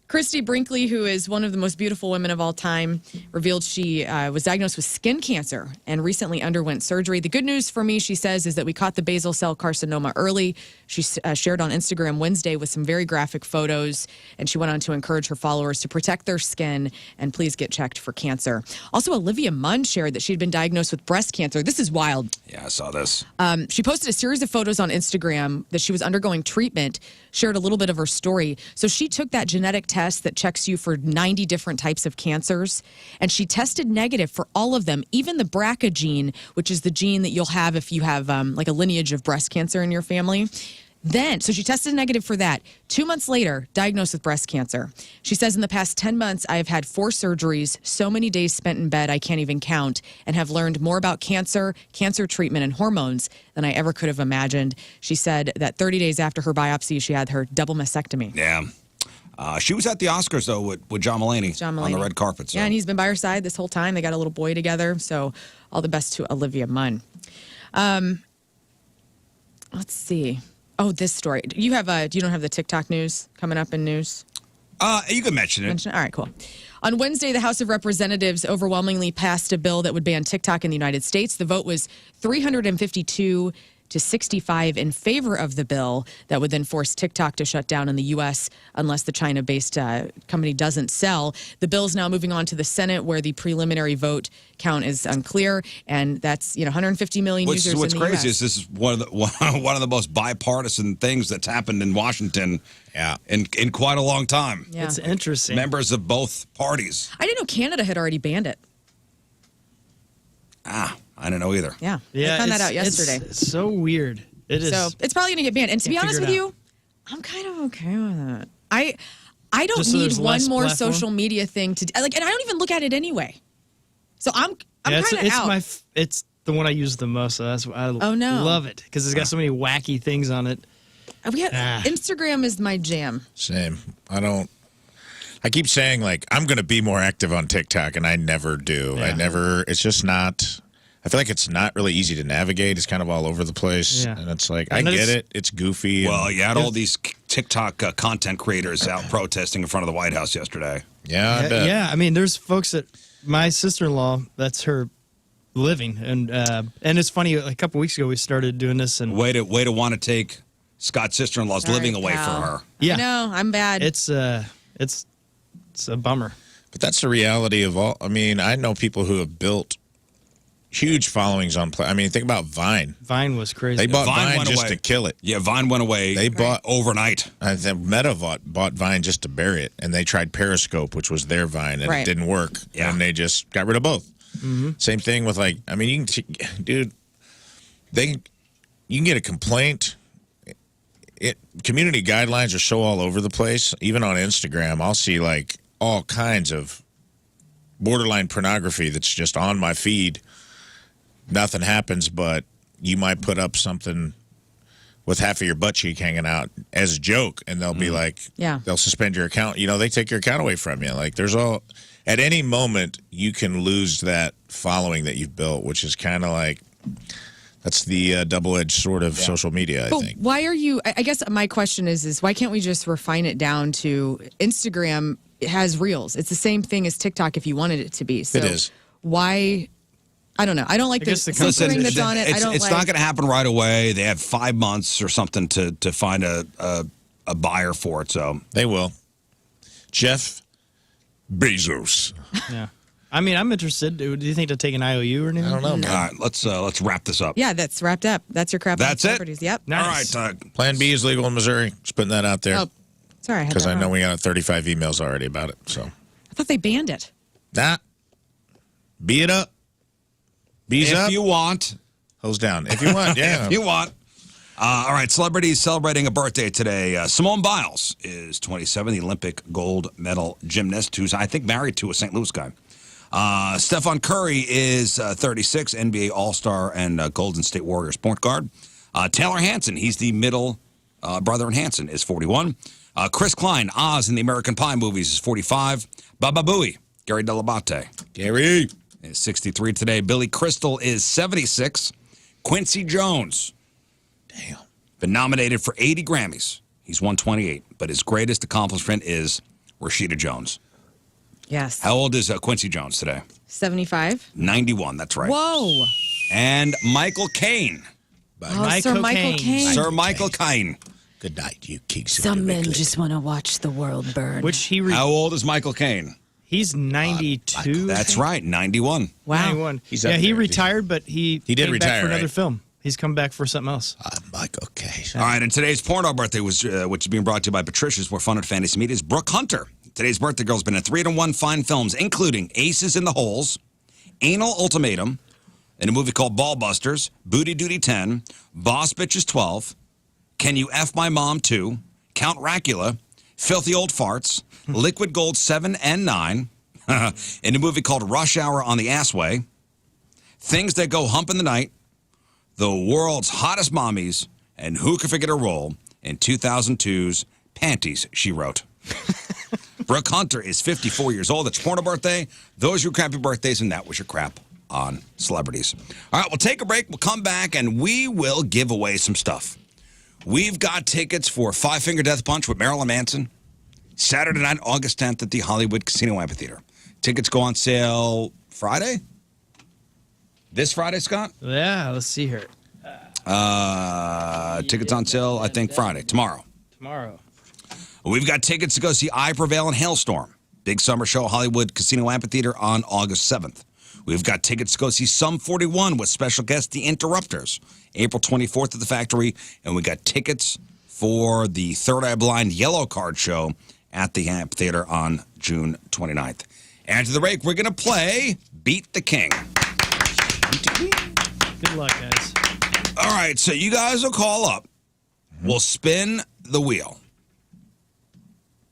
Christy Brinkley, who is one of the most beautiful women of all time, revealed she was diagnosed with skin cancer and recently underwent surgery. The good news for me, she says, is that we caught the basal cell carcinoma early. She shared on Instagram Wednesday with some very graphic photos, and she went on to encourage her followers to protect their skin and please get checked for cancer. Also, Olivia Munn shared that she'd been diagnosed with breast cancer. This is wild. Yeah, I saw this. She posted a series of photos on Instagram that she was undergoing treatment. shared a little bit of her story. So she took that genetic test that checks you for 90 different types of cancers, and she tested negative for all of them, even the BRCA gene, which is the gene that you'll have if you have like a lineage of breast cancer in your family. So she tested negative for that. 2 months later, diagnosed with breast cancer. She says, in the past 10 months, I have had 4 surgeries, so many days spent in bed I can't even count, and have learned more about cancer treatment, and hormones than I ever could have imagined. She said that 30 days after her biopsy, she had her double mastectomy. Yeah. She was at the Oscars, though, with John Mulaney on the red carpet. So. Yeah, and he's been by her side this whole time. They got a little boy together, so all the best to Olivia Munn. Let's see. Oh, this story. You don't have the TikTok news coming up in news? You can mention it. All right, cool. On Wednesday, the House of Representatives overwhelmingly passed a bill that would ban TikTok in the United States. The vote was 352 to 65 in favor of the bill that would then force TikTok to shut down in the U.S. unless the China-based company doesn't sell. The bill is now moving on to the Senate, where the preliminary vote count is unclear, and that's 150 million users in the U.S. What's crazy is this is one of the most bipartisan things that's happened in Washington in quite a long time. Yeah. It's interesting. Members of both parties. I didn't know Canada had already banned it. I didn't know either. Yeah, I found that out yesterday. It's so weird. It is. So it's probably going to get banned. And to be honest with you, I'm kind of okay with it. I don't need one more platform? social media thing to and I don't even look at it anyway. So I'm kind of out. It's the one I use the most. So that's why I love it, because it's got so many wacky things on it. Instagram is my jam. Same. I keep saying, like, I'm going to be more active on TikTok, and I never do. Yeah. It's just not, I feel like it's not really easy to navigate. It's kind of all over the place. Yeah. And it's like, I get it. It's goofy. Well, you had all these TikTok content creators out protesting in front of the White House yesterday. Yeah, I bet. Yeah, I mean, there's folks that, my sister-in-law, that's her living. And it's funny, a couple weeks ago we started doing this. And way to want to take Scott's sister-in-law's living away from her. Yeah. No, I'm bad. It's a bummer. But that's the reality of all. I mean, I know people who have built huge followings on. I mean, think about Vine. Vine was crazy. They bought Vine just to kill it. Yeah, Vine went away. They bought overnight. I think Meta bought Vine just to bury it, and they tried Periscope, which was their Vine, and it didn't work. Yeah. And they just got rid of both. Mm-hmm. Same thing with you can get a complaint. Community guidelines are so all over the place. Even on Instagram, I'll see like all kinds of borderline pornography that's just on my feed. Nothing happens, but you might put up something with half of your butt cheek hanging out as a joke, and they'll be like, they'll suspend your account. They take your account away from you. Like at any moment, you can lose that following that you've built, which is kind of like, that's the double-edged sword of social media, I think. Why are you, I guess my question is why can't we just refine it down to Instagram has Reels? It's the same thing as TikTok if you wanted it to be. So it is. Why, I don't know. I don't like the censoring that's on it. It's not going to happen right away. They have 5 months or something to find a buyer for it, so. They will. Jeff Bezos. Yeah. I mean, I'm interested. Do you think to take an IOU or anything? I don't know. No. All right, let's wrap this up. Yeah, that's wrapped up. That's your crap. That's it? Properties. Yep. Nice. All right. Plan B is legal in Missouri. Just putting that out there. Oh, sorry. Because I know we got 35 emails already about it. So I thought they banned it. Nah. B it up. B's up. If you want. Hose down. If you want, yeah. If you want. All right, celebrities celebrating a birthday today. Simone Biles is 27, the Olympic gold medal gymnast, who's, I think, married to a St. Louis guy. Stephen Curry is 36, NBA All-Star and Golden State Warriors point guard. Taylor Hanson, he's the middle brother in Hanson, is 41. Chris Klein, Oz in the American Pie movies, is 45. Baba Booey, Gary Delabate. Gary is 63 today. Billy Crystal is 76. Quincy Jones. Damn. Been nominated for 80 Grammys. He's won 28, but his greatest accomplishment is Rashida Jones. Yes. How old is Quincy Jones today? 75. 91, that's right. Whoa. And Michael Caine. Sir Michael Caine. Sir Michael Caine. Good night, you kings. Some men just want to watch the world burn. How old is Michael Caine? He's 92. That's right, 91. Wow. 91. He's he retired, but he did came retire back for another right? film. He's come back for something else. I'm like, okay. All right, and today's porno birthday, which is being brought to you by Patricia's More Fun at Fantasy Media, is Brooke Hunter. Today's birthday girl's been in 301 fine films, including Aces in the Holes, Anal Ultimatum, in a movie called Ball-Busters, Booty Duty 10, Boss Bitches 12, Can You F My Mom 2, Count Racula, Filthy Old Farts, Liquid Gold 7 and 9, in a movie called Rush Hour on the Assway, Things That Go Hump in the Night, The World's Hottest Mommies, and Who Could Forget a Role in 2002's Panties, She Wrote. Brooke Hunter is 54 years old. That's porno birthday. Those are your crappy birthdays, and that was your crap on celebrities. All right, we'll take a break. We'll come back, and we will give away some stuff. We've got tickets for Five Finger Death Punch with Marilyn Manson, Saturday night, August 10th at the Hollywood Casino Amphitheater. Tickets go on sale Friday? This Friday, Scott? Yeah, let's see here. Tickets on sale, I think, Friday, tomorrow. Tomorrow. We've got tickets to go see I Prevail and Hailstorm, big summer show, Hollywood Casino Amphitheater on August 7th. We've got tickets to go see Sum 41 with special guest The Interrupters, April 24th at the Factory. And we got tickets for the Third Eye Blind Yellow Card Show at the Amphitheater on June 29th. After the break, we're going to play Beat the King. Good luck, guys. All right, so you guys will call up. We'll spin the wheel.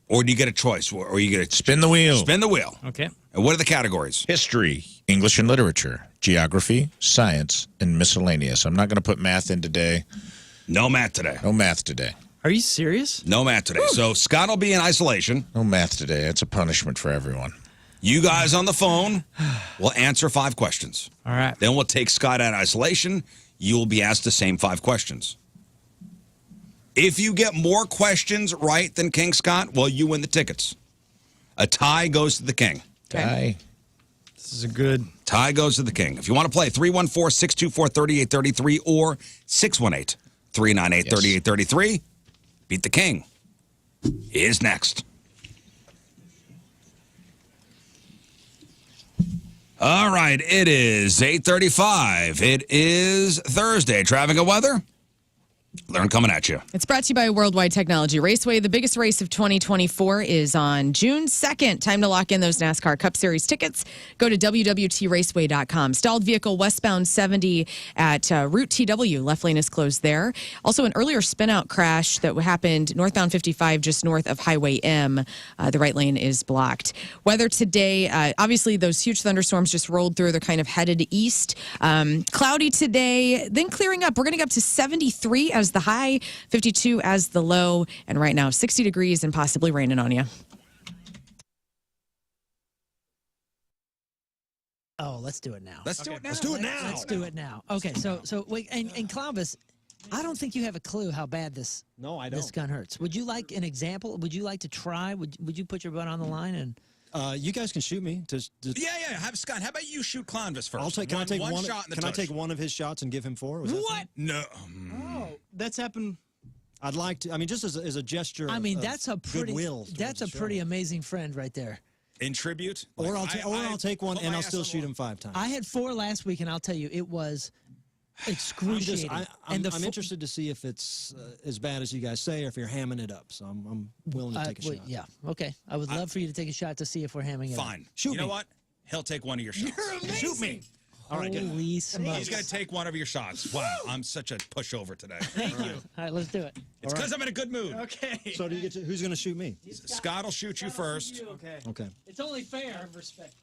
Or do you get a choice? Or you get a Spin the wheel. Spin the wheel. Okay. And what are the categories? History, English and literature, geography, science, and miscellaneous. I'm not going to put math in today. No math today. No math today. Are you serious? No math today. So Scott will be in isolation. No math today. That's a punishment for everyone. You guys on the phone will answer 5 questions. All right. Then we'll take Scott out of isolation. You will be asked the same 5 questions. If you get more questions right than King Scott, well, you win the tickets. A tie goes to the king. Tie. This is a good... Tie goes to the king. If you want to play, 314-624-3833 or 618-398-3833. Beat the king is next. All right, it is 8:35. It is Thursday. Traffic and weather. Lern coming at you. It's brought to you by Worldwide Technology Raceway. The biggest race of 2024 is on June 2nd. Time to lock in those NASCAR Cup Series tickets. Go to www.raceway.com. Stalled vehicle westbound 70 at Route TW. Left lane is closed there. Also, an earlier spin-out crash that happened northbound 55 just north of Highway M. The right lane is blocked. Weather today, obviously those huge thunderstorms just rolled through. They're kind of headed east. Cloudy today, then clearing up. We're going to go up to 73 as the high, 52 as the low, and right now 60 degrees and possibly raining on you. Oh, let's do it now. Let's do it now. Let's do it now. Okay, so wait, and Clovis, I don't think you have a clue how bad this gun hurts. Would you like an example? Would you like to try? Would you put your butt on the line and? You guys can shoot me. Yeah. Have Scott. How about you shoot Clovis first? Can I take one shot in the Can I tush. take one of his shots and give him 4? Was that What? fine? No. Oh, that's happened. I'd like to. I mean, just as a gesture. I mean, of that's a pretty. goodwill. That's a towards the pretty show. amazing friend right there. In tribute? Or I'll take one and I'll still shoot him 5 times. I had 4 last week, and I'll tell you, it was excruciating. I'm interested to see if it's as bad as you guys say, or if you're hamming it up. So I'm willing to take a shot. Yeah, okay. I would love for you to take a shot to see if we're hamming it up. Fine. Shoot you know me. what? He'll take one of your shots. Shoot me. All right, good. Holy smokes. He's going to take one of your shots. Wow, I'm such a pushover today. Thank you. All right, let's do it. It's because I'm in a good mood. Okay. So do you get to, who's going to shoot me? Scott will shoot you first. Okay. It's only fair. Respect.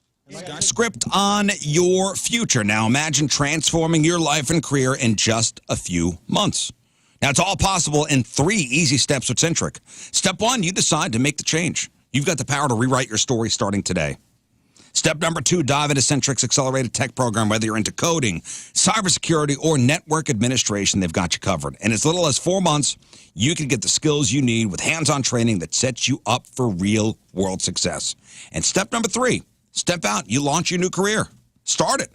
Script on your future. Now imagine transforming your life and career in just a few months. Now it's all possible in 3 easy steps with Centric. Step 1, you decide to make the change. You've got the power to rewrite your story starting today. Step number 2, dive into Centric's accelerated tech program. Whether you're into coding, cybersecurity, or network administration, they've got you covered. In as little as 4 months, you can get the skills you need with hands-on training that sets you up for real-world success. And step number 3, step out. You launch your new career. Start it.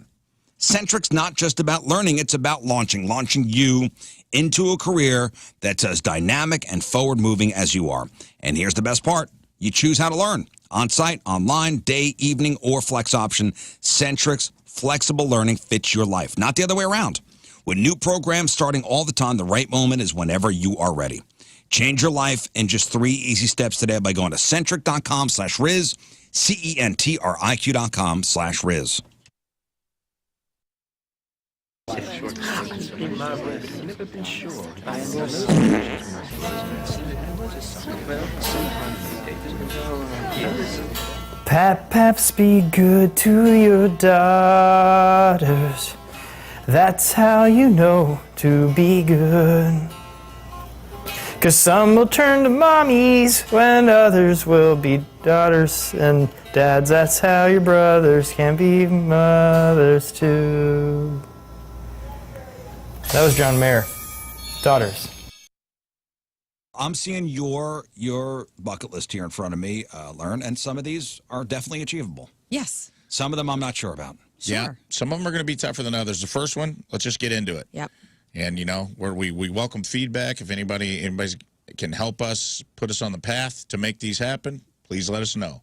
Centric's not just about learning. It's about launching you into a career that's as dynamic and forward-moving as you are. And here's the best part. You choose how to learn. On-site, online, day, evening, or flex option. Centric's flexible learning fits your life, not the other way around. With new programs starting all the time, the right moment is whenever you are ready. Change your life in just 3 easy steps today by going to centric.com/Rizz, CENTRIQ.com/Rizz. Paps, be good to your daughters. That's how you know to be good. 'Cause some will turn to mommies when others will be daughters and dads. That's how your brothers can be mothers too. That was John Mayer. Daughters. I'm seeing your bucket list here in front of me, Lern, and some of these are definitely achievable. Yes. Some of them I'm not sure about. Sure. Yeah, some of them are going to be tougher than others. The first one, let's just get into it. Yep. And, you know, where we welcome feedback. If anybody can help us, put us on the path to make these happen, please let us know.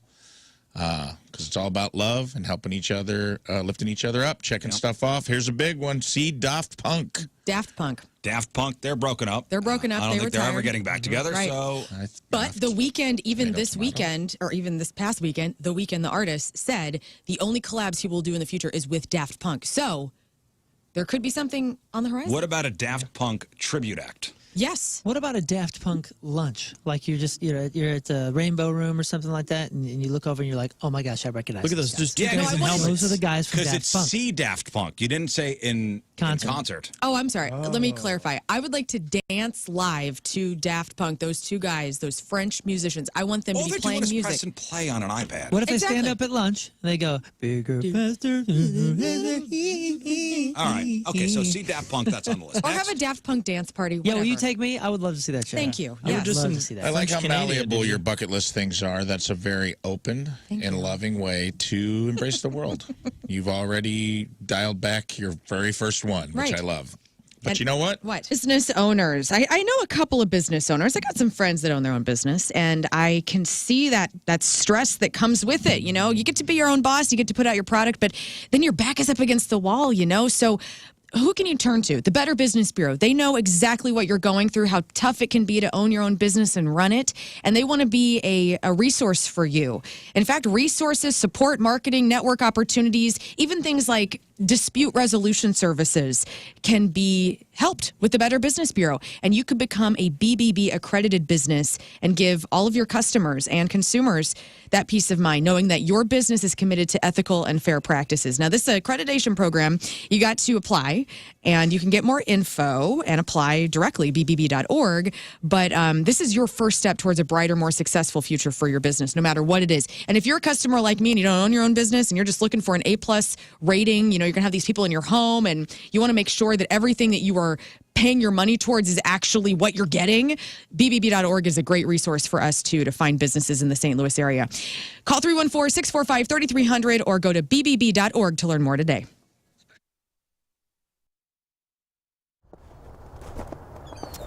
Because it's all about love and helping each other, lifting each other up, checking stuff off. Here's a big one. See Daft Punk. Daft Punk. Daft Punk, they're broken up. They're broken up. I don't think they're ever retired. getting back together. Right. So, But The Weeknd, even this weekend, or even this past weekend, The Weeknd, the artist, said the only collabs he will do in the future is with Daft Punk. So there could be something on the horizon. what about a Daft Punk tribute act? Yes. What about a Daft Punk lunch? Like you're at the Rainbow Room or something like that, and you look over and you're like, oh my gosh, I recognize. Look at those. these Just guys. two guys in helmets. Those are the guys from Because Daft it's Punk. see Daft Punk. You didn't say in concert. Oh, I'm sorry. Let me clarify. I would like to dance live to Daft Punk, those two guys, those French musicians. I want them All to they be do playing is music. press and play on an iPad. What if they stand Exactly. up at lunch and they go bigger, faster? All right. Okay, so see Daft Punk, that's on the list. Or have Next. a Daft Punk dance party. Yeah, Whatever. will you take me? I would love to see that show. Thank you. I would Yes. just Love love to see that. I like how French-Canadian, malleable did you? your bucket list things are. That's a very open and loving way to embrace the world. You've already dialed back your very first one, which Right. I love. But And you know what? What? Business owners. I know a couple of business owners. I got some friends that own their own business, and I can see that stress that comes with it. You know, you get to be your own boss, you get to put out your product, but then your back is up against the wall, you know? So who can you turn to? The Better Business Bureau. They know exactly what you're going through, how tough it can be to own your own business and run it, and they want to be a resource for you. In fact, resources, support, marketing, network opportunities, even things like dispute resolution services can be helped with the Better Business Bureau. And you could become a BBB accredited business and give all of your customers and consumers that peace of mind, knowing that your business is committed to ethical and fair practices. Now, this accreditation program, you got to apply, and you can get more info and apply directly, bbb.org. But this is your first step towards a brighter, more successful future for your business, no matter what it is. And if you're a customer like me and you don't own your own business and you're just looking for an A+ rating, you know, you're going to have these people in your home and you want to make sure that everything that you are paying your money towards is actually what you're getting, bbb.org is a great resource for us too to find businesses in the St. Louis area. Call 314-645-3300 or go to bbb.org to learn more today.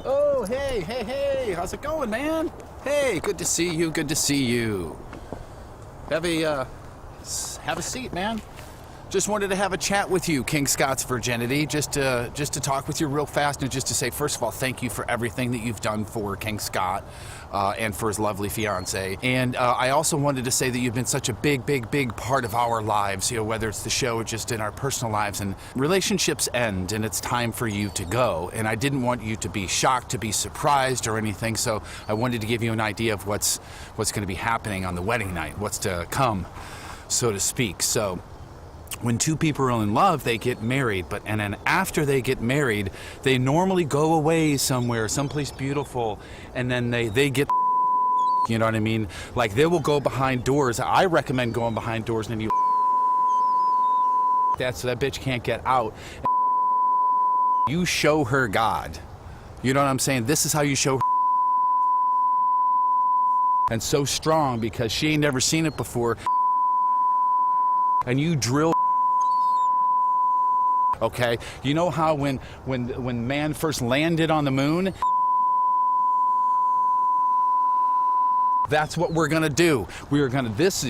Oh, hey, how's it going, man? Hey, good to see you, good to see you. Have a seat, man. Just wanted to have a chat with you, King Scott's Virginity, just to talk with you real fast and just to say, first of all, thank you for everything that you've done for King Scott and for his lovely fiance. And I also wanted to say that you've been such a big part of our lives, you know, whether it's the show or just in our personal lives. And relationships end, and it's time for you to go. And I didn't want you to be shocked, to be surprised or anything, so I wanted to give you an idea of what's going to be happening on the wedding night, what's to come, so to speak. So when two people are in love, they get married, and then after they get married, they normally go away somewhere, someplace beautiful, and then they get, you know what I mean? Like, they will go behind doors. I recommend going behind doors and you that so that bitch can't get out. You show her God. You know what I'm saying? This is how you show her. And so strong because she ain't never seen it before. And you drill. Okay, you know how when man first landed on the moon, That's what we're gonna do.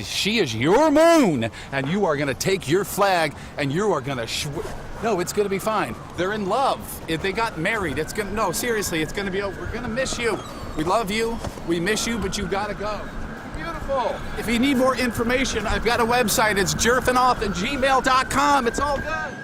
She is your moon, and you are gonna take your flag, and you are gonna. No, it's gonna be fine. They're in love. If they got married, no, seriously, it's gonna be over. We're gonna miss you. We love you. We miss you, but you gotta go. Beautiful. If you need more information, I've got a website. It's jerfinoff@gmail.com. It's all good.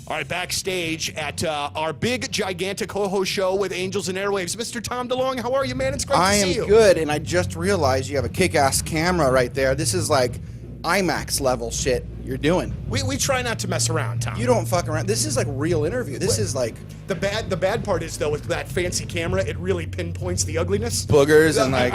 All right, backstage at our big, gigantic ho-ho show with Angels and Airwaves. Mr. Tom DeLong, how are you, man? It's great to see you. I am good, and I just realized you have a kick-ass camera right there. This is like IMAX level shit you're doing. We try not to mess around, Tom. You don't fuck around. This is like real interview. This is like... The bad part is, though, with that fancy camera, it really pinpoints the ugliness. Boogers and like...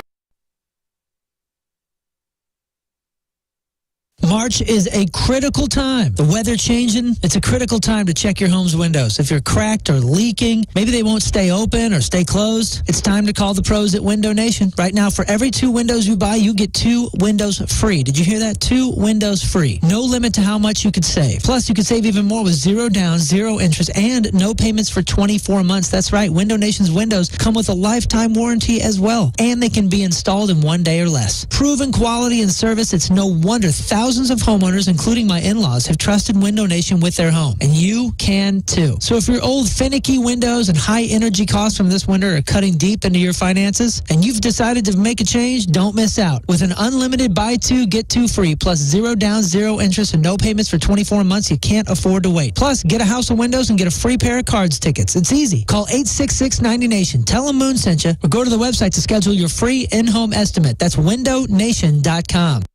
March is a critical time. The weather changing, it's a critical time to check your home's windows. If you're cracked or leaking, maybe they won't stay open or stay closed, it's time to call the pros at Window Nation. Right now, for every 2 windows you buy, you get 2 windows free. Did you hear that? 2 windows free. No limit to how much you could save. Plus, you could save even more with 0 down, 0 interest, and no payments for 24 months. That's right. Window Nation's windows come with a lifetime warranty as well, and they can be installed in 1 day or less. Proven quality and service, it's no wonder thousands of homeowners, including my in-laws, have trusted Window Nation with their home, and you can too. So if your old finicky windows and high energy costs from this winter are cutting deep into your finances, and you've decided to make a change, don't miss out. With an unlimited buy 2, get 2 free, plus 0 down, 0 interest, and no payments for 24 months, you can't afford to wait. Plus, get a house of windows and get a free pair of cards tickets. It's easy. Call 866-90Nation. Tell them Moon sent you, or go to the website to schedule your free in-home estimate. That's windownation.com.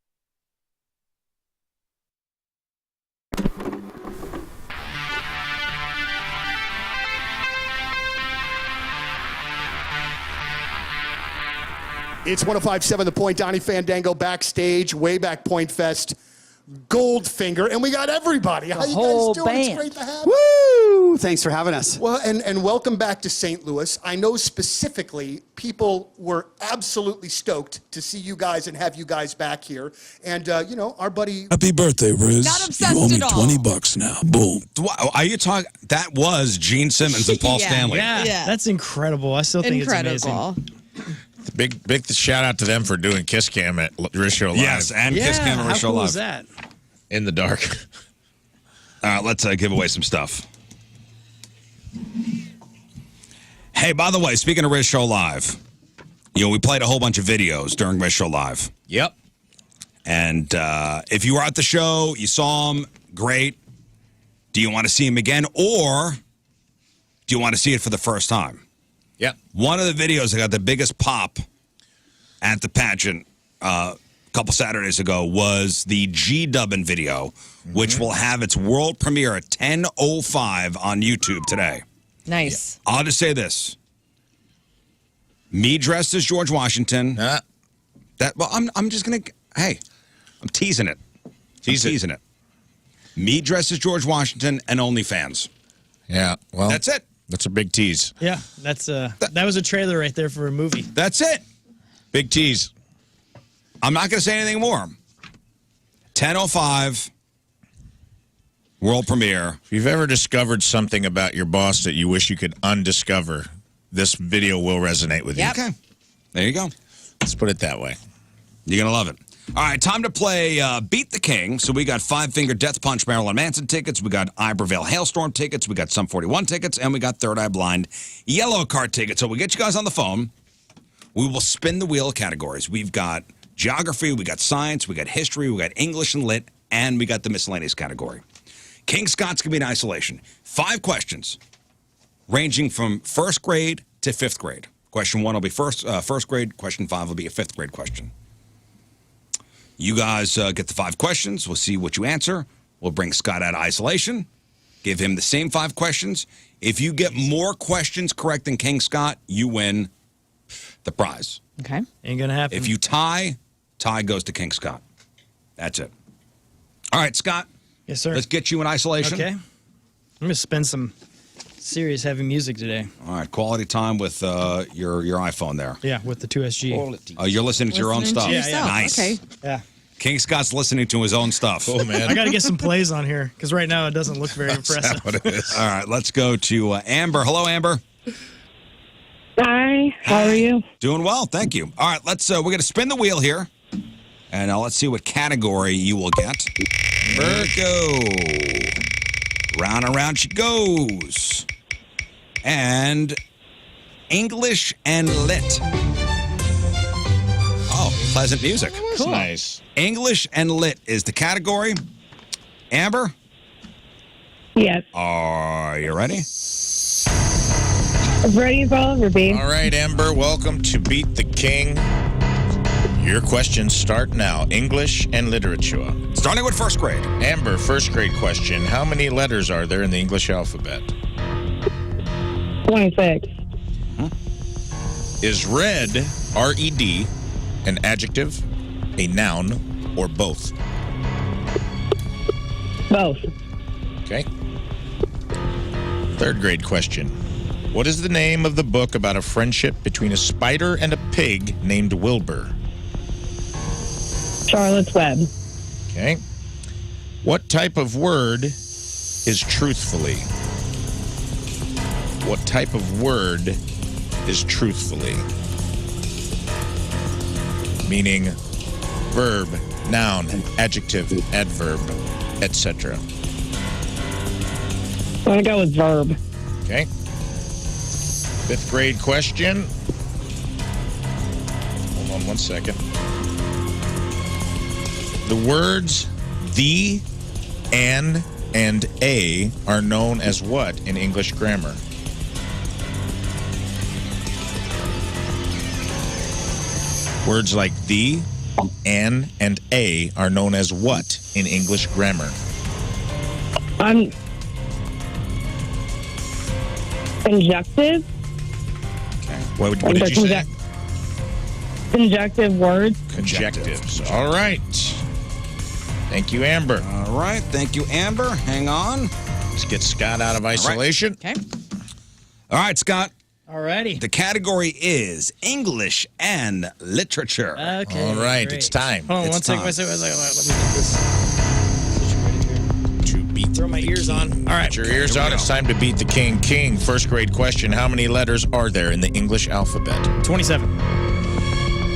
It's 105.7 The Point, Donnie Fandango backstage, way back Point Fest, Goldfinger, and we got everybody. How you guys doing? Band. It's great to have you. Woo! Thanks for having us. Well, and welcome back to St. Louis. I know specifically people were absolutely stoked to see you guys and have you guys back here. And, you know, our buddy... Happy birthday, Rizz. Not obsessed you owe me at all. $20 now. Boom. Are you talking? That was Gene Simmons and Paul Yeah. Stanley. Yeah, that's incredible. I still think it's amazing. Big shout out to them for doing Kiss Cam at Rizz Show Live. Yes, and Kiss Cam at Rizz Show How cool Live. is that? In the dark. Let's give away some stuff. Hey, by the way, speaking of Rizz Show Live, you know, we played a whole bunch of videos during Rizz Show Live. Yep. And if you were at the show, you saw them, great. Do you want to see them again, or do you want to see it for the first time? Yep. One of the videos that got the biggest pop at the pageant a couple Saturdays ago was the G-dubbing video, which will have its world premiere at 10:05 on YouTube today. Nice. I'll just say this. Me dressed as George Washington. I'm just going to, hey, I'm teasing it. Teasing it. Me dressed as George Washington and OnlyFans. Yeah. Well, That's it. That's a big tease. Yeah, that's that was a trailer right there for a movie. That's it. Big tease. I'm not going to say anything more. 10:05, world premiere. If you've ever discovered something about your boss that you wish you could undiscover, this video will resonate with you. Yep. Okay. There you go. Let's put it that way. You're going to love it. All right, time to play Beat the King. So we got Five Finger Death Punch Marilyn Manson tickets. We got Iberville Hailstorm tickets. We got Sum 41 tickets. And we got Third Eye Blind Yellow Card tickets. So we get you guys on the phone. We will spin the wheel of categories. We've got geography. We got science. We got history. We got English and lit. And we got the miscellaneous category. King Scott's going to be in isolation. 5 questions ranging from first grade to 5th grade. Question 1 will be first grade. Question 5 will be a 5th grade question. You guys get the 5 questions. We'll see what you answer. We'll bring Scott out of isolation, give him the same 5 questions. If you get more questions correct than King Scott, you win the prize. Okay. Ain't gonna happen. If you tie goes to King Scott. That's it. All right, Scott. Yes, sir. Let's get you in isolation. Okay. I'm gonna spin some serious heavy music today. All right, quality time with your iPhone there. Yeah, with the 2SG. You're listening to your own Listening stuff. to yourself. Nice. Okay. Yeah. King Scott's listening to his own stuff. Oh, man. I got to get some plays on here because right now it doesn't look very impressive. What it is. All right, let's go to Amber. Hello, Amber. Hi, how are you? Doing well, thank you. All right, let's. We're going to spin the wheel here, and let's see what category you will get. Virgo. Round and round she goes. And English and lit. Oh, pleasant music. That's nice. English and lit is the category. Amber, Yes. are you ready? As ready as I'll ever be. All right, Amber, welcome to Beat the King. Your questions start now. English and literature. Starting with first grade. Amber, first grade question. How many letters are there in the English alphabet? 26. Is red, R-E-D, an adjective, a noun, or both? Both. Okay. Third grade question. What is the name of the book about a friendship between a spider and a pig named Wilbur? Charlotte's Web. Okay. What type of word is truthfully? What type of word is truthfully? Meaning verb, noun, adjective, adverb, etc. I'm going to go with verb. Okay. Fifth grade question. Hold on one second. The words the, an, and a are known as what in English grammar? Words like the, an, and a are known as what in English grammar? Conjunctive. What did you say? Conjunctive words. Conjunctives. All right. Thank you, Amber. All right, thank you, Amber. Hang on. Let's get Scott out of isolation. Okay. All right, Scott. Alrighty. The category is English and literature. Okay. All right, great. it's time. Hold on, It's one second. time. Let me get this situated here. To beat Throw my the ears king. on. All right. Put your ears here we on. go. It's time to beat the king. King, first grade question. How many letters are there in the English alphabet? 27.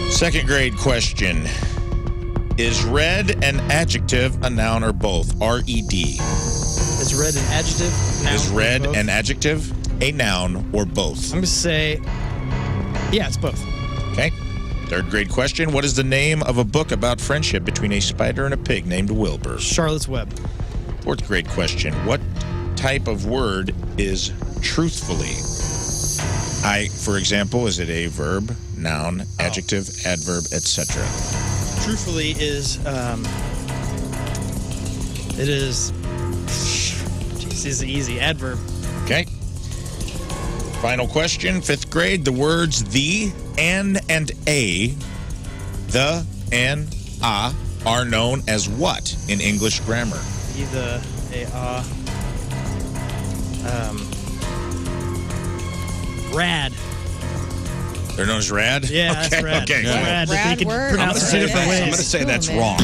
Second grade question. Is red an adjective, a noun, or both? R-E-D. Is red an adjective? Noun, Is or red both? an adjective, a noun, or both? I'm going to say, yeah, it's both. Okay. Third grade question. What is the name of a book about friendship between a spider and a pig named Wilbur? Charlotte's Web. Fourth grade question. What type of word is truthfully? For example, is it a verb, noun, adjective, adverb, etc.? Truthfully is, it is, jeez, this is easy. Adverb. Okay. Final question, fifth grade. The words the, an, and a, the, and, a, are known as what in English grammar? The, a, rad. They're known as rad? Yeah, that's okay. rad. Okay. Yeah, rad. Rad You can word. pronounce it two different ways. I'm going to say Oh, that's man. wrong.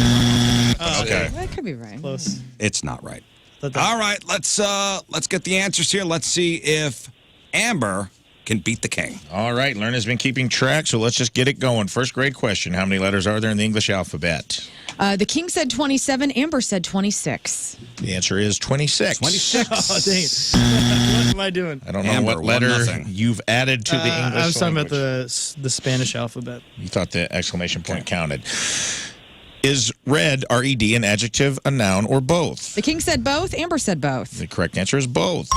Okay. That could be right. Close. It's not right. Let that- All right, let's get the answers here. Let's see if Amber can beat the king. All right, Lern has been keeping track, so let's just get it going. First grade question. How many letters are there in the English alphabet? The king said 27. Amber said 26. The answer is 26. 26. Oh, dang it. What am I doing? I don't know Amber, what letter 1-0. you've added to the English I was talking about language. the Spanish alphabet. You thought the exclamation point counted. Is red, R-E-D, an adjective, a noun, or both? The king said both. Amber said both. The correct answer is both.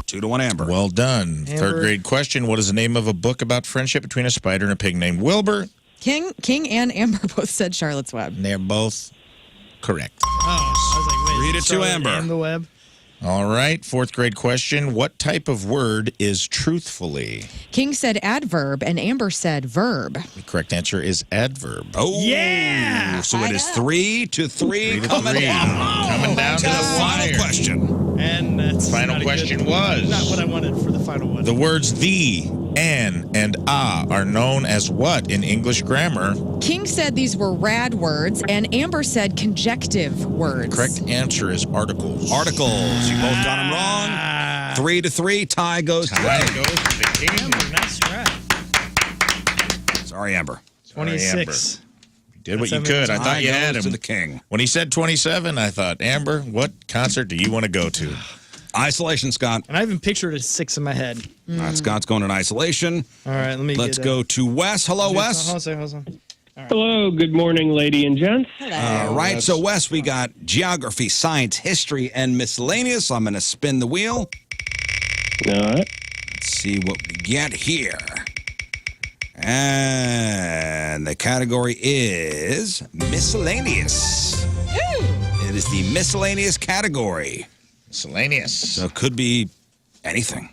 2-1 Amber. Well done. Amber. Third grade question. What is the name of a book about friendship between a spider and a pig named Wilbur? King and Amber both said Charlotte's Web. And they're both correct. Oh, I was like, wait. 3-2 Charlotte Amber. And the web. All right. Fourth grade question. What type of word is truthfully? King said adverb and Amber said verb. The correct answer is adverb. Oh, Yeah! So it is 3-3 3 to coming 3. down. Coming down To to the the final wire. question. And That's Final not a question good- was not what I wanted for the final one. the words the, an, and are known as what in English grammar? King said these were rad words, and Amber said conjective words. Correct answer is articles. Articles. You both got them wrong. 3-3. Tie goes to Tie Ray. goes to the king. Amber, nice try. Sorry, Amber. 26. You did what you That's could. I Tie thought you had goes to him. the king. When he said 27, I thought, Amber, what concert do you want to go to? Isolation, Scott. And I even pictured a 6 in my head. All right, Scott's going in isolation. All right, let me Let's get, go to Wes. Hello, Wes. Hold on. Hello, good morning, lady and gents. All right, so Wes, we got geography, science, history, and miscellaneous. I'm going to spin the wheel. All right. Let's see what we get here. And the category is miscellaneous. It is the miscellaneous category. Miscellaneous. So it could be anything.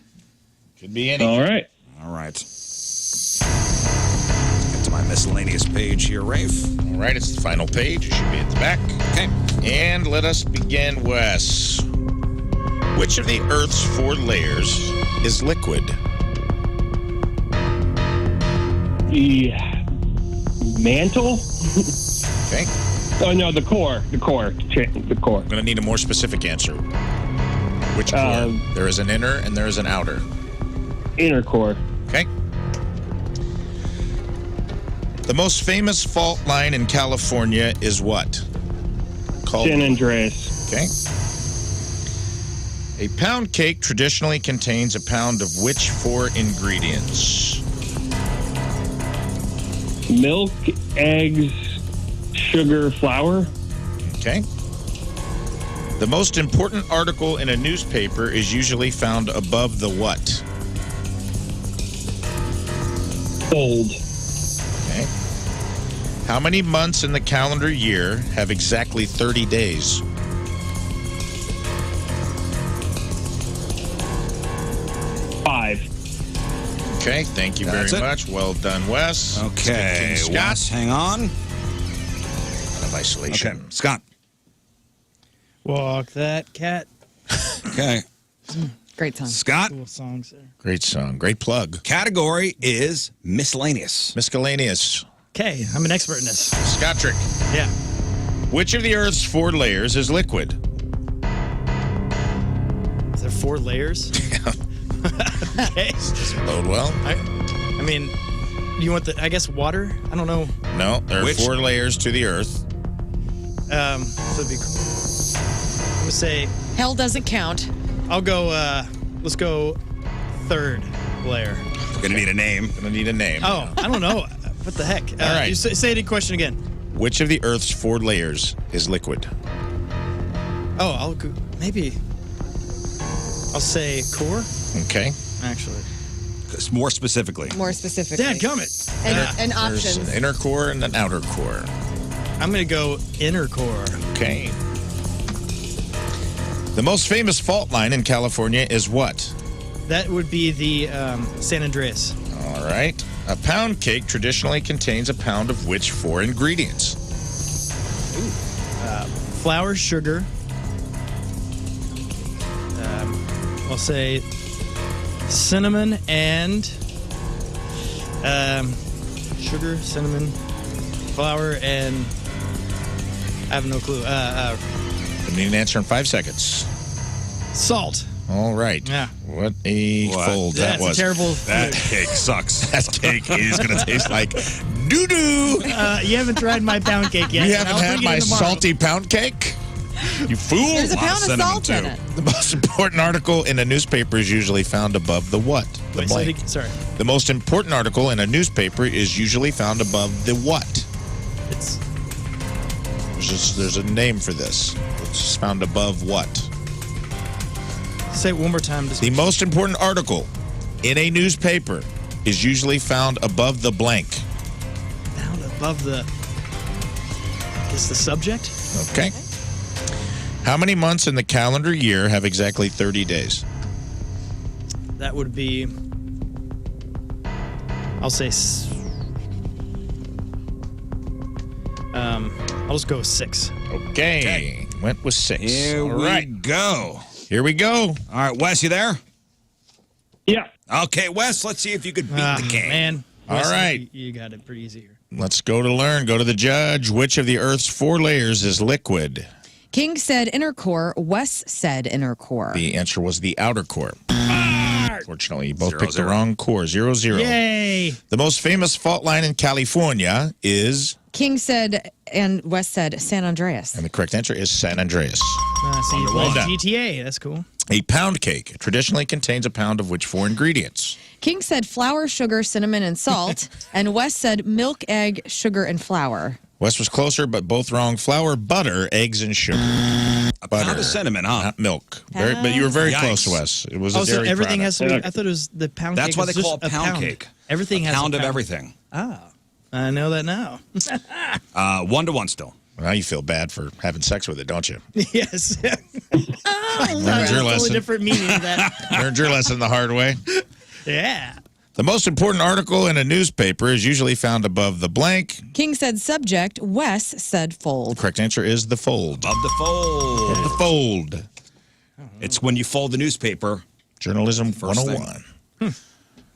Could be anything. All right. All right. Let's get to my miscellaneous page here, Rafe. All right, it's the final page. It should be at the back. Okay. And let us begin, Wes. Which of the Earth's 4 layers is liquid? The mantle? Okay. Oh, no, the core. The core. The core. I'm going to need a more specific answer. Which core? There is an inner and there is an outer. Inner core. Okay. The most famous fault line in California is what? Called. San Andreas. Okay. A pound cake traditionally contains a pound of which 4 ingredients? Milk, eggs, sugar, flour. Okay. The most important article in a newspaper is usually found above the what? Fold. Okay. How many months in the calendar year have exactly 30 days? Five. Okay, thank you That's very it. much. Well done, Wes. Okay, Scott. Wes, hang on. Out of isolation. Okay, Scott. Walk that cat. Okay, Great song. Scott. Cool songs there. Great song. Great plug. Category is miscellaneous. Miscellaneous. Okay, I'm an expert in this. Scottrick. Yeah. Which of the Earth's 4 layers is liquid? Is there 4 layers? Okay. Doesn't bode well. I mean, you want the, I guess, water? I don't know. No, there are Which? 4 layers to the Earth. So it'd be cool. I'm going to say, Hell doesn't count. I'll go, let's go 3rd layer. We're gonna need a name. Gonna need a name. Oh, I don't know. What the heck? All right. You say the question again. Which of the Earth's 4 layers is liquid? Oh, I'll go, maybe. I'll say core, Okay. actually. More specifically. More specifically. Dadgummit. And There's options. an inner core and an outer core. I'm going to go inner core. Okay. The most famous fault line in California is what? That would be the San Andreas. All right. A pound cake traditionally contains a pound of which 4 ingredients? Flour, sugar. I'll say cinnamon and sugar, cinnamon, flour, and I have no clue. I need an answer in 5 seconds. Salt. All right. Yeah. What a fold that That's was. a terrible. That cake sucks. That cake is going to taste like doo-doo. You haven't tried my pound cake yet. You haven't I'll had bring it my in tomorrow. salty pound cake? You fool. There's a lot of pound of cinnamon, salt in too. it. The most important article in a newspaper is usually found above the what? The Wait, say it blank. again. Sorry. The most important article in a newspaper is usually found above the what? It's There's a name for this. It's found above what? say it one more time. Just The most important article in a newspaper is usually found above the blank. down above the. I guess the subject. Okay. How many months in the calendar year have exactly 30 days? That would be. I'll say. I'll just go with 6. Okay. Went with 6. Here All we right. go. Here we go. All right, Wes, you there? Yeah. Okay, Wes, let's see if you could beat the king. Man. All Wes, right. You got it pretty easy here. Let's go to Lern. Go to the judge. Which of the Earth's 4 layers is liquid? King said inner core. Wes said inner core. The answer was the outer core. Unfortunately, you both 0-0. picked the wrong core. 0-0. Yay. The most famous fault line in California is, King said, and Wes said San Andreas. and the correct answer is San Andreas. So you Well played done. GTA. That's cool. A pound cake traditionally contains a pound of which 4 ingredients? King said flour, sugar, cinnamon, and salt. And Wes said milk, egg, sugar, and flour. Wes was closer, but both wrong. Flour, butter, eggs, and sugar. A pound of cinnamon, huh? Not milk. But you were very Yikes. close, Wes. It was Oh, a so dairy everything product. has to be. I thought it was the pound That's cake. why was they call just it pound cake. Everything has Pound a of everything. Ah, I know that now. 1-1 still. Well, you feel bad for having sex with it, don't you? Yes. Learned your Totally lesson. different meaning of that. Learned your lesson the hard way. Yeah. The most important article in a newspaper is usually found above the blank. King said subject. Wes said The fold. correct answer is the fold. Above the fold. The fold. It's when you fold the newspaper. Journalism First 101.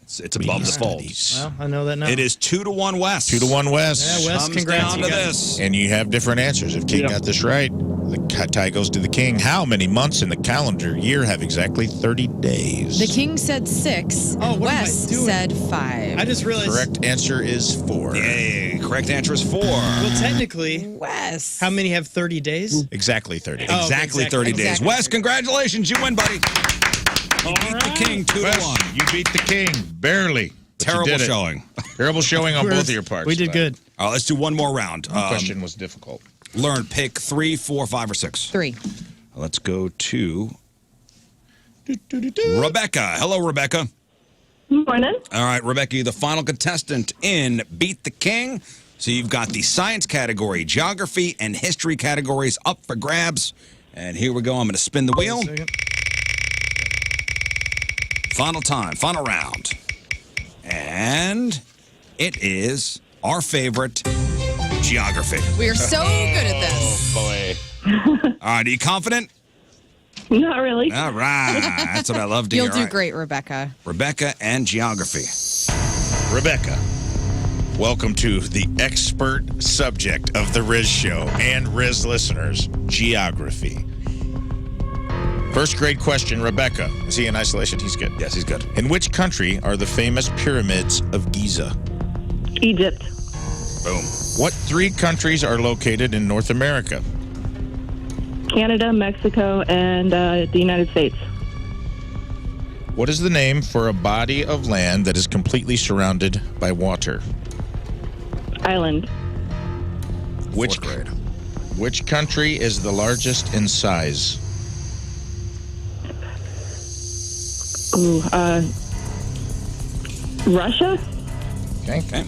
It's above the fold. Well, I know that now. It is 2-1 West. 2-1 West. Yeah, Wes, Comes congrats. down You to got it. this. And you have different answers. If King got this right, the tie goes to the King. How many months in the calendar year have exactly 30 days? The King said 6. Oh, And what am I Wes doing? said 5. I just realized. Correct answer is 4. Yay. Correct answer is 4. Well, technically, Wes. how many have 30 days? Exactly 30. Oh, Exactly 30 days. Exactly. Wes, congratulations. You win, buddy. You beat the King 2-1. Wes, you beat the King. Barely. But you Terrible did it. showing. Terrible showing on both of your parts. We did but good. All right, let's do one more round. The question was difficult. Learn, pick 3, 4, 5, or 6. 3. Let's go to Rebecca. Hello, Rebecca. Morning. All right, Rebecca, you're the final contestant in Beat the King. So you've got the science category, geography, and history categories up for grabs. And here we go. I'm going to spin the wheel. Final time, final round. And it is our favorite, geography. We are so good at this. Boy. All right, are you confident? Not really. All right. That's what I love to You'll hear. do All right. great, Rebecca. Rebecca and geography. Rebecca, welcome to the expert subject of the Rizz Show and Rizz listeners, geography. First grade question, Rebecca. Is he in isolation? He's good. Yes, he's good. In which country are the famous pyramids of Giza? Egypt. Boom. What 3 countries are located in North America? Canada, Mexico, and the United States. What is the name for a body of land that is completely surrounded by water? Island. Which Fourth grade. Which country is the largest in size? Ooh, Russia? Okay. Okay.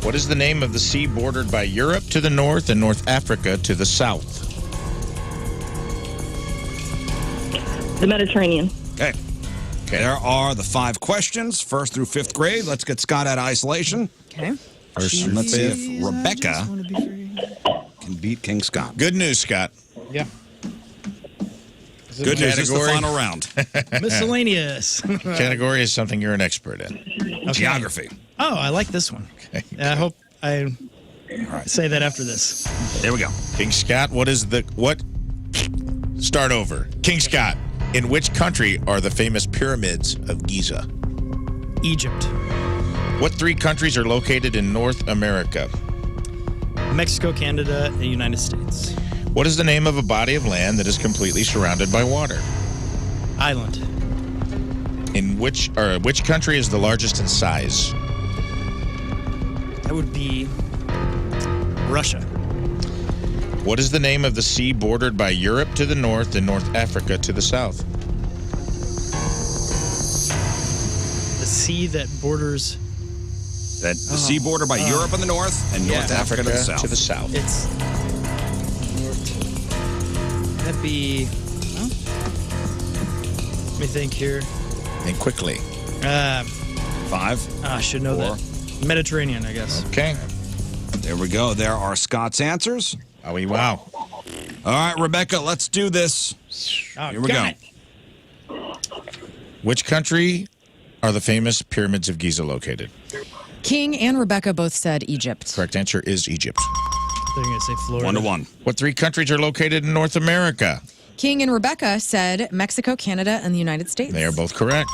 What is the name of the sea bordered by Europe to the north and North Africa to the south? The Mediterranean. Okay. There are the 5 questions, 1st through 5th grade. Let's get Scott out of isolation. Okay. First, let's see if Rebecca can beat King Scott. Good news, Scott. Yeah. Good news, it's the category? final round. Miscellaneous. Category is something you're an expert in. Geography. Oh, I like this one. Okay. I hope I say that after this. There we go. King Scott, Start over. King Scott, in which country are the famous pyramids of Giza? Egypt. What 3 countries are located in North America? Mexico, Canada, and the United States. What is the name of a body of land that is completely surrounded by water? Island. In which country is the largest in size? That would be Russia. What is the name of the sea bordered by Europe to the north and North Africa to the south? The sea that borders. The sea border by Europe on the north and North Africa to the south. It's. That'd be. Well, let me think here. And quickly. 5. I should know 4. that. Mediterranean, I guess. Okay. There we go. There are Scott's answers. Wow. All right, Rebecca, let's do this. Oh, Here we go. got it. Which country are the famous pyramids of Giza located? King and Rebecca both said Egypt. Correct answer is Egypt. They're going to say Florida. 1-1. What 3 countries are located in North America? King and Rebecca said Mexico, Canada, and the United States. They are both correct.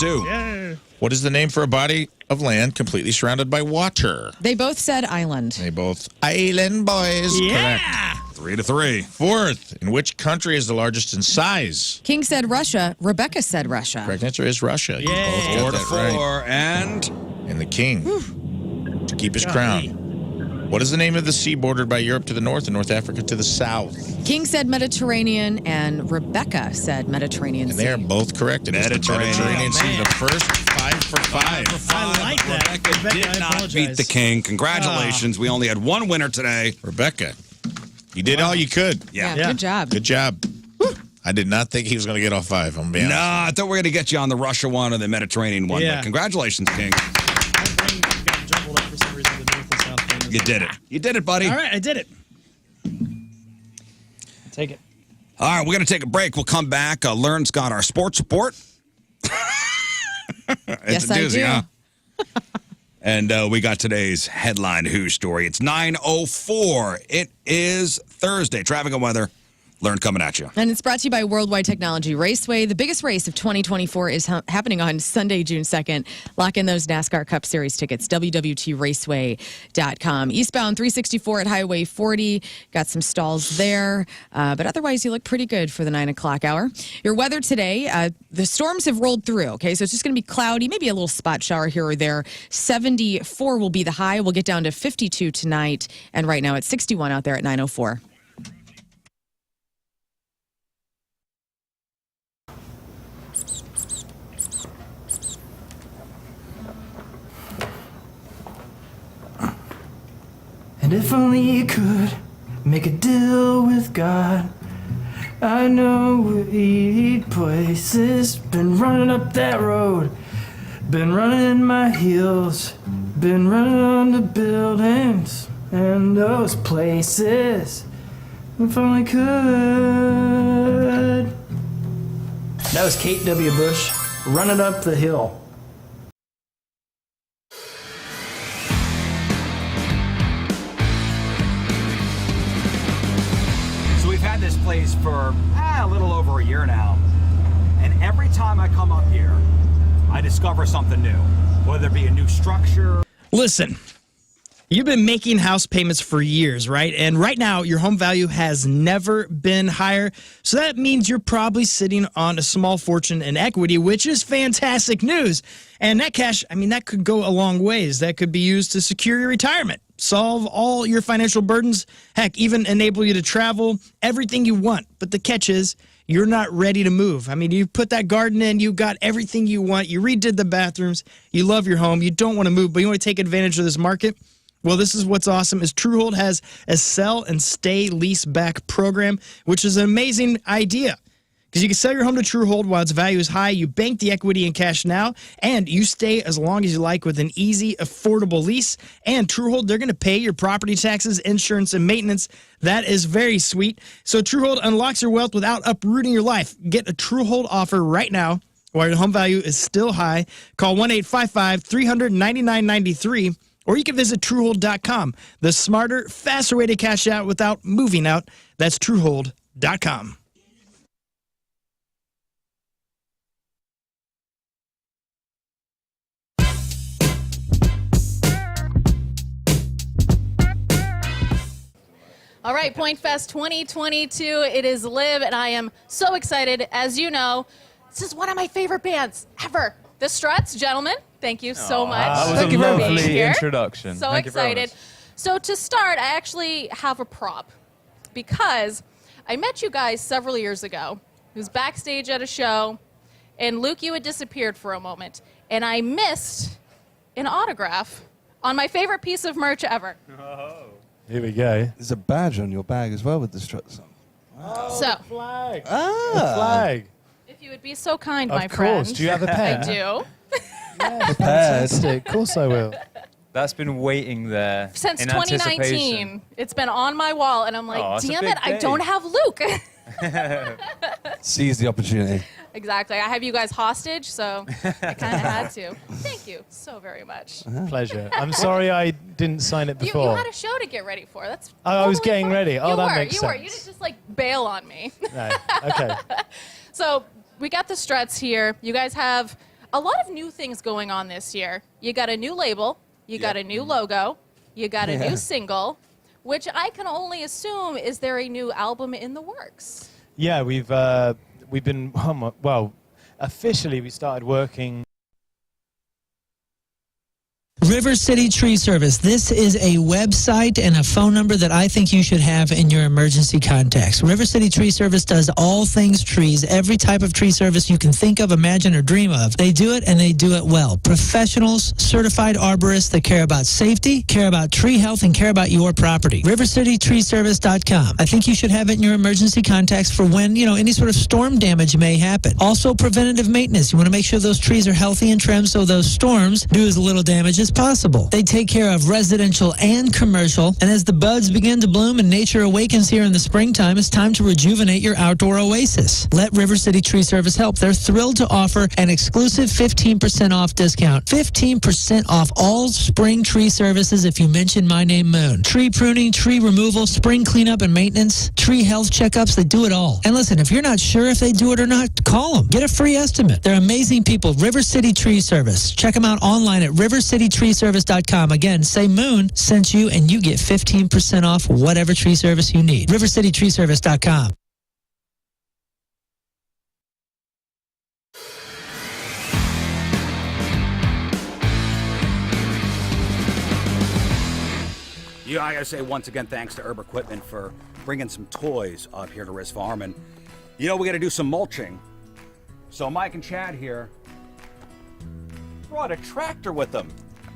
2-2. Yeah. What is the name for a body of land completely surrounded by water? They both said island. They both island boys. Yeah. Correct. 3-3. Fourth, in which country is the largest in size? King said Russia. Rebecca said Russia. Correct answer is Russia. You Yeah. both got that 4-4. right. And And the king, to keep his crown. What is the name of the sea bordered by Europe to the north and North Africa to the south? King said Mediterranean, and Rebecca said Mediterranean And Sea. they are both correct. It is the Mediterranean Sea. man. The first 5 for 5. I like that. Rebecca did I not apologize. beat the king. Congratulations. We only had one winner today. Rebecca, you did all you could. Yeah, Yeah. good job. Good job. I did not think he was going to get all 5. I'm being honest. Nah, I thought we were going to get you on the Russia one or the Mediterranean one. Yeah. But congratulations, King. My brain got jumbled up for some reason. The North and South thing. You did it. You did it, buddy. All right, I did it. Take it. All right, we're going to take a break. We'll come back. Lern's got our sports report. It's Yes, a I doozy, do. huh? And we got today's Headline Hooshe story. It's 9:04. It is Thursday. Traffic and weather. Lern coming at you. And it's brought to you by Worldwide Technology Raceway. The biggest race of 2024 is happening on Sunday, June 2nd. Lock in those NASCAR Cup Series tickets, www.raceway.com. Eastbound 364 at Highway 40. Got some stalls there. But otherwise, you look pretty good for the 9 o'clock hour. Your weather today, the storms have rolled through, okay? So it's just going to be cloudy, maybe a little spot shower here or there. 74 will be the high. We'll get down to 52 tonight. And right now, it's 61 out there at 9:04. And if only you could make a deal with God, I know we'll eat places. Been running up that road, been running in my heels, been running on the buildings and those places. If only could. That was Kate W. Bush, Running Up the Hill. We've had this place for a little over a year now, and every time I come up here, I discover something new, whether it be a new structure. Listen, you've been making house payments for years, right? And right now, your home value has never been higher. So that means you're probably sitting on a small fortune in equity, which is fantastic news. And that cash, I mean, that could go a long ways. That could be used to secure your retirement, solve all your financial burdens, heck, even enable you to travel, everything you want. But the catch is, you're not ready to move. I mean, you put that garden in, you got everything you want, you redid the bathrooms, you love your home, you don't want to move, but you want to take advantage of this market. Well, this is what's awesome is Truehold has a sell and stay lease back program, which is an amazing idea. Because you can sell your home to Truehold while its value is high, you bank the equity in cash now, and you stay as long as you like with an easy, affordable lease. And Truehold, they're going to pay your property taxes, insurance, and maintenance. That is very sweet. So Truehold unlocks your wealth without uprooting your life. Get a Truehold offer right now while your home value is still high. Call 1-855-300-9993, or you can visit Truehold.com. The smarter, faster way to cash out without moving out. That's Truehold.com. All right, Point Fest 2022. It is Liv, and I am so excited. As you know, this is one of my favorite bands ever. The Struts, gentlemen, thank you so much. That was for a being lovely here. introduction. So Thank you very excited. much. So to start, I actually have a prop because I met you guys several years ago. It was backstage at a show, and Luke, you had disappeared for a moment, and I missed an autograph on my favorite piece of merch ever. Here we go. There's a badge on your bag as well with the Struts on. So, Flag. The flag. if you would be so kind, Of my course. friend. Do you have a pen? I do. Fantastic. Of course I will. That's been waiting there Since in 2019. anticipation. It's been on my wall, and I'm like, Oh, it's a damn big it, I day. don't have Luke. Seize the opportunity. Exactly. I have you guys hostage, so I kind of had to. Thank you so very much. Pleasure. I'm sorry I didn't sign it You before. had a show to get ready for. That's I was totally getting fine. ready. Oh, you that were. makes You sense. were. You didn't just like bail on me. No. Okay. So we got the struts here. You guys have a lot of new things going on this year. You got a new label. You got a new logo. You got a new single, which I can only assume is there a new album in the works? Yeah, we've been well, officially we started working. River City Tree Service. This is a website and a phone number that I think you should have in your emergency contacts. River City Tree Service does all things trees, every type of tree service you can think of, imagine, or dream of. They do it, and they do it well. Professionals, certified arborists that care about safety, care about tree health, and care about your property. RiverCityTreeService.com. I think you should have it in your emergency contacts for when, any sort of storm damage may happen. Also, preventative maintenance. You want to make sure those trees are healthy and trimmed so those storms do as little damage as possible. They take care of residential and commercial, and as the buds begin to bloom and nature awakens here in the springtime, it's time to rejuvenate your outdoor oasis. Let River City Tree Service help. They're thrilled to offer an exclusive 15% off discount. 15% off all spring tree services if you mention my name, Moon. Tree pruning, tree removal, spring cleanup and maintenance, tree health checkups, they do it all. And listen, if you're not sure if they do it or not, call them. Get a free estimate. They're amazing people. River City Tree Service. Check them out online at RiverCityTreeService.com. Again, say Moon sent you and you get 15% off whatever tree service you need. RiverCityTreeService.com. Yeah, I gotta say once again, thanks to Herb Equipment for bringing some toys up here to Rizz Farm. And, we gotta do some mulching. So Mike and Chad here brought a tractor with them.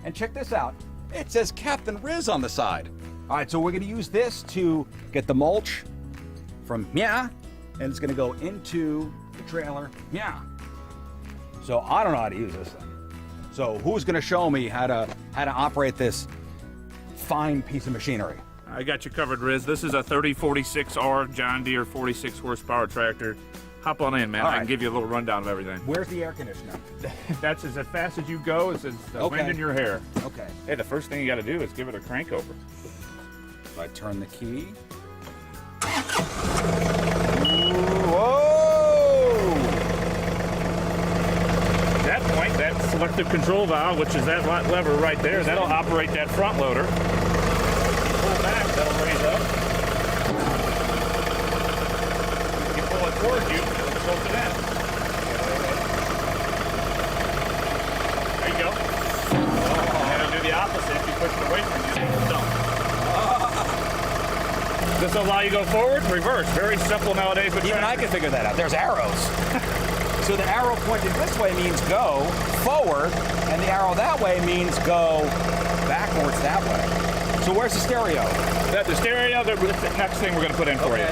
And check this out. It says Captain Rizz on the side. All right, so we're gonna use this to get the mulch from and it's gonna go into the trailer. So I don't know how to use this thing. So who's gonna show me how to operate this fine piece of machinery? I got you covered, Rizz. This is a 3046R John Deere 46 horsepower tractor. Hop on in, man. All I right. can give you a little rundown of everything. Where's the air conditioner? That's as fast as you go. It's as the Okay. wind in your hair. Okay. Hey, the first thing you got to do is give it a crank over. If I turn the key. Whoa! At that point, that selective control valve, which is that lever right there, that'll operate that front loader. Pull back, that'll raise up. You pull it towards you, it'll tilt it in. There you go. And it'll do the opposite if you push it away from you. It'll dump. This will allow you to go forward, reverse. Very simple nowadays with Even I can figure that out. There's arrows. So the arrow pointed this way means go forward, and the arrow that way means go backwards that way. So where's the stereo? The stereo, the next thing we're going to put in for you.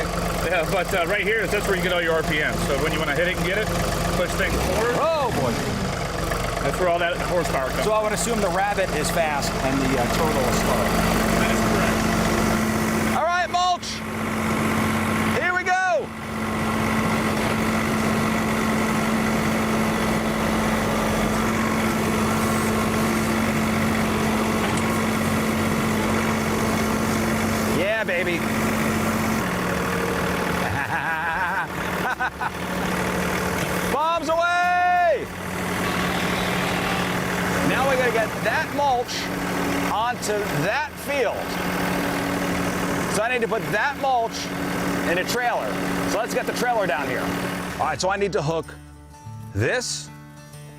Yeah, but right here, that's where you get all your RPMs. So when you want to hit it and get it, push things forward. Oh, boy. That's where all that horsepower comes. So I would assume the rabbit is fast and the turtle is slow. That is correct. All right, mulch. Here we go. Yeah, baby. Bombs away! Now we gotta get that mulch onto that field. So I need to put that mulch in a trailer. So let's get the trailer down here. All right, so I need to hook this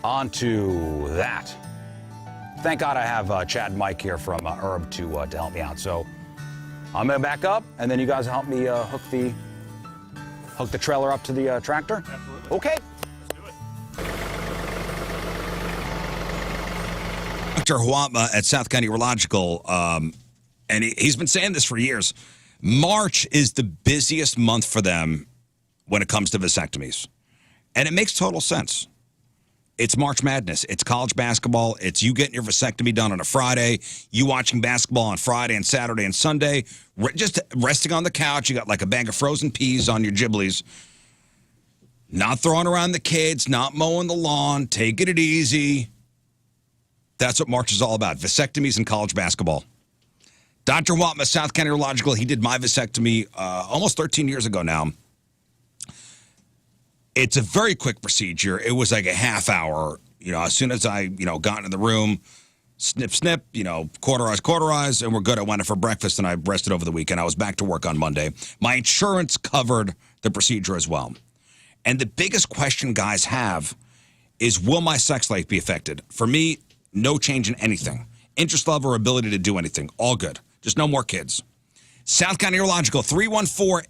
onto that. Thank God I have Chad and Mike here from Herb to help me out. So I'm gonna back up, and then you guys help me hook the trailer up to the tractor. Absolutely. Okay. Dr. Huama at South County Urological, and he's been saying this for years. March is the busiest month for them when it comes to vasectomies. And it makes total sense. It's March Madness. It's college basketball. It's you getting your vasectomy done on a Friday, you watching basketball on Friday and Saturday and Sunday, just resting on the couch. You got like a bag of frozen peas on your Ghiblies. Not throwing around the kids, not mowing the lawn, taking it easy. That's what March is all about. Vasectomies in college basketball. Dr. Watma, South County Urological, he did my vasectomy almost 13 years ago now. It's a very quick procedure. It was like a half hour. As soon as I, got into the room, snip, snip, cauterize, and we're good. I went in for breakfast and I rested over the weekend. I was back to work on Monday. My insurance covered the procedure as well. And the biggest question guys have is, will my sex life be affected? For me, no change in anything. Interest level or ability to do anything. All good. Just no more kids. South County Urological,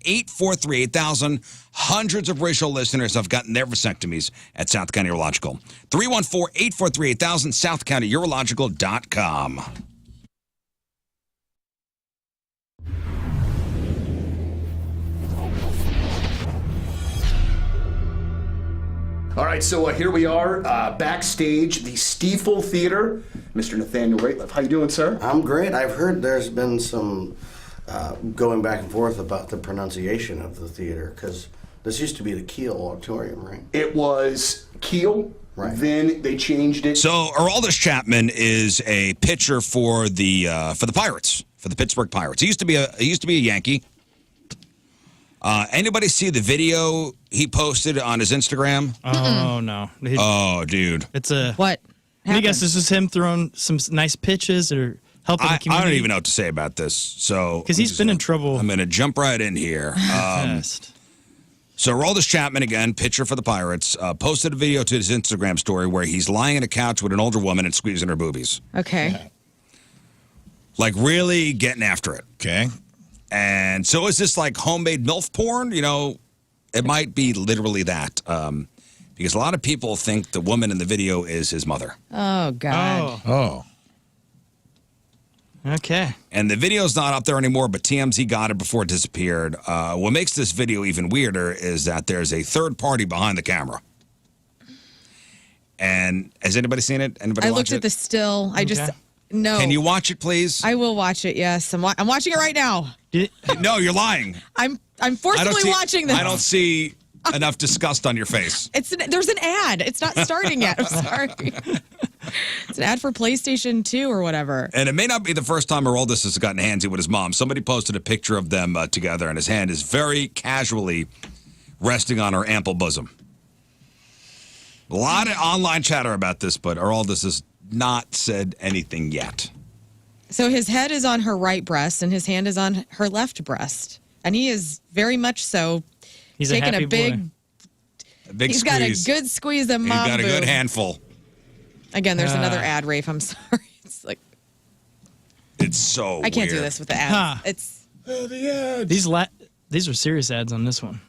314-843-8000. Hundreds of Rizz Show listeners have gotten their vasectomies at South County Urological. 314-843-8000, southcountyurological.com. All right, so here we are, backstage, the Stiefel Theater. Mr. Nathaniel Rateliff, how you doing, sir? I'm great. I've heard there's been some going back and forth about the pronunciation of the theater, because this used to be the Kiel Auditorium, right? It was Kiel. Right. Then they changed it. So Aroldis Chapman is a pitcher for the Pirates, for the Pittsburgh Pirates. He used to be a Yankee. Anybody see the video he posted on his Instagram? Oh, no. Oh, dude. It's a... What? I guess this is him throwing some nice pitches or helping the community. I don't even know what to say about this. So because he's been in trouble. I'm going to jump right in here. So Aroldis Chapman, again, pitcher for the Pirates, posted a video to his Instagram story where he's lying on a couch with an older woman and squeezing her boobies. Okay. Like really getting after it. Okay. And so is this like homemade MILF porn? It might be literally that. Because a lot of people think the woman in the video is his mother. Oh, God. Oh. Okay. And the video's not up there anymore, but TMZ got it before it disappeared. What makes this video even weirder is that there's a third party behind the camera. And has anybody seen it? Anybody I watch looked it? at the still. I just... No. Can you watch it, please? I will watch it, yes. I'm watching it right now. No, you're lying. I'm forcibly watching this. I don't see enough disgust on your face. There's an ad. It's not starting yet. I'm sorry. It's an ad for PlayStation 2 or whatever. And it may not be the first time Aroldis has gotten handsy with his mom. Somebody posted a picture of them together, and his hand is very casually resting on her ample bosom. A lot of online chatter about this, but Aroldis has not said anything yet. So his head is on her right breast, and his hand is on her left breast. And he is very much so taking a big He's squeeze. Got a good squeeze of He's mom got a good handful. Again, there's another ad, Rafe. I'm sorry. It's like it's so I can't weird. do this with the ads. It's the ads. These are serious ads on this one.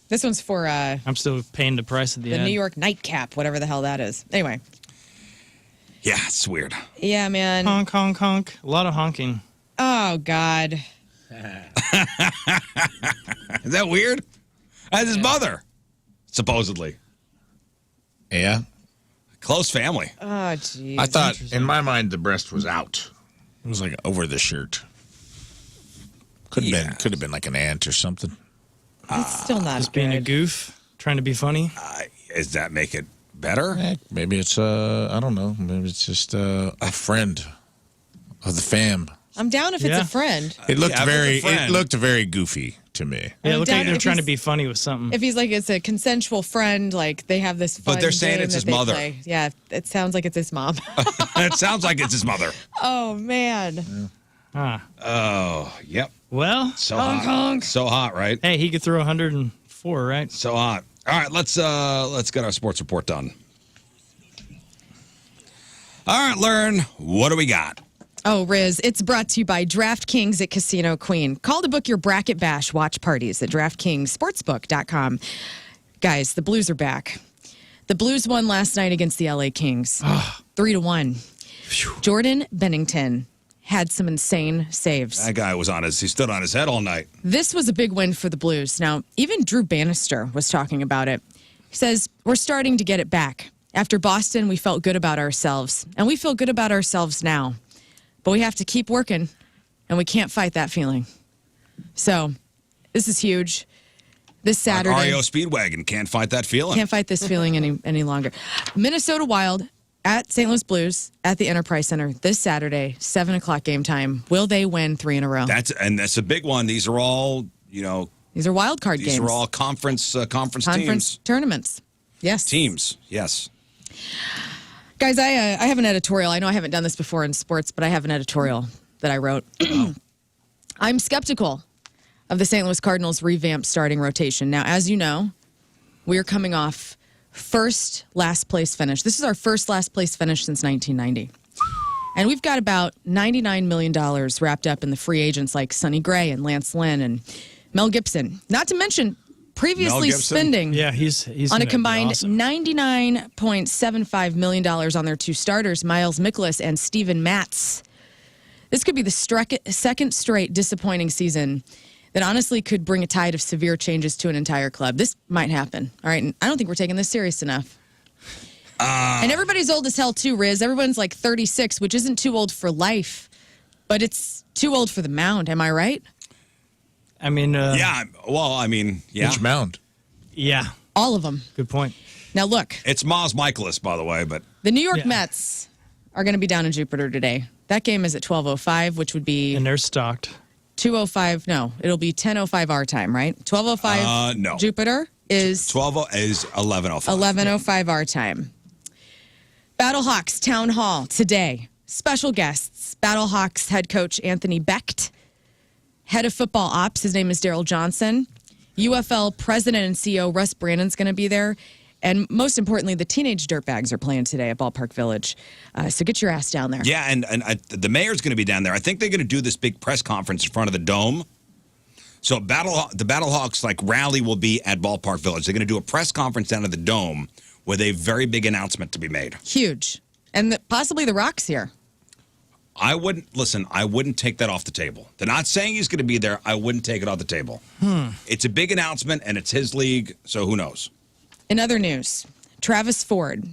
This one's for I'm still paying the price of the ad. New York Nightcap, whatever the hell that is. Anyway. Yeah, it's weird. Yeah, man. Honk, honk, honk. A lot of honking. Oh, God. Is that weird? That's his mother, supposedly. Yeah. Close family. Oh, jeez. I thought, in my mind, the breast was out. It was like over the shirt. Could have been like an ant or something. It's still not Just good. being a goof, trying to be funny. Does that make it better? Maybe it's I don't know. Maybe it's just a friend of the fam. I'm down if it's a friend. It looked very goofy to me. Yeah, it looked like down they're if trying to he's- be funny with something. If he's like, it's a consensual friend, like they have this fun But they're saying game it's that his they mother. play. Yeah, it sounds like it's his mom. It sounds like it's his mother. Oh, man. Oh, yep. Well, So hot. So hot, right? Hey, he could throw 104, right? So hot. All right, let's get our sports report done. All right, Lern, what do we got? Oh, Rizz, it's brought to you by DraftKings at Casino Queen. Call to book your bracket bash watch parties at DraftKingsSportsbook.com. Guys, the Blues are back. The Blues won last night against the LA Kings, 3-1. Jordan Bennington had some insane saves. That guy he stood on his head all night. This was a big win for the Blues. Now, even Drew Bannister was talking about it. He says, we're starting to get it back. After Boston, we felt good about ourselves, and we feel good about ourselves now. But we have to keep working, and we can't fight that feeling. So, this is huge. this Saturday. REO Speedwagon can't fight that feeling. Can't fight this feeling any longer. Minnesota Wild at St. Louis Blues at the Enterprise Center this Saturday, 7 o'clock game time. Will they win 3 in a row? That's a big one. These are all, these are wild card games. These are all conference teams. Tournaments. Yes. Teams. Yes. Guys, I have an editorial. I know I haven't done this before in sports, but I have an editorial that I wrote. I'm skeptical of the St. Louis Cardinals' revamped starting rotation. Now, as you know, we are coming off first last place finish. This is our first last place finish since 1990. And we've got about $99 million wrapped up in the free agents like Sonny Gray and Lance Lynn and Mel Gibson. Not to mention previously spending he's on a combined $99.75 million on their 2 starters, Miles Mikolas and Steven Matz. This could be the second straight disappointing season that honestly could bring a tide of severe changes to an entire club. This might happen. All right. And I don't think we're taking this serious enough. And everybody's old as hell too, Rizz. Everyone's like 36, which isn't too old for life, but it's too old for the mound. Am I right? I mean, yeah. Well, I mean, yeah. Which mound? Yeah. All of them. Good point. Now look. It's Miles Mikolas, by the way, but the New York Mets are going to be down in Jupiter today. That game is at 12:05, which would be... And they're stocked. 2:05, no. It'll be 10:05 our time, right? 12:05 no. Jupiter is... 11:05. 11:05 our time. Battlehawks Town Hall today. Special guests. Battlehawks head coach Anthony Becht. Head of football ops, his name is Daryl Johnson. UFL president and CEO Russ Brandon's going to be there. And most importantly, the teenage dirtbags are playing today at Ballpark Village. So get your ass down there. Yeah, and the mayor's going to be down there. I think they're going to do this big press conference in front of the Dome. So the Battlehawks rally will be at Ballpark Village. They're going to do a press conference down at the Dome with a very big announcement to be made. Huge. And possibly the Rock's here. I wouldn't take that off the table. They're not saying he's going to be there. I wouldn't take it off the table. It's a big announcement, and it's his league, so who knows? In other news, Travis Ford,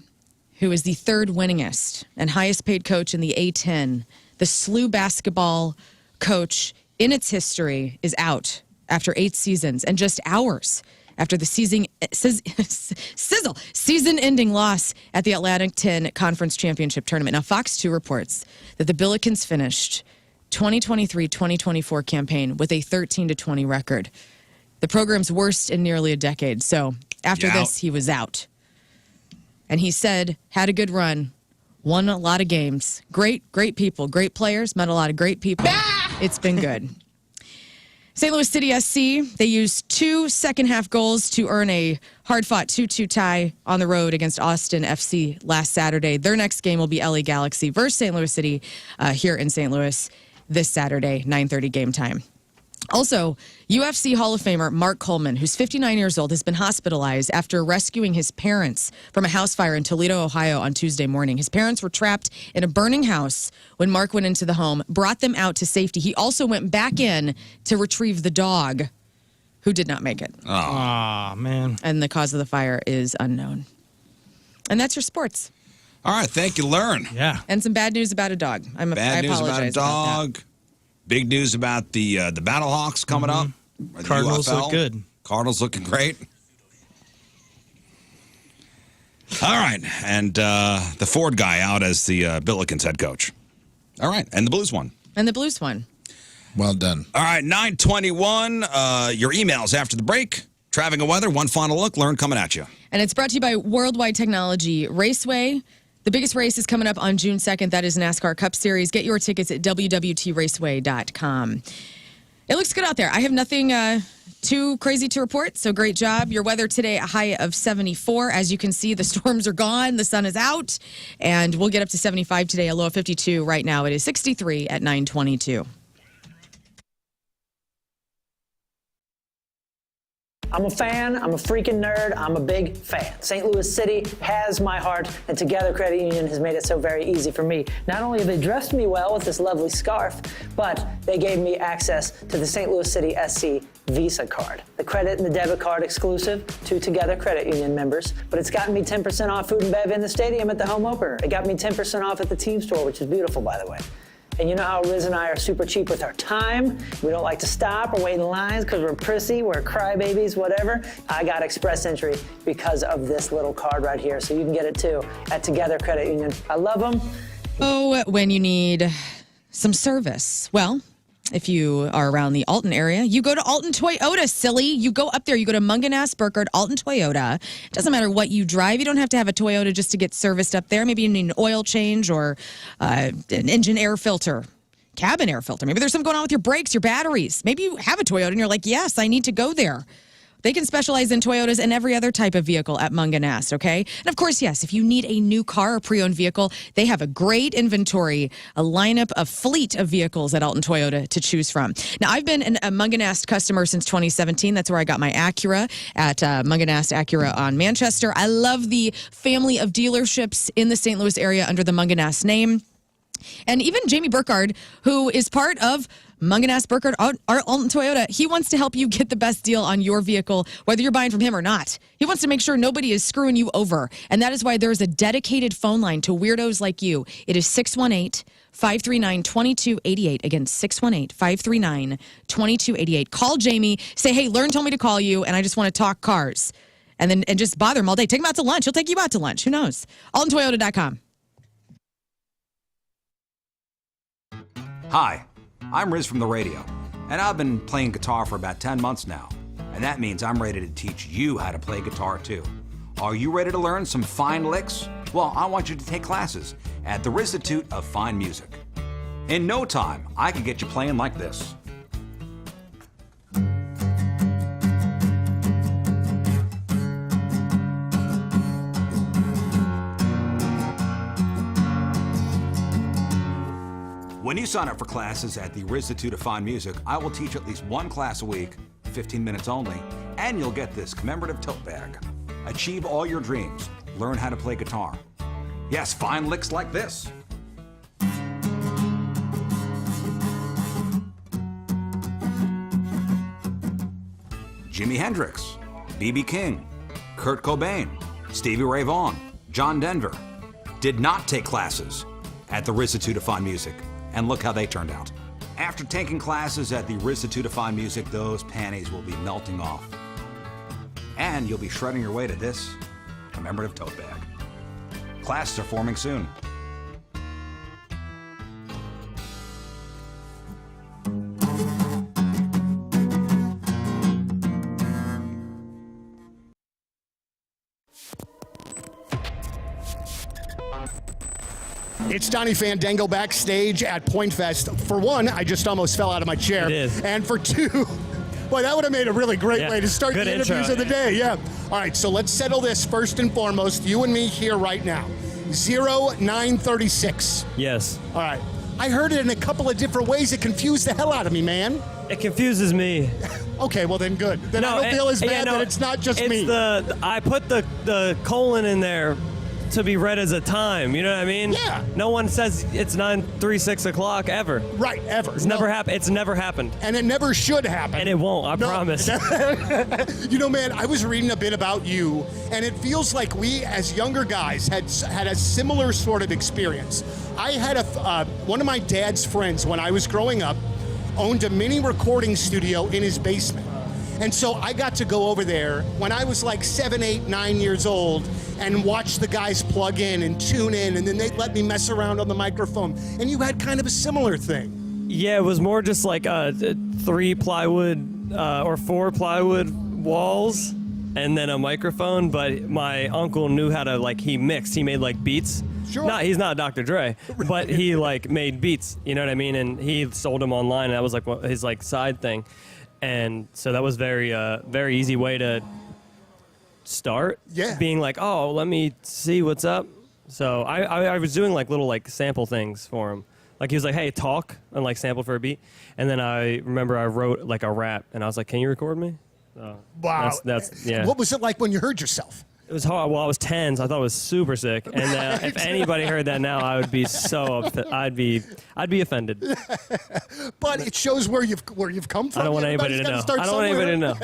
who is the 3rd winningest and highest paid coach in the A-10, the SLU basketball coach in its history, is out after 8 seasons and just hours after the season-ending loss at the Atlantic 10 Conference Championship Tournament. Now, Fox 2 reports that the Billikens finished 2023-2024 campaign with a 13-20 record, the program's worst in nearly a decade. So after this, he was out. And he said, had a good run, won a lot of games. Great people, great players, met a lot of great people. It's been good. St. Louis City SC, they used 2 second-half goals to earn a hard-fought 2-2 tie on the road against Austin FC last Saturday. Their next game will be LA Galaxy versus St. Louis City here in St. Louis this Saturday, 9:30 game time. Also, UFC Hall of Famer Mark Coleman, who's 59 years old, has been hospitalized after rescuing his parents from a house fire in Toledo, Ohio on Tuesday morning. His parents were trapped in a burning house when Mark went into the home, brought them out to safety. He also went back in to retrieve the dog, who did not make it. Oh, man. And the cause of the fire is unknown. And that's your sports. All right, thank you, Lern. Yeah. And some bad news about a dog. I News about a apologize dog. about that. Big news about the Battlehawks coming up. Or the Cardinals UFL. look good. Cardinals looking great. All right, and the Ford guy out as the Billikens head coach. All right, and the Blues won. And the Blues won. Well done. All right, 9:21. Your emails after the break. Traffic and weather. One final look. Lern coming at you. And it's brought to you by Worldwide Technology Raceway. The biggest race is coming up on June 2nd. That is NASCAR Cup Series. Get your tickets at www.raceway.com. It looks good out there. I have nothing too crazy to report, so great job. Your weather today, a high of 74. As you can see, the storms are gone. The sun is out. And we'll get up to 75 today, a low of 52. Right now, it is 63 at 9:22. I'm a fan, I'm a freaking nerd, I'm a big fan. St. Louis City has my heart, and Together Credit Union has made it so very easy for me. Not only have they dressed me well with this lovely scarf, but they gave me access to the St. Louis City SC Visa card. The credit and the debit card exclusive to Together Credit Union members, but it's gotten me 10% off food and bev in the stadium at the home opener. It got me 10% off at the team store, which is beautiful, by the way. And you know how Rizz and I are super cheap with our time? We don't like to stop or wait in lines because we're prissy, we're crybabies, whatever. I got express entry because of this little card right here, so you can get it too at Together Credit Union. I love them. Oh, when you need some service. Well, if you are around the Alton area, you go to Alton Toyota, silly. You go up there, you go to Munganast, Burkard, Alton Toyota. It doesn't matter what you drive. You don't have to have a Toyota just to get serviced up there. Maybe you need an oil change or an engine air filter, cabin air filter. Maybe there's something going on with your brakes, your batteries. Maybe you have a Toyota and you're like, yes, I need to go there. They can specialize in Toyotas and every other type of vehicle at Munganast, okay? And of course, yes, if you need a new car or pre-owned vehicle, they have a great inventory, a lineup of fleet of vehicles at Alton Toyota to choose from. Now, I've been a Munganast customer since 2017. That's where I got my Acura at Munganast Acura on Manchester. I love the family of dealerships in the St. Louis area under the Munganast name. And even Jamie Burkard, who is part of Munganast Burkard, our Alton Toyota, he wants to help you get the best deal on your vehicle, whether you're buying from him or not. He wants to make sure nobody is screwing you over. And that is why there is a dedicated phone line to weirdos like you. It is 618-539-2288. Again, 618-539-2288. Call Jamie. Say, hey, Lern told me to call you, and I just want to talk cars. And just bother him all day. Take him out to lunch. He'll take you out to lunch. Who knows? AltonToyota.com. Hi, I'm Rizz from the radio, and I've been playing guitar for about 10 months now, and that means I'm ready to teach you how to play guitar too. Are you ready to learn some fine licks? Well, I want you to take classes at the Rizzuto of Fine Music. In no time, I can get you playing like this. When you sign up for classes at the Rizzuto of Fine Music, I will teach at least one class a week, 15 minutes only, and you'll get this commemorative tote bag. Achieve all your dreams. Learn how to play guitar. Yes, fine licks like this. Jimi Hendrix, B.B. King, Kurt Cobain, Stevie Ray Vaughan, John Denver did not take classes at the Rizzuto of Fine Music. And look how they turned out. After taking classes at the Rizzuto of Fine Music, those panties will be melting off. And you'll be shredding your way to this commemorative tote bag. Classes are forming soon. It's Donnie Fandango backstage at Point Fest. For one, I just almost fell out of my chair. It is. And for two, boy, that would have made a really great way to start Good the intro. interviews of the day. Yeah. All right, so let's settle this first and foremost. You and me here right now. 0936. Yes. All right. I heard it in a couple of different ways. It confused the hell out of me, man. It confuses me. Okay, well then good. Then I don't feel as bad that it's not just me. I put the colon in there to be read as a time. You know what I mean? Yeah. No one says it's 9:36 o'clock ever. Right, ever. It's never happened. It's never happened. And it never should happen. And it won't. I promise. You know, man, I was reading a bit about you, and it feels like we, as younger guys, had a similar sort of experience. I had one of my dad's friends when I was growing up owned a mini recording studio in his basement. And so I got to go over there when I was like 7, 8, 9 years old and watch the guys plug in and tune in, and then they'd let me mess around on the microphone. And you had kind of a similar thing. Yeah, it was more just like 3 plywood or 4 plywood walls and then a microphone. But my uncle knew how to, like, he mixed. He made, like, beats. Sure. He's not Dr. Dre, but he, like, made beats. You know what I mean? And he sold them online, and that was, like, his, like, side thing. And so that was very easy way to start. Yeah. Being like, oh, let me see what's up. So I was doing like little like sample things for him. Like he was like, hey, talk, and like sample for a beat. And then I remember I wrote like a rap, and I was like, can you record me? So Wow. That's yeah. What was it like when you heard yourself? It was hard. Well, I was 10, so I thought it was super sick. And if anybody heard that now, I would be so upset. I'd be offended. But it shows where you've come from. I don't want anybody to know. I don't want anybody to know.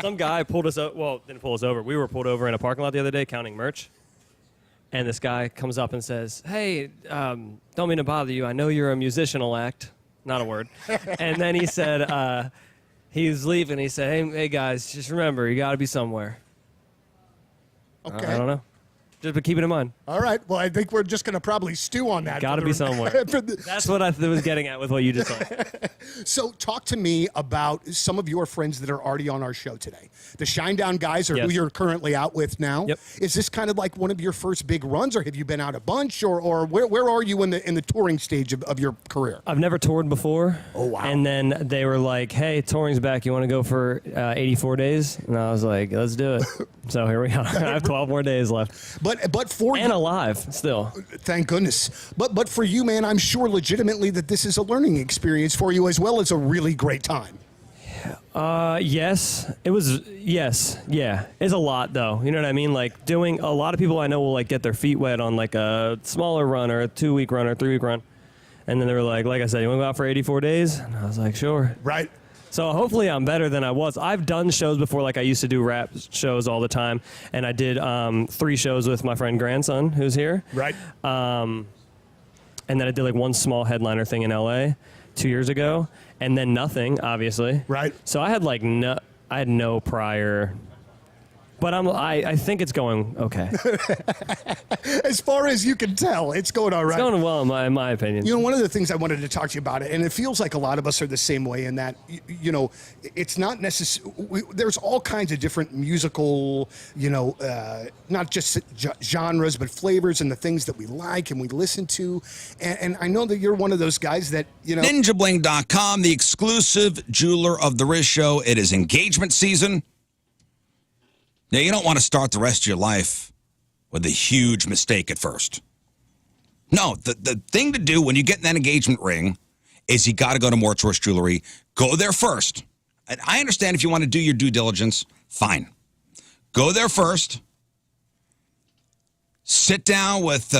Some guy pulled us over. Well, didn't pull us over. We were pulled over in a parking lot the other day counting merch. And this guy comes up and says, hey, don't mean to bother you. I know you're a musicianal act. Not a word. And then he said, he was leaving. He said, hey guys, just remember, you got to be somewhere. Okay. I don't know. Just keep it in mind. All right. Well, I think we're just going to probably stew on that. Got to be somewhere. That's what I was getting at with what you just said. So talk to me about some of your friends that are already on our show today. The Shinedown guys are who you're currently out with now. Yep. Is this kind of like one of your first big runs, or have you been out a bunch, or where are you in the touring stage of your career? I've never toured before. Oh, wow. And then they were like, hey, touring's back. You want to go for 84 days? And I was like, let's do it. So here we are. I have 12 more days left. But for and alive still. Thank goodness. But for you, man, I'm sure legitimately that this is a learning experience for you as well as a really great time. Yes. It was, yes. Yeah. It's a lot, though. You know what I mean? Like, doing, a lot of people I know will, like, get their feet wet on, like, a smaller run or a 2-week run or a 3-week run. And then they were like I said, you want to go out for 84 days? And I was like, sure. Right. So hopefully I'm better than I was. I've done shows before, like I used to do rap shows all the time. And I did 3 shows with my friend Grandson, who's here. Right. And then I did, like, one small headliner thing in L.A. 2 years ago. And then nothing, obviously. Right. So I had, like, no prior... But I think it's going okay. As far as you can tell, it's going all right. It's going well, in my opinion. You know, one of the things I wanted to talk to you about, and it feels like a lot of us are the same way in that, you know, it's not necessary. There's all kinds of different musical, you know, not just genres, but flavors and the things that we like and we listen to. And I know that you're one of those guys that, you know. NinjaBling.com, the exclusive jeweler of the Rizz Show. It is engagement season. Now, you don't want to start the rest of your life with a huge mistake at first. No, the thing to do when you get in that engagement ring is you got to go to More Choice Jewelry. Go there first. And I understand if you want to do your due diligence, fine. Go there first. Sit down with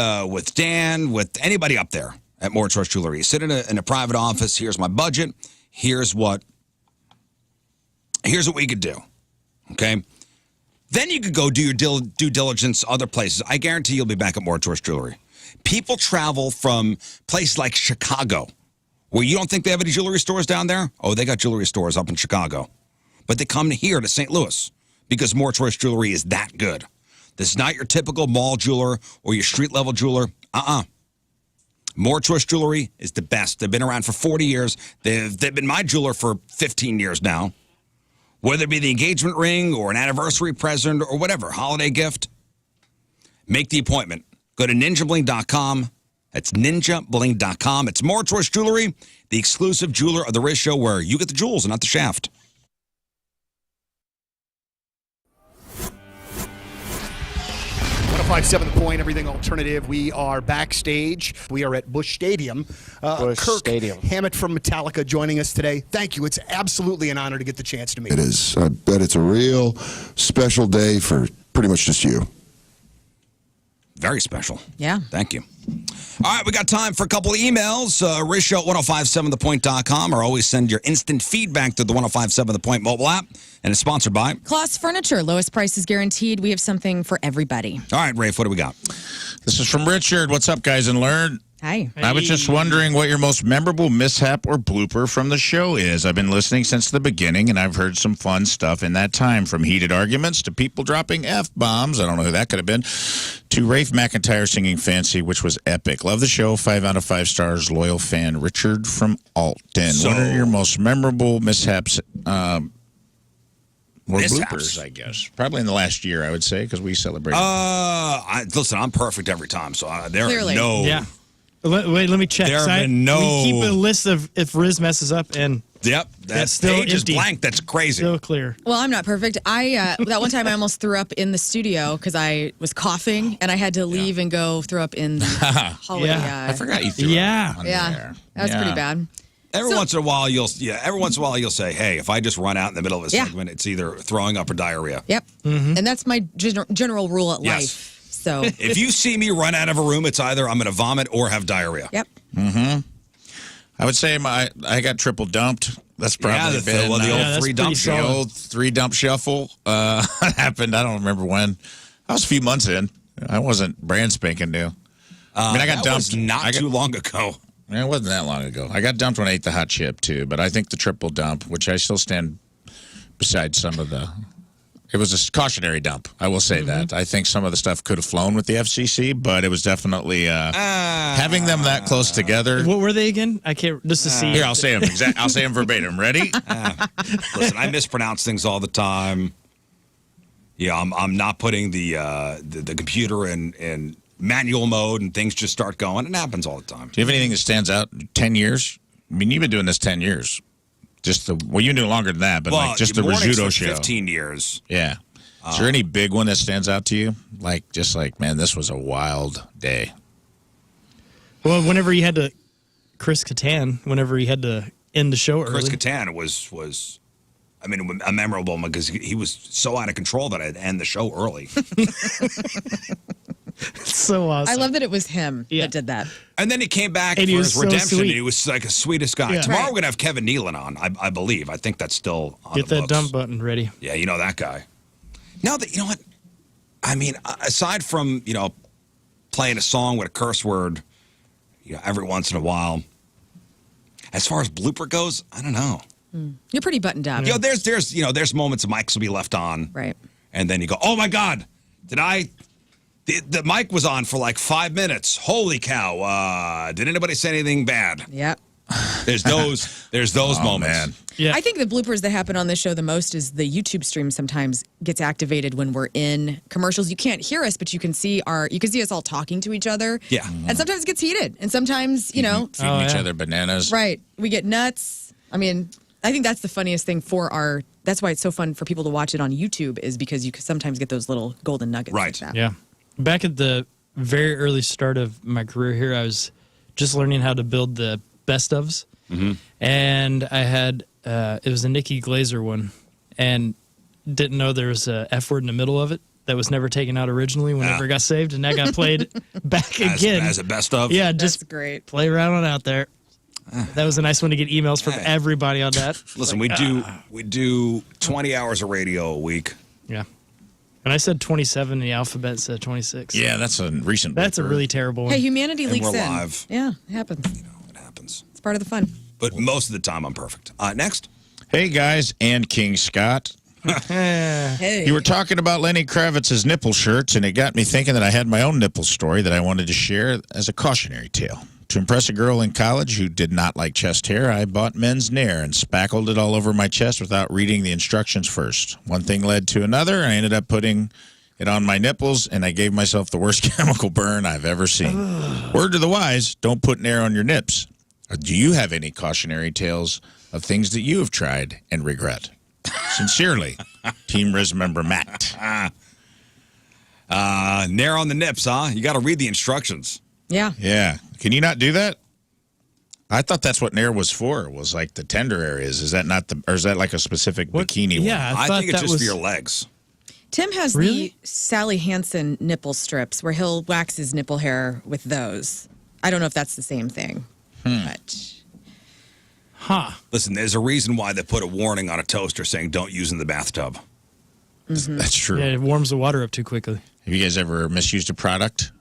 Dan, with anybody up there at More Choice Jewelry. Sit in a private office. Here's my budget. Here's what we could do. Okay? Then you could go do your due diligence other places. I guarantee you'll be back at More Choice Jewelry. People travel from places like Chicago, where you don't think they have any jewelry stores down there. Oh, they got jewelry stores up in Chicago. But they come here to St. Louis because More Choice Jewelry is that good. This is not your typical mall jeweler or your street-level jeweler. More Choice Jewelry is the best. They've been around for 40 years. They've been my jeweler for 15 years now. Whether it be the engagement ring or an anniversary present or whatever, holiday gift, make the appointment. Go to ninjabling.com. That's ninjabling.com. It's More Choice Jewelry, the exclusive jeweler of the Rizz Show, where you get the jewels and not the shaft. 105.7 The Point, everything alternative. We are backstage. We are at Busch Stadium. Kirk Hammett from Metallica joining us today. Thank you. It's absolutely an honor to get the chance to meet you. It is. I bet it's a real special day for pretty much just you. Very special. Yeah. Thank you. All right, we got time for a couple of emails. Rizzshow at 1057thepoint.com, or always send your instant feedback to the 1057 The Point mobile app. And it's sponsored by Kloss Furniture. Lowest price is guaranteed. We have something for everybody. All right, Rafe, what do we got? This is from Richard. What's up, guys, and Lern? Hi. I was just wondering what your most memorable mishap or blooper from the show is. I've been listening since the beginning, and I've heard some fun stuff in that time, from heated arguments to people dropping F-bombs. I don't know who that could have been. To Rafe McIntyre singing Fancy, which was epic. Love the show. 5 out of 5 stars. Loyal fan, Richard from Alton. What are your most memorable mishaps or bloopers, I guess? Probably in the last year, I would say, because we celebrated. Listen, I'm perfect every time, so there Clearly. are no... Yeah. Let me check. There have been no... We keep a list of if Rizz messes up, and Yep, that still page empty. is blank. That's crazy. Still clear. Well, I'm not perfect. That one time I almost threw up in the studio because I was coughing and I had to leave and go throw up in the hallway. Yeah. I forgot you threw Yeah. up on Yeah, there. that was pretty bad. Every once in a while, you'll say, "Hey, if I just run out in the middle of a segment, it's either throwing up or diarrhea." Yep, and that's my general rule at life. So if you see me run out of a room, it's either I'm going to vomit or have diarrhea. Yep. I would say I got triple dumped. That's probably been the old 3 dump shuffle. The old 3 dump shuffle happened. I don't remember when. I was a few months in. I wasn't brand spanking new. I mean, I got dumped too long ago. It wasn't that long ago. I got dumped when I ate the hot chip, too. But I think the triple dump, which I still stand beside some of the... It was a cautionary dump. I will say that. I think some of the stuff could have flown with the FCC, but it was definitely having them that close together. What were they again? I can't. Just to see. Here, I'll say them. I'll say them verbatim. Ready? Listen, I mispronounce things all the time. Yeah, I'm not putting the computer in manual mode, and things just start going. It happens all the time. Do you have anything that stands out? 10 years? I mean, you've been doing this 10 years. You knew longer than that, but like just the Rizzuto Show. 15 years. Yeah. Is there any big one that stands out to you? Like, man, this was a wild day. Well, whenever you had to, Chris Kattan, whenever he had to end the show early. Chris Kattan was, I mean, a memorable one because he was so out of control that I'd end the show early. So awesome. I love that it was him that did that. And then he came back And for he his was so redemption. sweet. And he was like the sweetest guy. Yeah. Tomorrow Right. we're going to have Kevin Nealon on, I believe. I think that's still on Get the that books. dump button ready. Yeah, you know that guy. Now that, you know what? I mean, aside from, playing a song with a curse word, every once in a while, as far as blooper goes, I don't know. You're pretty buttoned up. There's moments the mics will be left on. Right. And then you go, oh my God, the mic was on for like 5 minutes. Holy cow. Did anybody say anything bad? Yeah. There's those moments. Man. Yeah. I think the bloopers that happen on this show the most is the YouTube stream sometimes gets activated when we're in commercials. You can't hear us, but you can see us all talking to each other. Yeah. And sometimes it gets heated. And sometimes, Feeding each other bananas. right. We get nuts. I mean, I think that's the funniest thing that's why it's so fun for people to watch it on YouTube is because you can sometimes get those little golden nuggets. Right. Like that. Yeah. Back at the very early start of my career here, I was just learning how to build the best ofs. Mm-hmm. And I had, it was a Nikki Glazer one, and didn't know there was a F word in the middle of it that was never taken out originally whenever it got saved, and that got played back again. As a best of? Yeah, That's just great. play around on out there. That was a nice one to get emails from everybody on that. Listen, we do 20 hours of radio a week. Yeah. And I said 27, the alphabet said 26. Yeah, that's a recent That's a blooper. really terrible one. Hey, humanity leaks we're in. live. Yeah, it happens. It happens. It's part of the fun. But most of the time, I'm perfect. Next. Hey, guys, and King Scott. Hey. You were talking about Lenny Kravitz's nipple shirts, and it got me thinking that I had my own nipple story that I wanted to share as a cautionary tale. To impress a girl in college who did not like chest hair, I bought men's Nair and spackled it all over my chest without reading the instructions first. One thing led to another, and I ended up putting it on my nipples, and I gave myself the worst chemical burn I've ever seen. Word to the wise, don't put Nair on your nips. Do you have any cautionary tales of things that you have tried and regret? Sincerely, Team Rizz member Matt. Nair on the nips, huh? You got to read the instructions. Yeah. Yeah. Can you not do that? I thought that's what Nair was for, was like the tender areas. Is that not or is that like a specific bikini one? Yeah, I thought think it's that just was for your legs. Tim has Really? the Sally Hansen nipple strips where he'll wax his nipple hair with those. I don't know if that's the same thing. But Huh. Listen, there's a reason why they put a warning on a toaster saying don't use in the bathtub. That's true. Yeah, it warms the water up too quickly. Have you guys ever misused a product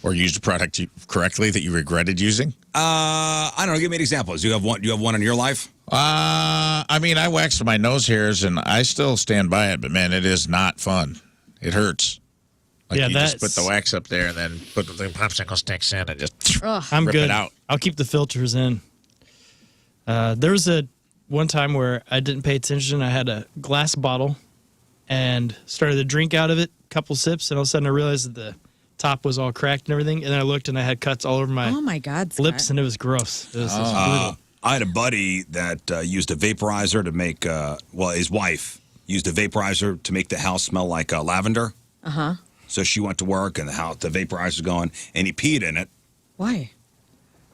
or used a product correctly that you regretted using? I don't know. Give me an example. Do you have one in your life? I mean, I waxed my nose hairs, and I still stand by it, but, man, it is not fun. It hurts. Like Yeah, you just put that's- the wax up there and then put the popsicle sticks in and just I'm rip good. it out. I'll keep the filters in. There was one time where I didn't pay attention. I had a glass bottle and started to drink out of it, a couple sips, and all of a sudden I realized that the top was all cracked and everything. And then I looked and I had cuts all over my oh my God, Scott. lips, and it was gross. It was brutal. I had a buddy that used a vaporizer to make, his wife used a vaporizer to make the house smell like lavender. Uh-huh. So she went to work and the vaporizer was going, and he peed in it Why?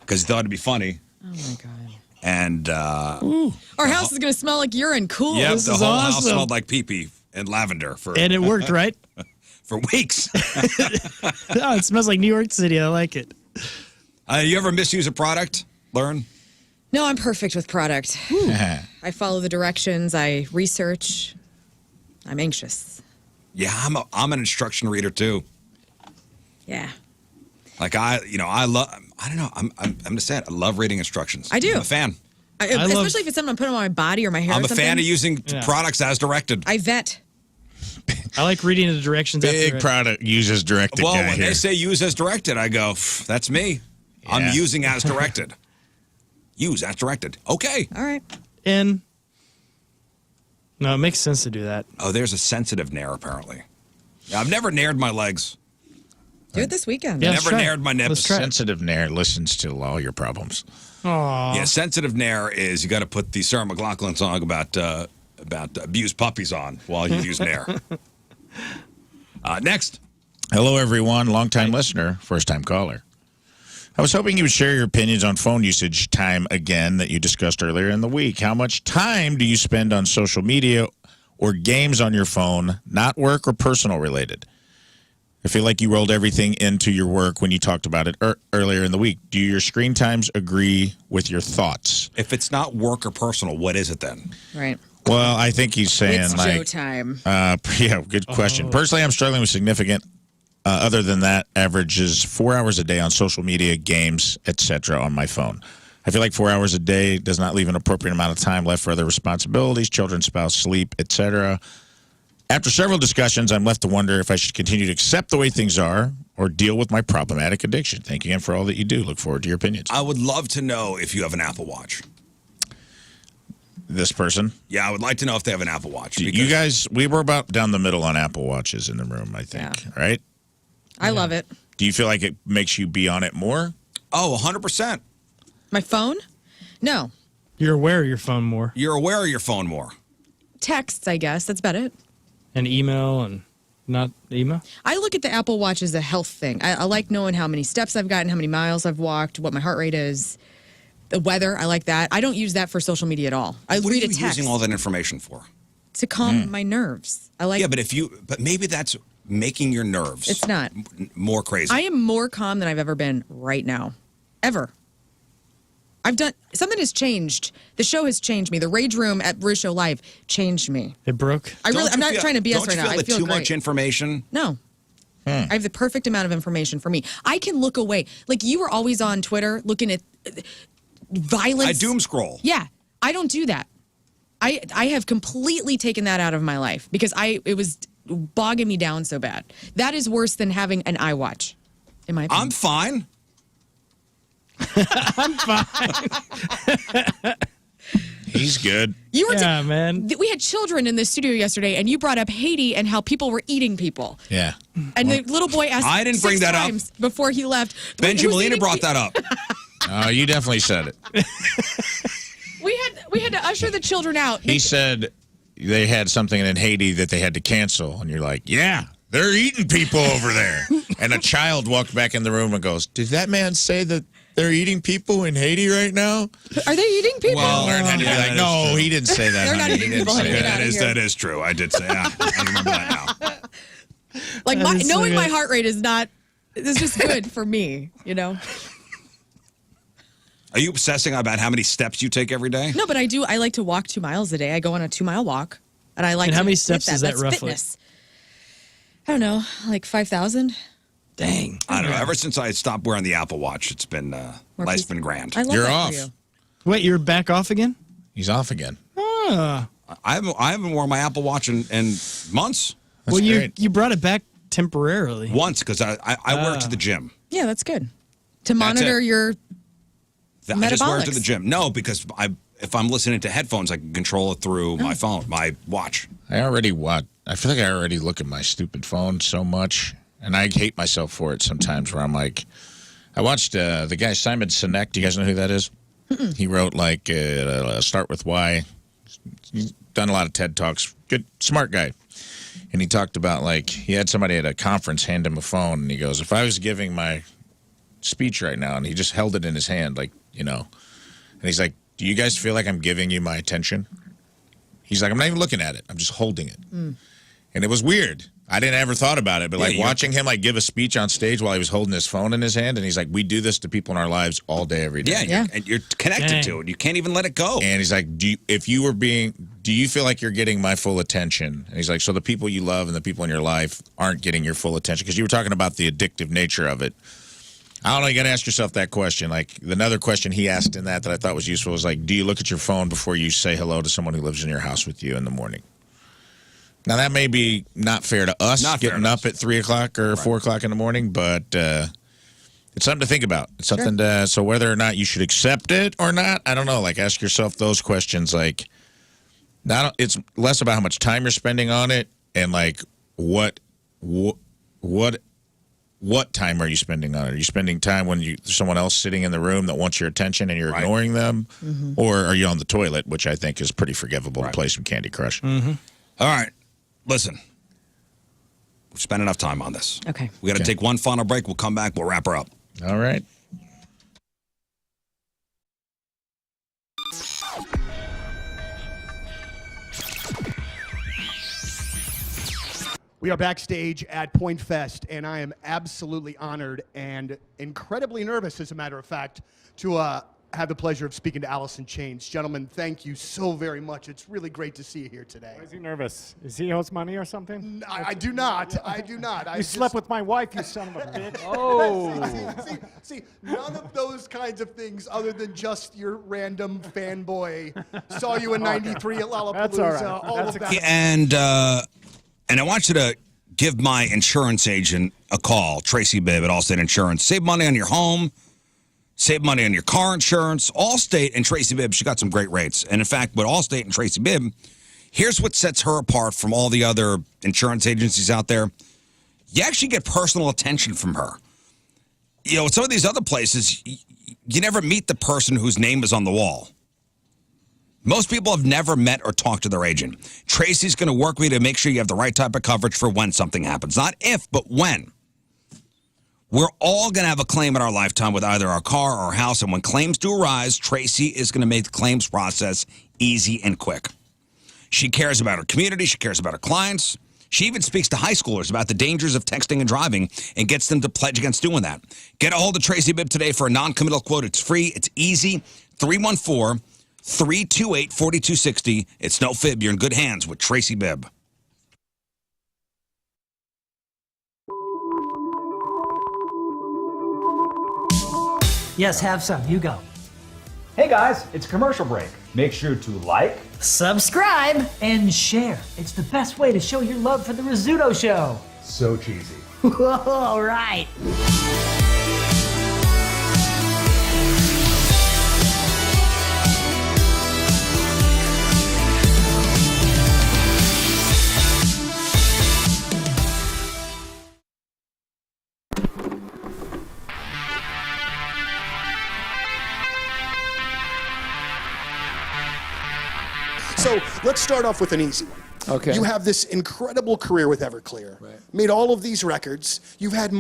because he thought it'd be funny. Oh my God. And Our house is going to smell like urine. Cool. yeah, This the is whole house awesome. smelled like pee-pee and lavender for And it worked, right? for weeks. Oh, it smells like New York City. I like it. You ever misuse a product, Lern? No, I'm perfect with product. I follow the directions. I research. I'm anxious. Yeah, I'm an instruction reader too. Yeah. Like I don't know. I'm just saying, I love reading instructions. I do. I'm a fan. Especially if it's something I'm putting on my body or my hair. I'm or a something. fan of using products as directed. I vet. I like reading the directions. Big after product use as directed. Well, guy when here. they say use as directed, I go, that's me. Yeah. I'm using as directed. Use as directed. Okay. All right. No, it makes sense to do that. Oh, there's a sensitive nair, apparently. I've never nared my legs. Do it this weekend. Yeah. Never try it. nared my nips. Let's try it. Sensitive nair listens to all your problems. Aw. Yeah, sensitive nair is you got to put the Sarah McLachlan song about abused puppies on while you use nair. Next. Hello, everyone. Long-time listener, first-time caller. I was hoping you would share your opinions on phone usage time again that you discussed earlier in the week. How much time do you spend on social media or games on your phone, not work or personal related? I feel like you rolled everything into your work when you talked about it earlier in the week. Do your screen times agree with your thoughts? If it's not work or personal, what is it then? Right. Well, I think he's saying It's like, Joe time. yeah, good question. Personally, I'm struggling with significant. Other than that, averages 4 hours a day on social media, games, etc. on my phone. I feel like 4 hours a day does not leave an appropriate amount of time left for other responsibilities, children, spouse, sleep, etc. After several discussions, I'm left to wonder if I should continue to accept the way things are or deal with my problematic addiction. Thank you again for all that you do. Look forward to your opinions. I would love to know if you have an Apple Watch. This person? Yeah, I would like to know if they have an Apple Watch. You guys, we were about down the middle on Apple Watches in the room, I think, right? I love it. Do you feel like it makes you be on it more? Oh, 100%. My phone? No. You're aware of your phone more. You're aware of your phone more. Texts, I guess. That's about it. And email and not email? I look at the Apple Watch as a health thing. I like knowing how many steps I've gotten, how many miles I've walked, what my heart rate is, the weather. I like that. I don't use that for social media at all. I What read are a you text using all that information for? to calm my nerves. I like. Yeah, but maybe that's making your nerves. It's not. More crazy. I am more calm than I've ever been right now, ever. Something has changed. The show has changed me. The Rage Room at Rizz Show Live changed me. It broke? I'm not trying to BS right now. Don't you feel I that feel too great. much information? No. I have the perfect amount of information for me. I can look away. Like you were always on Twitter looking at violence. I doom scroll. Yeah. I don't do that. I have completely taken that out of my life because it was bogging me down so bad. That is worse than having an iWatch, in my opinion. I'm fine. I'm fine. He's good. You were man. We had children in the studio yesterday, and you brought up Haiti and how people were eating people. Yeah. And the little boy asked I didn't bring 6 that up. times before he left. Benji "Who's Molina eating brought that up. You definitely said it. We had to usher the children out. He said they had something in Haiti that they had to cancel, and you're like, yeah, they're eating people over there. And a child walked back in the room and goes, did that man say that they're eating people in Haiti right now? Are they eating people? Well, Lern had to be like, no, he didn't say that. They're not honey. eating He didn't people, say honey. Get that. out of here. That is true. I did say that. I remember that now. Like That is so knowing my good. heart rate is not. It's just good for me, you know. Are you obsessing about how many steps you take every day? No, but I do. I like to walk 2 miles a day. I go on a 2-mile walk, and I like. And to how many hit steps is that That's roughly? Fitness. I don't know, like 5,000. Dang. I don't know. Ever since I stopped wearing the Apple Watch, it's been life's peace. been grand. I love You're that off. For you. Wait, you're back off again? He's off again. Ah. I haven't worn my Apple Watch in months. That's Well, great. you brought it back temporarily. Once because I wear it to the gym. Yeah, that's good. To monitor it. your. I just wear it to Metabolics. the gym. No, because if I'm listening to headphones, I can control it through my phone, my watch. I already watch. I feel like I already look at my stupid phone so much, and I hate myself for it sometimes. Where I'm like, I watched the guy Simon Sinek. Do you guys know who that is? He wrote like Start With Why. He's done a lot of TED Talks. Good, smart guy. And he talked about like he had somebody at a conference hand him a phone, and he goes, "If I was giving my speech right now," and he just held it in his hand, like and he's like, "Do you guys feel like I'm giving you my attention?" He's like, "I'm not even looking at it. I'm just holding it." And it was weird. I didn't ever thought about it, but like watching him like give a speech on stage while he was holding his phone in his hand, and he's like, "We do this to people in our lives all day, every day." Yeah, and you're connected to it. You can't even let it go. And he's like, do do you feel like you're getting my full attention? And he's like, so the people you love and the people in your life aren't getting your full attention? Because you were talking about the addictive nature of it. I don't know, you got to ask yourself that question. Like, another question he asked in that I thought was useful was like, do you look at your phone before you say hello to someone who lives in your house with you in the morning? Now, that may be not fair to us getting up at 3 o'clock or 4 o'clock in the morning, but it's something to think about. It's something to, so whether or not you should accept it or not, I don't know. Like, ask yourself those questions. Like, it's less about how much time you're spending on it and like what time are you spending on it? Are you spending time when there's someone else sitting in the room that wants your attention and you're ignoring them? Or are you on the toilet, which I think is pretty forgivable to play some Candy Crush? All right. Listen. We've spent enough time on this. Okay. We got to take one final break. We'll come back. We'll wrap her up. All right. We are backstage at Point Fest, and I am absolutely honored and incredibly nervous, as a matter of fact, to have the pleasure of speaking to Alice in Chains. Gentlemen, thank you so very much. It's really great to see you here today. Why is he nervous? Is he owes money or something? I do not. I do not. You slept with my wife, you son of a bitch. See, none of those kinds of things other than just your random fanboy saw you in 93 at Lollapalooza. That's all right. All of that. And I want you to give my insurance agent a call, Tracy Bibb at Allstate Insurance. Save money on your home. Save money on your car insurance. Allstate and Tracy Bibb, she got some great rates. And in fact, with Allstate and Tracy Bibb, here's what sets her apart from all the other insurance agencies out there. You actually get personal attention from her. You know, some of these other places, you never meet the person whose name is on the wall. Most people have never met or talked to their agent. Tracy's going to work with you to make sure you have the right type of coverage for when something happens. Not if, but when. We're all going to have a claim in our lifetime with either our car or our house, and when claims do arise, Tracy is going to make the claims process easy and quick. She cares about her community. She cares about her clients. She even speaks to high schoolers about the dangers of texting and driving and gets them to pledge against doing that. Get a hold of Tracy Bibb today for a non-committal quote. It's free. It's easy. 314-328-4260. It's no fib. You're in good hands with Tracy Bibb. Yes, have some. You go. Hey guys, it's commercial break. Make sure to like, Subscribe and share. It's the best way to show your love for the Rizzuto Show. so cheesy. All right. So let's start off with an easy one. Okay. You have this incredible career with Everclear. Right. Made all of these records. You've had,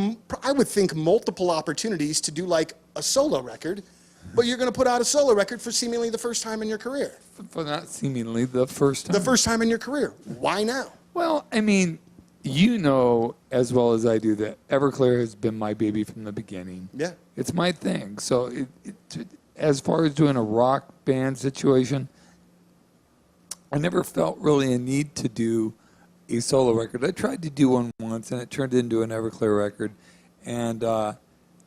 I would think, multiple opportunities to do like a solo record, but you're going to put out a solo record for seemingly the first time in your career. For not seemingly the first time. The first time in your career. Why now? Well, I mean, you know as well as I do that Everclear has been my baby from the beginning. Yeah. It's my thing. So as far as doing a rock band situation, I never felt really a need to do a solo record. I tried to do one once, and it turned into an Everclear record. And I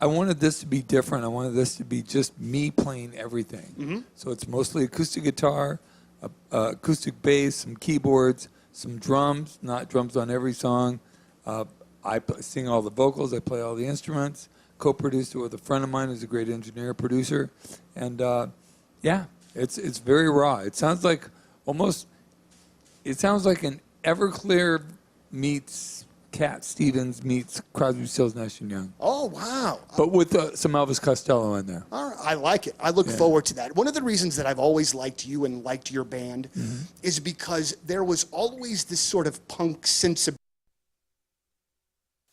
wanted this to be different. I wanted this to be just me playing everything. Mm-hmm. So it's mostly acoustic guitar, acoustic bass, some keyboards, some drums, not drums on every song. I sing all the vocals. I play all the instruments. Co-produced it with a friend of mine who's a great engineer, producer. And, yeah, it's very raw. It sounds like almost, it sounds like an Everclear meets Cat Stevens meets Crosby, Stills, Nash & Young. Oh, wow. But with some Elvis Costello in there. All right. I like it. I look forward to that. One of the reasons that I've always liked you and liked your band is because there was always this sort of punk sensibility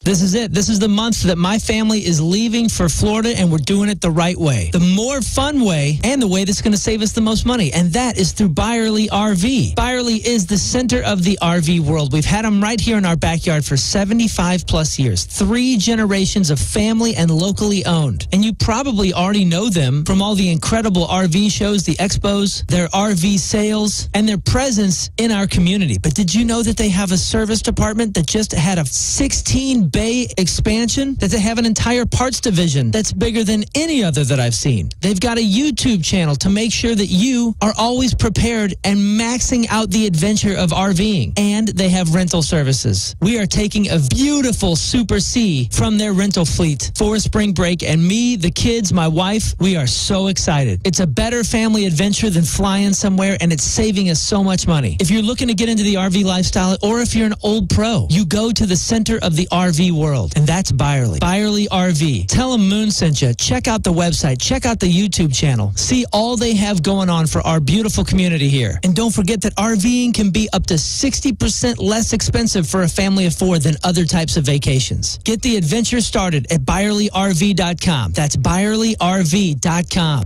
This is it. This is the month that my family is leaving for Florida, and we're doing it the right way. The more fun way, and the way that's going to save us the most money, and that is through Byerly RV. Byerly is the center of the RV world. We've had them right here in our backyard for 75 plus years. 3 generations of family and locally owned. And you probably already know them from all the incredible RV shows, the expos, their RV sales, and their presence in our community. But did you know that they have a service department that just had a 16 bay expansion, that they have an entire parts division that's bigger than any other that I've seen? They've got a YouTube channel to make sure that you are always prepared and maxing out the adventure of RVing. And they have rental services. We are taking a beautiful Super C from their rental fleet for spring break, and me, the kids, my wife, we are so excited. It's a better family adventure than flying somewhere, and it's saving us so much money. If you're looking to get into the RV lifestyle, or if you're an old pro, you go to the center of the RV world, and that's Byerly. Byerly RV. Tell them Moon sent you. Check out the website. Check out the YouTube channel. See all they have going on for our beautiful community here. And don't forget that RVing can be up to 60% less expensive for a family of 4 than other types of vacations. Get the adventure started at ByerlyRV.com. That's ByerlyRV.com.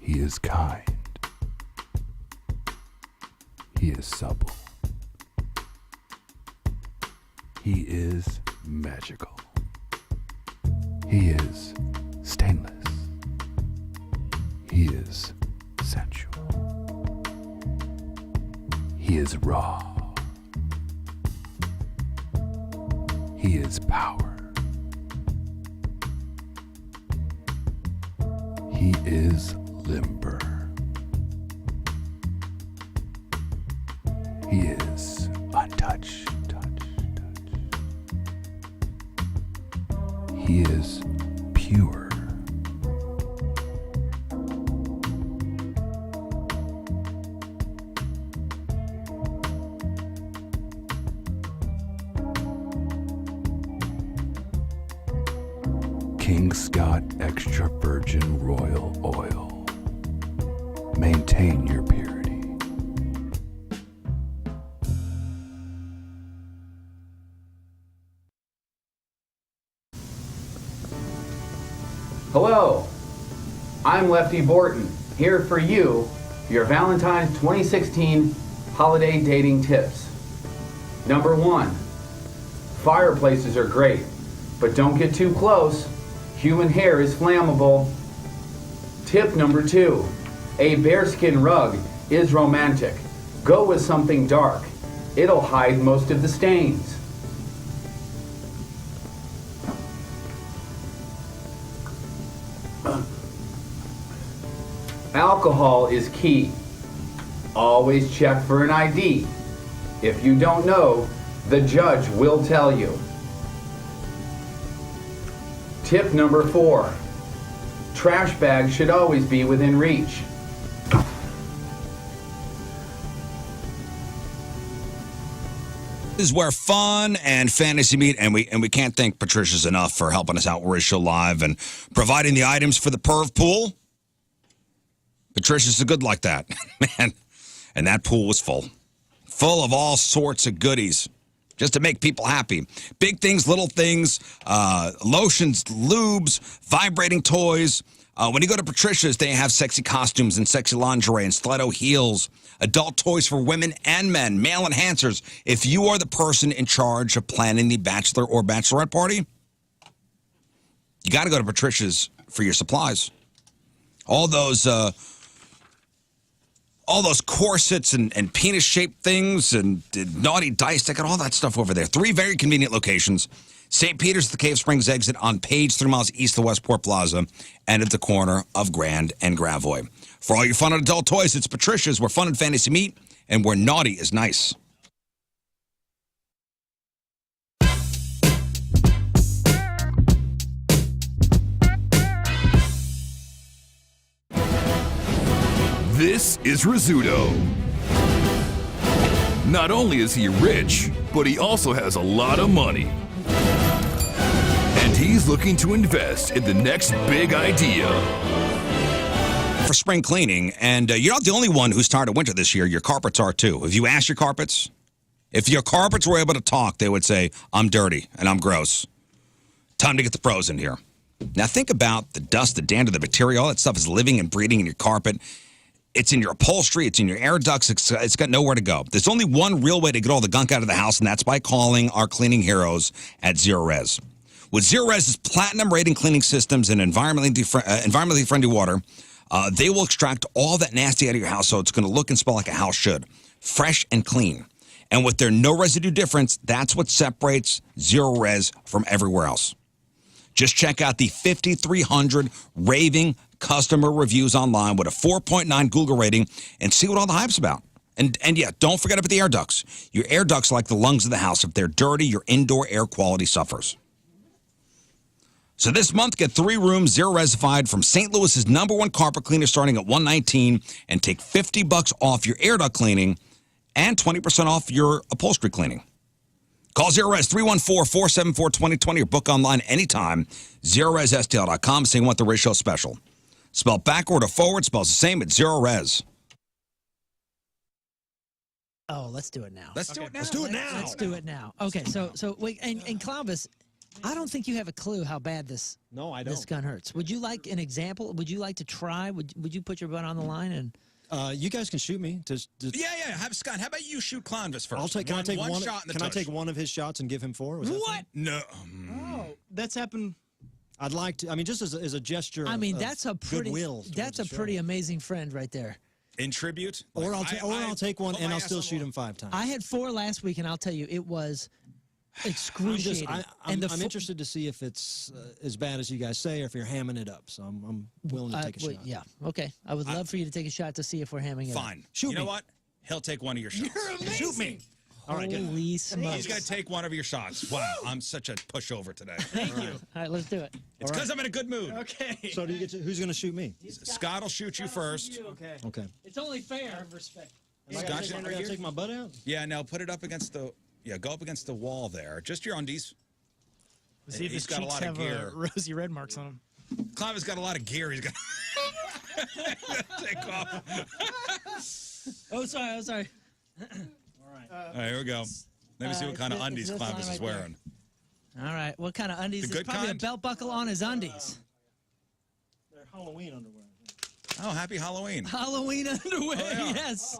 He is kind. He is supple. He is magical. He is stainless. He is sensual. He is raw. He is power. He is limber. He is untouched. He is pure. King Scott Extra Virgin Royal Oil. Maintain your purity. Hello, I'm Lefty Borton, here for you, your Valentine's 2016 holiday dating tips. Number 1, fireplaces are great, but don't get too close. Human hair is flammable. Tip number 2, a bearskin rug is romantic. Go with something dark. It'll hide most of the stains. Alcohol is key. Always check for an ID. If you don't know, the judge will tell you. Tip number 4, trash bags should always be within reach. This is where fun and fantasy meet, and we can't thank Patricia's enough for helping us out with Rizz Show Live and providing the items for the perv pool. Patricia's so good like that, man. And that pool was full of all sorts of goodies just to make people happy. Big things, little things, lotions, lubes, vibrating toys. When you go to Patricia's, they have sexy costumes and sexy lingerie and stiletto heels, adult toys for women and men, male enhancers. If you are the person in charge of planning the bachelor or bachelorette party, you got to go to Patricia's for your supplies. All those corsets and penis-shaped things and naughty dice, they got all that stuff over there. 3 very convenient locations. St. Peter's at the Cave Springs exit on Page, 3 miles east of Westport Plaza, and at the corner of Grand and Gravois. For all your fun and adult toys, it's Patricia's, where fun and fantasy meet, and where naughty is nice. This is Rizzuto. Not only is he rich, but he also has a lot of money. And he's looking to invest in the next big idea. For spring cleaning, and you're not the only one who's tired of winter this year. Your carpets are too. Have you asked your carpets If your carpets were able to talk, they would say, I'm dirty and I'm gross. Time to get the pros in here. Now think about the dust, the dander, the bacteria, all that stuff is living and breeding in your carpet. It's in your upholstery, it's in your air ducts, it's got nowhere to go. There's only one real way to get all the gunk out of the house, and that's by calling our cleaning heroes at Zero Res. With Zero Res's platinum rating cleaning systems and environmentally friendly water, they will extract all that nasty out of your house so it's going to look and smell like a house should. Fresh and clean. And with their no residue difference, that's what separates Zero Res from everywhere else. Just check out the 5,300 raving customer reviews online with a 4.9 Google rating and see what all the hype's about. And yeah, don't forget about the air ducts. Your air ducts are like the lungs of the house. If they're dirty, your indoor air quality suffers. So this month, get 3 rooms Zero Resified from St. Louis's #1 carpet cleaner starting at $119 and take $50 off your air duct cleaning and 20% off your upholstery cleaning. Call Zero Res 314-474-2020 or book online anytime. ZeroResSTL.com saying you want the Rizz Show special. Spelled backward or forward, spells the same at Zero Res. Oh, let's do it now. Let's do it now. Let's do it now. Okay, so wait, and Columbus, I don't think you have a clue how bad this gun hurts. Would you like an example? Would you like to try? Would you put your butt on the line and? You guys can shoot me. Yeah. Have Scott. How about you shoot Clonvis first? Can I take one shot in the Can I take one of his shots and give him 4? What? No. Oh, that's happened. I'd like to. I mean, just as a gesture. I mean, of that's a pretty. goodwill. That's a pretty amazing friend right there. In tribute? Or I'll take one and I'll still shoot him 5 times. I had 4 last week, and I'll tell you, it was excruciating. I'm interested to see if it's as bad as you guys say, or if you're hamming it up. So I'm willing to take a shot. Yeah, okay. I would love for you to take a shot to see if we're hamming it up. Fine. Shoot me. You know what? He'll take one of your shots. You're amazing. Shoot me. All right, good. Holy smokes. He's going to take one of your shots. Wow, I'm such a pushover today. Thank you. All right, let's do it. It's because I'm in a good mood. Okay. So do you get to, who's going to shoot me? Scott will shoot you first. Okay. Okay. It's only fair. Respect. Scott, I gotta take my butt out? Yeah, now put it up against the, go up against the wall there. Just your undies. Let's see if his got a cheeks lot of have gear. rosy red marks on them. Clive's got a lot of gear. He's got take off. Oh, sorry. All right, here we go. Let me see what kind of undies Clive is wearing. All right, what kind of undies? The There's good probably kind? a belt buckle on his undies. They're Halloween underwear. Oh, happy Halloween. Halloween underwear, Oh, yeah. yes.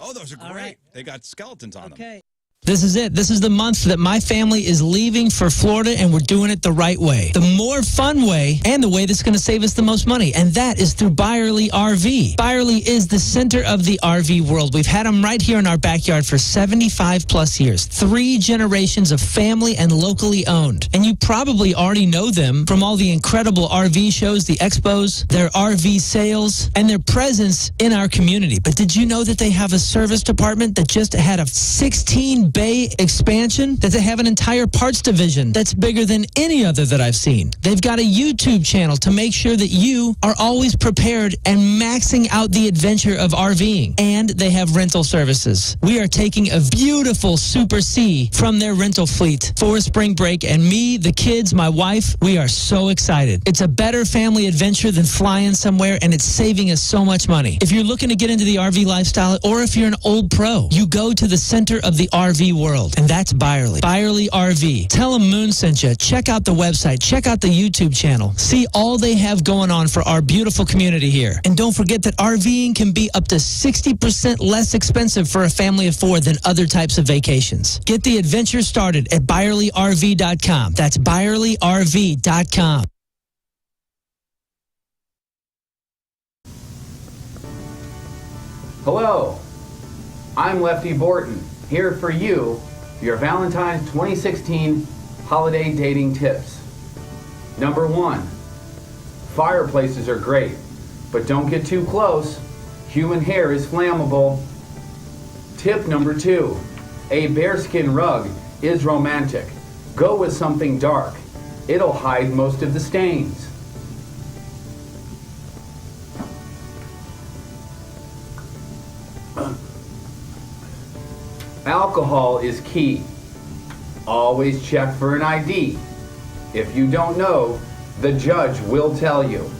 Oh, those are great. All right. They got skeletons on them. Okay. This is it. This is the month that my family is leaving for Florida, and we're doing it the right way. The more fun way, and the way that's going to save us the most money, and that is through Byerly RV. Byerly is the center of the RV world. We've had them right here in our backyard for 75 plus years. 3 generations of family and locally owned. And you probably already know them from all the incredible RV shows, the expos, their RV sales, and their presence in our community. But did you know that they have a service department that just had a 16 bay expansion, that they have an entire parts division that's bigger than any other that I've seen. They've got a YouTube channel to make sure that you are always prepared and maxing out the adventure of RVing. And they have rental services. We are taking a beautiful Super C from their rental fleet for spring break, and me, the kids, my wife, we are so excited. It's a better family adventure than flying somewhere, and it's saving us so much money. If you're looking to get into the RV lifestyle, or if you're an old pro, you go to the center of the RV world, and that's Byerly. Byerly RV. Tell them Moon sent you. Check out the website. Check out the YouTube channel. See all they have going on for our beautiful community here. And don't forget that RVing can be up to 60% less expensive for a family of 4 than other types of vacations. Get the adventure started at ByerlyRV.com. That's ByerlyRV.com. Hello, I'm Lefty Borton, here for you, your Valentine's 2016 holiday dating tips. Number 1, fireplaces are great, but don't get too close. Human hair is flammable. Tip number 2, a bearskin rug is romantic. Go with something dark. It'll hide most of the stains. Alcohol is key. Always check for an ID. If you don't know, the judge will tell you.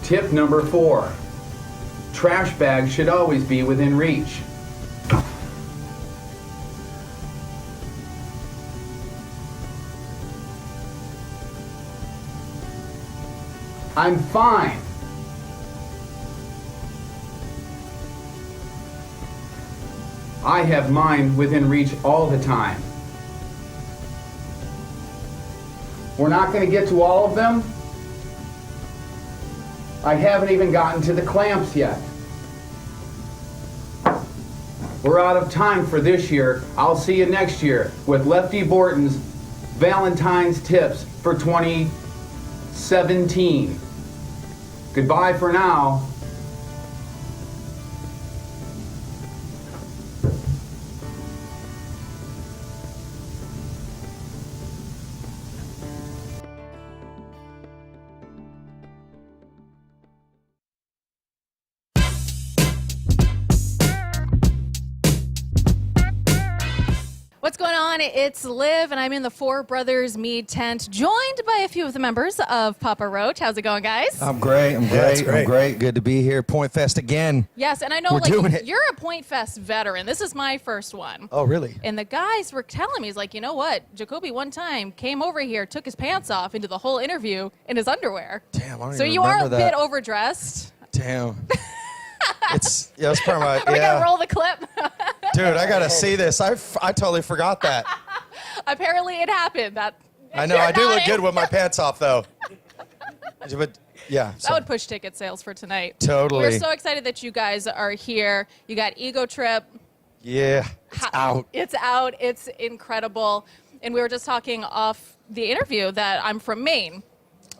Tip number 4, trash bags should always be within reach. I'm fine. I have mine within reach all the time. We're not going to get to all of them. I haven't even gotten to the clamps yet. We're out of time for this year. I'll see you next year with Lefty Borton's Valentine's Tips for 2017. Goodbye for now. What's going on? It's Liv, and I'm in the Four Brothers Mead tent, joined by a few of the members of Papa Roach. How's it going, guys? I'm great. I'm great. Good to be here. Point Fest again. Yes, and I know you're a Point Fest veteran. This is my first one. Oh, really? And the guys were telling me, he's like, you know what? Jacoby one time came over here, took his pants off, and did the whole interview in his underwear. Damn, I don't so even you are remember a that. bit overdressed. Damn. It's part of my. Are we gonna roll the clip? Dude, I gotta see this. I totally forgot that. Apparently, it happened. I know. I do look good with my pants off, though. But yeah. That would push ticket sales for tonight. Totally. We're so excited that you guys are here. You got Ego Trip. Yeah. It's out. It's out. It's incredible. And we were just talking off the interview that I'm from Maine.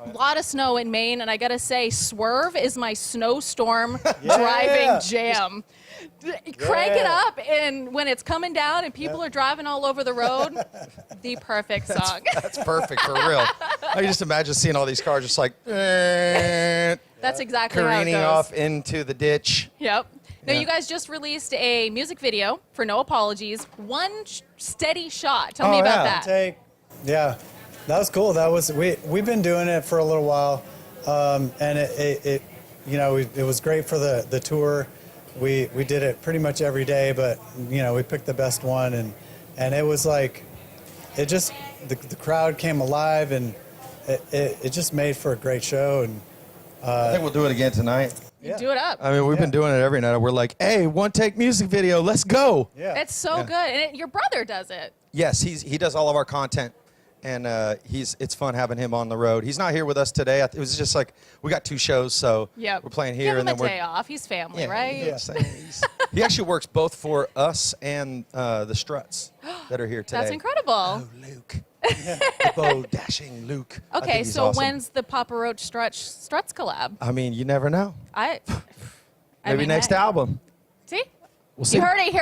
A lot of snow in Maine, and I gotta say, Swerve is my snowstorm driving jam. Crank it up, and when it's coming down and people are driving all over the road, the perfect song. That's perfect, for real. I can just imagine seeing all these cars just like That's exactly how it careening goes. off into the ditch. Yep. Now, you guys just released a music video for No Apologies. One steady shot. Tell me about that. Yeah, that was cool. That was we've been doing it for a little while, and it was great for the tour. We did it pretty much every day, but we picked the best one, and it was like it just the crowd came alive, and it just made for a great show. And I think we'll do it again tonight. Do it up. I mean, we've been doing it every night. We're like, hey, one take music video, let's go. Yeah, it's so good, and your brother does it. Yes, he does all of our content, and it's fun having him on the road. He's not here with us today. It was just like we got two shows, so we're playing here, Give him and then a day off. He's family, right? Yeah. He actually works both for us and the Struts that are here today. That's incredible. Oh, Luke. The bold, dashing Luke. Okay, so awesome. when's the Papa Roach Struts collab? I mean, you never know. Maybe next album. See? We'll see. You heard it here.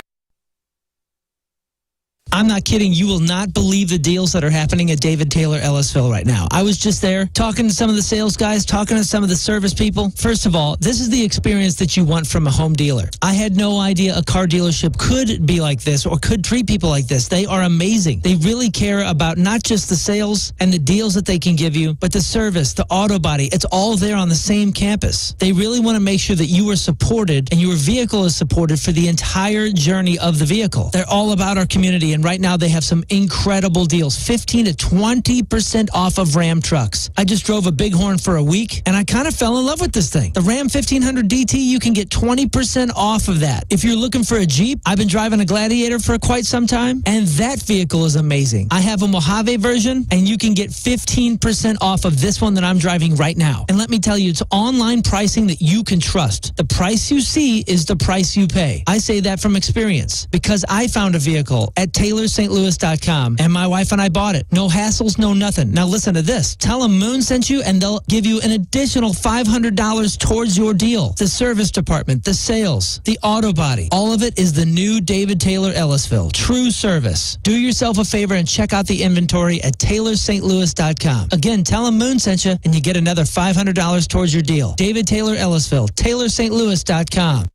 I'm not kidding. You will not believe the deals that are happening at David Taylor Ellisville right now. I was just there talking to some of the sales guys, talking to some of the service people. First of all, this is the experience that you want from a home dealer. I had no idea a car dealership could be like this or could treat people like this. They are amazing. They really care about not just the sales and the deals that they can give you, but the service, the auto body. It's all there on the same campus. They really want to make sure that you are supported and your vehicle is supported for the entire journey of the vehicle. They're all about our community, and right now they have some incredible deals, 15 to 20% off of Ram trucks. I just drove a Bighorn for a week, and I kind of fell in love with this thing. The Ram 1500 DT, you can get 20% off of that. If you're looking for a Jeep, I've been driving a Gladiator for quite some time, and that vehicle is amazing. I have a Mojave version, and you can get 15% off of this one that I'm driving right now. And let me tell you, it's online pricing that you can trust. The price you see is the price you pay. I say that from experience because I found a vehicle at TaylorSt.Louis.com, and my wife and I bought it. No hassles, no nothing. Now listen to this. Tell them Moon sent you, and they'll give you an additional $500 towards your deal. The service department, the sales, the auto body, all of it is the new David Taylor Ellisville. True service. Do yourself a favor and check out the inventory at TaylorSt.Louis.com. Again, tell them Moon sent you, and you get another $500 towards your deal. David Taylor Ellisville, TaylorSt.Louis.com.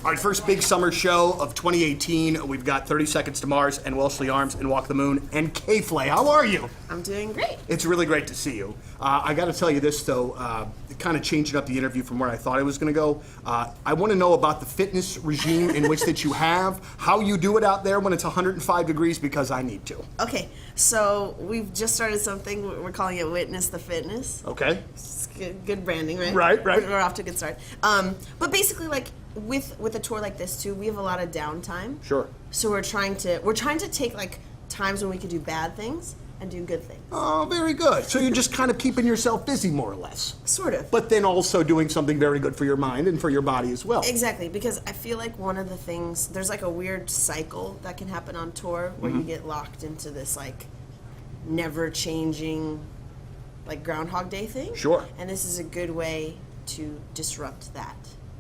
All right, first big summer show of 2018. We've got 30 Seconds to Mars and Wellesley Arms and Walk the Moon and K-Flay. How are you? I'm doing great. It's really great to see you. I got to tell you this, though, kind of changing up the interview from where I thought I was going to go. I want to know about the fitness regime in which that you have, how you do it out there when it's 105 degrees, because I need to. Okay, so we've just started something. We're calling it Witness the Fitness. Okay. It's good branding, right? Right. We're off to a good start. But basically, like, with a tour like this too, we have a lot of downtime. Sure. So we're trying to take like times when we could do bad things and do good things. Oh, very good. So you're just kind of keeping yourself busy, more or less. Sort of. But then also doing something very good for your mind and for your body as well. Exactly, because I feel like one of the things, there's like a weird cycle that can happen on tour where you get locked into this like never changing like Groundhog Day thing. Sure. And this is a good way to disrupt that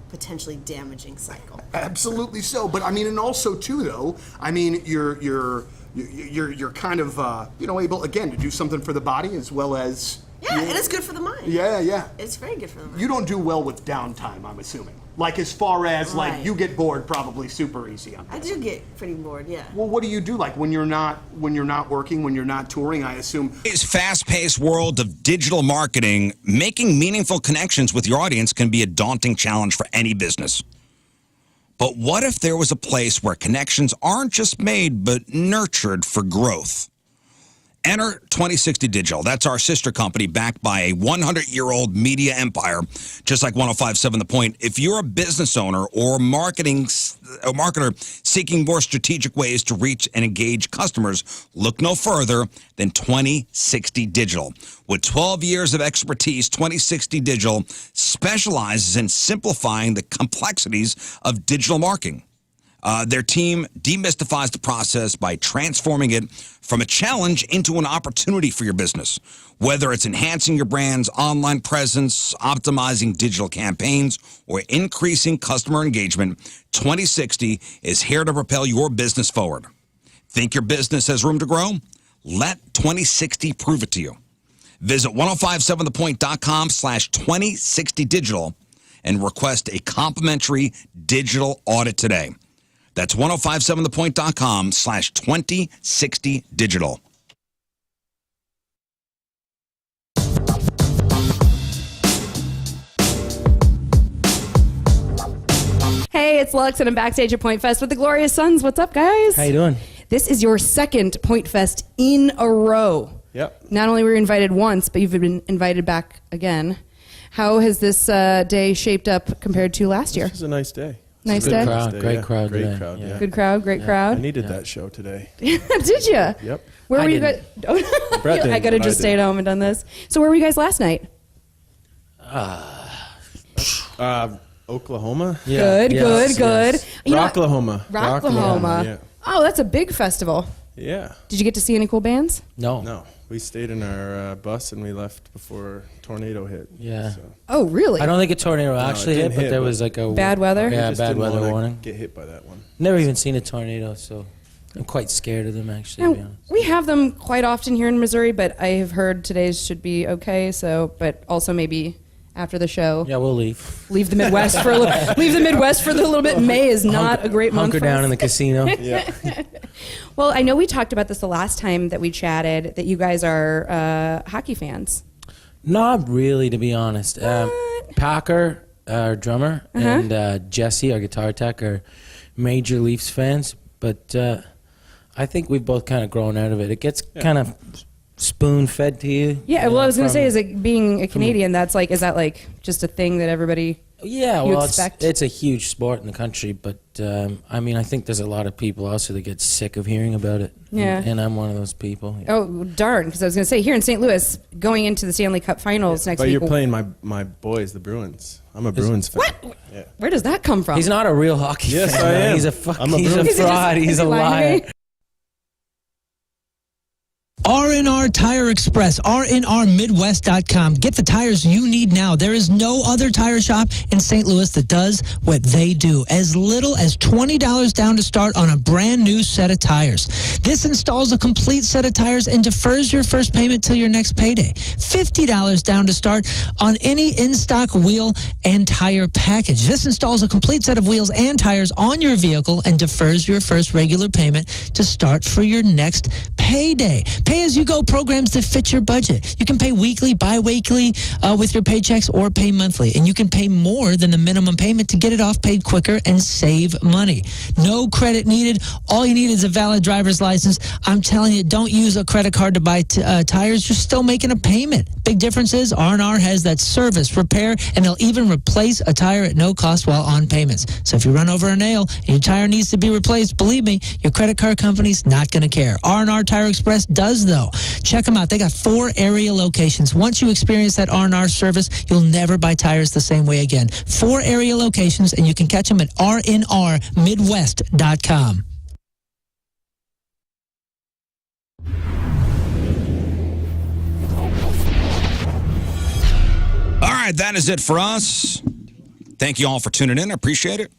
potentially damaging cycle. Absolutely so. But I mean, and also too, though, I mean, you're kind of able again to do something for the body as well as. Yeah, and it's good for the mind. Yeah. It's very good for the mind. You don't do well with downtime, I'm assuming. Like as far as like Right. you get bored, probably super easy on I this. do get pretty bored, yeah. Well, what do you do like when you're not working, when you're not touring? I assume. Today's fast-paced world of digital marketing, making meaningful connections with your audience can be a daunting challenge for any business. But what if there was a place where connections aren't just made, but nurtured for growth? Enter 2060 Digital. That's our sister company backed by a 100-year-old media empire, just like 105.7 The Point. If you're a business owner or marketer seeking more strategic ways to reach and engage customers, look no further than 2060 Digital. With 12 years of expertise, 2060 Digital specializes in simplifying the complexities of digital marketing. Their team demystifies the process by transforming it from a challenge into an opportunity for your business. Whether it's enhancing your brand's online presence, optimizing digital campaigns, or increasing customer engagement, 2060 is here to propel your business forward. Think your business has room to grow? Let 2060 prove it to you. Visit 1057thepoint.com/2060digital and request a complimentary digital audit today. That's 1057thepoint.com/2060digital. Hey, it's Lux, and I'm backstage at Point Fest with the Glorious Sons. What's up, guys? How you doing? This is your second Point Fest in a row. Yep. Not only were you invited once, but you've been invited back again. How has this day shaped up compared to last year? It was a nice day. Nice Good day? crowd, Great crowd today. Great crowd, yeah. Good crowd, great crowd. I needed that show today. Did you? Yep. Where I were you didn't. guys? Brett didn't, I could have but just I stayed did. home and done this. So where were you guys last night? Oklahoma? Good. You know- Rocklahoma. Rocklahoma. Yeah. Oh, that's a big festival. Yeah. Did you get to see any cool bands? No. We stayed in our bus and we left before tornado hit. Yeah. So. Oh, really? I don't think a tornado No, actually it hit, didn't but hit, there but was like a Bad weather? Yeah, just bad didn't weather wanna warning. Get hit by that one. Never even seen a tornado, so I'm quite scared of them actually. To be Now, honest. we have them quite often here in Missouri, but I have heard today's should be okay. So, but also maybe after the show, Yeah, we'll leave. leave the Midwest for a little. Leave the Midwest for a little bit. May is not a great month. Hunker for down us. in the casino. Yeah. Well, I know we talked about this the last time that we chatted. That you guys are hockey fans. Not really, to be honest. Packer, our drummer, and Jesse, our guitar tech, are major Leafs fans. But I think we've both kind of grown out of it. It gets kind of spoon-fed to you. Yeah. you Well, know, I was going to from- say, is it being a Canadian? That's like, is that like just a thing that everybody? Yeah, you well, expect? it's a huge sport in the country, but I mean, I think there's a lot of people also that get sick of hearing about it. Yeah. And I'm one of those people. Oh, darn! Because I was going to say, here in St. Louis, going into the Stanley Cup Finals next But week. you're playing my boys, the Bruins. I'm a Bruins fan. What? Yeah. Where does that come from? He's not a real hockey Yes, fan. I man. am. He's a I'm a he's a Bruins fan. fraud. He's Is a he lying to liar. me? R&R Tire Express, rnrmidwest.com. Get the tires you need now. There is no other tire shop in St. Louis that does what they do. As little as $20 down to start on a brand new set of tires. This installs a complete set of tires and defers your first payment till your next payday. $50 down to start on any in-stock wheel and tire package. This installs a complete set of wheels and tires on your vehicle and defers your first regular payment to start for your next payday. Pay-as-you-go programs that fit your budget. You can pay weekly, bi-weekly with your paychecks or pay monthly. And you can pay more than the minimum payment to get it off paid quicker and save money. No credit needed. All you need is a valid driver's license. I'm telling you, don't use a credit card to buy tires. You're still making a payment. Big difference is R&R has that service, repair, and they'll even replace a tire at no cost while on payments. So if you run over a nail and your tire needs to be replaced, believe me, your credit card company's not going to care. R&R Tire Express does, though. Check them out. They got 4 area locations. Once you experience that R&R service, you'll never buy tires the same way again. 4 area locations, and you can catch them at rnrmidwest.com. All right, that is it for us. Thank you all for tuning in. I appreciate it.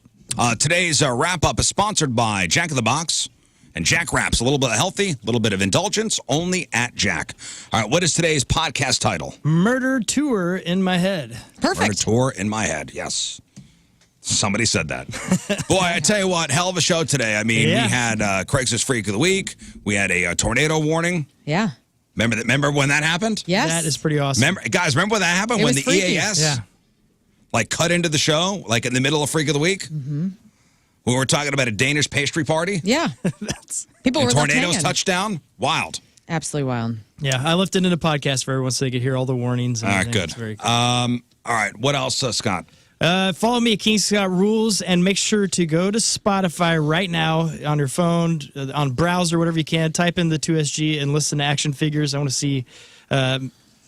Today's wrap-up is sponsored by Jack in the Box and Jack Wraps. A little bit of healthy, a little bit of indulgence, only at Jack. All right, what is today's podcast title? Murder Tour in My Head. Perfect. Murder Tour in My Head, yes. Somebody said that. Boy, I tell you what, hell of a show today. I mean, Yeah. we had Craig's Freak of the Week. We had a tornado warning. Yeah. Remember when that happened? Yes. That is pretty awesome. Remember when that happened? It When was the freaky. EAS Yeah. cut into the show, like in the middle of Freak of the Week? Mm-hmm. We were talking about a Danish pastry party. Yeah. People And were left tornadoes hanging. touched down. Wild. Absolutely wild. Yeah, I left it in a podcast for everyone so they could hear all the warnings. And All right, everything. good. It's very cool. All right, what else, Scott? Follow me at King Scott Rules and make sure to go to Spotify right now on your phone, on browser, whatever you can. Type in the 2SG and listen to Action Figures. I want to see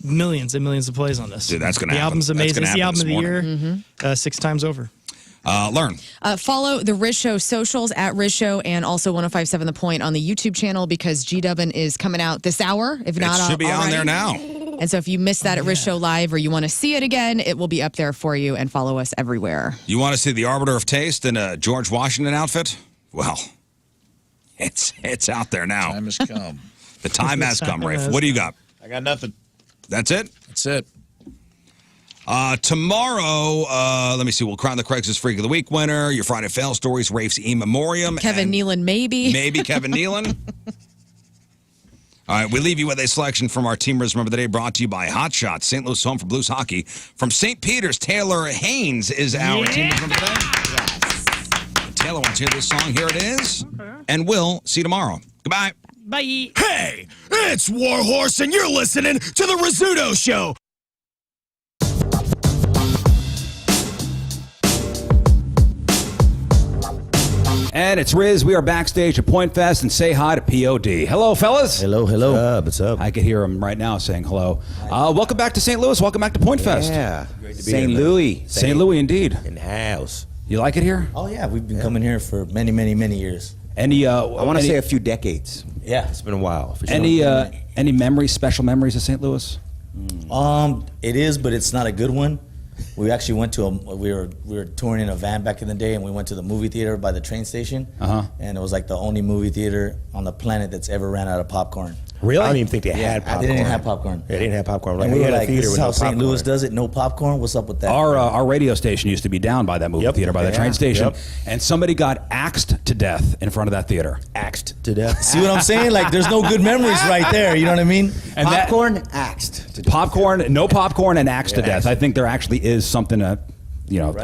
millions and millions of plays on this. Dude, that's gonna The happen. album's That's amazing. gonna It's the happen album of the this year 6 times over. Learn. Follow the Rizz Show socials at Rizz Show and also 105.7 The Point on the YouTube channel because G-Dubbin is coming out this hour, if not It should be on already. there now. And so if you missed that at Rizz Show Live or you want to see it again, it will be up there for you and follow us everywhere. You want to see the Arbiter of Taste in a George Washington outfit? Well, it's out there now. Time has come. The time has come, Rafe. What do you got? I got nothing. That's it? That's it. Tomorrow, let me see. We'll crown the Craig's Freak of the Week winner. Your Friday Fail Stories, Rafe's in memoriam. Kevin Nealon, maybe. Maybe Kevin Nealon. All right, we leave you with a selection from our Team Rizz Remember the Day brought to you by Hot Shots, St. Louis home for Blues hockey. From St. Peter's, Taylor Haynes is our Team Rizz Remember the Day. Yes. Taylor wants to hear this song. Here it is. And we'll see you tomorrow. Goodbye. Bye. Hey, it's Warhorse, and you're listening to the Rizzuto Show. And it's Rizz. We are backstage at Point Fest, and say hi to POD. Hello, fellas. Hello, hello. What's up? I could hear him right now saying hello. Welcome back to St. Louis. Welcome back to Point Fest. Yeah. Great to be St. Louis. St. Louis, indeed. In the house. You like it here? Oh, yeah. We've been coming here for many, many, many years. Any? I want to say a few decades. Yeah. It's been a while. For sure. Any memories, special memories of St. Louis? It is, but it's not a good one. We actually went to we were touring in a van back in the day, and we went to the movie theater by the train station. And it was like the only movie theater on the planet that's ever ran out of popcorn. Really? I don't even think they had popcorn. They didn't have popcorn. They didn't have popcorn. And we were like, theater this is with how no St. popcorn. Louis does it, no popcorn? What's up with that? Our radio station used to be down by that movie theater, by the train station, and somebody got axed to death in front of that theater. Axed to death. See what I'm saying? Like, there's no good memories right there. You know what I mean? And popcorn, axed to death. Popcorn, no popcorn, and axed to death. I think there actually is something, a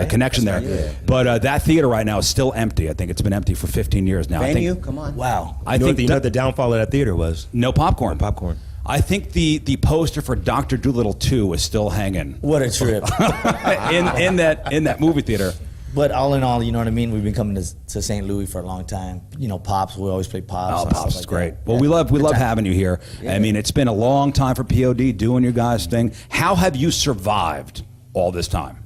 connection there. Yeah. But that theater right now is still empty. I think it's been empty for 15 years now. Venue? I think, Come on. Wow. I think you know what the downfall of that theater was? No popcorn. No popcorn. I think the poster for Dr. Dolittle 2 is still hanging. What a trip. in that movie theater. But all in all, you know what I mean? We've been coming to St. Louis for a long time. You know, Pops, we always play Pops. Oh, and Pops stuff is like great. that. Well, Yeah. we love Good time. having you here. Yeah. I mean, it's been a long time for POD doing your guys' thing. How have you survived all this time?